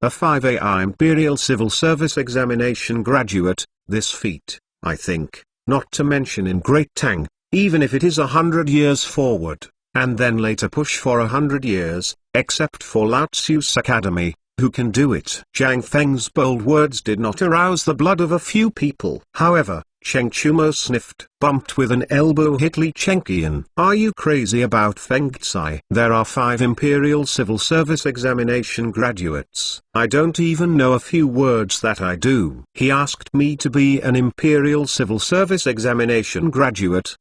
a 5AI Imperial Civil Service Examination graduate, this feat, I think, not to mention in Great Tang, even if it is 100 years forward, and then later push for 100 years, except for Lao Tzu's academy. Who can do it? Jiang Feng's bold words did not arouse the blood of a few people. However, Cheng Chumo sniffed, bumped with an elbow, hit Li Chengqian. Are you crazy about Feng Tsai? There are 5 Imperial Civil Service examination graduates. I don't even know a few words that I do. He asked me to be an Imperial Civil Service examination graduate?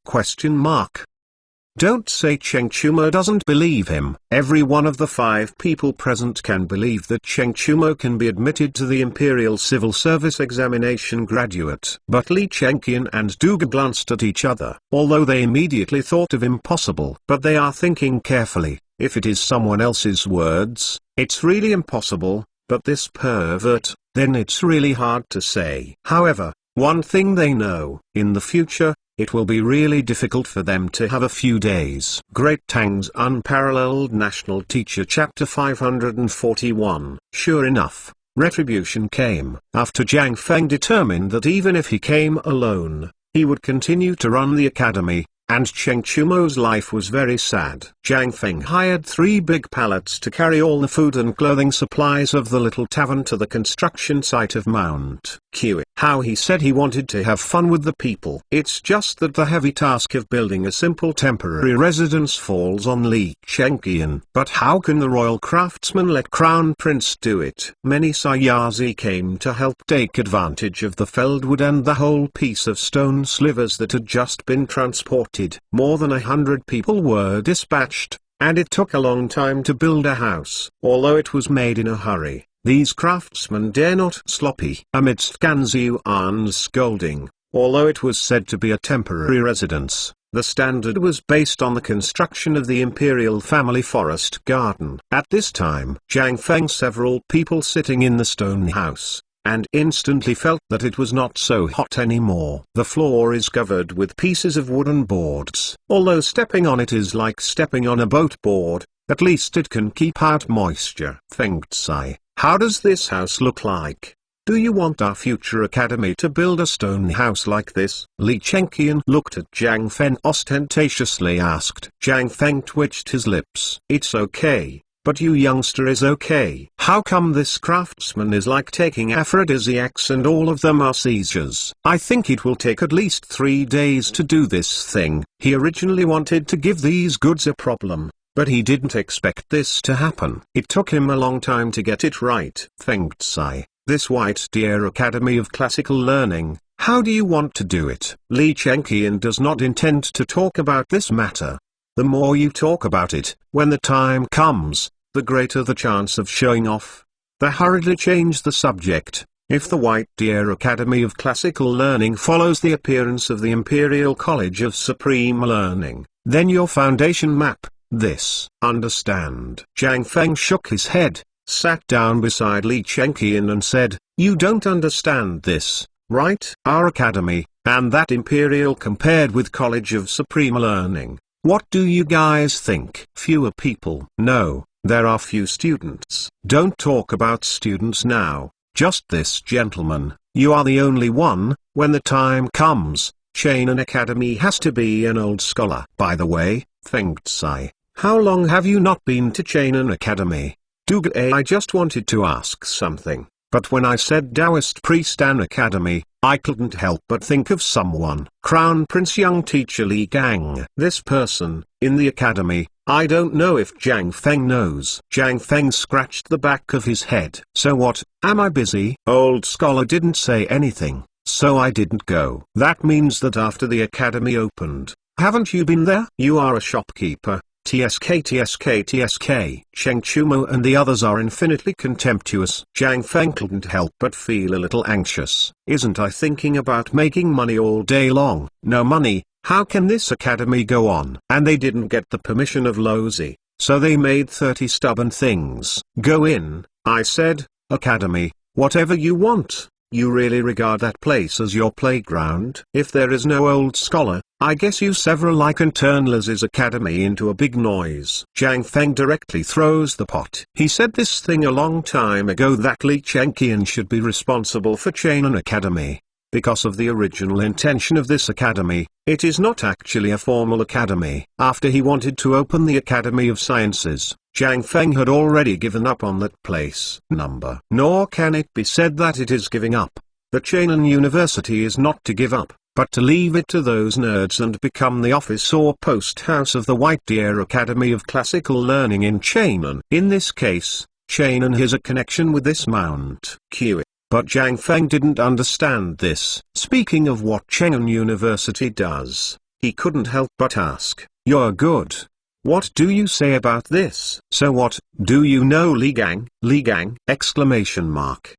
Don't say Cheng Chumo doesn't believe him. Every one of the 5 people present can believe that Cheng Chumo can be admitted to the Imperial Civil Service examination graduate. But Li Chengqian and Duga glanced at each other, although they immediately thought of impossible. But they are thinking carefully, if it is someone else's words, it's really impossible, but this pervert, then it's really hard to say. However, one thing they know, in the future, it will be really difficult for them to have a few days. Great Tang's Unparalleled National Teacher Chapter 541. Sure enough, retribution came. After Jiang Feng determined that even if he came alone, he would continue to run the academy, and Cheng Chumo's life was very sad. Jiang Feng hired 3 big pallets to carry all the food and clothing supplies of the little tavern to the construction site of Mount Q. How he said he wanted to have fun with the people. It's just that the heavy task of building a simple temporary residence falls on Li Chengqian. But how can the royal craftsman let Crown Prince do it? Many Sayazi came to help take advantage of the felled wood and the whole piece of stone slivers that had just been transported. More than 100 people were dispatched, and it took a long time to build a house. Although it was made in a hurry, these craftsmen dare not sloppy. Amidst Ganzhuan's scolding, although it was said to be a temporary residence, the standard was based on the construction of the imperial family forest garden. At this time, Jiang Feng several people sitting in the stone house, and instantly felt that it was not so hot anymore. The floor is covered with pieces of wooden boards. Although stepping on it is like stepping on a boat board, at least it can keep out moisture. Feng Tsai, how does this house look like? Do you want our future academy to build a stone house like this? Li Chengqian looked at Jiang Feng ostentatiously asked. Jiang Feng twitched his lips. It's okay. But you youngster is okay. How come this craftsman is like taking aphrodisiacs and all of them are seizures? I think it will take at least 3 days to do this thing. He originally wanted to give these goods a problem, but he didn't expect this to happen. It took him a long time to get it right. Feng Tsai, this White Deer Academy of Classical Learning, how do you want to do it? Li Chengqian does not intend to talk about this matter. The more you talk about it, when the time comes, the greater the chance of showing off. They hurriedly changed the subject. If the White Deer Academy of Classical Learning follows the appearance of the Imperial College of Supreme Learning, then your foundation map, this. Understand? Jiang Feng shook his head, sat down beside Li Chengqian and said, you don't understand this, right? Our academy, and that Imperial compared with College of Supreme Learning. What do you guys think? Fewer people. No. There are few students. Don't talk about students now, just this gentleman. You are the only one. When the time comes, Chainan Academy has to be an old scholar. By the way, Feng Tsai, how long have you not been to Chainan Academy? Duga, I just wanted to ask something, but when I said Taoist Priest An Academy, I couldn't help but think of someone. Crown Prince Young Teacher Li Gang. This person, in the academy. I don't know if Jiang Feng knows. Jiang Feng scratched the back of his head. So what, am I busy? Old scholar didn't say anything, so I didn't go. That means that after the academy opened, haven't you been there? You are a shopkeeper. TSK TSK TSK. Cheng Chumo and the others are infinitely contemptuous. Jiang Feng couldn't help but feel a little anxious. Isn't I thinking about making money all day long? No money. How can this academy go on? And they didn't get the permission of Lozi, so they made 30 stubborn things. Go in, I said, academy, whatever you want. You really regard that place as your playground? If there is no old scholar, I guess you several like and turn Liz's academy into a big noise. Jiang Feng directly throws the pot. He said this thing a long time ago that Li Chengqian should be responsible for Chainan Academy. because of the original intention of this academy, it is not actually a formal academy. After he wanted to open the Academy of Sciences, Zhang Feng had already given up on that place. Nor can it be said that it is giving up. The Cheonan University is not to give up, but to leave it to those nerds and become the office or post house of the White Deer Academy of Classical Learning in Cheonan. In this case, Cheonan has a connection with this Mount Q. But Zhang Feng didn't understand this. Speaking of what Cheonan University does, he couldn't help but ask, "You're good. What do you say about this?" "So what, do you know Li Gang?" "Li Gang!" Exclamation mark.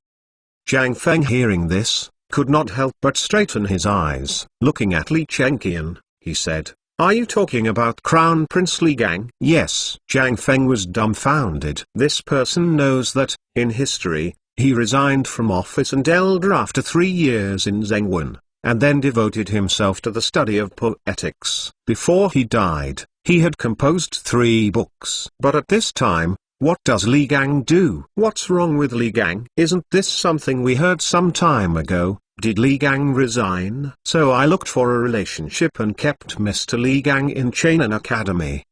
Zhang Feng, hearing this, could not help but straighten his eyes. Looking at Li Chengqian, he said, "Are you talking about Crown Prince Li Gang?" "Yes." Zhang Feng was dumbfounded. This person knows that, in history, he resigned from office and elder after 3 years in Zhengwen, and then devoted himself to the study of poetics. Before he died, he had composed 3 books. But at this time, what does Li Gang do? What's wrong with Li Gang? Isn't this something we heard some time ago? Did Li Gang resign? So I looked for a relationship and kept Mr. Li Gang in Cheonan Academy.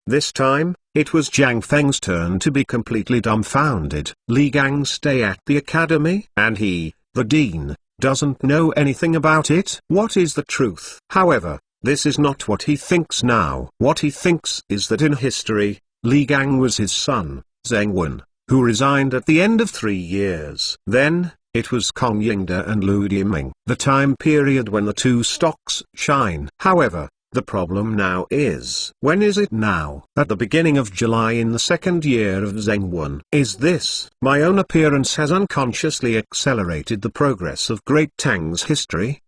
This time, it was Zhang Feng's turn to be completely dumbfounded. Li Gang stay at the academy? And he, the dean, doesn't know anything about it? What is the truth? However, this is not what he thinks now. What he thinks is that in history, Li Gang was his son, Zhengwen, who resigned at the end of 3 years. Then, it was Kong Yingde and Lu Diming, the time period when the 2 stocks shine. However, the problem now is, when is it now? At the beginning of July in the 2nd year of Zhengwen. Is this? My own appearance has unconsciously accelerated the progress of Great Tang's history?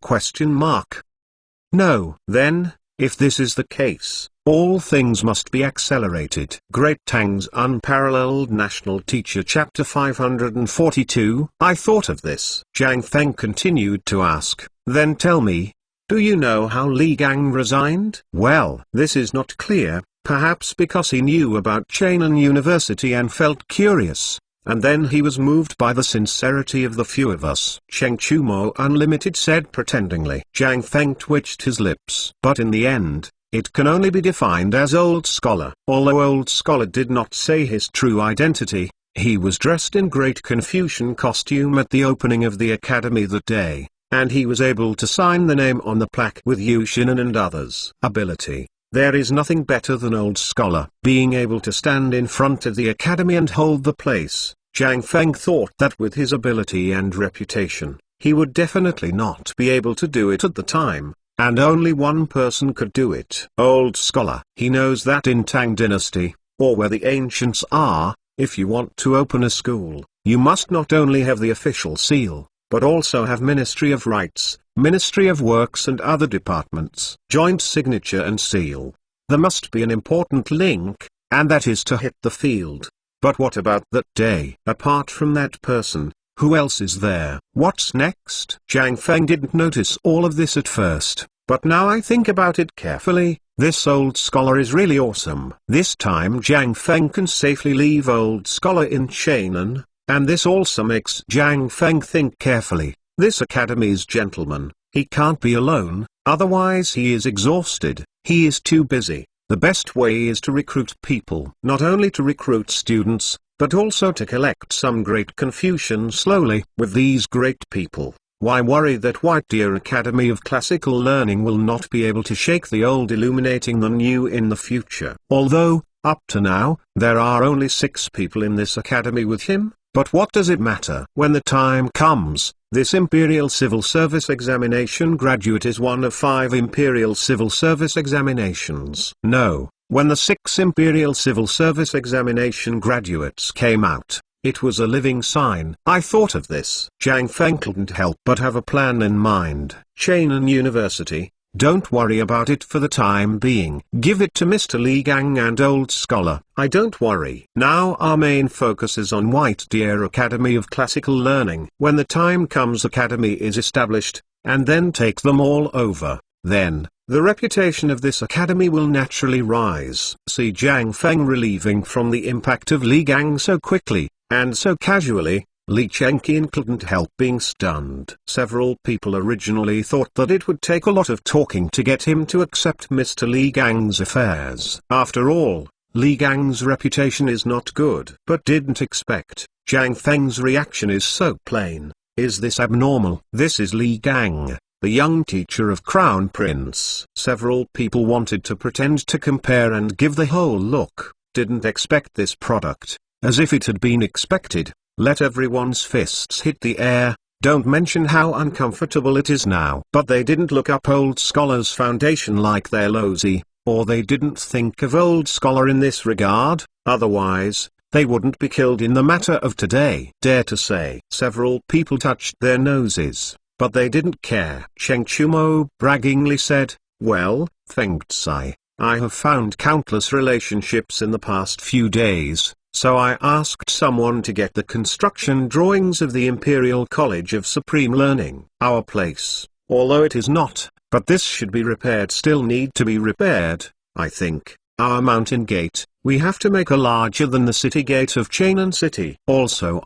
No. Then, if this is the case, all things must be accelerated. Great Tang's Unparalleled National Teacher Chapter 542. I thought of this. Zhang Feng continued to ask, "Then tell me, do you know how Li Gang resigned?" "Well, this is not clear, perhaps because he knew about Cheonan University and felt curious, and then he was moved by the sincerity of the few of us," Cheng Chumo Unlimited said pretendingly. Zhang Feng twitched his lips. But in the end, it can only be defined as Old Scholar. Although Old Scholar did not say his true identity, he was dressed in Great Confucian costume at the opening of the academy that day, and he was able to sign the name on the plaque with Yu Shinan and others. Ability. There is nothing better than Old Scholar. Being able to stand in front of the academy and hold the place, Zhang Feng thought that with his ability and reputation, he would definitely not be able to do it at the time, and only one person could do it. Old Scholar. He knows that in Tang Dynasty, or where the ancients are, if you want to open a school, you must not only have the official seal, but also have Ministry of Rights, Ministry of Works and other departments, joint signature and seal. There must be an important link, and that is to hit the field. But what about that day? Apart from that person, who else is there? What's next? Zhang Feng didn't notice all of this at first, but now I think about it carefully, this Old Scholar is really awesome. This time Zhang Feng can safely leave Old Scholar in Cheonan. And this also makes Zhang Feng think carefully. This academy's gentleman, he can't be alone, otherwise he is exhausted, he is too busy. The best way is to recruit people. Not only to recruit students, but also to collect some Great Confucian slowly. With these great people, why worry that White Deer Academy of Classical Learning will not be able to shake the old, illuminating the new in the future? Although, up to now, there are only 6 people in this academy with him. But what does it matter? When the time comes, this Imperial Civil Service Examination graduate is one of 5 Imperial Civil Service Examinations. No, when the 6 Imperial Civil Service Examination graduates came out, it was a living sign. I thought of this. Zhang Feng couldn't help but have a plan in mind. Cheonan University. Don't worry about it for the time being. Give it to Mr. Li Gang and Old Scholar. I don't worry. Now our main focus is on White Deer Academy of Classical Learning. When the time comes, academy is established, and then take them all over. Then, the reputation of this academy will naturally rise. See Zhang Feng relieving from the impact of Li Gang so quickly, and so casually, Li Chengqian couldn't help being stunned. Several people originally thought that it would take a lot of talking to get him to accept Mr. Li Gang's affairs. After all, Li Gang's reputation is not good. But didn't expect, Zhang Feng's reaction is so plain. Is this abnormal? This is Li Gang, the young teacher of Crown Prince. Several people wanted to pretend to compare and give the whole look. Didn't expect this product, as if it had been expected. Let everyone's fists hit the air. Don't mention how uncomfortable it is now. But they didn't look up Old Scholar's foundation like they're lousy, or they didn't think of Old Scholar in this regard, otherwise, they wouldn't be killed in the matter of today. Dare to say. Several people touched their noses, but they didn't care. Cheng Chumo braggingly said, "Well, Feng Tsai, I have found countless relationships in the past few days. So I asked someone to get the construction drawings of the Imperial College of Supreme Learning. Our place, although it is not, but this should be repaired, still need to be repaired, I think. Our mountain gate, we have to make a larger than the city gate of Chainan City. Also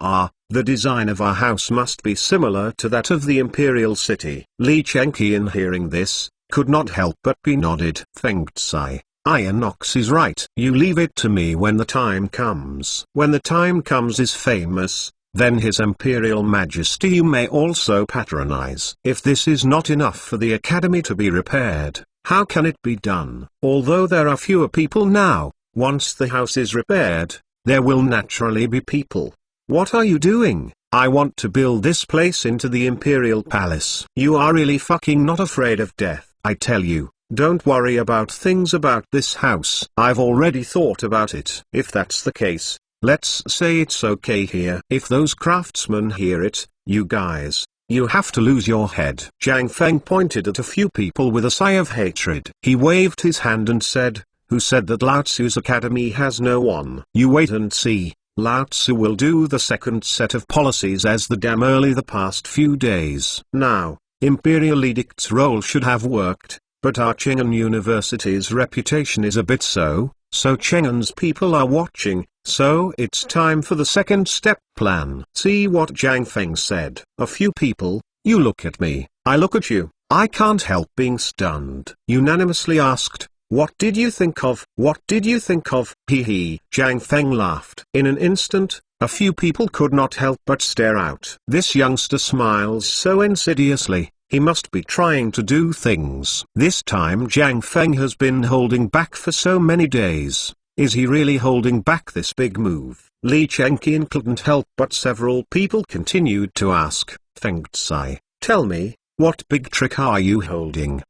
the design of our house must be similar to that of the Imperial City." Li Chengqian, hearing this, could not help but be nodded. Feng Tsai, Inox is right. You leave it to me when the time comes. When the time comes is famous, then His Imperial Majesty you may also patronize. If this is not enough for the academy to be repaired, how can it be done? Although there are fewer people now, once the house is repaired, there will naturally be people. What are you doing? I want to build this place into the Imperial Palace. You are really fucking not afraid of death. I tell you. Don't worry about things about this house. I've already thought about it. If that's the case, let's say it's okay here. If those craftsmen hear it, you guys, you have to lose your head. Zhang Feng pointed at a few people with a sigh of hatred. He waved his hand and said, "Who said that Lao Tzu's academy has no one? You wait and see. Lao Tzu will do the second set of policies as the damn early the past few days." Now, Imperial Edict's role should have worked. But our Cheng'an University's reputation is a bit so Cheng'an's people are watching, so it's time for the second step plan. See what Zhang Feng said. A few people, you look at me, I look at you, I can't help being stunned. Unanimously asked, "What did you think of? What did you think of?" Hee hee. Zhang Feng laughed. In an instant, a few people could not help but stare out. This youngster smiles so insidiously. He must be trying to do things. This time Zhang Feng has been holding back for so many days. Is he really holding back this big move? Li Chengqian couldn't help but several people continued to ask, "Feng Tsai, tell me, what big trick are you holding?"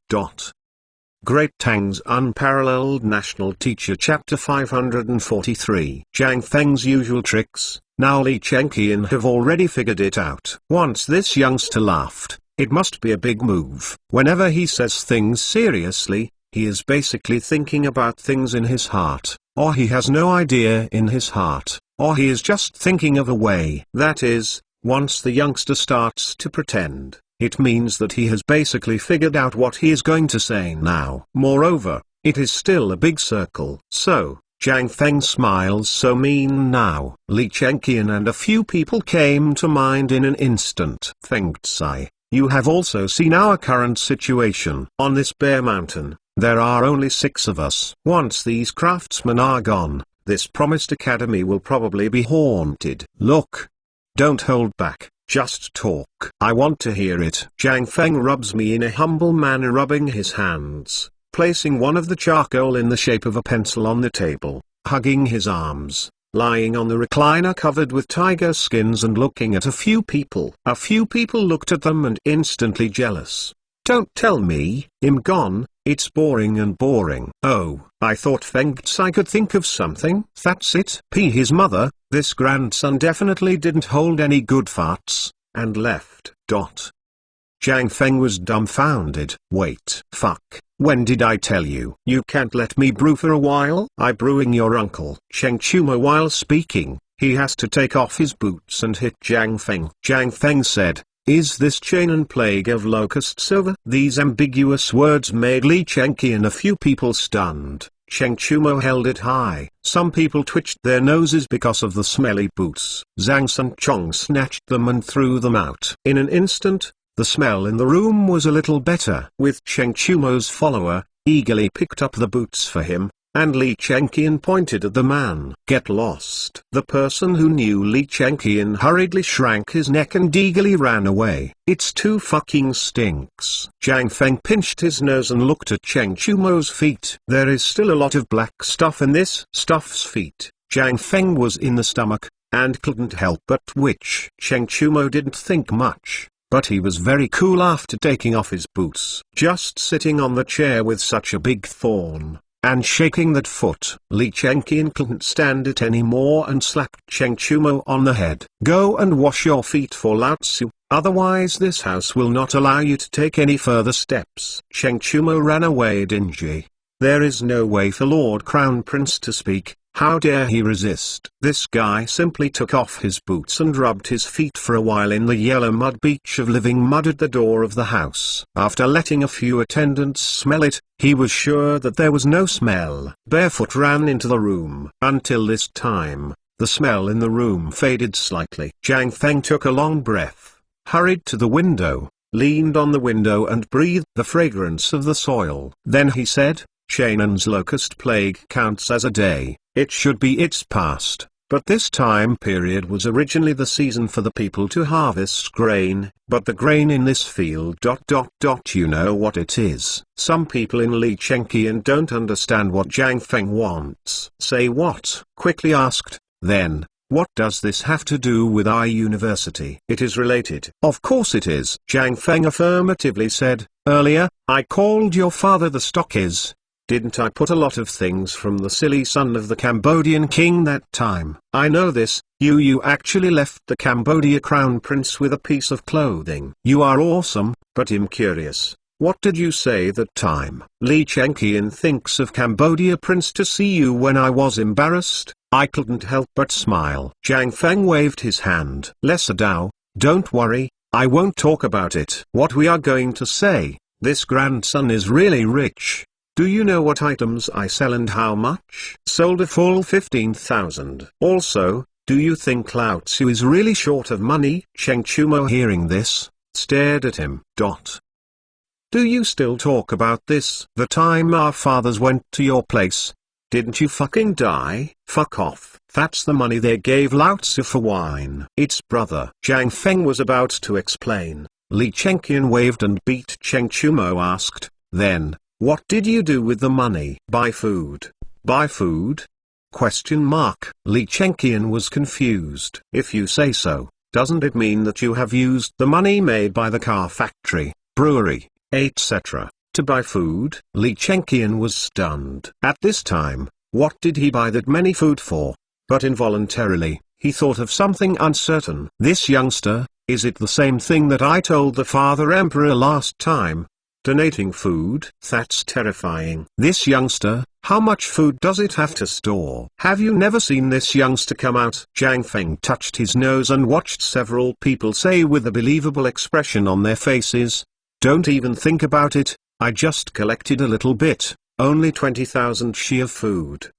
Great Tang's Unparalleled National Teacher Chapter 543. Zhang Feng's usual tricks. Now Li Chengqian have already figured it out. Once this youngster laughed. It must be a big move. Whenever he says things seriously, he is basically thinking about things in his heart, or he has no idea in his heart, or he is just thinking of a way. That is, once the youngster starts to pretend, it means that he has basically figured out what he is going to say now. Moreover, it is still a big circle. So, Zhang Feng smiles so mean now. Li Chengqian and a few people came to mind in an instant. Feng Tsai, you have also seen our current situation. On this bare mountain, there are only 6 of us. Once these craftsmen are gone, this promised academy will probably be haunted. Look. Don't hold back, just talk. I want to hear it. Zhang Feng rubs me in a humble manner, rubbing his hands, placing one of the charcoal in the shape of a pencil on the table, hugging his arms, lying on the recliner covered with tiger skins and looking at a few people. A few people looked at them and instantly jealous. Don't tell me, I'm gone, it's boring and boring. Oh, I thought Feng Tsai could think of something. That's it. His mother, this grandson definitely didn't hold any good farts, and left. Zhang Feng was dumbfounded. Wait. Fuck. When did I tell you? You can't let me brew for a while? I brewing your uncle. Cheng Chuma while speaking, he has to take off his boots and hit Zhang Feng. Zhang Feng said, is this chain and plague of locusts over? These ambiguous words made Li Chengqian and a few people stunned. Cheng Chumo held it high. Some people twitched their noses because of the smelly boots. Zhang Sun Chong snatched them and threw them out. In an instant, the smell in the room was a little better. With Cheng Chumo's follower, eagerly picked up the boots for him, and Li Chengqian pointed at the man. Get lost. The person who knew Li Chengqian hurriedly shrank his neck and eagerly ran away. It's too fucking stinks. Zhang Feng pinched his nose and looked at Cheng Chumo's feet. There is still a lot of black stuff in this stuff's feet. Zhang Feng was in the stomach, and couldn't help but twitch. Cheng Chumo didn't think much, but he was very cool after taking off his boots. Just sitting on the chair with such a big thorn, and shaking that foot. Li Chengqian couldn't stand it anymore and slapped Cheng Chumo on the head. Go and wash your feet for Lao Tzu, otherwise this house will not allow you to take any further steps. Cheng Chumo ran away dingy. There is no way for Lord Crown Prince to speak. How dare he resist? This guy simply took off his boots and rubbed his feet for a while in the yellow mud beach of living mud at the door of the house. After letting a few attendants smell it, he was sure that there was no smell. Barefoot ran into the room. Until this time, the smell in the room faded slightly. Zhang Feng took a long breath, hurried to the window, leaned on the window and breathed the fragrance of the soil. Then he said, Shannon's locust plague counts as a day. It should be its past, but this time period was originally the season for the people to harvest grain, but the grain in this field ... You know what it is. Some people in Li Chengqian don't understand what Zhang Feng wants. Say what? Quickly asked. Then, what does this have to do with our university? It is related. Of course it is. Zhang Feng affirmatively said, earlier, I called your father the stockis. Didn't I put a lot of things from the silly son of the Cambodian king that time? I know this. You actually left the Cambodia crown prince with a piece of clothing. You are awesome, but I'm curious. What did you say that time? Li Chengqian thinks of Cambodia prince to see you when I was embarrassed. I couldn't help but smile. Zhang Feng waved his hand. Lesser Dao, don't worry, I won't talk about it. What we are going to say, this grandson is really rich. Do you know what items I sell and how much? Sold a full 15,000. Also, do you think Lao Tzu is really short of money? Cheng Chumo, hearing this, stared at him. Do you still talk about this? The time our fathers went to your place, didn't you fucking die? Fuck off. That's the money they gave Lao Tzu for wine. It's brother. Zhang Feng was about to explain. Li Chengqian waved and beat. Cheng Chumo asked, then, what did you do with the money? Buy food. Buy food? Question mark. Li Chengqian was confused. If you say so, doesn't it mean that you have used the money made by the car factory, brewery, etc., to buy food? Li Chengqian was stunned. At this time, what did he buy that many food for? But involuntarily, he thought of something uncertain. This youngster, is it the same thing that I told the father emperor last time? Donating food? That's terrifying. This youngster, how much food does it have to store? Have you never seen this youngster come out? Zhang Feng touched his nose and watched several people say with a believable expression on their faces, don't even think about it, I just collected a little bit. Only 20,000 shi of food.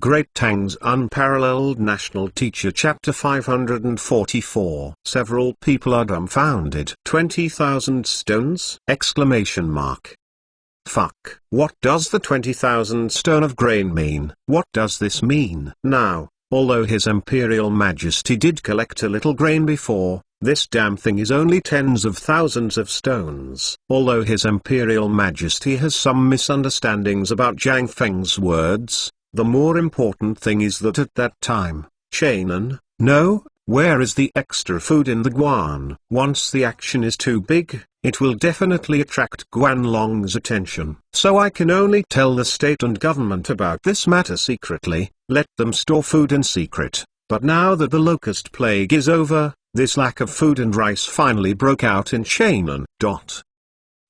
Great Tang's Unparalleled National Teacher Chapter 544. Several people are dumbfounded. 20,000 stones? Exclamation mark. Fuck. What does the 20,000 stone of grain mean? What does this mean? Now, although His Imperial Majesty did collect a little grain before, this damn thing is only tens of thousands of stones. Although His Imperial Majesty has some misunderstandings about Zhang Feng's words, the more important thing is that at that time, Shannon, no, where is the extra food in the Guan? Once the action is too big, it will definitely attract Guanlong's attention. So I can only tell the state and government about this matter secretly, let them store food in secret. But now that the locust plague is over, this lack of food and rice finally broke out in Shannon.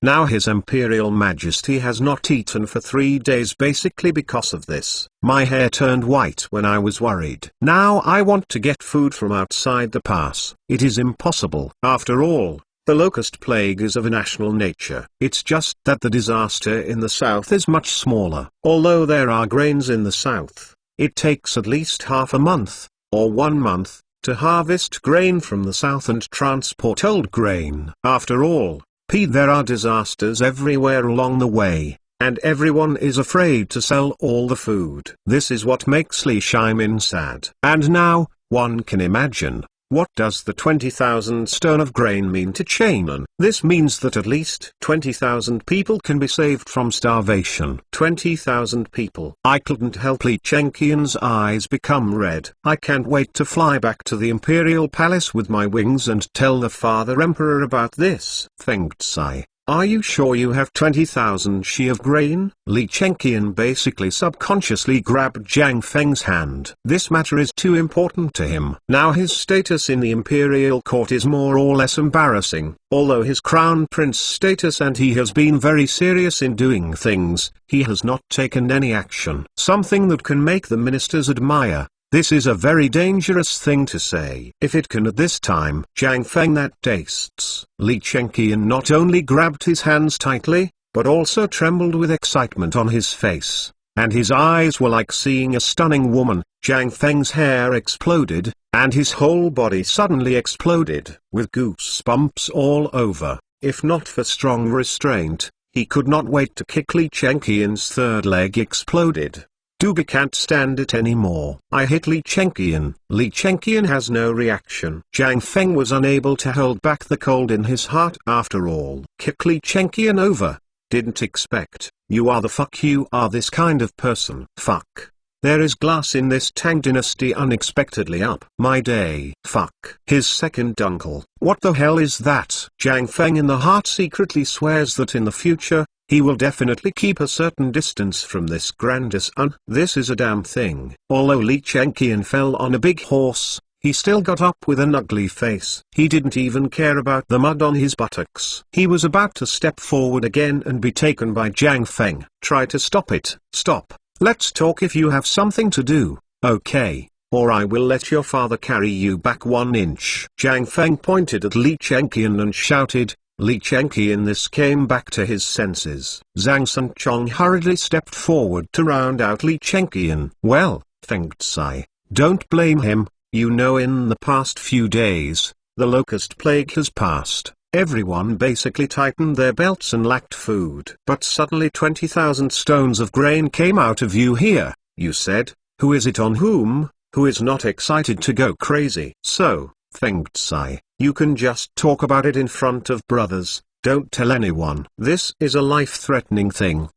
Now His Imperial Majesty has not eaten for 3 days basically because of this. My hair turned white when I was worried. Now I want to get food from outside the pass. It is impossible. After all, The locust plague is of a national nature. It's just that the disaster in the south is much smaller. Although there are grains in the south, it takes at least half a month, or 1 month, to harvest grain from the south and transport old grain. After all, there are disasters everywhere along the way, and everyone is afraid to sell all the food. This is what makes Li Shimin sad. And now, one can imagine, what does the 20,000 stone of grain mean to Chainan? This means that at least 20,000 people can be saved from starvation. 20,000 people. I couldn't help Li Chenqian's eyes become red. I can't wait to fly back to the imperial palace with my wings and tell the father emperor about this. Feng Tsai, are you sure you have 20,000 shi of grain? Li Chenqian basically subconsciously grabbed Jiang Feng's hand. This matter is too important to him. Now his status in the imperial court is more or less embarrassing. Although his crown prince status and he has been very serious in doing things, he has not taken any action. Something that can make the ministers admire. This is a very dangerous thing to say. If it can at this time, Jiang Feng that tastes. Li Chenqian not only grabbed his hands tightly, but also trembled with excitement on his face, and his eyes were like seeing a stunning woman. Jiang Feng's hair exploded, and his whole body suddenly exploded, with goosebumps all over. If not for strong restraint, he could not wait to kick. Li Chenqian's third leg exploded. Duga can't stand it anymore. I hit Li Chenqian. Li Chenqian has no reaction. Jiang Feng was unable to hold back the cold in his heart. After all, kick Li Chenqian over. Didn't expect. You are the fuck you are this kind of person. Fuck. There is glass in this Tang dynasty unexpectedly up my day. Fuck. His second uncle. What the hell is that? Jiang Feng in the heart secretly swears that in the future, he will definitely keep a certain distance from this grandson. This is a damn thing. Although Li Chenqian fell on a big horse, he still got up with an ugly face. He didn't even care about the mud on his buttocks. He was about to step forward again and be taken by Jiang Feng. Try to stop it. Stop. Let's talk if you have something to do, okay? Or I will let your father carry you back 1 inch. Jiang Feng pointed at Li Chenqian and shouted, Li Chenqian this came back to his senses. Zhang Sanchong hurriedly stepped forward to round out Li Chenqian. Well, Feng Tsai, don't blame him. You know, in the past few days, the locust plague has passed. Everyone basically tightened their belts and lacked food. But suddenly 20,000 stones of grain came out of you here, you said. Who is it on whom? Who is not excited to go crazy? So, Feng Tsai, you can just talk about it in front of brothers, don't tell anyone. This is a life-threatening thing.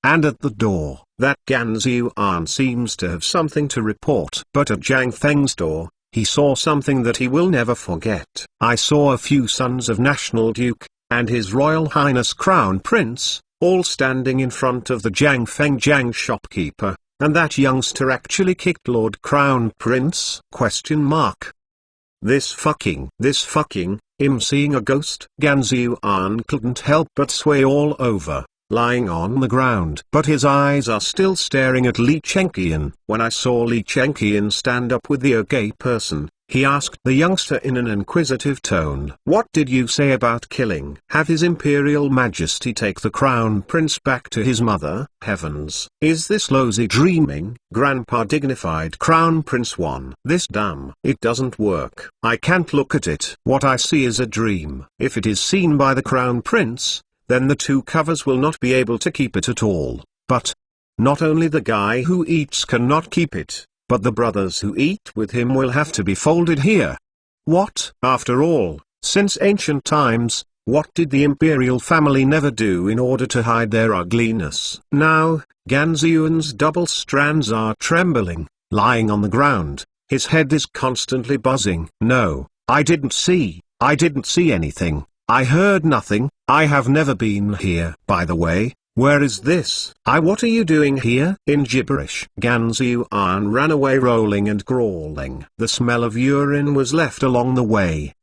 And at the door, that Gan Ziyuan seems to have something to report. But at Jiang Feng's door, he saw something that he will never forget. I saw a few sons of National Duke, and His Royal Highness Crown Prince, all standing in front of the Jiang Feng Jiang shopkeeper, and that youngster actually kicked Lord Crown Prince? This fucking, him seeing a ghost? Gan Ziyuan couldn't help but sway all over, lying on the ground. But his eyes are still staring at Li Chenqian. When I saw Li Chenqian stand up with the okay person, he asked the youngster in an inquisitive tone. What did you say about killing? Have His Imperial Majesty take the Crown Prince back to his mother? Heavens! Is this lousy dreaming? Grandpa dignified Crown Prince 1. This damn. It doesn't work. I can't look at it. What I see is a dream. If it is seen by the Crown Prince, then the 2 covers will not be able to keep it at all. But not only the guy who eats cannot keep it, but the brothers who eat with him will have to be folded here. What? After all, since ancient times, what did the imperial family never do in order to hide their ugliness? Now, Gan Ziyuan's double strands are trembling, lying on the ground. His head is constantly buzzing. No, I didn't see anything. I heard nothing. I have never been here. By the way, where is this? What are you doing here? In gibberish, Gan Ziyuan ran away rolling and crawling. The smell of urine was left along the way.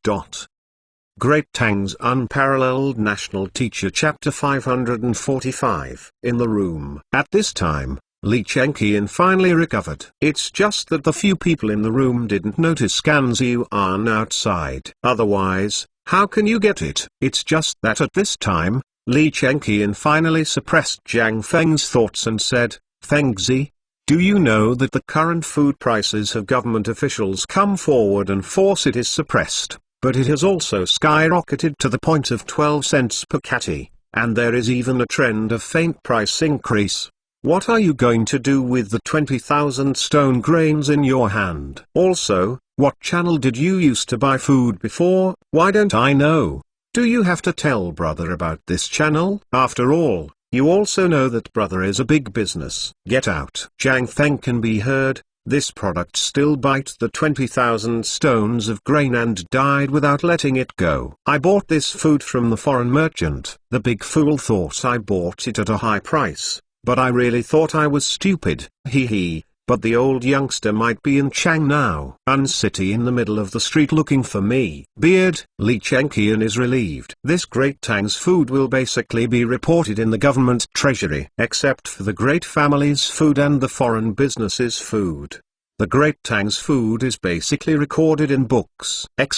Great Tang's Unparalleled National Teacher Chapter 545. In the room. At this time, Li Chenqian finally recovered. It's just that the few people in the room didn't notice Gan Ziyuan outside. Otherwise, How can you get it? It's just that at this time, Li Chengqian finally suppressed Jiang Feng's thoughts and said, Fengzi, do you know that the current food prices have government officials come forward and force it is suppressed, but it has also skyrocketed to the point of 12 cents per catty, and there is even a trend of faint price increase. What are you going to do with the 20,000 stone grains in your hand? Also, what channel did you use to buy food before? Why don't I know? Do you have to tell brother about this channel? After all, you also know that brother is a big business. Get out. Jiang Feng can be heard. This product still bite the 20,000 stones of grain and died without letting it go. I bought this food from the foreign merchant. The big fool thought I bought it at a high price, but I really thought I was stupid. Hee. But the old youngster might be in Chang now, city in the middle of the street looking for me. Beard. Li Chengqian is relieved. This great Tang's food will basically be reported in the government treasury, except for the great family's food and the foreign business's food. The great Tang's food is basically recorded in books! And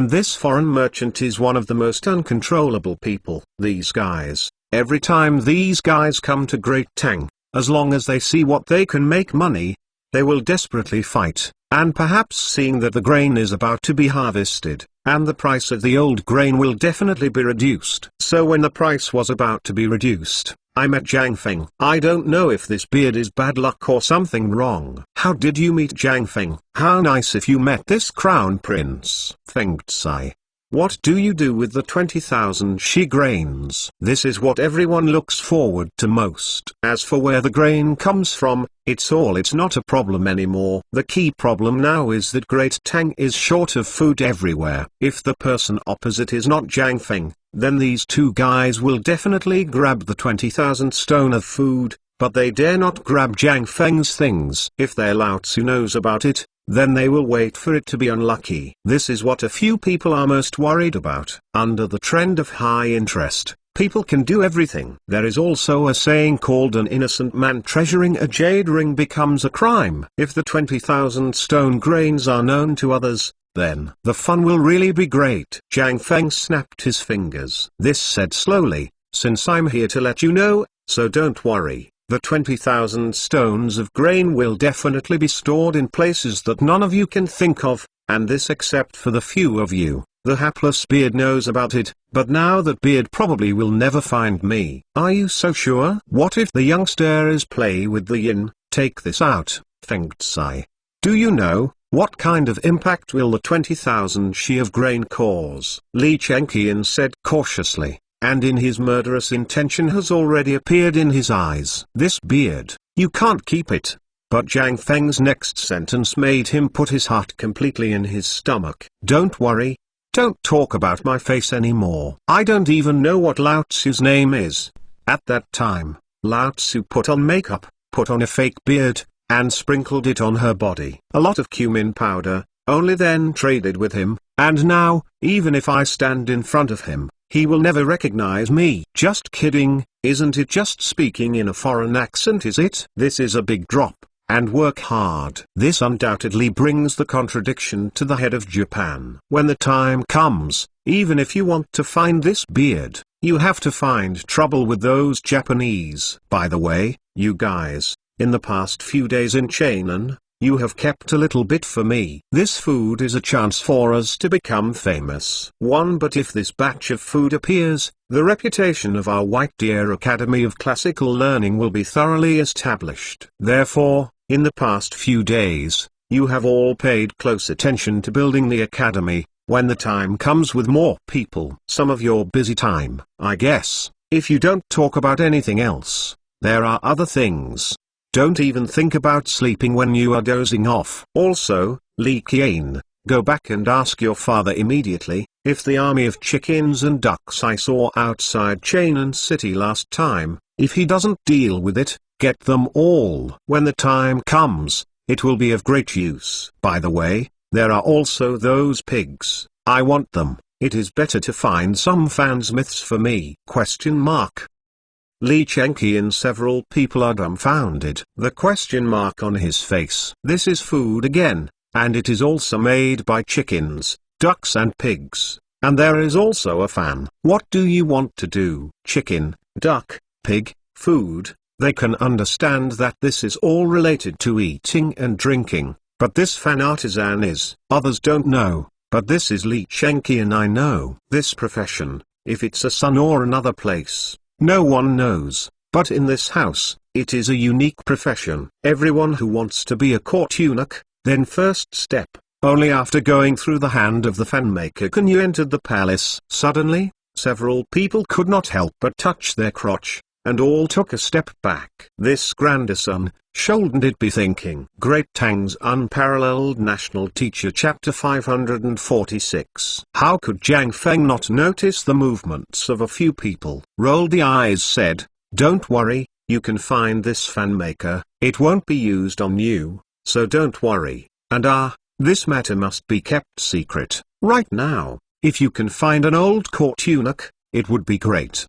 this foreign merchant is one of the most uncontrollable people. These guys, every time these guys come to Great Tang, as long as they see what they can make money, they will desperately fight, and perhaps seeing that the grain is about to be harvested, and the price of the old grain will definitely be reduced. So when the price was about to be reduced, I met Jiang Feng. I don't know if this beard is bad luck or something wrong. How did you meet Jiang Feng? How nice if you met this crown prince. Feng Tsai. What do you do with the 20,000 she grains? This is what everyone looks forward to most. As for where the grain comes from, it's not a problem anymore. The key problem now is that Great Tang is short of food everywhere. If the person opposite is not Jiang Feng, then these two guys will definitely grab the 20,000 stone of food, but they dare not grab Jiang Feng's things. If their Lao Tzu knows about it, then they will wait for it to be unlucky. This is what a few people are most worried about. Under the trend of high interest, people can do everything. There is also a saying called an innocent man treasuring a jade ring becomes a crime. If the 20,000 stone grains are known to others, then the fun will really be great. Jiang Feng snapped his fingers. This said slowly, since I'm here to let you know, so don't worry. The 20,000 stones of grain will definitely be stored in places that none of you can think of, and this except for the few of you. The hapless Beard knows about it, but now that Beard probably will never find me. Are you so sure? What if the youngsters play with the yin? Take this out, Feng Tsai. Do you know, what kind of impact will the 20,000 she of grain cause? Li Chengqian said cautiously, and in his murderous intention has already appeared in his eyes. This beard, you can't keep it. But Jiang Feng's next sentence made him put his heart completely in his stomach. Don't worry. Don't talk about my face anymore. I don't even know what Lao Tzu's name is. At that time, Lao Tzu put on makeup, put on a fake beard, and sprinkled it on her body. A lot of cumin powder, only then traded with him, and now, even if I stand in front of him, he will never recognize me. Just kidding, isn't it just speaking in a foreign accent, is it? This is a big drop, and work hard. This undoubtedly brings the contradiction to the head of Japan. When the time comes, even if you want to find this beard, you have to find trouble with those Japanese. By the way, you guys, in the past few days in Chainan, you have kept a little bit for me. This food is a chance for us to become famous. But if this batch of food appears, the reputation of our White Deer Academy of Classical Learning will be thoroughly established. Therefore, in the past few days, you have all paid close attention to building the academy. When the time comes with more people, some of your busy time, I guess, if you don't talk about anything else, there are other things. Don't even think about sleeping when you are dozing off. Also, Li Qian, go back and ask your father immediately, if the army of chickens and ducks I saw outside Chainan City last time, if he doesn't deal with it, get them all. When the time comes, it will be of great use. By the way, there are also those pigs. I want them. It is better to find some fans myths for me. Li Chengqian. Several people are dumbfounded. The question mark on his face. This is food again, and it is also made by chickens, ducks and pigs, and there is also a fan. What do you want to do? Chicken, duck, pig, food. They can understand that this is all related to eating and drinking, but this fan artisan is. Others don't know, but this is Lee Chenki, and I know. This profession, if it's a son or another place, no one knows, but in this house, it is a unique profession. Everyone who wants to be a court eunuch, then first step, only after going through the hand of the fan maker can you enter the palace. Suddenly, several people could not help but touch their crotch, and all took a step back. This grandson, shouldn't it be thinking? Great Tang's Unparalleled National Teacher Chapter 546. How could Jiang Feng not notice the movements of a few people? Rolled the eyes, said, "Don't worry, you can find this fan maker, it won't be used on you, so don't worry, and this matter must be kept secret. Right now, if you can find an old court eunuch, it would be great."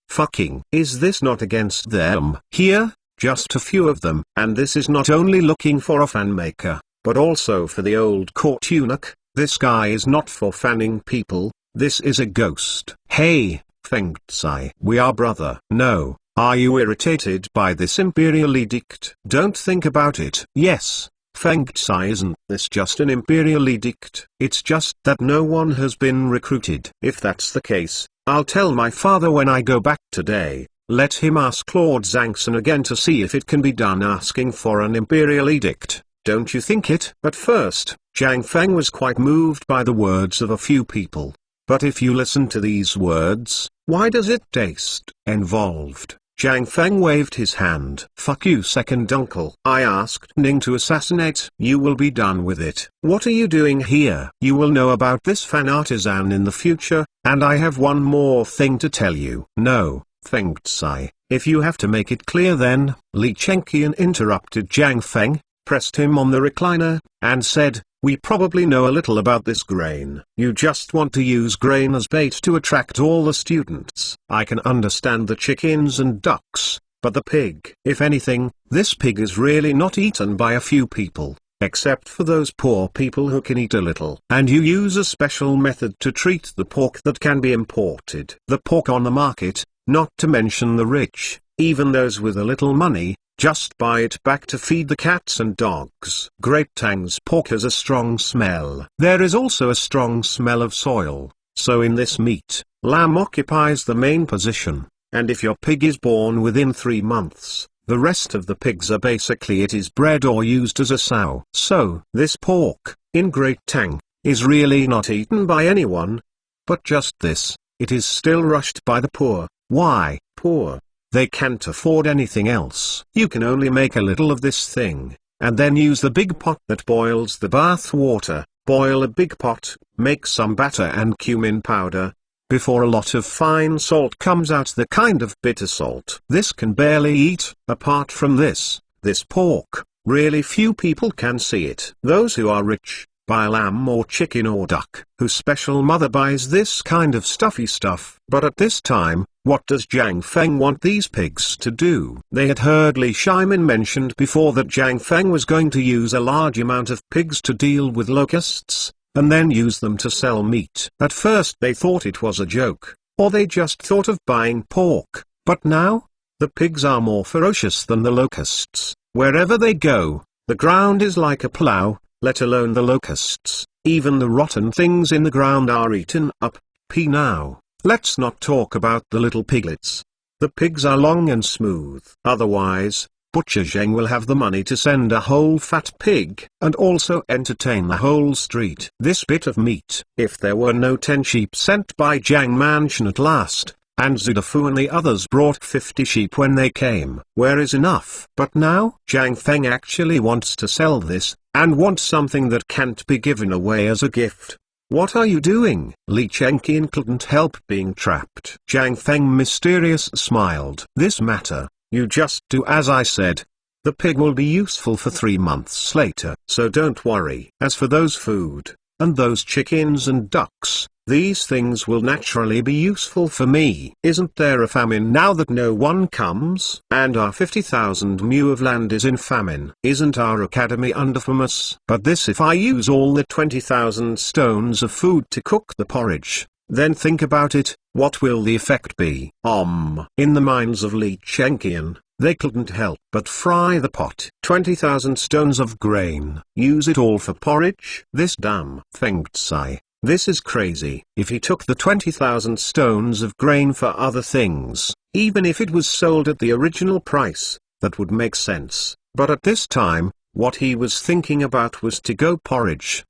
Fucking. Is this not against them? Here, just a few of them. And this is not only looking for a fan maker, but also for the old court eunuch. This guy is not for fanning people, this is a ghost. Hey, Feng Tsai. We are brother. No, are you irritated by this imperial edict? Don't think about it. Yes, Feng Tsai, isn't this just an imperial edict? It's just that no one has been recruited. If that's the case, I'll tell my father when I go back today. Let him ask Lord Zhangson again to see if it can be done. Asking for an imperial edict, don't you think it? At first, Jiang Feng was quite moved by the words of a few people. But if you listen to these words, why does it taste involved? Jiang Feng waved his hand. Fuck you, second uncle. I asked Ning to assassinate. You will be done with it. What are you doing here? You will know about this fan artisan in the future, and I have one more thing to tell you. No, Feng Tsai, if you have to make it clear then. Li Chenqian interrupted Jiang Feng, pressed him on the recliner, and said, we probably know a little about this grain. You just want to use grain as bait to attract all the students. I can understand the chickens and ducks, but the pig. If anything, this pig is really not eaten by a few people, except for those poor people who can eat a little. And you use a special method to treat the pork that can be imported. The pork on the market, not to mention the rich, even those with a little money, just buy it back to feed the cats and dogs. Great Tang's pork has a strong smell. There is also a strong smell of soil, so in this meat, lamb occupies the main position, and if your pig is born within 3 months, the rest of the pigs are basically it is bred or used as a sow. So, this pork, in Great Tang, is really not eaten by anyone. But just this, it is still rushed by the poor. Why, poor? They can't afford anything else. You can only make a little of this thing, and then use the big pot that boils the bath water. Boil a big pot, make some batter and cumin powder, before a lot of fine salt comes out, the kind of bitter salt. This can barely eat. Apart from this pork, really few people can see it. Those who are rich, buy lamb or chicken or duck, whose special mother buys this kind of stuffy stuff. But at this time, what does Jiang Feng want these pigs to do? They had heard Li Shimin mentioned before that Jiang Feng was going to use a large amount of pigs to deal with locusts, and then use them to sell meat. At first they thought it was a joke, or they just thought of buying pork, but now, the pigs are more ferocious than the locusts. Wherever they go, the ground is like a plow, let alone the locusts. Even the rotten things in the ground are eaten up. Now, let's not talk about the little piglets. The pigs are long and smooth. Otherwise, Butcher Zheng will have the money to send a whole fat pig, and also entertain the whole street. This bit of meat, if there were no 10 sheep sent by Jiang Mansion at last, and Zidafu and the others brought 50 sheep when they came, where is enough? But now, Jiang Feng actually wants to sell this, and wants something that can't be given away as a gift. What are you doing? Li Chenqian couldn't help being trapped. Jiang Feng mysterious smiled. This matter, you just do as I said. The pig will be useful for 3 months later, so don't worry. As for those food, and those chickens and ducks, These things will naturally be useful for me. Isn't there a famine now that no one comes? And our 50,000 mu of land is in famine. Isn't our academy underfamous? But this, if I use all the 20,000 stones of food to cook the porridge, then think about it, what will the effect be? In the minds of Li Chenqian, they couldn't help but fry the pot. 20,000 stones of grain. Use it all for porridge? This damn thing, Tsai. This is crazy. If he took the 20,000 stones of grain for other things, even if it was sold at the original price, that would make sense. But at this time, what he was thinking about was to go porridge?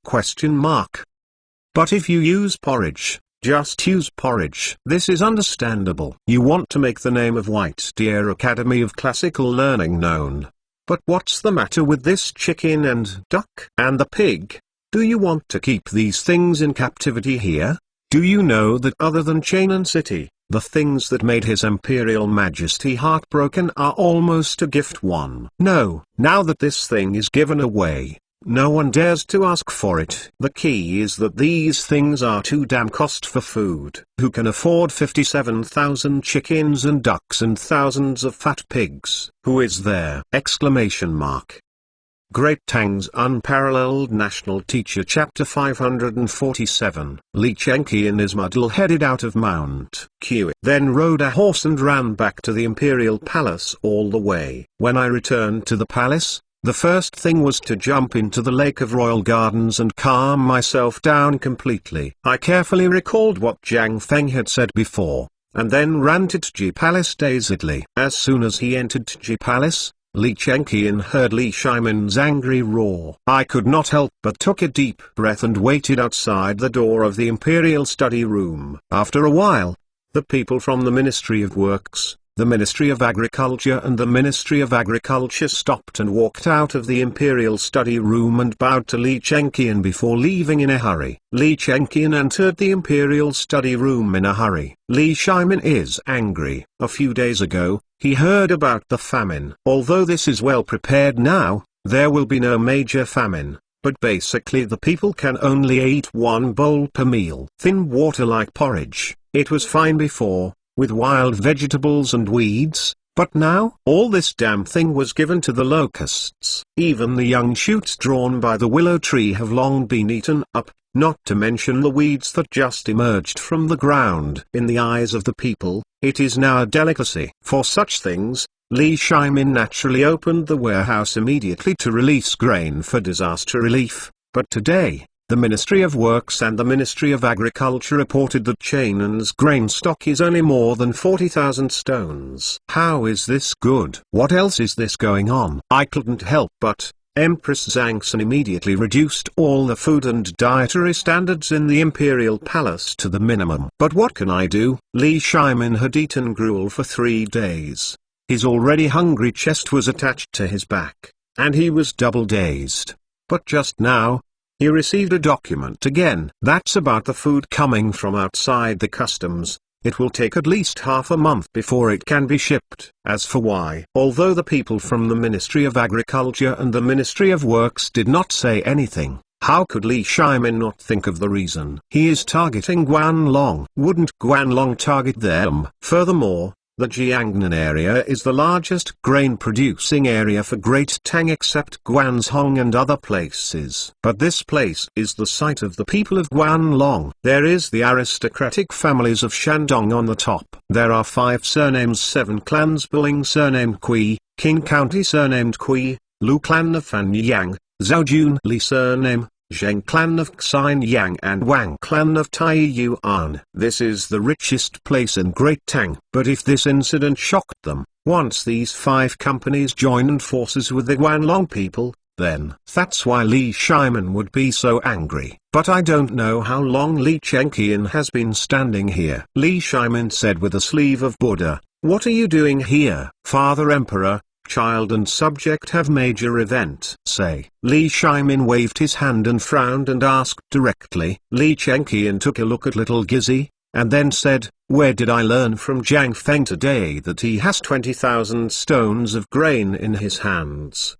But if you use porridge, just use porridge. This is understandable. You want to make the name of White Deer Academy of Classical Learning known. But what's the matter with this chicken and duck and the pig? Do you want to keep these things in captivity here? Do you know that other than Chainan City, the things that made His Imperial Majesty heartbroken are almost a gift won? No, now that this thing is given away, no one dares to ask for it. The key is that these things are too damn cost for food. Who can afford 57,000 chickens and ducks and thousands of fat pigs? Who is there? Great Tang's Unparalleled National Teacher Chapter 547. Li Chenqian is muddle-headed out of Mount Q. Then rode a horse and ran back to the Imperial Palace all the way. When I returned to the palace, the first thing was to jump into the Lake of Royal Gardens and calm myself down completely. I carefully recalled what Zhang Feng had said before, and then ran to Ji Palace dazedly. As soon as he entered Ji Palace, Li Chenqian heard Li Shiman's angry roar. I could not help but took a deep breath and waited outside the door of the Imperial Study Room. After a while, the people from the Ministry of Works, the Ministry of Agriculture and the Ministry of Agriculture stopped and walked out of the Imperial Study Room and bowed to Li Chenqian before leaving in a hurry. Li Chenqian entered the Imperial Study Room in a hurry. Li Shiman is angry. A few days ago, he heard about the famine. Although this is well prepared now, there will be no major famine, but basically the people can only eat one bowl per meal. Thin water like porridge. It was fine before, with wild vegetables and weeds, but now, all this damn thing was given to the locusts. Even the young shoots drawn by the willow tree have long been eaten up, not to mention the weeds that just emerged from the ground. In the eyes of the people, it is now a delicacy. For such things, Li Shimin naturally opened the warehouse immediately to release grain for disaster relief, but today, the Ministry of Works and the Ministry of Agriculture reported that Chainan's grain stock is only more than 40,000 stones. How is this good? What else is this going on? I couldn't help but. Empress Zhangxin immediately reduced all the food and dietary standards in the Imperial Palace to the minimum. But what can I do? Li Shimin had eaten gruel for 3 days. His already hungry chest was attached to his back, and he was double dazed. But just now, he received a document again. That's about the food coming from outside the customs. It will take at least half a month before it can be shipped. As for why, although the people from the Ministry of Agriculture and the Ministry of Works did not say anything, how could Li Shimin not think of the reason? He is targeting Guanlong. Wouldn't Guanlong target them? Furthermore, the Jiangnan area is the largest grain-producing area for Great Tang except Guanzhong and other places. But this place is the site of the people of Guanlong. There is the aristocratic families of Shandong on the top. There are 5 surnames, 7 clans: Buling surnamed Kui, Qing County surnamed Kui, Lu clan of Fanyang, Zhaojun Li surname, Zheng clan of Xianyang and Wang clan of Taiyuan. This is the richest place in Great Tang. But if this incident shocked them, once these 5 companies joined forces with the Guanlong people, then that's why Li Shiman would be so angry. But I don't know how long Li Chenqian has been standing here. Li Shiman said with a sleeve of Buddha, "What are you doing here, Father Emperor? Child and subject have major event." Say. Li Shimin waved his hand and frowned and asked directly. Li Chenqian took a look at little Gizzy, and then said, "Where did I learn from Zhang Feng today that he has 20,000 stones of grain in his hands?"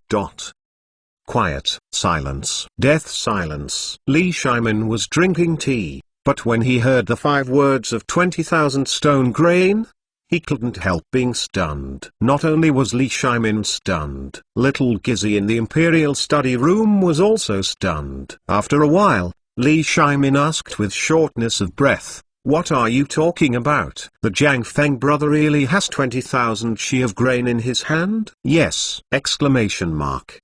Quiet. Silence. Death silence. Li Shimin was drinking tea. But when he heard the 5 words of 20,000 stone grain, he couldn't help being stunned. Not only was Li Shimin stunned, little Gizzy in the Imperial study room was also stunned. After a while, Li Shimin asked with shortness of breath, "What are you talking about? The Jiang Feng brother really has 20,000 she of grain in his hand?" "Yes!" exclamation mark.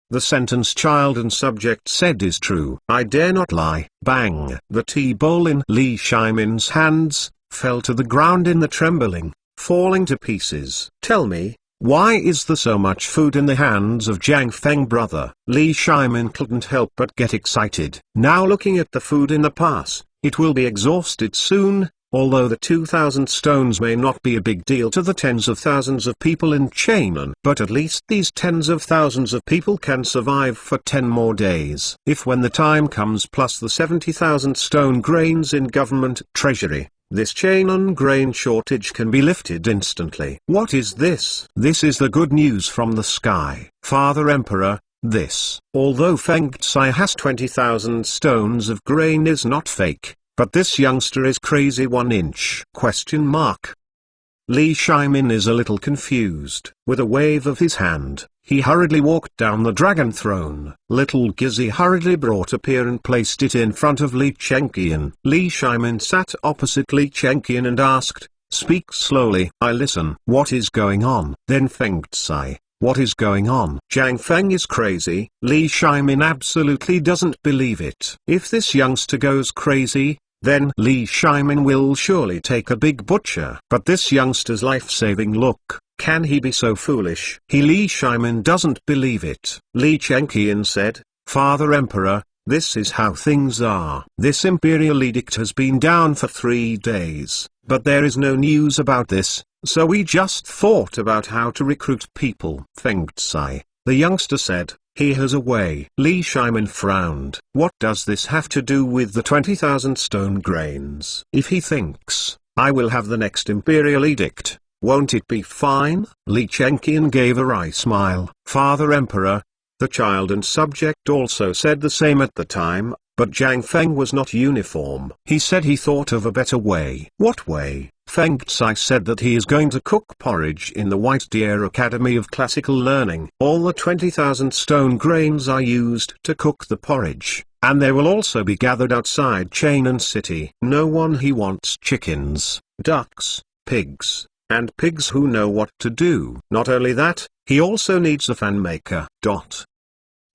The sentence child and subject said is true. "I dare not lie." Bang! The tea bowl in Li Shimin's hands fell to the ground in the trembling, falling to pieces. "Tell me, why is there so much food in the hands of Jiang Feng brother?" Li Shimin couldn't help but get excited. Now looking at the food in the pass, it will be exhausted soon. Although the 2,000 stones may not be a big deal to the tens of thousands of people in Chainan, but at least these tens of thousands of people can survive for 10 more days. If when the time comes plus the 70,000 stone grains in government treasury, this Chainan grain shortage can be lifted instantly. What is this? This is the good news from the sky. Father Emperor, this. Although Feng Tsai has 20,000 stones of grain is not fake. But this youngster is crazy 1 inch? Question mark. Li Shimin is a little confused. With a wave of his hand, he hurriedly walked down the dragon throne. Little Gizzy hurriedly brought a pear and placed it in front of Li Chengqian. Li Shimin sat opposite Li Chengqian and asked, "Speak slowly, I listen." "What is going on?" Then Feng Tsai, "What is going on?" "Jiang Feng is crazy." Li Shimin absolutely doesn't believe it. If this youngster goes crazy, then Li Shimin will surely take a big butcher. But this youngster's life-saving look, can he be so foolish? Li Shimin doesn't believe it. Li Chengqian said, "Father Emperor, this is how things are. This imperial edict has been down for 3 days, but there is no news about this, so we just thought about how to recruit people." Feng Tsai, the youngster said, "He has a way." Li Shimin frowned. What does this have to do with the 20,000 stone grains? If he thinks, "I will have the next imperial edict, won't it be fine?" Li Chengqian gave a wry smile. "Father Emperor," the child and subject also said the same at the time, but Jiang Feng was not uniform. He said he thought of a better way. What way? Feng Tsai said that he is going to cook porridge in the White Deer Academy of Classical Learning. All the 20,000 stone grains are used to cook the porridge, and they will also be gathered outside Chainan City. No one he wants chickens, ducks, pigs, and pigs who know what to do. Not only that, he also needs a fan maker.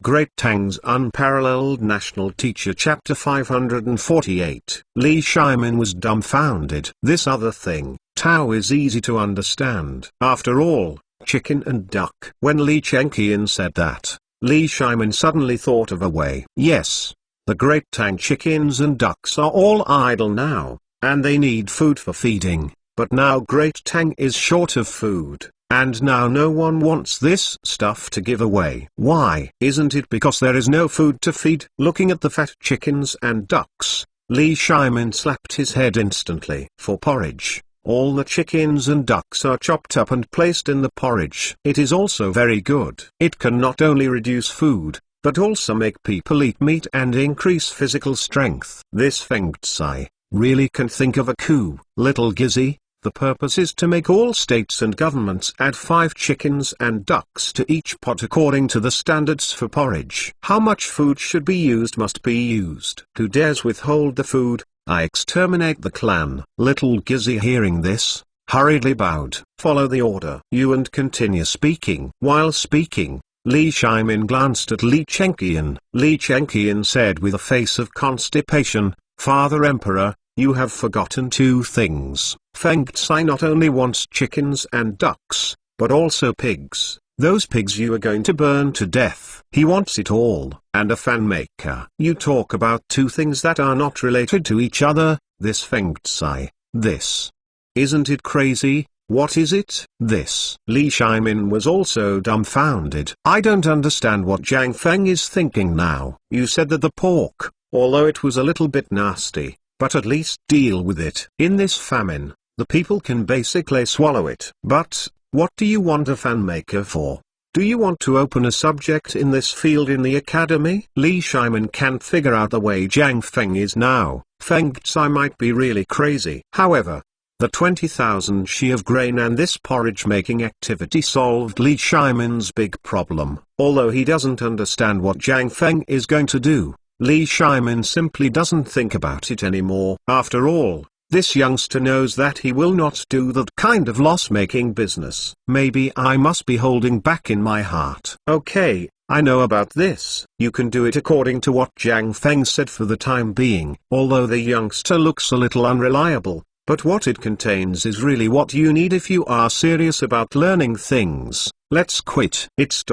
Great Tang's Unparalleled National Teacher Chapter 548. Li Shimin was dumbfounded. This other thing, Tao, is easy to understand. After all, chicken and duck. When Li Chengqian said that, Li Shimin suddenly thought of a way. Yes, the Great Tang chickens and ducks are all idle now, and they need food for feeding. But now Great Tang is short of food. And now no one wants this stuff to give away. Why? Isn't it because there is no food to feed? Looking at the fat chickens and ducks, Li Shimin slapped his head instantly. For porridge, all the chickens and ducks are chopped up and placed in the porridge. It is also very good. It can not only reduce food, but also make people eat meat and increase physical strength. This Feng Tsai really can think of a coup. Little Gizzy, the purpose is to make all states and governments add 5 chickens and ducks to each pot according to the standards for porridge. How much food should be used must be used. Who dares withhold the food, I exterminate the clan. Little Gizzy, hearing this, hurriedly bowed. Follow the order. You and continue speaking. While speaking, Li Shimin glanced at Li Chengqian. Li Chengqian said with a face of constipation, "Father Emperor, you have forgotten 2 things. Feng Tsai not only wants chickens and ducks, but also pigs. Those pigs you are going to burn to death. He wants it all, and a fan maker. You talk about 2 things that are not related to each other, this Feng Tsai, this. Isn't it crazy? What is it? This." Li Shimin was also dumbfounded. "I don't understand what Jiang Feng is thinking now. You said that the pork, although it was a little bit nasty, but at least deal with it. In this famine, the people can basically swallow it. But, what do you want a fan maker for? Do you want to open a subject in this field in the academy? Li Shimin can't figure out the way Zhang Feng is now. Feng Zai might be really crazy. However, the 20,000 shi of grain and this porridge-making activity solved Li Shimin's big problem. Although he doesn't understand what Zhang Feng is going to do, Li Shimin simply doesn't think about it anymore. After all, this youngster knows that he will not do that kind of loss-making business. Maybe I must be holding back in my heart. Okay, I know about this. You can do it according to what Zhang Feng said for the time being. Although the youngster looks a little unreliable, but what it contains is really what you need if you are serious about learning things. Let's quit. It's ...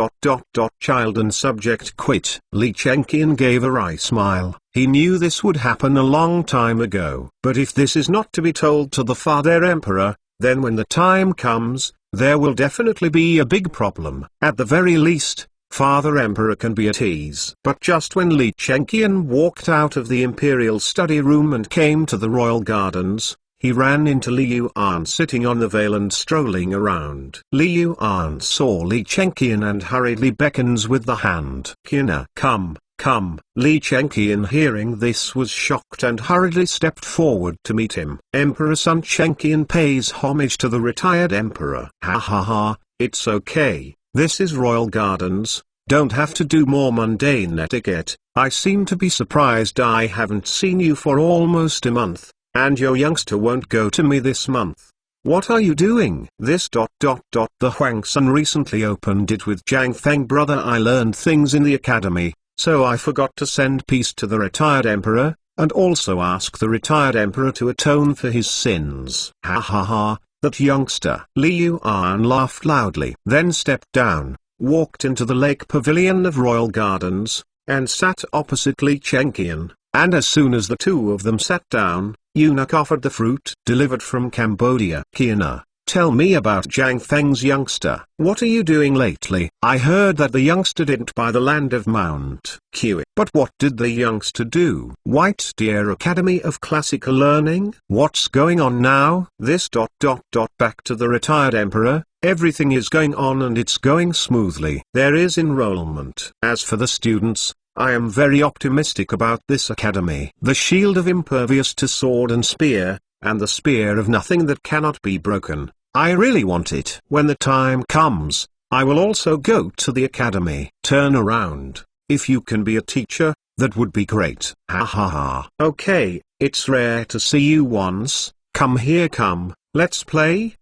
child and subject quit. Li Chengqian gave a wry smile. He knew this would happen a long time ago. But if this is not to be told to the father emperor, then when the time comes, there will definitely be a big problem. At the very least, Father Emperor can be at ease. But just when Li Chengqian walked out of the imperial study room and came to the royal gardens, he ran into Li Yuan sitting on the veil and strolling around. Li Yuan saw Li Chengqian and hurriedly beckons with the hand. Qian, come, come. Li Chengqian hearing this was shocked and hurriedly stepped forward to meet him. Emperor Sun Chengqian pays homage to the retired emperor. Ha ha ha, it's okay, this is royal gardens, don't have to do more mundane etiquette. I seem to be surprised I haven't seen you for almost a month. And your youngster won't go to me this month. What are you doing? This ... The Huang Sun recently opened it with Zhang Feng. Brother, I learned things in the academy, so I forgot to send peace to the retired emperor, and also ask the retired emperor to atone for his sins. Ha ha ha, that youngster. Li Yuan laughed loudly. Then stepped down, walked into the lake pavilion of royal gardens, and sat opposite Li Chengqian, and as soon as the two of them sat down, eunuch offered the fruit delivered from Cambodia. Qian, tell me about Zhang Feng's youngster. What are you doing lately? I heard that the youngster didn't buy the land of Mount Q. But what did the youngster do? White Deer Academy of Classical Learning? What's going on now? This ... Back to the retired emperor. Everything is going on and it's going smoothly. There is enrollment. As for the students, I am very optimistic about this academy. The shield of impervious to sword and spear, and the spear of nothing that cannot be broken. I really want it. When the time comes, I will also go to the academy. Turn around. If you can be a teacher, that would be great. Ha ha ha. Okay, it's rare to see you once. Come here, come, let's play.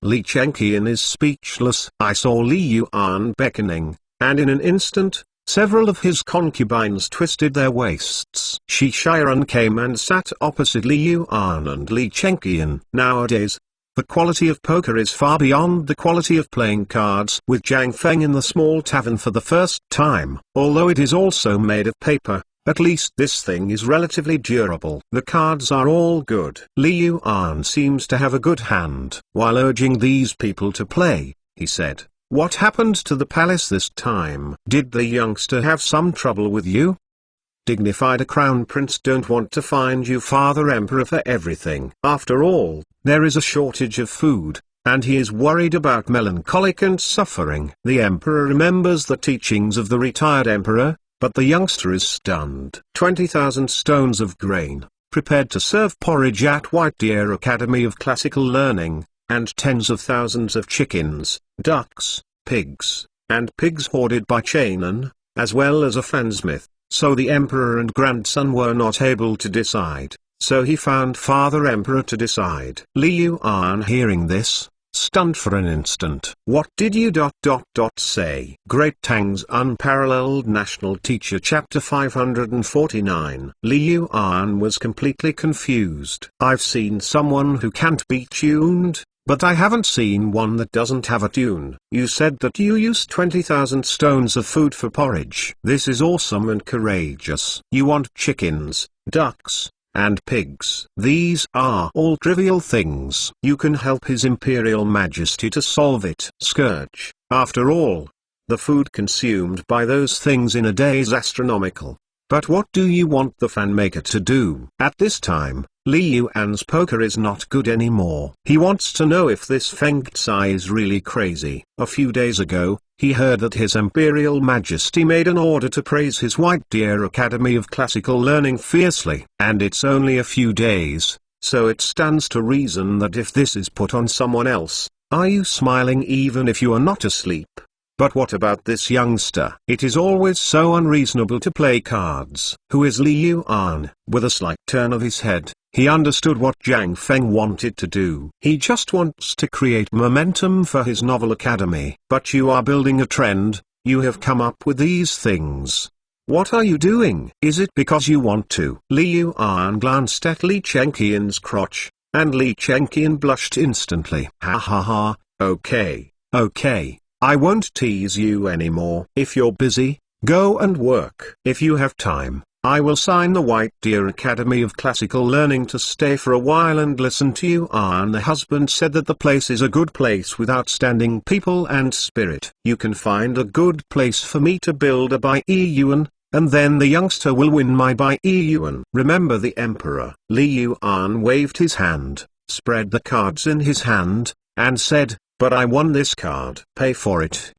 Li Chengqian is speechless. I saw Li Yuan beckoning, and in an instant, several of his concubines twisted their waists. Shi Shiran came and sat opposite Li Yuan and Li Chengqian. Nowadays, the quality of poker is far beyond the quality of playing cards with Zhang Feng in the small tavern for the first time. Although it is also made of paper, at least this thing is relatively durable. The cards are all good. Li Yuan seems to have a good hand. While urging these people to play, he said, "What happened to the palace this time? Did the youngster have some trouble with you? Dignified a crown prince don't want to find you father emperor for everything. After all, there is a shortage of food, and he is worried about melancholic and suffering." The emperor remembers the teachings of the retired emperor, but the youngster is stunned. 20,000 stones of grain, prepared to serve porridge at White Deer Academy of Classical Learning, and tens of thousands of chickens, ducks, pigs, and pigs hoarded by Chainan, as well as a fansmith. So the emperor and grandson were not able to decide, so he found father emperor to decide. Li Yuan hearing this, stunned for an instant. What did you ... say? Great Tang's Unparalleled National Teacher Chapter 549. Li Yuan was completely confused. I've seen someone who can't be tuned, but I haven't seen one that doesn't have a tune. You said that you used 20,000 stones of food for porridge. This is awesome and courageous. You want chickens, ducks, and pigs. These are all trivial things. You can help His Imperial Majesty to solve it. Scourge. After all, the food consumed by those things in a day is astronomical. But what do you want the fan maker to do? At this time, Li Yuan's poker is not good anymore. He wants to know if this Feng Tsai is really crazy. A few days ago, he heard that His Imperial Majesty made an order to praise his White Deer Academy of Classical Learning fiercely. And it's only a few days, so it stands to reason that if this is put on someone else, are you smiling even if you are not asleep? But what about this youngster? It is always so unreasonable to play cards. Who is Li Yuan? With a slight turn of his head, he understood what Zhang Feng wanted to do. He just wants to create momentum for his novel academy. But you are building a trend, you have come up with these things. What are you doing? Is it because you want to? Li Yuan glanced at Li Chengqian's crotch, and Li Chengqian blushed instantly. Ha ha ha, okay. I won't tease you anymore. If you're busy, go and work. If you have time, I will sign the White Deer Academy of Classical Learning to stay for a while and listen to you. And the husband said that the place is a good place with outstanding people and spirit. You can find a good place for me to build a Bai Yuan, and then the youngster will win my Bai Yuan. Remember the emperor. Li Yuan waved his hand, spread the cards in his hand, and said, but I won this card. Pay for it.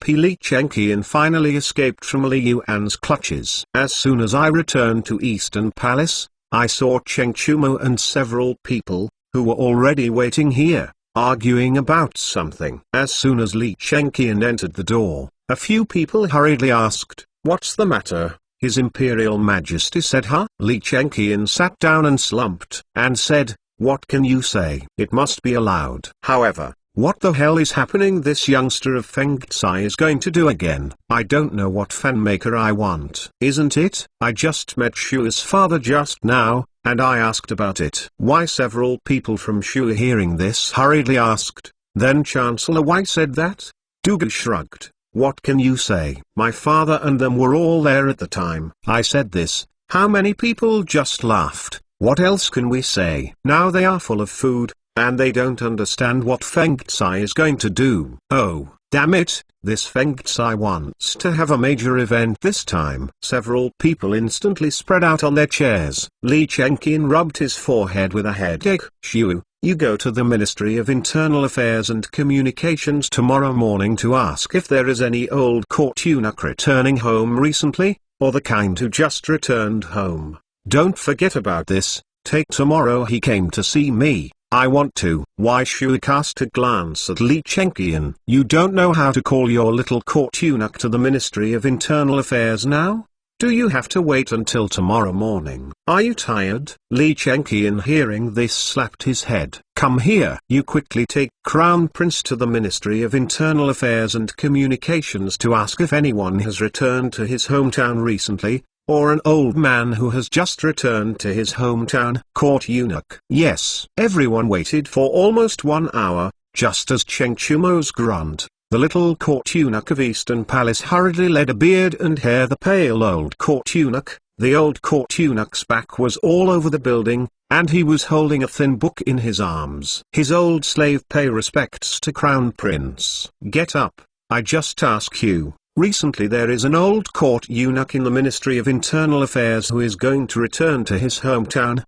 Li Chengqian finally escaped from Li Yuan's clutches. As soon as I returned to Eastern Palace, I saw Cheng Chumo and several people, who were already waiting here, arguing about something. As soon as Li Chengqian entered the door, a few people hurriedly asked, what's the matter? His Imperial Majesty said, huh? Li Chengqian sat down and slumped, and said, what can you say? It must be allowed. However, what the hell is happening? This youngster of Feng Tsai is going to do again. I don't know what fan maker I want. Isn't it? I just met Shua's father just now, and I asked about it. Why? Several people from Shua hearing this hurriedly asked. Then Chancellor Wei said that? Dugu shrugged. What can you say? My father and them were all there at the time. I said this. How many people just laughed? What else can we say? Now they are full of food, and they don't understand what Feng Tsai is going to do. Oh, damn it, this Feng Tsai wants to have a major event this time. Several people instantly spread out on their chairs. Li Chengqian rubbed his forehead with a headache. Shu, you go to the Ministry of Internal Affairs and Communications tomorrow morning to ask if there is any old court eunuch returning home recently, or the kind who just returned home. Don't forget about this. Take tomorrow. He came to see me. I want to. Why? Shu cast a glance at Li Chengqian. You don't know how to call your little court eunuch to the Ministry of Internal Affairs now? Do you have to wait until tomorrow morning? Are you tired? Li Chengqian hearing this slapped his head. Come here. You quickly take Crown Prince to the Ministry of Internal Affairs and Communications to ask if anyone has returned to his hometown recently, or an old man who has just returned to his hometown. Court eunuch. Yes. Everyone waited for almost 1 hour, just as Cheng Chumo's grunt, the little court eunuch of Eastern Palace, hurriedly led a beard and hair the pale old court eunuch. The old court eunuch's back was all over the building, and he was holding a thin book in his arms. His old slave pay respects to Crown Prince. Get up, I just ask you. Recently there is an old court eunuch in the Ministry of Internal Affairs who is going to return to his hometown?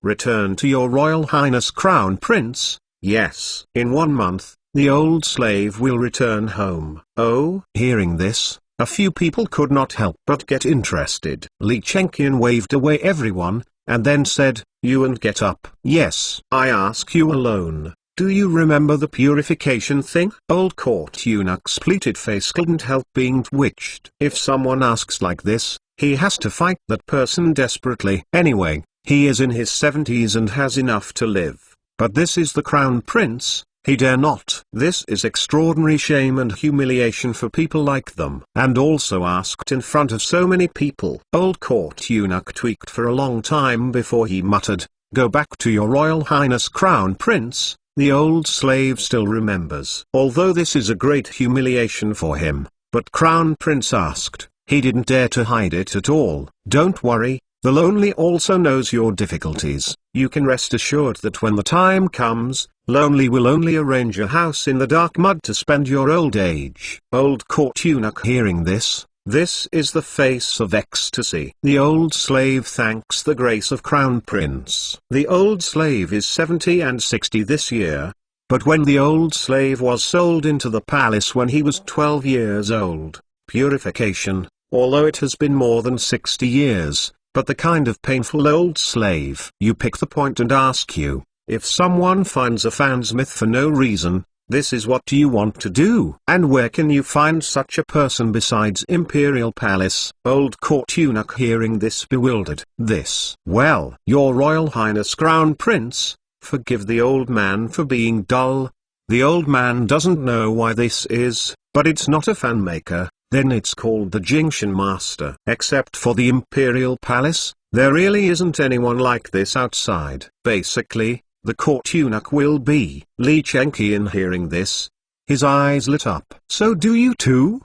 Return to your Royal Highness Crown Prince? Yes. In 1 month, the old slave will return home. Oh? Hearing this, a few people could not help but get interested. Li Chengqian waved away everyone, and then said, you and get up. Yes. I ask you alone. Do you remember the purification thing? Old court eunuch's pleated face couldn't help being twitched. If someone asks like this, he has to fight that person desperately. Anyway, he is in his 70s and has enough to live. But this is the Crown Prince, he dare not. This is extraordinary shame and humiliation for people like them. And also asked in front of so many people. Old court eunuch tweaked for a long time before he muttered, go back to your Royal Highness Crown Prince. The old slave still remembers. Although this is a great humiliation for him, but Crown Prince asked, he didn't dare to hide it at all. Don't worry, the Lonely also knows your difficulties. You can rest assured that when the time comes, Lonely will only arrange a house in the dark mud to spend your old age. Old court eunuch hearing this, This is the face of ecstasy. The old slave thanks the grace of Crown Prince. The old slave is 70 and 60 this year. But when the old slave was sold into the palace when he was 12 years old, purification, although it has been more than 60 years, but the kind of painful old slave. You pick the point and ask you, if someone finds a fan's myth for no reason, this is what do you want to do? And where can you find such a person besides Imperial Palace? Old court eunuch hearing this bewildered. This, well, your Royal Highness Crown Prince, forgive the old man for being dull. The old man doesn't know why this is, but it's not a fan maker, then it's called the Jinxian Master. Except for the Imperial Palace, there really isn't anyone like this outside. Basically, the court eunuch will be. Li Chengqian hearing this, his eyes lit up. So do you too?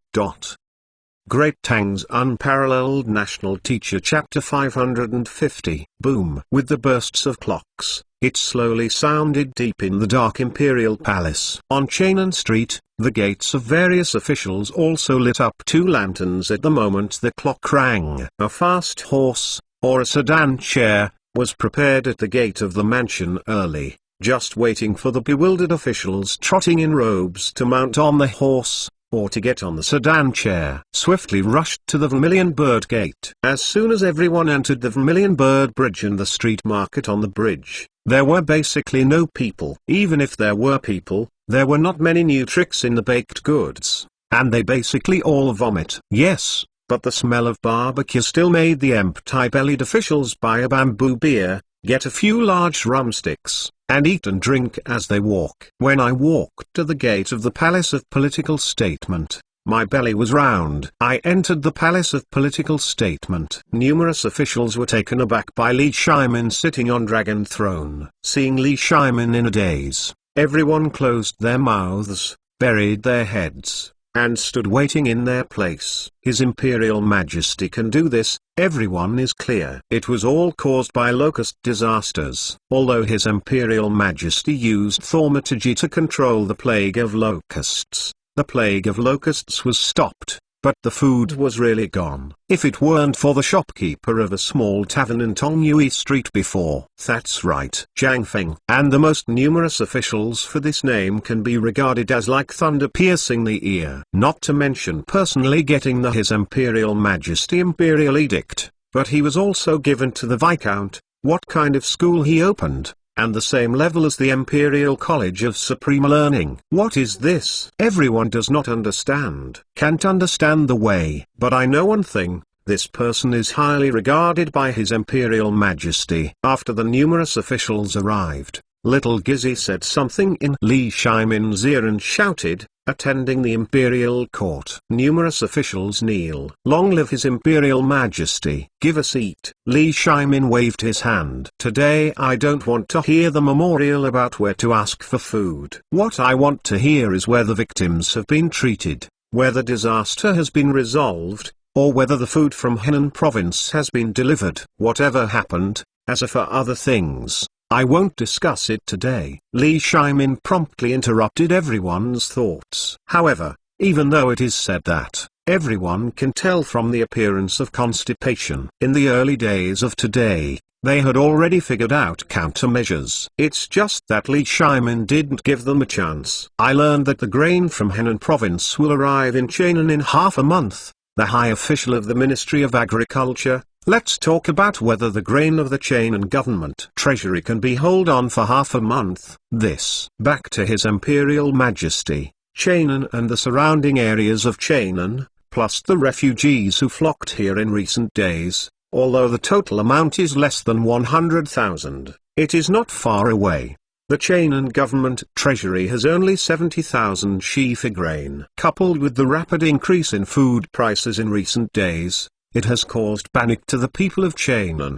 Great Tang's Unparalleled National Teacher Chapter 550. Boom. With the bursts of clocks, it slowly sounded deep in the dark Imperial Palace. On Chainan Street, the gates of various officials also lit up 2 lanterns at the moment the clock rang. A fast horse, or a sedan chair, was prepared at the gate of the mansion early, just waiting for the bewildered officials trotting in robes to mount on the horse, or to get on the sedan chair. Swiftly rushed to the Vermilion Bird Gate. As soon as everyone entered the Vermilion Bird Bridge and the street market on the bridge, there were basically no people. Even if there were people, there were not many new tricks in the baked goods, and they basically all vomit. Yes, but the smell of barbecue still made the empty-bellied officials buy a bamboo beer, get a few large drumsticks, and eat and drink as they walk. When I walked to the gate of the Palace of Political Statement, my belly was round. I entered the Palace of Political Statement. Numerous officials were taken aback by Li Shimin sitting on Dragon Throne. Seeing Li Shimin in a daze, everyone closed their mouths, buried their heads, and stood waiting in their place. His Imperial Majesty can do this, everyone is clear. It was all caused by locust disasters. Although His Imperial Majesty used thaumaturgy to control the plague of locusts, the plague of locusts was stopped, but the food was really gone. If it weren't for the shopkeeper of a small tavern in Tongyue Street before. That's right, Zhang Feng. And the most numerous officials for this name can be regarded as like thunder piercing the ear. Not to mention personally getting the His Imperial Majesty Imperial Edict, but he was also given to the Viscount, what kind of school he opened, and the same level as the Imperial College of Supreme Learning. What is this? Everyone does not understand. Can't understand the way. But I know one thing, this person is highly regarded by His Imperial Majesty. After the numerous officials arrived, Little Gizzy said something in Li Shimin's ear and shouted, attending the Imperial Court. Numerous officials kneel. Long live His Imperial Majesty. Give a seat. Li Shimin waved his hand. Today I don't want to hear the memorial about where to ask for food. What I want to hear is where the victims have been treated, where the disaster has been resolved, or whether the food from Henan province has been delivered. Whatever happened, as for other things, I won't discuss it today. Li Shimin promptly interrupted everyone's thoughts. However, even though it is said that everyone can tell from the appearance of constipation in the early days of today, they had already figured out countermeasures. It's just that Li Shimin didn't give them a chance. I learned that the grain from Henan province will arrive in Chainan in half a month. The high official of the Ministry of Agriculture, let's talk about whether the grain of the Chainan government treasury can be hold on for half a month. This. Back to His Imperial Majesty, Chainan and the surrounding areas of Chainan, plus the refugees who flocked here in recent days, although the total amount is less than 100,000, it is not far away. The Chainan government treasury has only 70,000 sheaf grain. Coupled with the rapid increase in food prices in recent days, it has caused panic to the people of Chainan.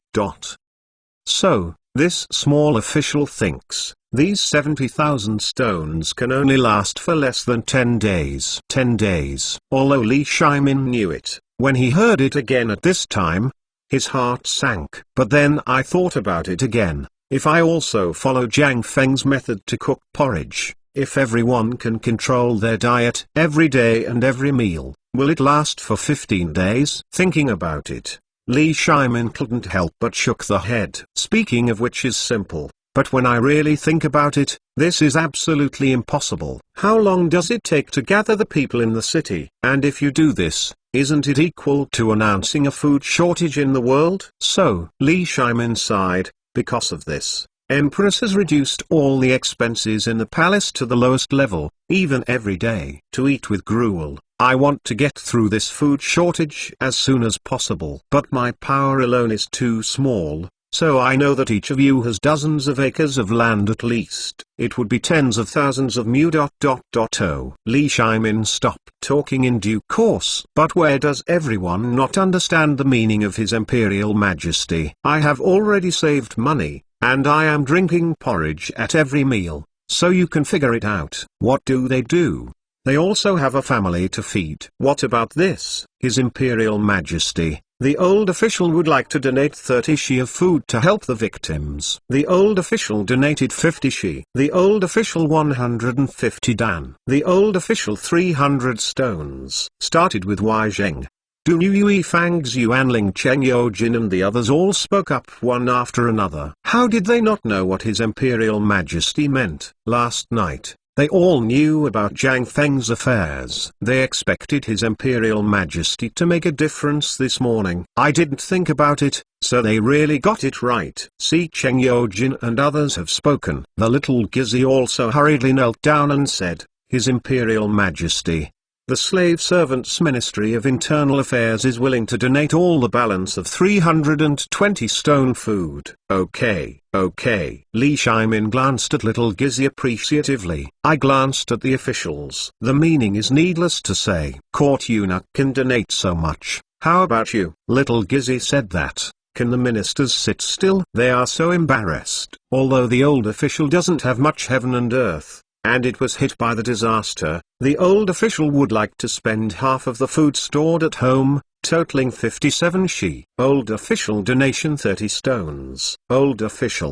So, this small official thinks, these 70,000 stones can only last for less than 10 days. 10 days. Although Li Shimin knew it, when he heard it again at this time, his heart sank. But then I thought about it again. If I also follow Zhang Feng's method to cook porridge, if everyone can control their diet every day and every meal, Will it last for 15 days? Thinking about it, Li Shimin couldn't help but shook the head. Speaking of which is simple, but when I really think about it, this is absolutely impossible. How long does it take to gather the people in the city? And if you do this, isn't it equal to announcing a food shortage in the world? So, Li Shimin sighed. Because of this, Empress has reduced all the expenses in the palace to the lowest level, even every day. To eat with gruel. I want to get through this food shortage as soon as possible. But my power alone is too small, so I know that each of you has dozens of acres of land at least. It would be tens of thousands of mu. Li Shimin stopped talking in due course. But where does everyone not understand the meaning of His Imperial Majesty? I have already saved money, and I am drinking porridge at every meal, so you can figure it out. What do? They also have a family to feed. What about this? His Imperial Majesty, the old official would like to donate 30 shi of food to help the victims. The old official donated 50 shi. The old official 150 dan. The old official 300 stones. Started with Wei Zheng. Du Yui Fangs Yuanling Cheng Yojin and the others all spoke up one after another. How did they not know what His Imperial Majesty meant? Last night, they all knew about Zhang Feng's affairs. They expected His Imperial Majesty to make a difference this morning. I didn't think about it, so they really got it right. See, Cheng Yojin and others have spoken. The little Gizzy also hurriedly knelt down and said, His Imperial Majesty, the Slave Servants Ministry of Internal Affairs is willing to donate all the balance of 320 stone food. Okay. Li Shimin glanced at little Gizzy appreciatively. I glanced at the officials. The meaning is needless to say. Court eunuch can donate so much. How about you? Little Gizzy said that. Can the ministers sit still? They are so embarrassed. Although the old official doesn't have much heaven and earth, and it was hit by the disaster, the old official would like to spend half of the food stored at home, totaling 57 shi. Old official donation 30 stones. Old official.